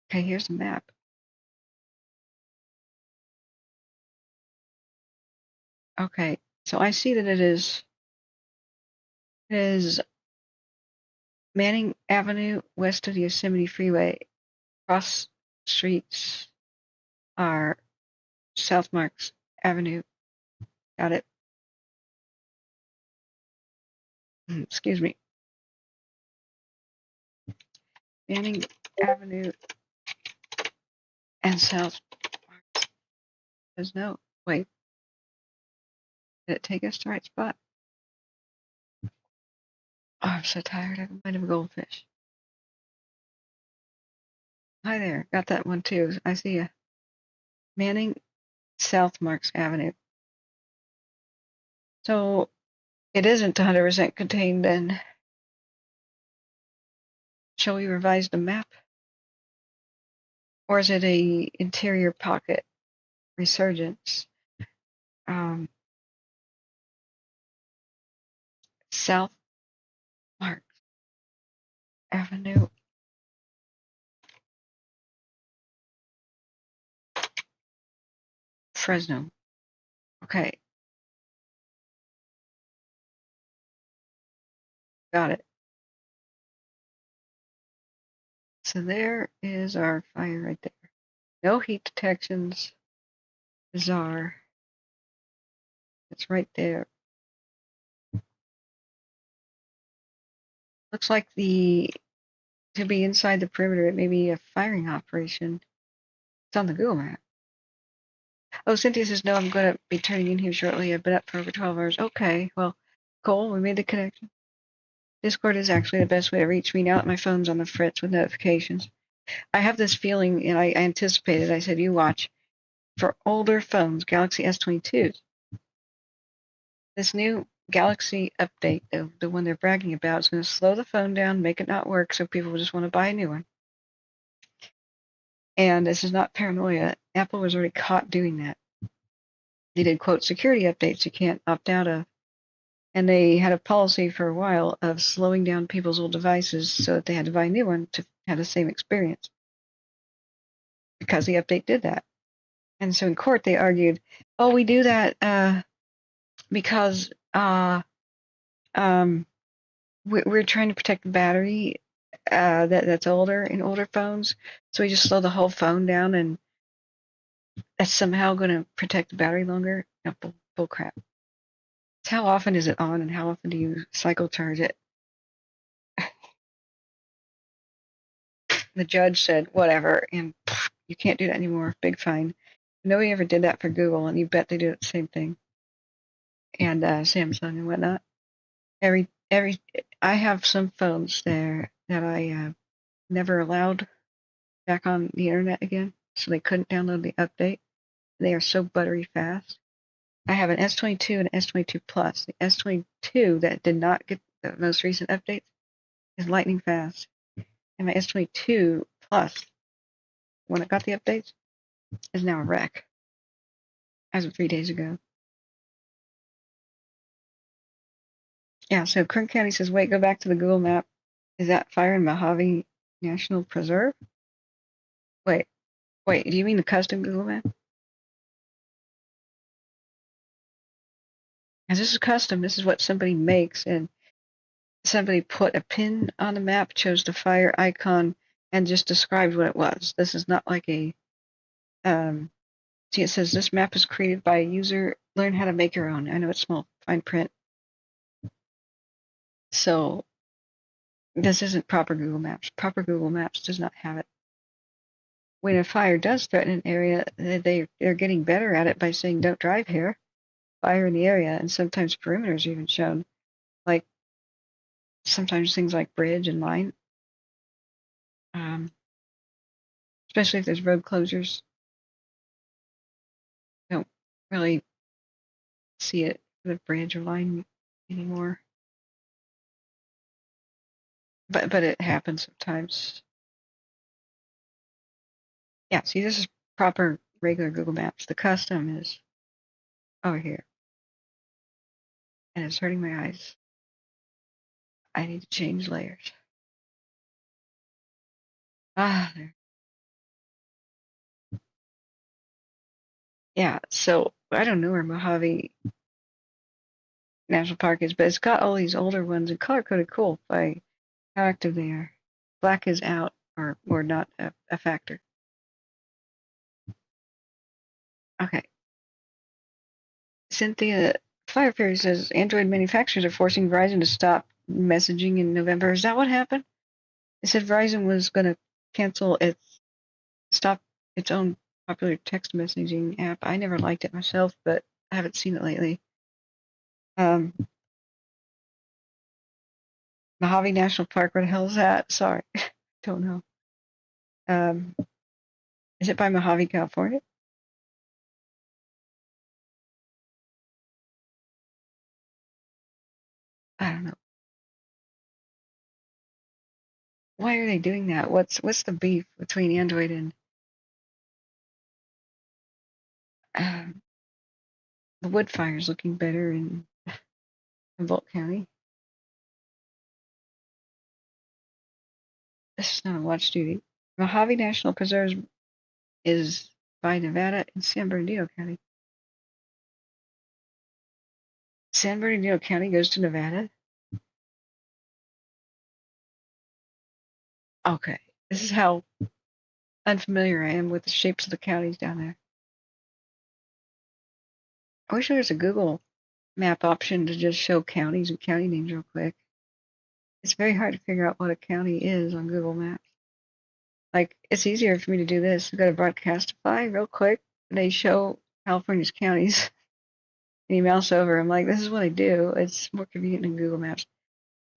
Okay, here's the map. Okay, so I see that it is Manning Avenue west of the Yosemite Freeway. Cross streets are South Marks Avenue. Got it. Excuse me. Manning Avenue And South says no. Wait. Did it take us to the right spot? Oh, I'm so tired. I have a mind of a goldfish. Hi there. Got that one too. I see you. Manning South Marks Avenue. So it isn't 100% contained then. Shall we revise the map? Or is it a interior pocket resurgence? South Marks Avenue. Fresno. Okay. Got it. So there is our fire right there. No heat detections. Bizarre. It's right there. Looks like to be inside the perimeter, it may be a firing operation. It's on the Google map. Oh, Cynthia says, no, I'm going to be turning in here shortly. I've been up for over 12 hours. Okay, well, cool. We made the connection. Discord is actually the best way to reach me now that my phone's on the fritz with notifications. I have this feeling, and I anticipated, I said, you watch, for older phones, Galaxy S22s, this new Galaxy update, the one they're bragging about, is going to slow the phone down, make it not work, so people will just want to buy a new one. And this is not paranoia. Apple was already caught doing that. They did, quote, security updates you can't opt out of. And they had a policy for a while of slowing down people's old devices so that they had to buy a new one to have the same experience. Because the update did that. And so in court they argued, oh, we do that because we're trying to protect the battery that's older in older phones. So we just slow the whole phone down and that's somehow going to protect the battery longer. No, bull crap. It's how often is it on and how often do you cycle charge it? The judge said, whatever, and you can't do that anymore. Big fine. Nobody ever did that for Google, and you bet they do the same thing. And Samsung and whatnot. I have some phones there that I never allowed back on the internet again, so they couldn't download the update. They are so buttery fast. I have an S22 and an S22 Plus. The S22 that did not get the most recent updates is lightning fast. And my S22 Plus, when it got the updates, is now a wreck as of 3 days ago. Yeah, so Kern County says, wait, go back to the Google map. Is that fire in Mojave National Preserve? Wait, do you mean the custom Google map? Because this is custom, this is what somebody makes, and somebody put a pin on the map, chose the fire icon, and just described what it was. This is not like a, see, it says this map is created by a user, learn how to make your own. I know it's small, fine print. So this isn't proper Google Maps. Proper Google Maps does not have it. When a fire does threaten an area, they're getting better at it by saying, don't drive here. Fire in the area, and sometimes perimeters are even shown. Like sometimes things like bridge and line. Especially if there's road closures. Don't really see it for the bridge or line anymore. But it happens sometimes. Yeah, see, this is proper regular Google Maps. The custom is over here. And it's hurting my eyes. I need to change layers. There. Yeah, so I don't know where Mojave National Park is, but it's got all these older ones and color-coded cool by how active they are. Black is out or not a factor. Okay. Cynthia Fire Fairy says Android manufacturers are forcing Verizon to stop messaging in November. Is that what happened? It said Verizon was going to stop its own popular text messaging app. I never liked it myself, but I haven't seen it lately. Mojave National Park, where the hell is that? Sorry, don't know. Is it by Mojave, California? I don't know. Why are they doing that? What's the beef between Android and the Woodfire is looking better in Humboldt County? This is not a watch duty. Mojave National Preserve is by Nevada and San Bernardino County. San Bernardino County goes to Nevada? Okay. This is how unfamiliar I am with the shapes of the counties down there. I wish there was a Google map option to just show counties and county names real quick. It's very hard to figure out what a county is on Google Maps. Like, it's easier for me to do this. Go to Broadcastify real quick, and they show California's counties. And you mouse over. I'm like, this is what I do. It's more convenient than Google Maps.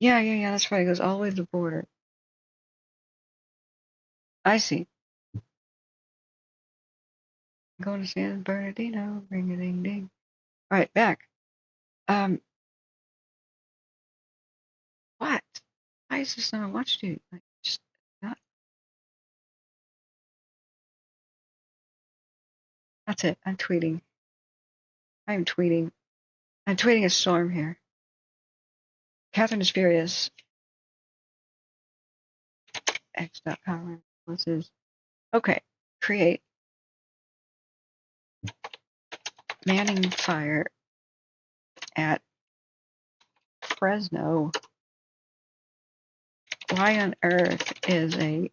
Yeah, that's right. It goes all the way to the border. I see. Going to San Bernardino. Ring a ding ding. All right, back. What? Why is this not a watch dude? Like, just not. That's it. I'm tweeting. I'm tweeting. I'm tweeting a storm here. Catherine is furious. X.com. What's this? Okay. Create. Manning fire at Fresno. Why on earth is a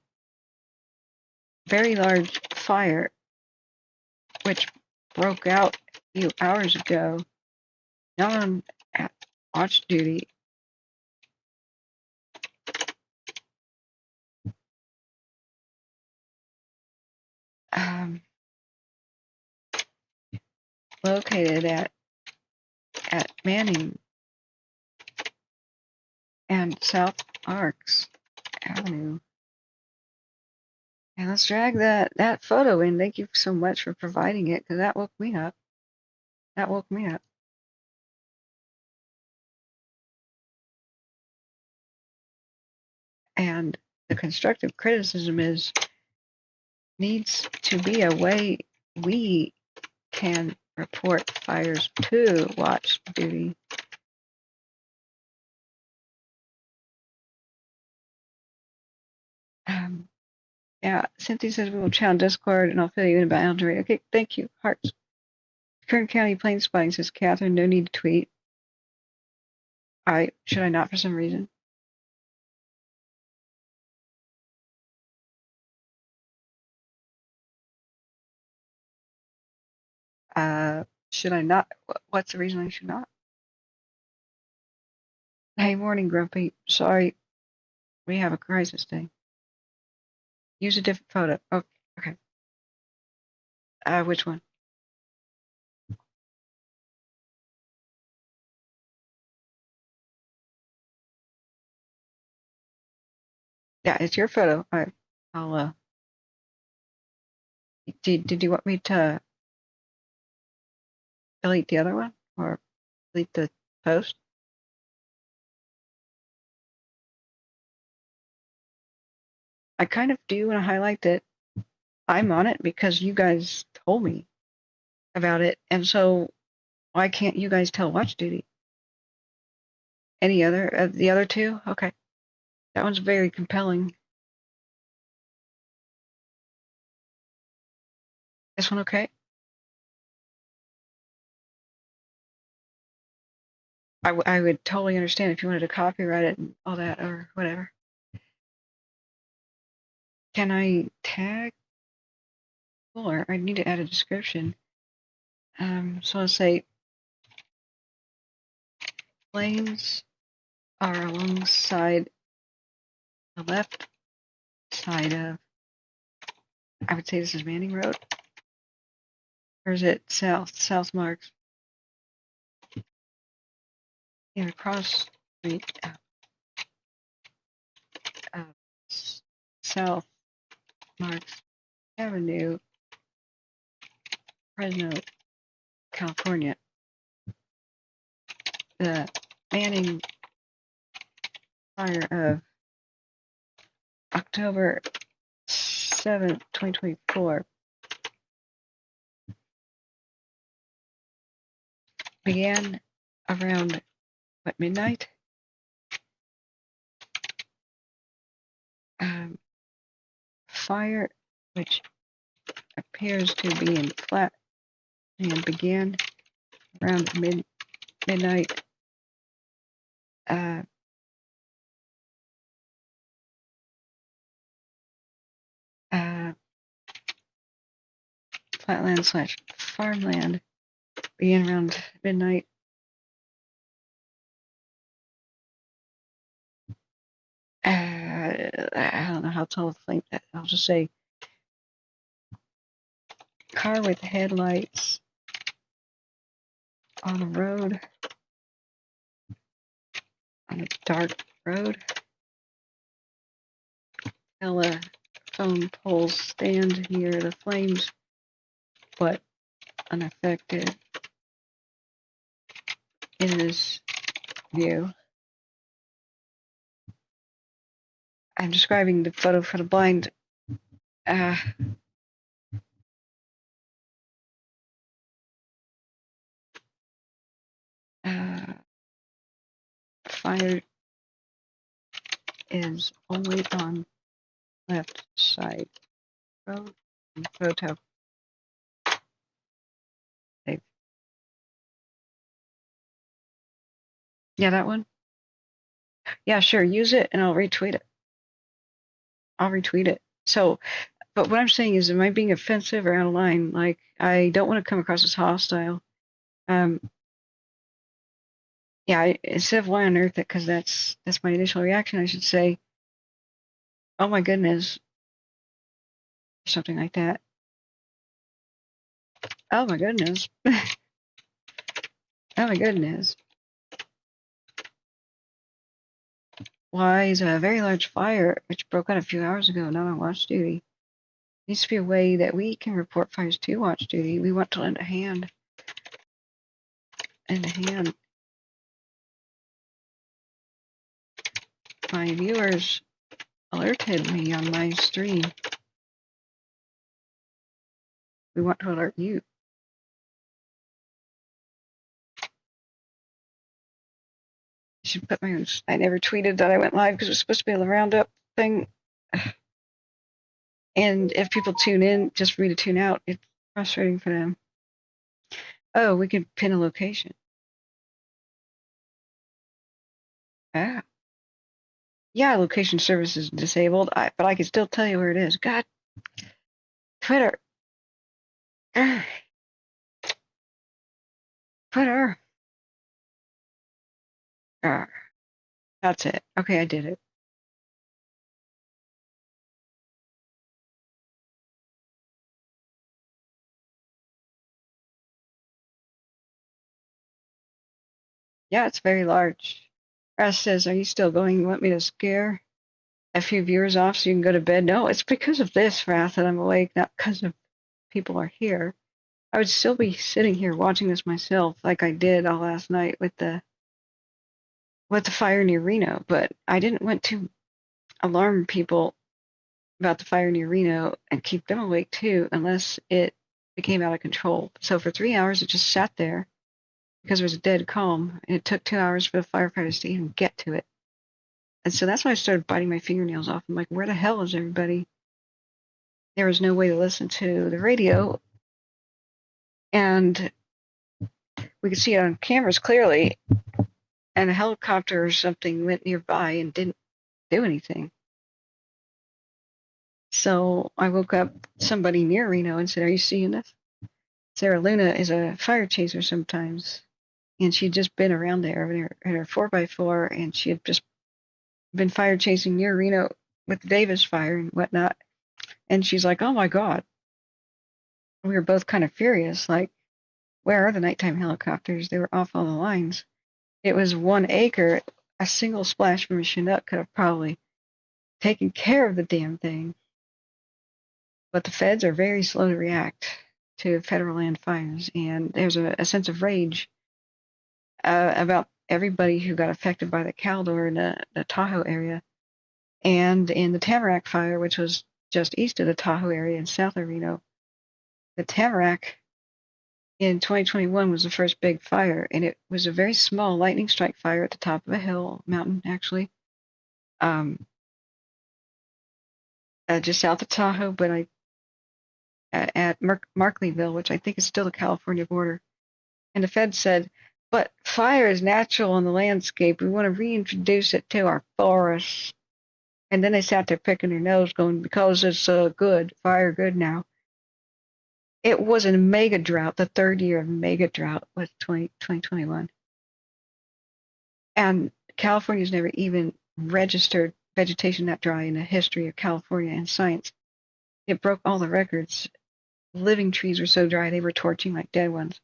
very large fire which broke out a few hours ago not on at watch duty? Located at Manning and South Arcs Avenue. And let's drag that photo in. Thank you so much for providing it, because that woke me up. That woke me up. And the constructive criticism is, needs to be a way we can report fires to watch duty. Yeah, Cynthia says we will chat on Discord and I'll fill you in about Android. Okay, thank you. Hearts. Kern County Plain Spotting says, Catherine, no need to tweet. Should I not for some reason? Should I not? What's the reason I should not? Hey, morning, Grumpy. Sorry, we have a crisis day. Use a different photo. Oh, okay. Which one? Yeah, it's your photo. I'll did you want me to delete the other one or delete the post? I kind of do want to highlight that I'm on it because you guys told me about it, and so why can't you guys tell watch duty? Any other of the other two? Okay, that one's very compelling. This one okay? I would totally understand if you wanted to copyright it and all that or whatever. Can I tag? Or I need to add a description. So I'll say flames are alongside the left side of I would say this is Manning Road. Or is it south? South Marks. Yeah, across the street. South Marks Avenue, Fresno, California. The Manning fire of October 7th, 2024 began around, midnight? Fire, which appears to be in flat and began around midnight. Flatland / farmland began around midnight. I don't know how tall the flame. I'll just say car with headlights on a road, on a dark road. Telephone poles stand near the flames, but unaffected in this view. I'm describing the photo for the blind. Fire is only on left side road and photo. Yeah, that one? Yeah, sure. Use it and I'll retweet it. So, but what I'm saying is, am I being offensive or out of line? Like, I don't want to come across as hostile. Yeah, instead of why on earth, because that's my initial reaction, I should say, oh my goodness, or something like that. Oh my goodness. Oh my goodness. Why is a very large fire, which broke out a few hours ago, not on watch duty? Needs to be a way that we can report fires to watch duty. We want to lend a hand. My viewers alerted me on my stream. We want to alert you. I should put my own. I never tweeted that I went live because it was supposed to be on the Roundup thing. And if people tune in just for me to tune out, it's frustrating for them. Oh, we could pin a location. Ah. Yeah, location service is disabled, but I can still tell you where it is. God. Twitter. Twitter. That's it. Okay, I did it. Yeah, it's very large. Raz says, are you still going? You want me to scare a few viewers off so you can go to bed? No, it's because of this, Wrath, that I'm awake, not because of people are here. I would still be sitting here watching this myself like I did all last night with the fire near Reno, but I didn't want to alarm people about the fire near Reno and keep them awake too unless it became out of control. So for 3 hours it just sat there because it was a dead calm, and it took 2 hours for the firefighters to even get to it. And so that's when I started biting my fingernails off. I'm like, where the hell is everybody? There was no way to listen to the radio, and we could see it on cameras clearly, and a helicopter or something went nearby and didn't do anything. So I woke up somebody near Reno and said, are you seeing this? Sarah Luna is a fire chaser sometimes, and she'd just been around there in her 4x4, and she had just been fire chasing near Reno with the Davis fire and whatnot. And she's like, oh my God. We were both kind of furious, like, where are the nighttime helicopters? They were off all the lines. It was 1 acre. A single splash from a Chinook could have probably taken care of the damn thing. But the feds are very slow to react to federal land fires, and there's a sense of rage about everybody who got affected by the Caldor in the Tahoe area, and in the Tamarack fire, which was just east of the Tahoe area and south of Reno. The Tamarack in 2021 was the first big fire, and it was a very small lightning strike fire at the top of a hill, mountain actually, just south of Tahoe, but at Markleyville, which I think is still the California border. And the Fed said, but fire is natural on the landscape. We want to reintroduce it to our forests. And then they sat there picking their nose going, because it's good, fire good now. It was a mega drought. The third year of mega drought was 2021. And California's never even registered vegetation that dry in the history of California and science. It broke all the records. Living trees were so dry they were torching like dead ones.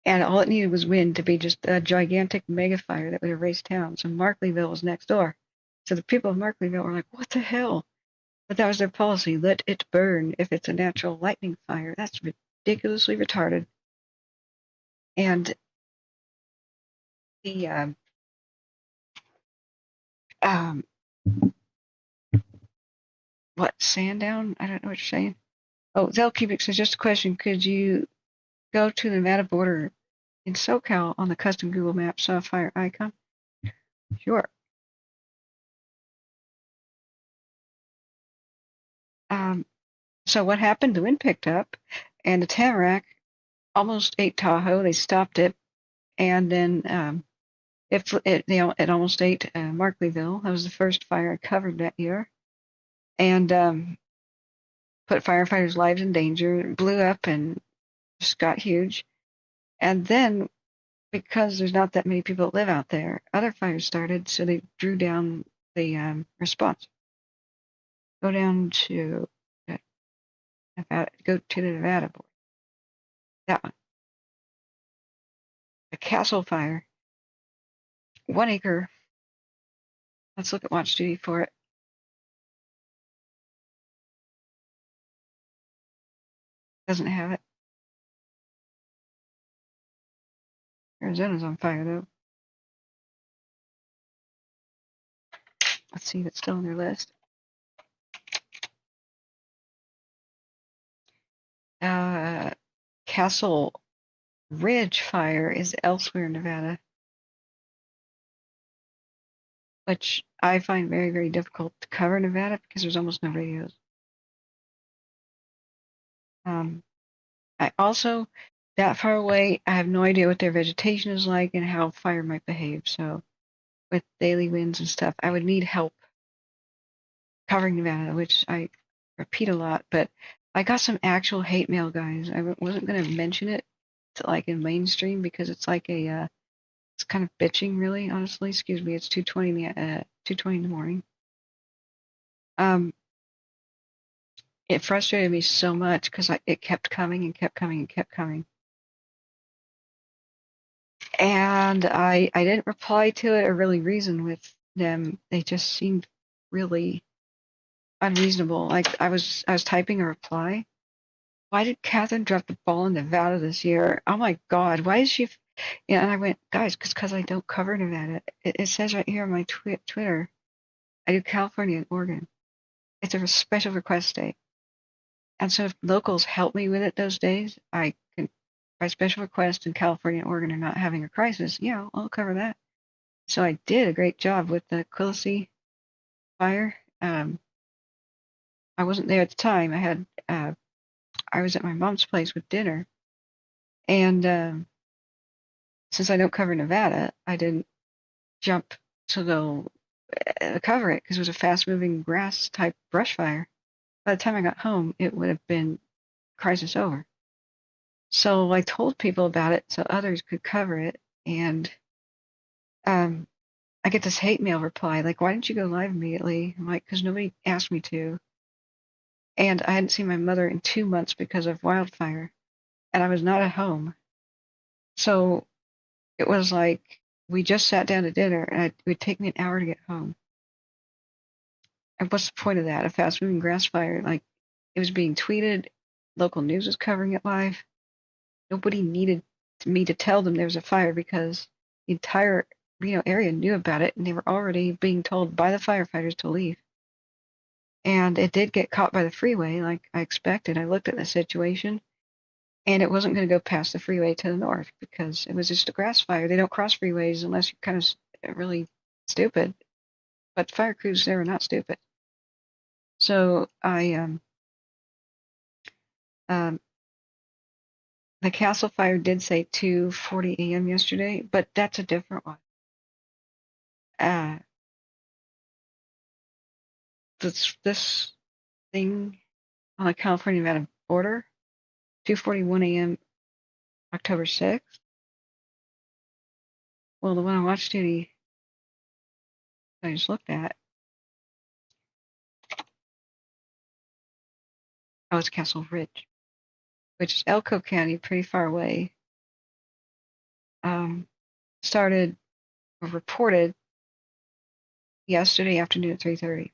And all it needed was wind to be just a gigantic mega fire that would erase town. So Markleyville was next door. So the people of Markleyville were like, what the hell? But that was their policy. Let it burn if it's a natural lightning fire. That's ridiculously retarded. And the Sandown? I don't know what you're saying. Oh, Zelcubic says, just a question. Could you go to the Nevada border in SoCal on the custom Google Maps, saw a fire icon? Sure. So what happened? The wind picked up, and the Tamarack almost ate Tahoe. They stopped it, and then it almost ate Markleyville. That was the first fire I covered that year, and put firefighters' lives in danger. It blew up and just got huge. And then, because there's not that many people that live out there, other fires started, so they drew down the response. Go down to Nevada, go to the Nevada board. That one. The Castle Fire. 1 acre. Let's look at watch duty for it. Doesn't have it. Arizona's on fire though. Let's see if it's still on their list. Castle Ridge Fire is elsewhere in Nevada, which I find very, very difficult to cover Nevada because there's almost no radios. I also, that far away, I have no idea what their vegetation is like and how fire might behave. So with daily winds and stuff, I would need help covering Nevada, which I repeat a lot, but I got some actual hate mail, guys. I wasn't going to mention it to, like in mainstream because it's like it's kind of bitching, really, honestly. Excuse me, it's 2:20 in the morning. It frustrated me so much because it kept coming and kept coming and kept coming. And I didn't reply to it or really reason with them. They just seemed really unreasonable. Like I was typing a reply. Why did Catherine drop the ball in Nevada this year? Oh my God, why is she? And I went, guys, because I don't cover Nevada. It says right here on my Twitter, I do California and Oregon. It's a special request state. And so if locals help me with it those days, I can, by special request in California and Oregon are not having a crisis, yeah, I'll cover that. So I did a great job with the Quilisi fire. I wasn't there at the time. I was at my mom's place with dinner. And since I don't cover Nevada, I didn't jump to go cover it because it was a fast-moving grass-type brush fire. By the time I got home, it would have been crisis over. So I told people about it so others could cover it, and I get this hate mail reply, like, why didn't you go live immediately? I'm like, because nobody asked me to. And I hadn't seen my mother in 2 months because of wildfire, and I was not at home. So it was like we just sat down to dinner, and it would take me an hour to get home. And what's the point of that? A fast-moving grass fire, like, it was being tweeted, local news was covering it live. Nobody needed me to tell them there was a fire because the entire Reno area knew about it, and they were already being told by the firefighters to leave. And it did get caught by the freeway, like I expected. I looked at the situation, and it wasn't going to go past the freeway to the north because it was just a grass fire. They don't cross freeways unless you're kind of really stupid. But fire crews there are not stupid. So the Castle Fire did say 2:40 a.m. yesterday, but that's a different one. This thing on the California-Nevada border, 2:41 a.m. October 6th. Well, the one on watch duty I just looked at, it's Castle Ridge, which is Elko County, pretty far away. Started or reported yesterday afternoon at 3:30.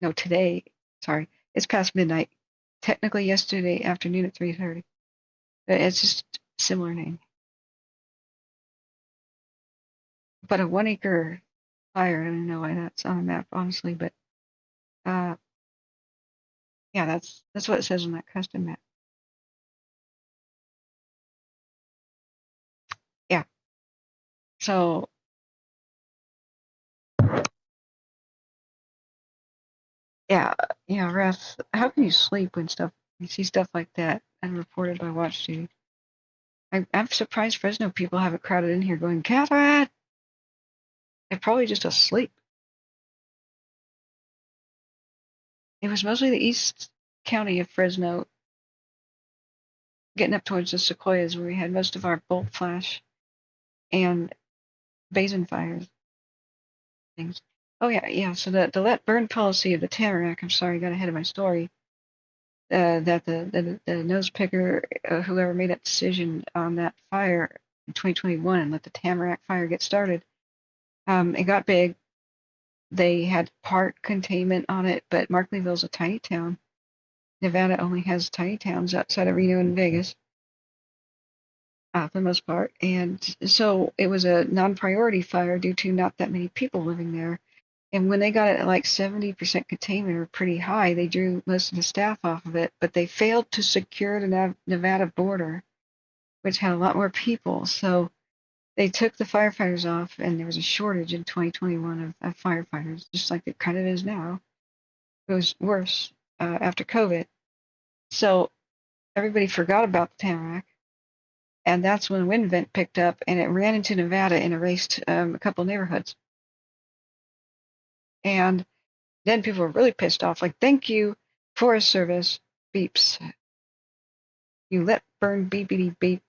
No, today. Sorry, it's past midnight. Technically, yesterday afternoon at 3:30. It's just a similar name. But a 1-acre fire. I don't know why that's on the map, honestly, but yeah, that's what it says on that custom map. Yeah. So yeah, Ref, how can you sleep when you see stuff like that unreported by watch duty? I'm surprised Fresno people haven't crowded in here going, Catherine! They're probably just asleep. It was mostly the east county of Fresno, getting up towards the Sequoias, where we had most of our bolt flash and basin fires things. Oh yeah. So the let burn policy of the Tamarack. I'm sorry, I got ahead of my story. That the nose picker, whoever made that decision on that fire in 2021 and let the Tamarack fire get started, it got big. They had part containment on it, but Markleyville's a tiny town. Nevada only has tiny towns outside of Reno and Vegas, for the most part. And so it was a non-priority fire due to not that many people living there. And when they got it at like 70% containment or pretty high, they drew most of the staff off of it, but they failed to secure the Nevada border, which had a lot more people. So they took the firefighters off, and there was a shortage in 2021 of firefighters, just like it kind of is now. It was worse after COVID. So everybody forgot about the Tamarack, and that's when the wind vent picked up, and it ran into Nevada and erased a couple neighborhoods. And then people were really pissed off, like, thank you, Forest Service, beeps. You let burn beepity beep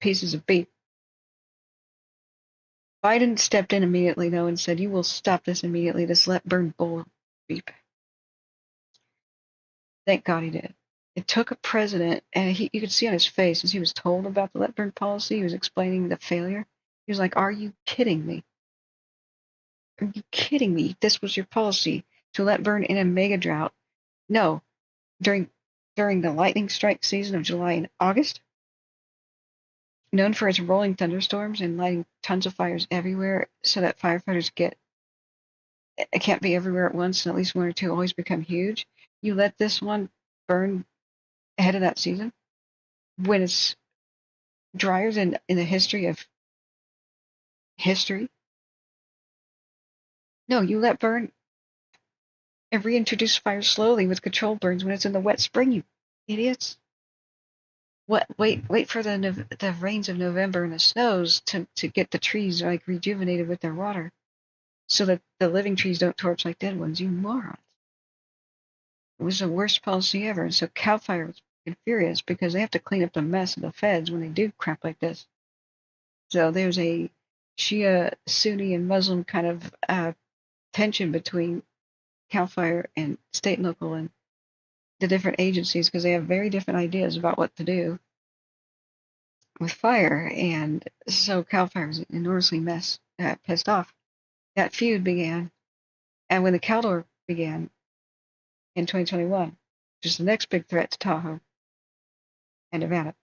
pieces of beep. Biden stepped in immediately, though, and said, you will stop this immediately, this let burn bull beep. Thank God he did. It took a president, and you could see on his face, as he was told about the let burn policy, he was explaining the failure. He was like, are you kidding me? Are you kidding me? This was your policy, to let burn in a mega drought. No, during the lightning strike season of July and August, known for its rolling thunderstorms and lighting tons of fires everywhere so that firefighters can't be everywhere at once, and at least one or two always become huge. You let this one burn ahead of that season when it's drier than in the history of history. No, you let burn and reintroduce fire slowly with controlled burns when it's in the wet spring, you idiots. What? Wait for the rains of November and the snows to get the trees like rejuvenated with their water, so that the living trees don't torch like dead ones. You morons! It was the worst policy ever, and so Calfire was furious because they have to clean up the mess of the feds when they do crap like this. So there's a Shia, Sunni, and Muslim kind of tension between Calfire and state and local and the different agencies because they have very different ideas about what to do with fire. And so Calfire was enormously pissed off. That feud began, and when the Caldor began in 2021, which is the next big threat to Tahoe and Nevada,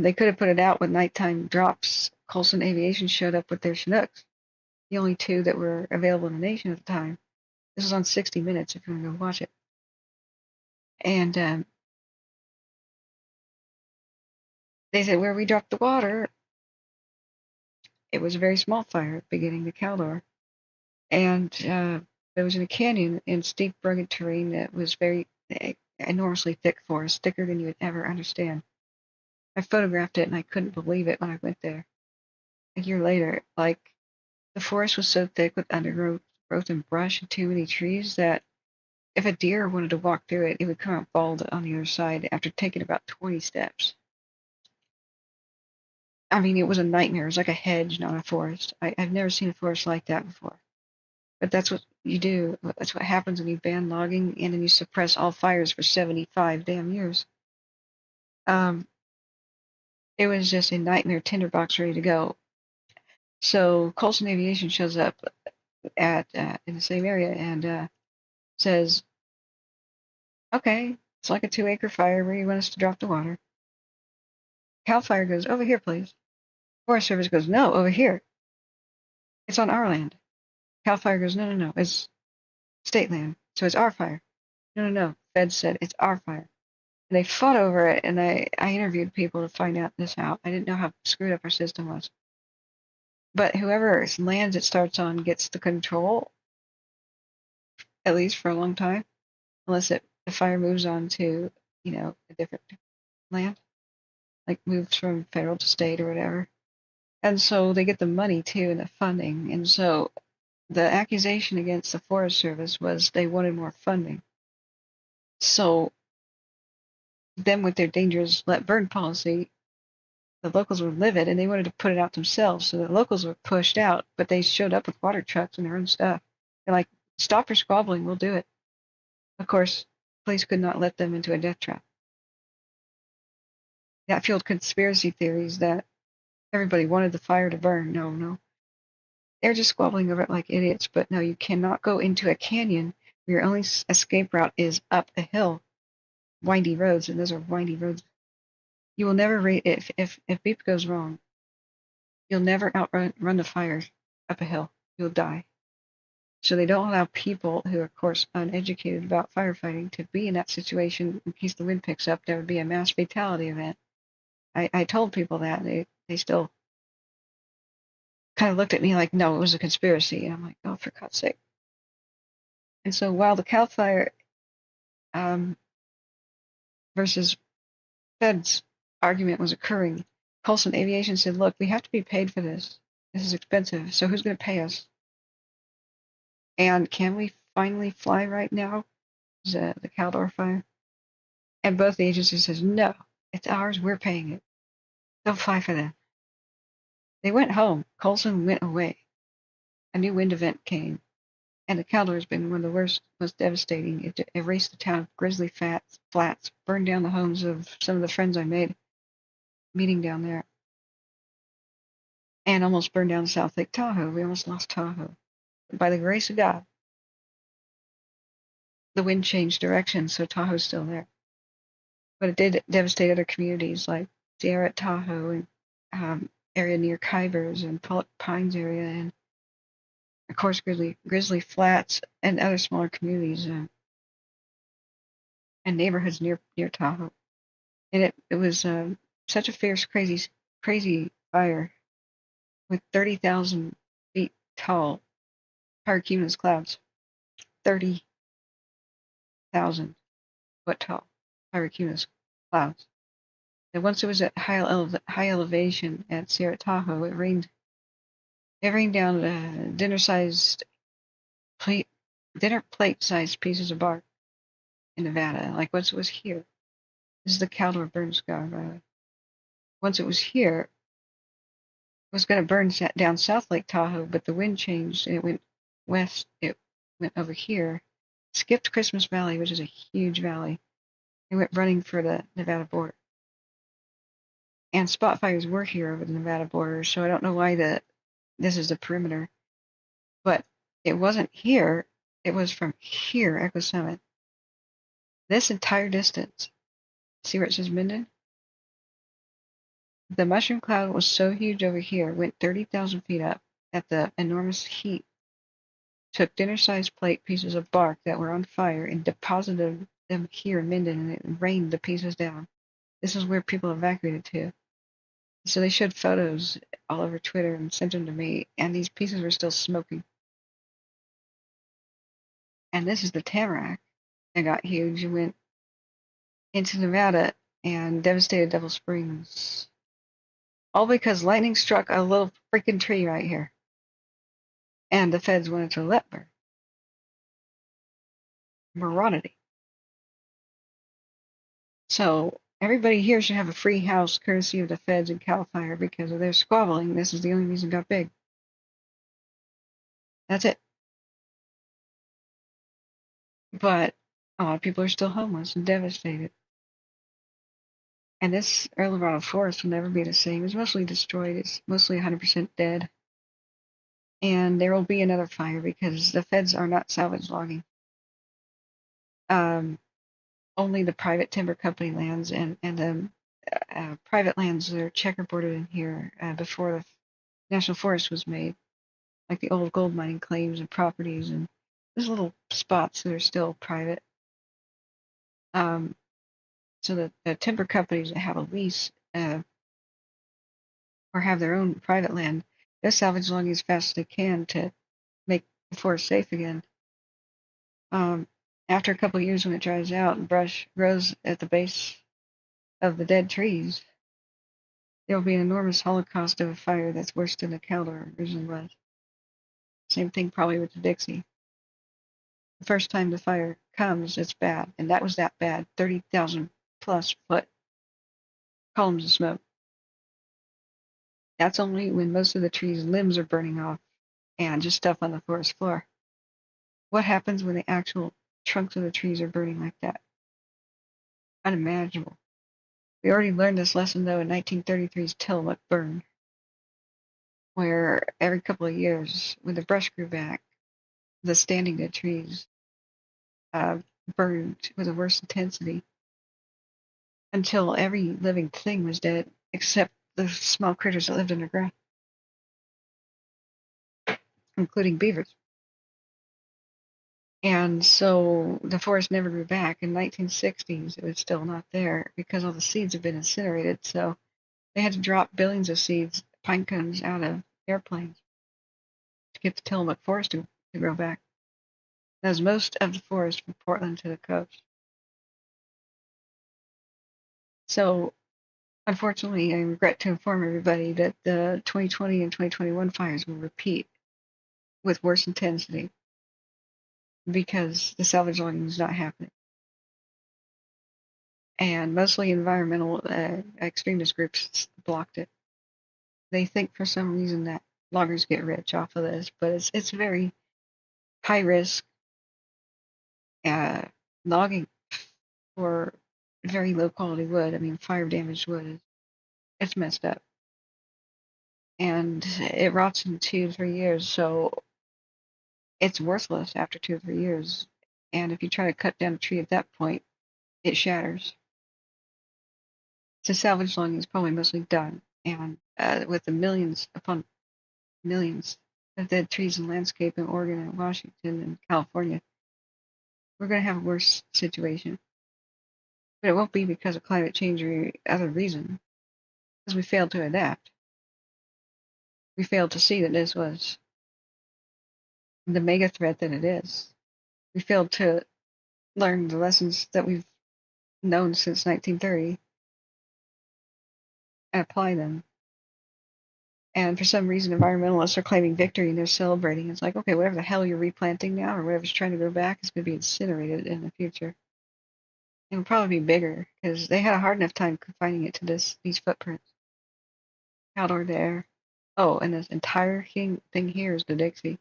they could have put it out with nighttime drops. Colson Aviation showed up with their Chinooks, the only two that were available in the nation at the time. This was on 60 Minutes if you want to go watch it. And they said where we dropped the water, it was a very small fire beginning the Caldor. And it was in a canyon in steep, rugged terrain that was very enormously thick forest, thicker than you would ever understand. I photographed it and I couldn't believe it when I went there. A year later, like the forest was so thick with undergrowth and brush and too many trees that if a deer wanted to walk through it, it would come out bald on the other side after taking about 20 steps. I mean, it was a nightmare. It was like a hedge, not a forest. I've never seen a forest like that before. But that's what you do. That's what happens when you ban logging and then you suppress all fires for 75 damn years. It was just a nightmare tinderbox ready to go. So Colson Aviation shows up at in the same area and says, "Okay, it's like a 2-acre fire. Where do you want us to drop the water?" Calfire goes, "Over here, please." Forest Service goes, "No, over here. It's on our land." Calfire goes, "No, no, no. It's state land, so it's our fire." "No, no, no." Feds said it's our fire. And they fought over it, and I interviewed people to find out this out. I didn't know how screwed up our system was. But whoever lands it starts on gets the control, at least for a long time, unless the fire moves on to, a different land, like moves from federal to state or whatever. And so they get the money too and the funding. And so the accusation against the Forest Service was they wanted more funding. So them with their dangerous let burn policy, the locals were livid and they wanted to put it out themselves. So the locals were pushed out, but they showed up with water trucks and their own stuff. They're like, "Stop your squabbling, we'll do it." Of course, police could not let them into a death trap. That fueled conspiracy theories that everybody wanted the fire to burn. No, no. They're just squabbling over it like idiots. But no, you cannot go into a canyon where your only escape route is up a hill, windy roads, and those are windy roads. You will never if beep goes wrong, you'll never outrun the fire up a hill. You'll die. So they don't allow people who are, of course, uneducated about firefighting to be in that situation in case the wind picks up. There would be a mass fatality event. I told people that. They still kind of looked at me like, no, it was a conspiracy. And I'm like, oh, for God's sake. And so while the Calfire versus Feds argument was occurring, Colson Aviation said, look, we have to be paid for this. This is expensive. So who's going to pay us? And can we finally fly right now? The Caldor fire. And both the agencies says, no, it's ours. We're paying it. Don't fly for them. They went home. Colson went away. A new wind event came. And the Caldor has been one of the worst, most devastating. It erased the town of Grizzly Flats, burned down the homes of some of the friends I made meeting down there, and almost burned down South Lake Tahoe. We almost lost Tahoe. By the grace of God, the wind changed direction, so Tahoe's still there. But it did devastate other communities like Sierra at Tahoe and area near Kybers and Pollock Pines area, and of course Grizzly Flats and other smaller communities and neighborhoods near Tahoe. And it was such a fierce, crazy fire with 30,000 feet tall pyrocumulus clouds. 30,000 foot tall pyrocumulus clouds. And once it was at high elevation at Sierra Tahoe, it rained down dinner plate sized pieces of bark in Nevada, like once it was here. This is the Caldor burn scar, by the way. Once it was here, was going to burn down South Lake Tahoe, but the wind changed and it went west. It went over here, skipped Christmas Valley, which is a huge valley. It went running for the Nevada border. And spot fires were here over the Nevada border, so I don't know why this is the perimeter. But it wasn't here. It was from here, Echo Summit. This entire distance. See where it says Minden? The mushroom cloud was so huge over here, went 30,000 feet up at the enormous heat, took dinner-sized plate pieces of bark that were on fire and deposited them here in Minden, and it rained the pieces down. This is where people evacuated to. So they showed photos all over Twitter and sent them to me, and these pieces were still smoking. And this is the Tamarack. It got huge and went into Nevada and devastated Devil Springs. All because lightning struck a little freaking tree right here. And the feds wanted to let burn. Morality. So everybody here should have a free house courtesy of the feds and Calfire because of their squabbling. This is the only reason it got big. That's it. But a lot of people are still homeless and devastated. And this Eldorado forest will never be the same. It's mostly destroyed. It's mostly 100% dead. And there will be another fire because the feds are not salvage logging. Only the private timber company lands and the private lands that are checkerboarded in here before the National Forest was made, like the old gold mining claims and properties, and there's little spots that are still private. So that the timber companies that have a lease or have their own private land, they're salvage logging as fast as they can to make the forest safe again. After a couple of years when it dries out and brush grows at the base of the dead trees, there will be an enormous holocaust of a fire that's worse than the Caldor originally was. Same thing probably with the Dixie. The first time the fire comes, it's bad, and that was that bad. 30,000 plus foot columns of smoke. That's only when most of the trees' limbs are burning off and just stuff on the forest floor. What happens when the actual trunks of the trees are burning like that? Unimaginable. We already learned this lesson, though, in 1933's Tillamook burn, where every couple of years, when the brush grew back, the standing dead trees burned with a worse intensity until every living thing was dead except the small critters that lived underground, including beavers. And so the forest never grew back. In 1960s, it was still not there because all the seeds had been incinerated. So they had to drop billions of seeds, pine cones, out of airplanes to get the Tillamook forest to grow back. That was most of the forest from Portland to the coast. So, unfortunately, I regret to inform everybody that the 2020 and 2021 fires will repeat with worse intensity because the salvage logging is not happening. And mostly environmental extremist groups blocked it. They think for some reason that loggers get rich off of this, but it's very high risk logging for very low quality wood. I mean, fire damaged wood, it's messed up. And it rots in 2 to 3 years, so it's worthless after 2 or 3 years. And if you try to cut down a tree at that point, it shatters. So salvage logging is probably mostly done. And with the millions upon millions of dead trees and landscape in Oregon and Washington and California, we're going to have a worse situation. But it won't be because of climate change or any other reason, because we failed to adapt. We failed to see that this was the mega threat that it is. We failed to learn the lessons that we've known since 1930 and apply them. And for some reason, environmentalists are claiming victory and they're celebrating. It's like, okay, whatever the hell you're replanting now or whatever's trying to grow back is going to be incinerated in the future. It'll probably be bigger because they had a hard enough time confining it to these footprints. Caldor there, Oh, and this entire thing here is the Dixie.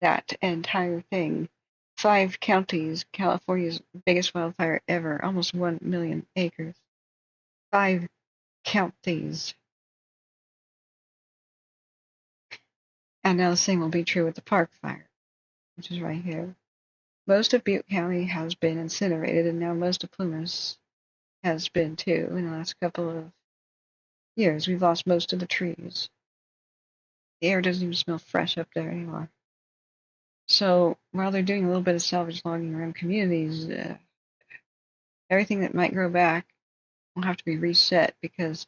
That entire thing. 5 counties, California's biggest wildfire ever, almost 1 million acres. 5 counties. And now the same will be true with the Park Fire, which is right here. Most of Butte County has been incinerated, and now most of Plumas has been too in the last couple of years. We've lost most of the trees. The air doesn't even smell fresh up there anymore. So while they're doing a little bit of salvage logging around communities, everything that might grow back will have to be reset because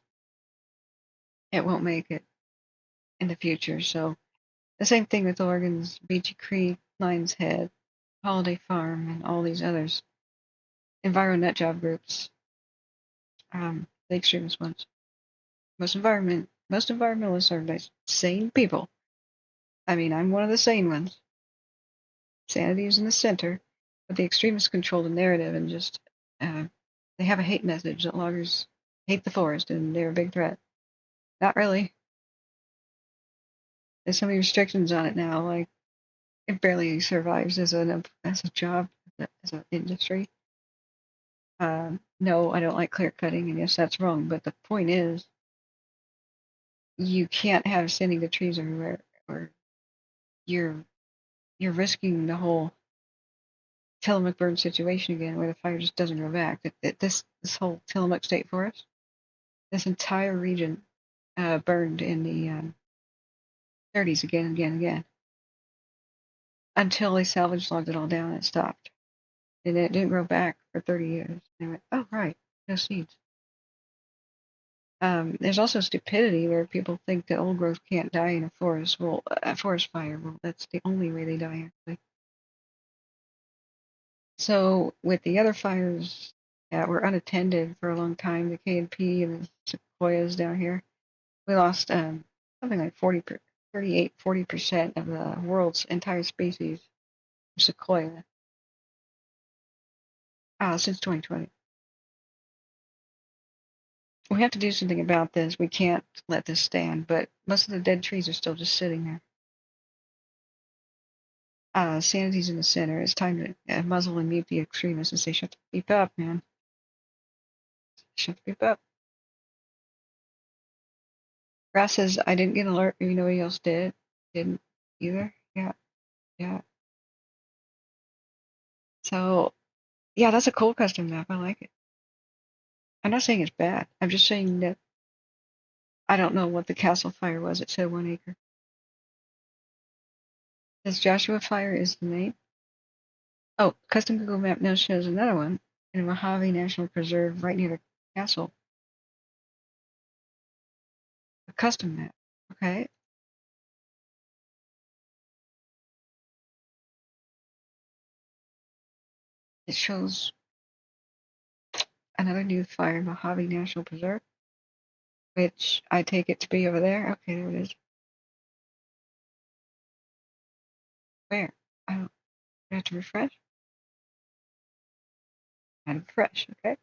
it won't make it in the future. So the same thing with Oregon's Beachy Creek, Lion's Head, Holiday Farm, and all these others. Enviro nut job groups, the extremist ones. Most environmentalists are nice, sane people. I mean, I'm one of the sane ones. Sanity is in the center, but the extremists control the narrative and just they have a hate message that loggers hate the forest and they're a big threat. Not really. There's so many restrictions on it now, like it barely survives as a job, as an industry. No, I don't like clear cutting, and yes, that's wrong. But the point is, you can't have standing the trees everywhere, or you're risking the whole Tillamook burn situation again, where the fire just doesn't go back. This whole Tillamook State Forest, this entire region, burned in the 30s again and again and again, until they salvage logged it all down and it stopped. And it didn't grow back for 30 years. They went, oh right, no seeds. There's also stupidity where people think that old growth can't die in a forest. Well, a forest fire. Well, that's the only way they die, actually. So with the other fires that were unattended for a long time, the K&P and the sequoias down here, we lost something like 40% of the world's entire species of sequoia since 2020. We have to do something about this. We can't let this stand, but most of the dead trees are still just sitting there. Sanity's in the center. It's time to muzzle and mute the extremists and say, shut the beep up, man. Shut the beep up. Grass says, I didn't get an alert. Maybe nobody else did. Didn't either. Yeah. So, yeah, that's a cool custom map. I like it. I'm not saying it's bad. I'm just saying that I don't know what the castle fire was. It said 1 acre. This Joshua Fire is the name. Oh, custom Google map now shows another one in Mojave National Preserve right near the castle. A custom map. Okay. It shows another new fire in Mojave National Preserve, which I take it to be over there. Okay, there it is. Where? I don't have to refresh. And refresh, okay.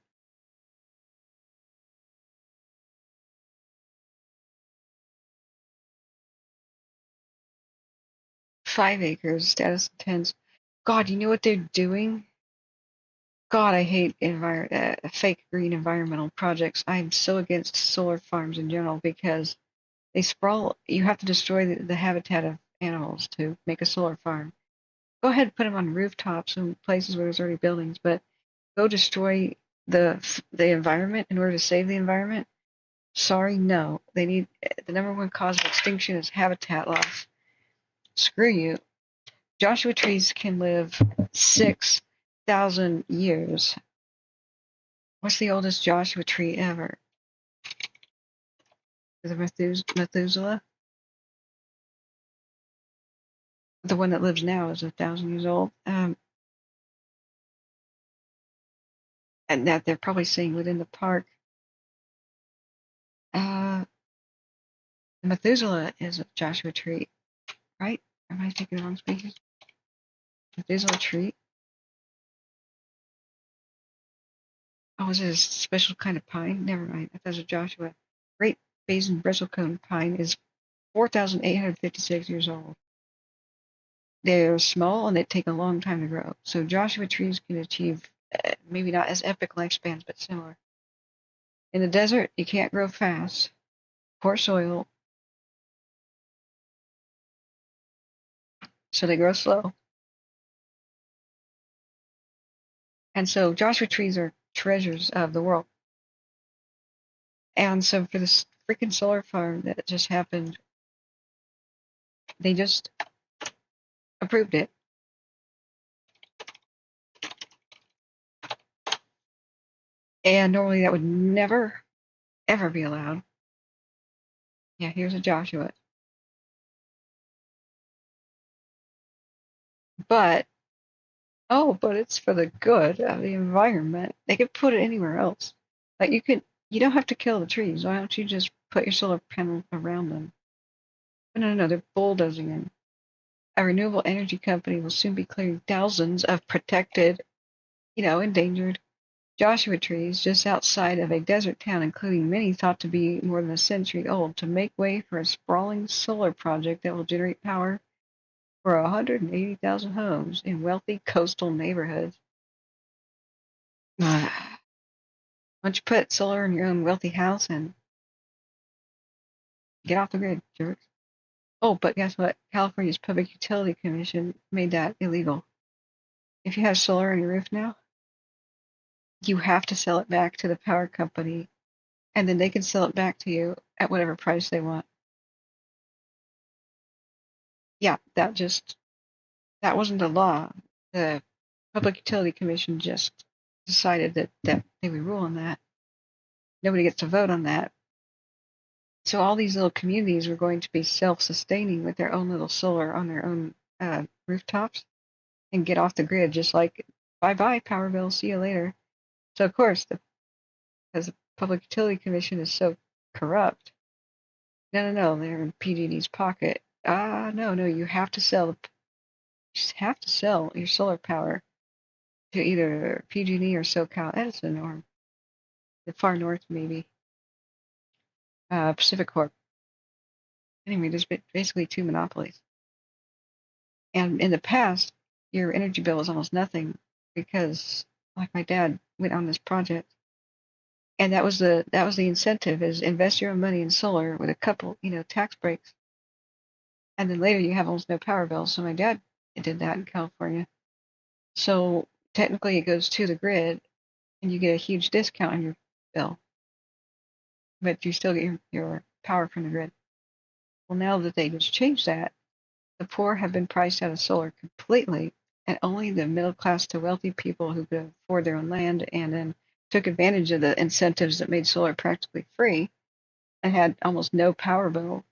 Five acres, status intense. God, you know what they're doing? God, I hate fake green environmental projects. I'm so against solar farms in general because they sprawl. You have to destroy the habitat of animals to make a solar farm. Go ahead and put them on rooftops and places where there's already buildings, but go destroy the environment in order to save the environment. Sorry, no. They need the number one cause of extinction is habitat loss. Screw you. Joshua trees can live 6,000 years. What's the oldest Joshua tree ever? Is it Methuselah? The one that lives now is 1,000 years old. And that they're probably saying within the park. Methuselah is a Joshua tree, right? Am I taking the wrong species? Methuselah tree. Oh, is it a special kind of pine? Never mind. I thought it was a Joshua. Great Basin bristlecone pine is 4,856 years old. They're small and they take a long time to grow. So Joshua trees can achieve maybe not as epic lifespans, but similar. In the desert, you can't grow fast. Poor soil, so they grow slow. And so Joshua trees are treasures of the world. And so for this freaking solar farm that just happened, they just approved it. And normally that would never, ever be allowed. Yeah, here's a Joshua. But, but it's for the good of the environment. They could put it anywhere else. Like you don't have to kill the trees. Why don't you just put your solar panel around them? No, they're bulldozing in. A renewable energy company will soon be clearing thousands of protected, endangered Joshua trees just outside of a desert town, including many thought to be more than a century old, to make way for a sprawling solar project that will generate power for 180,000 homes in wealthy coastal neighborhoods. Why don't you put solar in your own wealthy house and get off the grid, jerks? Oh, but guess what? California's Public Utility Commission made that illegal. If you have solar on your roof now, you have to sell it back to the power company, and then they can sell it back to you at whatever price they want. Yeah, that wasn't a law. The Public Utility Commission just decided that they would rule on that. Nobody gets to vote on that. So all these little communities were going to be self-sustaining with their own little solar on their own rooftops and get off the grid, just like, bye-bye, power bill, see you later. So, of course, because the Public Utility Commission is so corrupt, no, they're in PG&E's pocket. No, you have to sell your solar power to either PG&E or SoCal Edison or the far north, maybe, Pacific Corp. Anyway, there's basically two monopolies. And in the past, your energy bill was almost nothing because, like, my dad went on this project, and that was the incentive: is invest your own money in solar with a couple, tax breaks, and then later you have almost no power bill. So my dad did that in California. So technically, it goes to the grid, and you get a huge discount on your bill, but you still get your power from the grid. Well, now that they just changed that, the poor have been priced out of solar completely, and only the middle class to wealthy people who could afford their own land and then took advantage of the incentives that made solar practically free and had almost no power bill,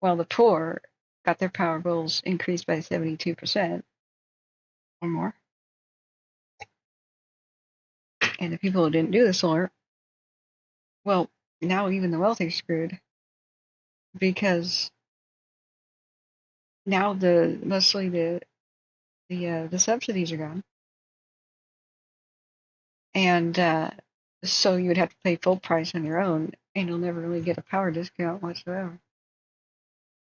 while the poor got their power bills increased by 72% or more. And the people who didn't do the solar, well, now even the wealthy are screwed because now mostly the subsidies are gone. And so you would have to pay full price on your own, and you'll never really get a power discount whatsoever.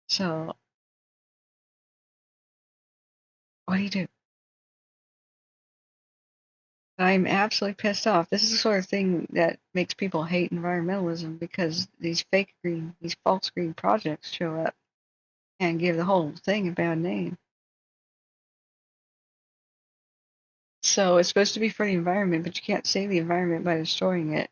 So what do you do? I'm absolutely pissed off. This is the sort of thing that makes people hate environmentalism, because these false green projects show up and give the whole thing a bad name. So it's supposed to be for the environment, but you can't save the environment by destroying it.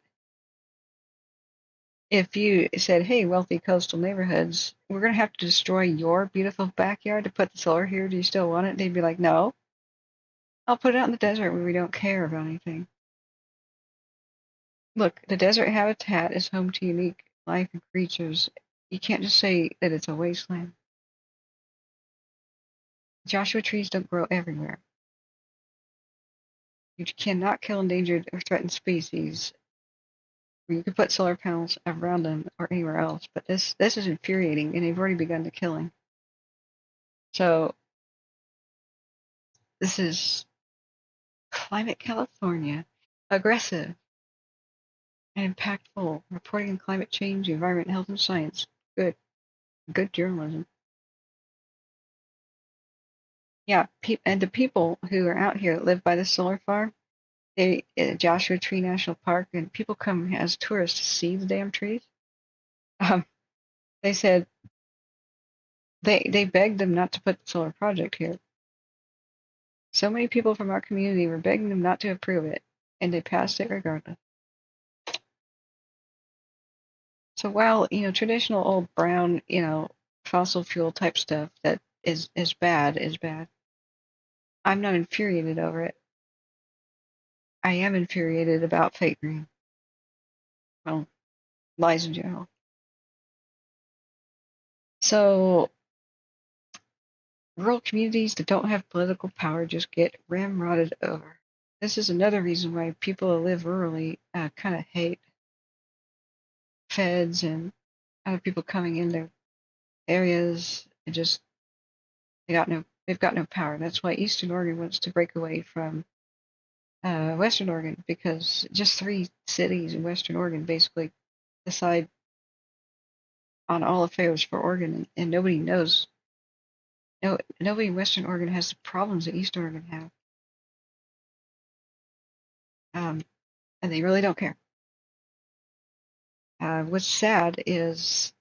If you said, hey, wealthy coastal neighborhoods, we're going to have to destroy your beautiful backyard to put the solar here, do you still want it? They'd be like, no, I'll put it out in the desert where we don't care about anything. Look, the desert habitat is home to unique life and creatures. You can't just say that it's a wasteland. Joshua trees don't grow everywhere. You cannot kill endangered or threatened species. You can put solar panels around them or anywhere else, but this is infuriating, and they've already begun the killing. So this is Climate California, aggressive and impactful, reporting on climate change, environment, health, and science. Good. Good journalism. Yeah, and the people who are out here that live by the solar farm, Joshua Tree National Park, and people come as tourists to see the damn trees. Um, they said they begged them not to put the solar project here. So many people from our community were begging them not to approve it, and they passed it regardless. So while, traditional old brown, fossil fuel type stuff that is bad is bad, I'm not infuriated over it. I am infuriated about fake green. Well, lies in general. So rural communities that don't have political power just get ramrodded over. This is another reason why people that live rurally kind of hate feds and other people coming in their areas. And just they've got no power. That's why Eastern Oregon wants to break away from Western Oregon, because just 3 cities in Western Oregon basically decide on all affairs for Oregon, and nobody knows. No, nobody in Western Oregon has the problems that Eastern Oregon have, and they really don't care. What's sad is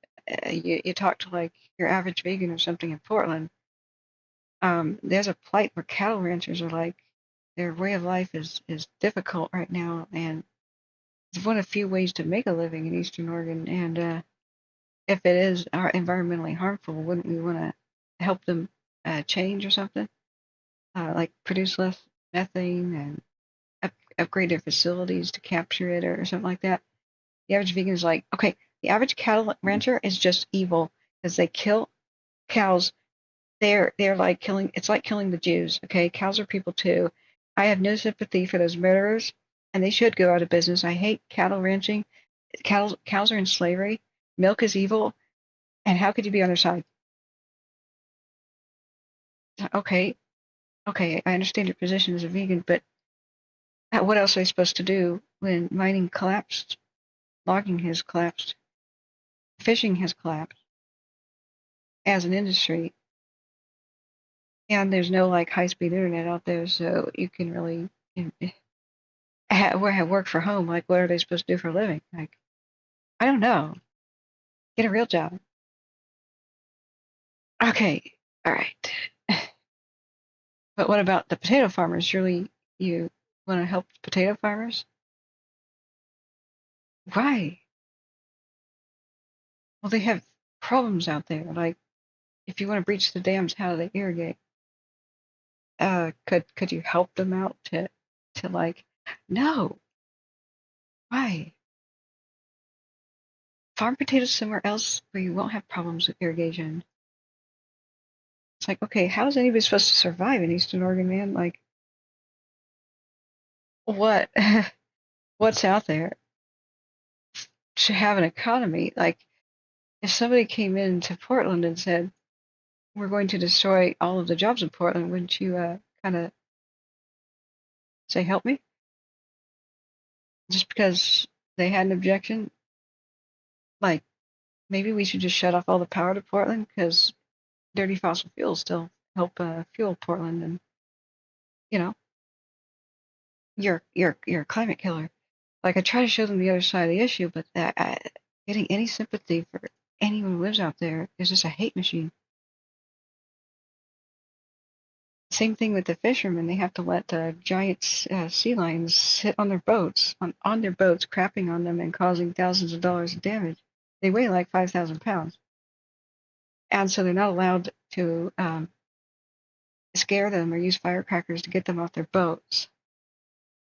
you talk to like your average vegan or something in Portland. There's a plight where cattle ranchers are like, their way of life is difficult right now, and it's one of the few ways to make a living in Eastern Oregon. And if it is environmentally harmful, wouldn't we want to help them change or something? Like produce less methane and upgrade their facilities to capture it or something like that. The average vegan is like, okay, the average cattle rancher is just evil because they kill cows. They're like killing. It's like killing the Jews. Okay, cows are people too. I have no sympathy for those murderers, and they should go out of business. I hate cattle ranching. Cows are in slavery. Milk is evil. And how could you be on their side? Okay, okay, I understand your position as a vegan, but what else are they supposed to do when mining collapsed, logging has collapsed, fishing has collapsed as an industry, and there's no like high-speed internet out there, so you can really have work for home. Like, what are they supposed to do for a living? Like, I don't know. Get a real job. Okay, all right. But what about the potato farmers? Surely you want to help potato farmers? Why? Well, they have problems out there. Like, if you want to breach the dams, how do they irrigate? Could you help them out to like? No. Why? Farm potatoes somewhere else where you won't have problems with irrigation. It's like, okay, how is anybody supposed to survive in Eastern Oregon, man? Like, what? What's out there to have an economy? Like, if somebody came into Portland and said, "We're going to destroy all of the jobs in Portland," wouldn't you kind of say, "Help me"? Just because they had an objection, like maybe we should just shut off all the power to Portland because dirty fossil fuels still help fuel Portland, and you know you're a climate killer. Like, I try to show them the other side of the issue, but getting any sympathy for anyone who lives out there is just a hate machine. Same thing with the fishermen. They have to let giant sea lions sit on their boats, on their boats, crapping on them and causing thousands of dollars of damage. They weigh like 5,000 pounds. And so they're not allowed to scare them or use firecrackers to get them off their boats.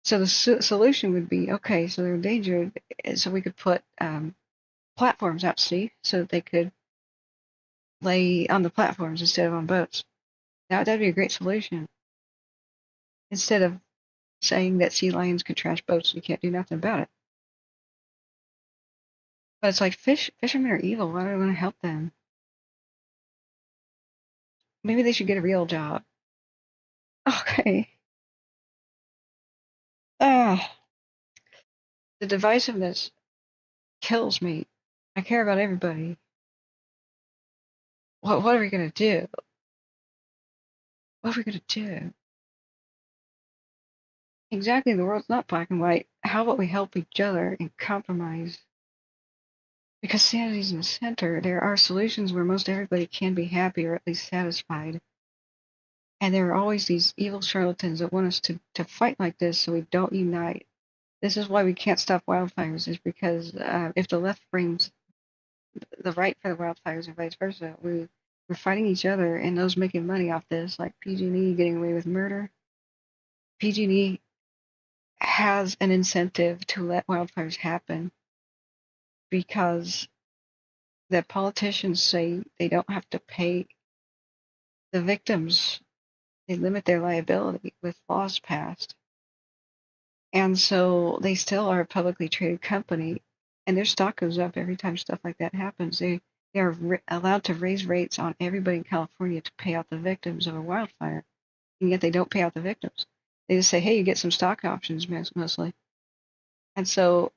So the solution would be, okay, so they're endangered, so we could put platforms out to sea so that they could lay on the platforms instead of on boats. That'd be a great solution. Instead of saying that sea lions could trash boats and you can't do nothing about it. But it's like fishermen are evil. Why do I want to help them? Maybe they should get a real job. Okay. Ah, the divisiveness kills me. I care about everybody. what are we going to do? What are we going to do? Exactly, the world's not black and white. How about we help each other and compromise? Because sanity's in the center. There are solutions where most everybody can be happy or at least satisfied. And there are always these evil charlatans that want us to fight like this so we don't unite. This is why we can't stop wildfires, is because if the left brings the right for the wildfires and vice versa, we're fighting each other, and those making money off this, like PG&E getting away with murder. PG&E has an incentive to let wildfires happen because the politicians say they don't have to pay the victims. They limit their liability with laws passed. And so they still are a publicly traded company, and their stock goes up every time stuff like that happens. They are allowed to raise rates on everybody in California to pay out the victims of a wildfire, and yet they don't pay out the victims. They just say, hey, you get some stock options mostly. And so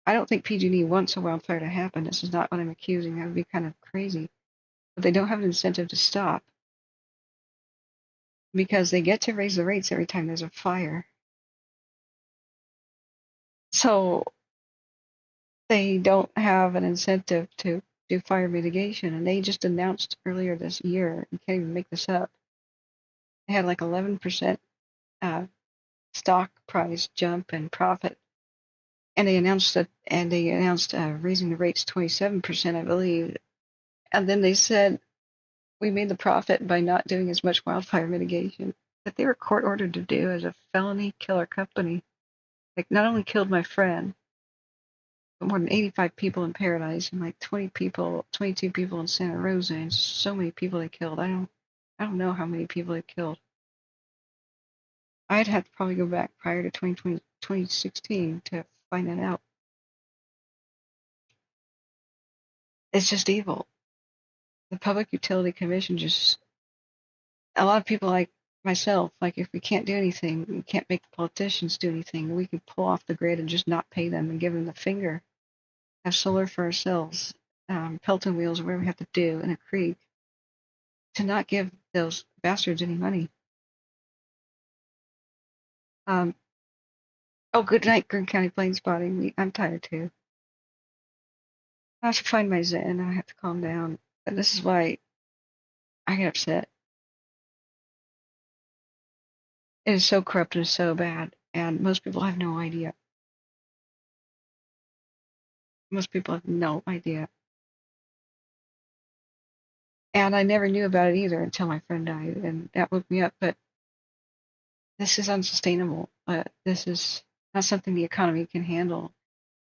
I don't think PG&E wants a wildfire to happen. This is not what I'm accusing. That would be kind of crazy. But they don't have an incentive to stop because they get to raise the rates every time there's a fire. So they don't have an incentive to do fire mitigation. And they just announced earlier this year, you can't even make this up, they had like 11% stock price jump and profit. And they announced raising the rates 27%, I believe. And then they said, we made the profit by not doing as much wildfire mitigation that they were court ordered to do as a felony killer company. Like, not only killed my friend, but more than 85 people in Paradise and like 22 people in Santa Rosa, and so many people they killed. I don't know how many people they killed. I'd have to probably go back prior to 2016 to find that out. It's just evil. The Public Utility Commission just, a lot of people like myself, like, if we can't do anything, we can't make the politicians do anything, we can pull off the grid and just not pay them and give them the finger, have solar for ourselves, Pelton wheels, whatever we have to do in a creek, to not give those bastards any money. Oh, good night, Kern County Plain Spotting. I'm tired too. I have to find my zen. I have to calm down. And this is why I get upset. It is so corrupt and so bad, and most people have no idea. Most people have no idea. And I never knew about it either until my friend died, and that woke me up. But this is unsustainable. This is not something the economy can handle.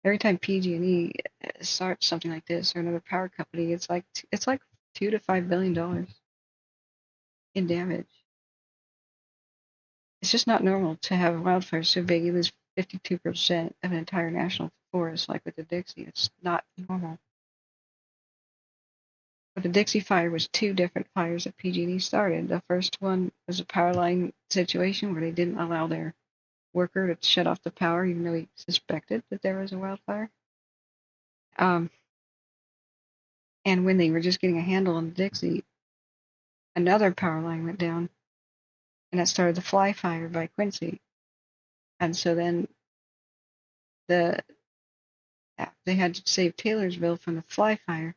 Every time PG&E starts something like this or another power company, it's like $2 to $5 billion in damage. It's just not normal to have a wildfire so big you lose 52% of an entire national forest, like with the Dixie. It's not normal. But the Dixie Fire was two different fires that PG&E started. The first one was a power line situation where they didn't allow their worker to shut off the power, even though he suspected that there was a wildfire. And when they were just getting a handle on the Dixie, another power line went down, and that started the Fly Fire by Quincy. And so then they had to save Taylorsville from the Fly Fire.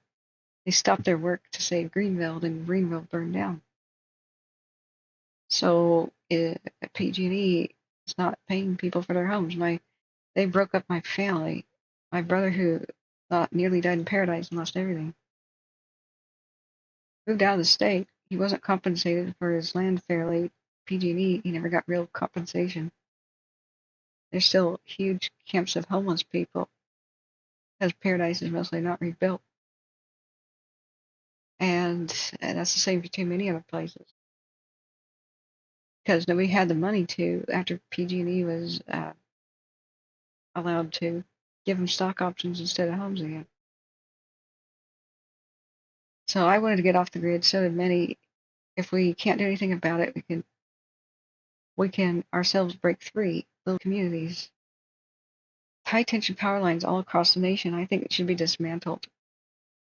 They stopped their work to save Greenville, and Greenville burned down. So PG&E is not paying people for their homes. They broke up my family. My brother, who nearly died in Paradise and lost everything, moved out of the state. He wasn't compensated for his land fairly. PG&E, he never got real compensation. There's still huge camps of homeless people because Paradise is mostly not rebuilt. And that's the same for too many other places. Because nobody had the money to, after PG&E was allowed to give them stock options instead of homes again. So I wanted to get off the grid, so did many. If we can't do anything about it, we can ourselves break free little communities. High tension power lines all across the nation, I think it should be dismantled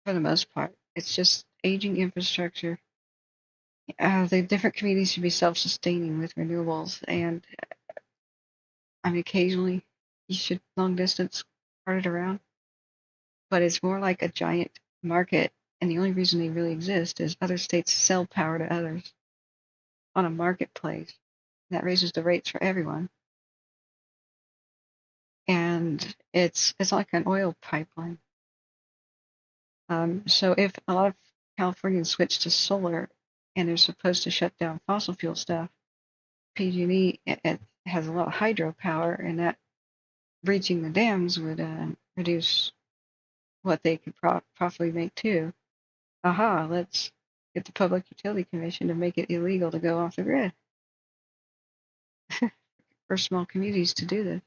for the most part. It's just aging infrastructure. The different communities should be self-sustaining with renewables, and I mean, occasionally you should long distance cart it around, but it's more like a giant market, and the only reason they really exist is other states sell power to others on a marketplace. That raises the rates for everyone, and it's like an oil pipeline. So if a lot of Californians switch to solar, and they're supposed to shut down fossil fuel stuff, PG&E it has a lot of hydropower, and that breaching the dams would reduce what they could profitably make too. Aha, let's get the Public Utility Commission to make it illegal to go off the grid for small communities to do this.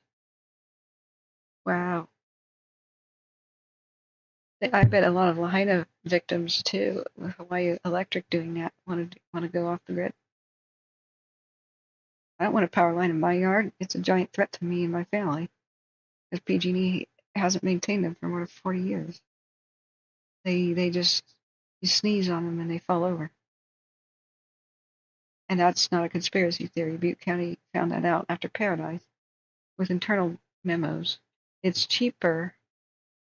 Wow. I bet a lot of Lahaina victims too, with Hawaii Electric doing that, want to go off the grid. I don't want a power line in my yard. It's a giant threat to me and my family, because PG&E hasn't maintained them for more than 40 years. They just, you sneeze on them and they fall over. And that's not a conspiracy theory. Butte County found that out after Paradise with internal memos. It's cheaper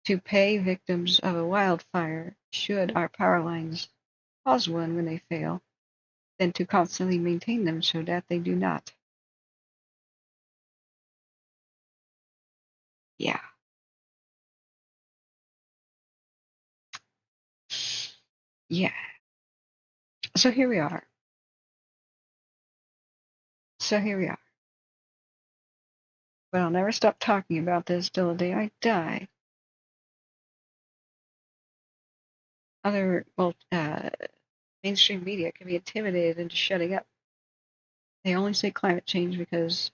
to pay victims of a wildfire, should our power lines cause one when they fail, than to constantly maintain them so that they do not. Yeah. Yeah. So here we are. But I'll never stop talking about this till the day I die. Other, mainstream media can be intimidated into shutting up. They only say climate change because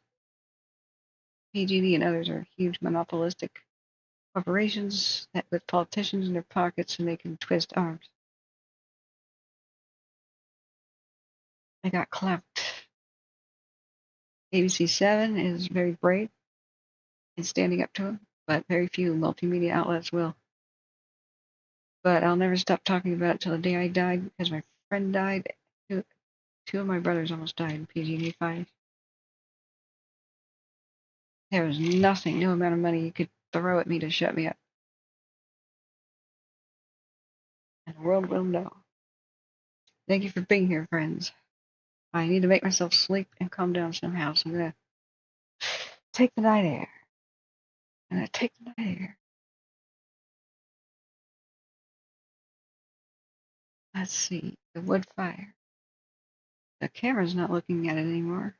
PG&E and others are huge monopolistic corporations that with politicians in their pockets, and they can twist arms. They got clapped. ABC7 is very brave in standing up to them, but very few multimedia outlets will. But I'll never stop talking about it till the day I died, because my friend died. Two of my brothers almost died in PG&E fires. There was nothing, no amount of money you could throw at me to shut me up. And the world will know. Thank you for being here, friends. I need to make myself sleep and calm down somehow, so I'm going to take the night air. Let's see, the wood fire. The camera's not looking at it anymore.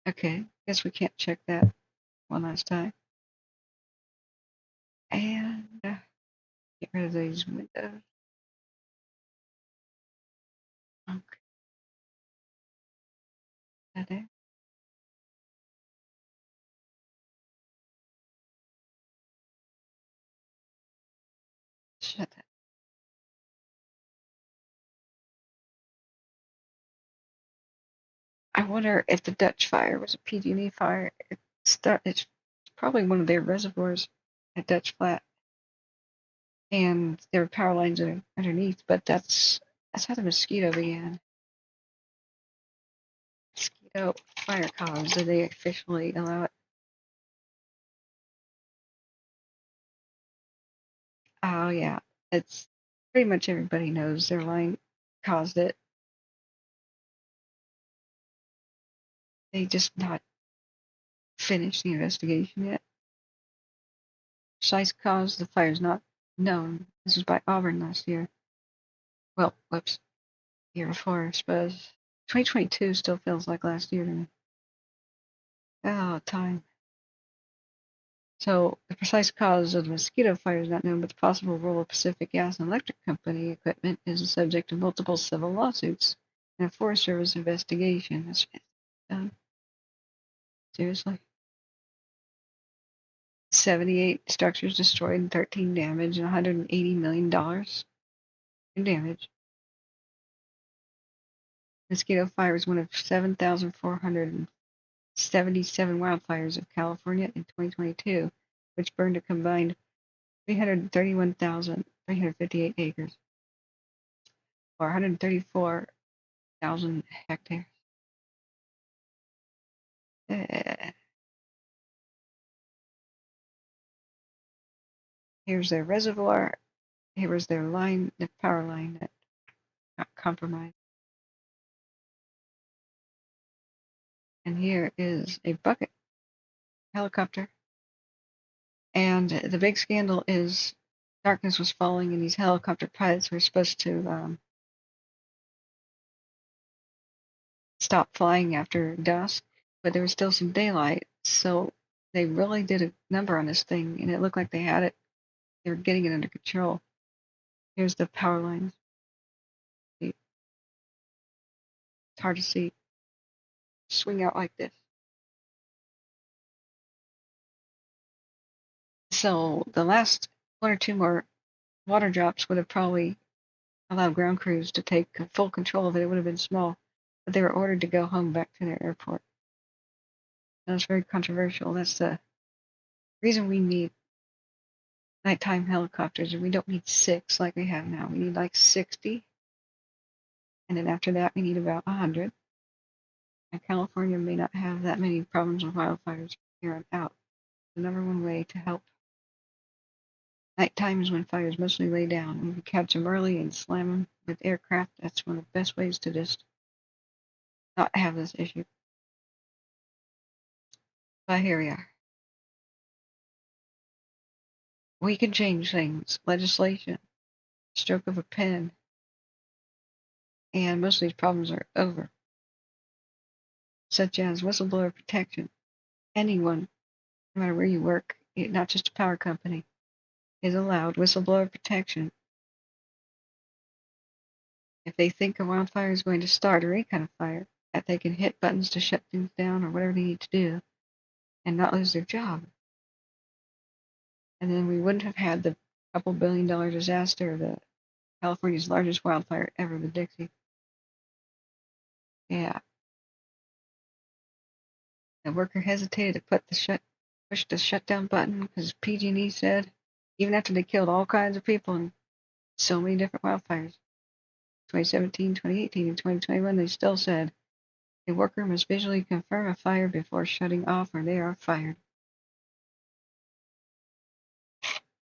Okay, guess we can't check that one last time. And get rid of these windows. Okay. That there. Shut that. I wonder if the Dutch fire was a PG&E fire. It's probably one of their reservoirs at Dutch Flat, and there were power lines underneath. But that's how the mosquito began. Mosquito fire cause. Did they officially allow it? Oh yeah, it's pretty much everybody knows their line caused it. They just not finished the investigation yet. Precise cause of the fire is not known. This was by Auburn last year. Well, whoops, year before, I suppose. 2022 still feels like last year to me. Oh, time. So the precise cause of the mosquito fire is not known, but the possible role of Pacific Gas and Electric Company equipment is the subject of multiple civil lawsuits and a Forest Service investigation. That's seriously. 78 structures destroyed and 13 damaged and $180 million in damage. Mosquito fire is one of 7,477 wildfires of California in 2022, which burned a combined 331,000 358 acres, or 134,000 hectares. Here's their reservoir. Here was their line, the power line that got compromised. And here is a bucket helicopter. And the big scandal is darkness was falling, and these helicopter pilots were supposed to stop flying after dusk, but there was still some daylight. So they really did a number on this thing, and it looked like they had it. They were getting it under control. Here's the power lines. It's hard to see. Swing out like this. So the last one or two more water drops would have probably allowed ground crews to take full control of it. It would have been small, but they were ordered to go home back to their airport. That's very controversial. That's the reason we need nighttime helicopters, and we don't need 6 like we have now. We need like 60, and then after that we need about 100. And California may not have that many problems with wildfires here on out. The number one way to help nighttime is when fires mostly lay down. When we catch them early and slam them with aircraft, that's one of the best ways to just not have this issue. But here we are. We can change things. Legislation, stroke of a pen, and most of these problems are over. Such as whistleblower protection. Anyone, no matter where you work, not just a power company, is allowed whistleblower protection. If they think a wildfire is going to start, or any kind of fire, that they can hit buttons to shut things down or whatever they need to do and not lose their job. And then we wouldn't have had the couple $2 billion disaster, the California's largest wildfire ever, the Dixie. Yeah. The worker hesitated to push the shutdown button because PG&E said, even after they killed all kinds of people in so many different wildfires, 2017, 2018, and 2021, they still said a worker must visually confirm a fire before shutting off or they are fired.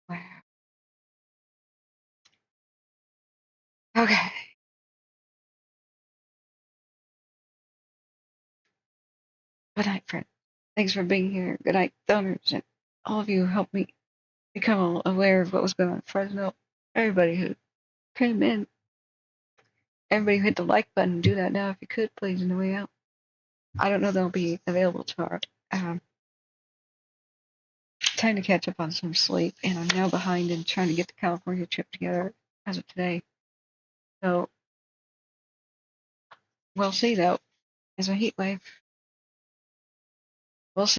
Wow. Okay. Good night, friend. Thanks for being here. Good night, donors, and all of you who helped me become aware of what was going on in Fresno. Everybody who came in. Everybody who hit the like button, do that now if you could, please, on the way out. I don't know they'll be available tomorrow. Time to catch up on some sleep, and I'm now behind in trying to get the California trip together as of today. So we'll see, though. As a heat wave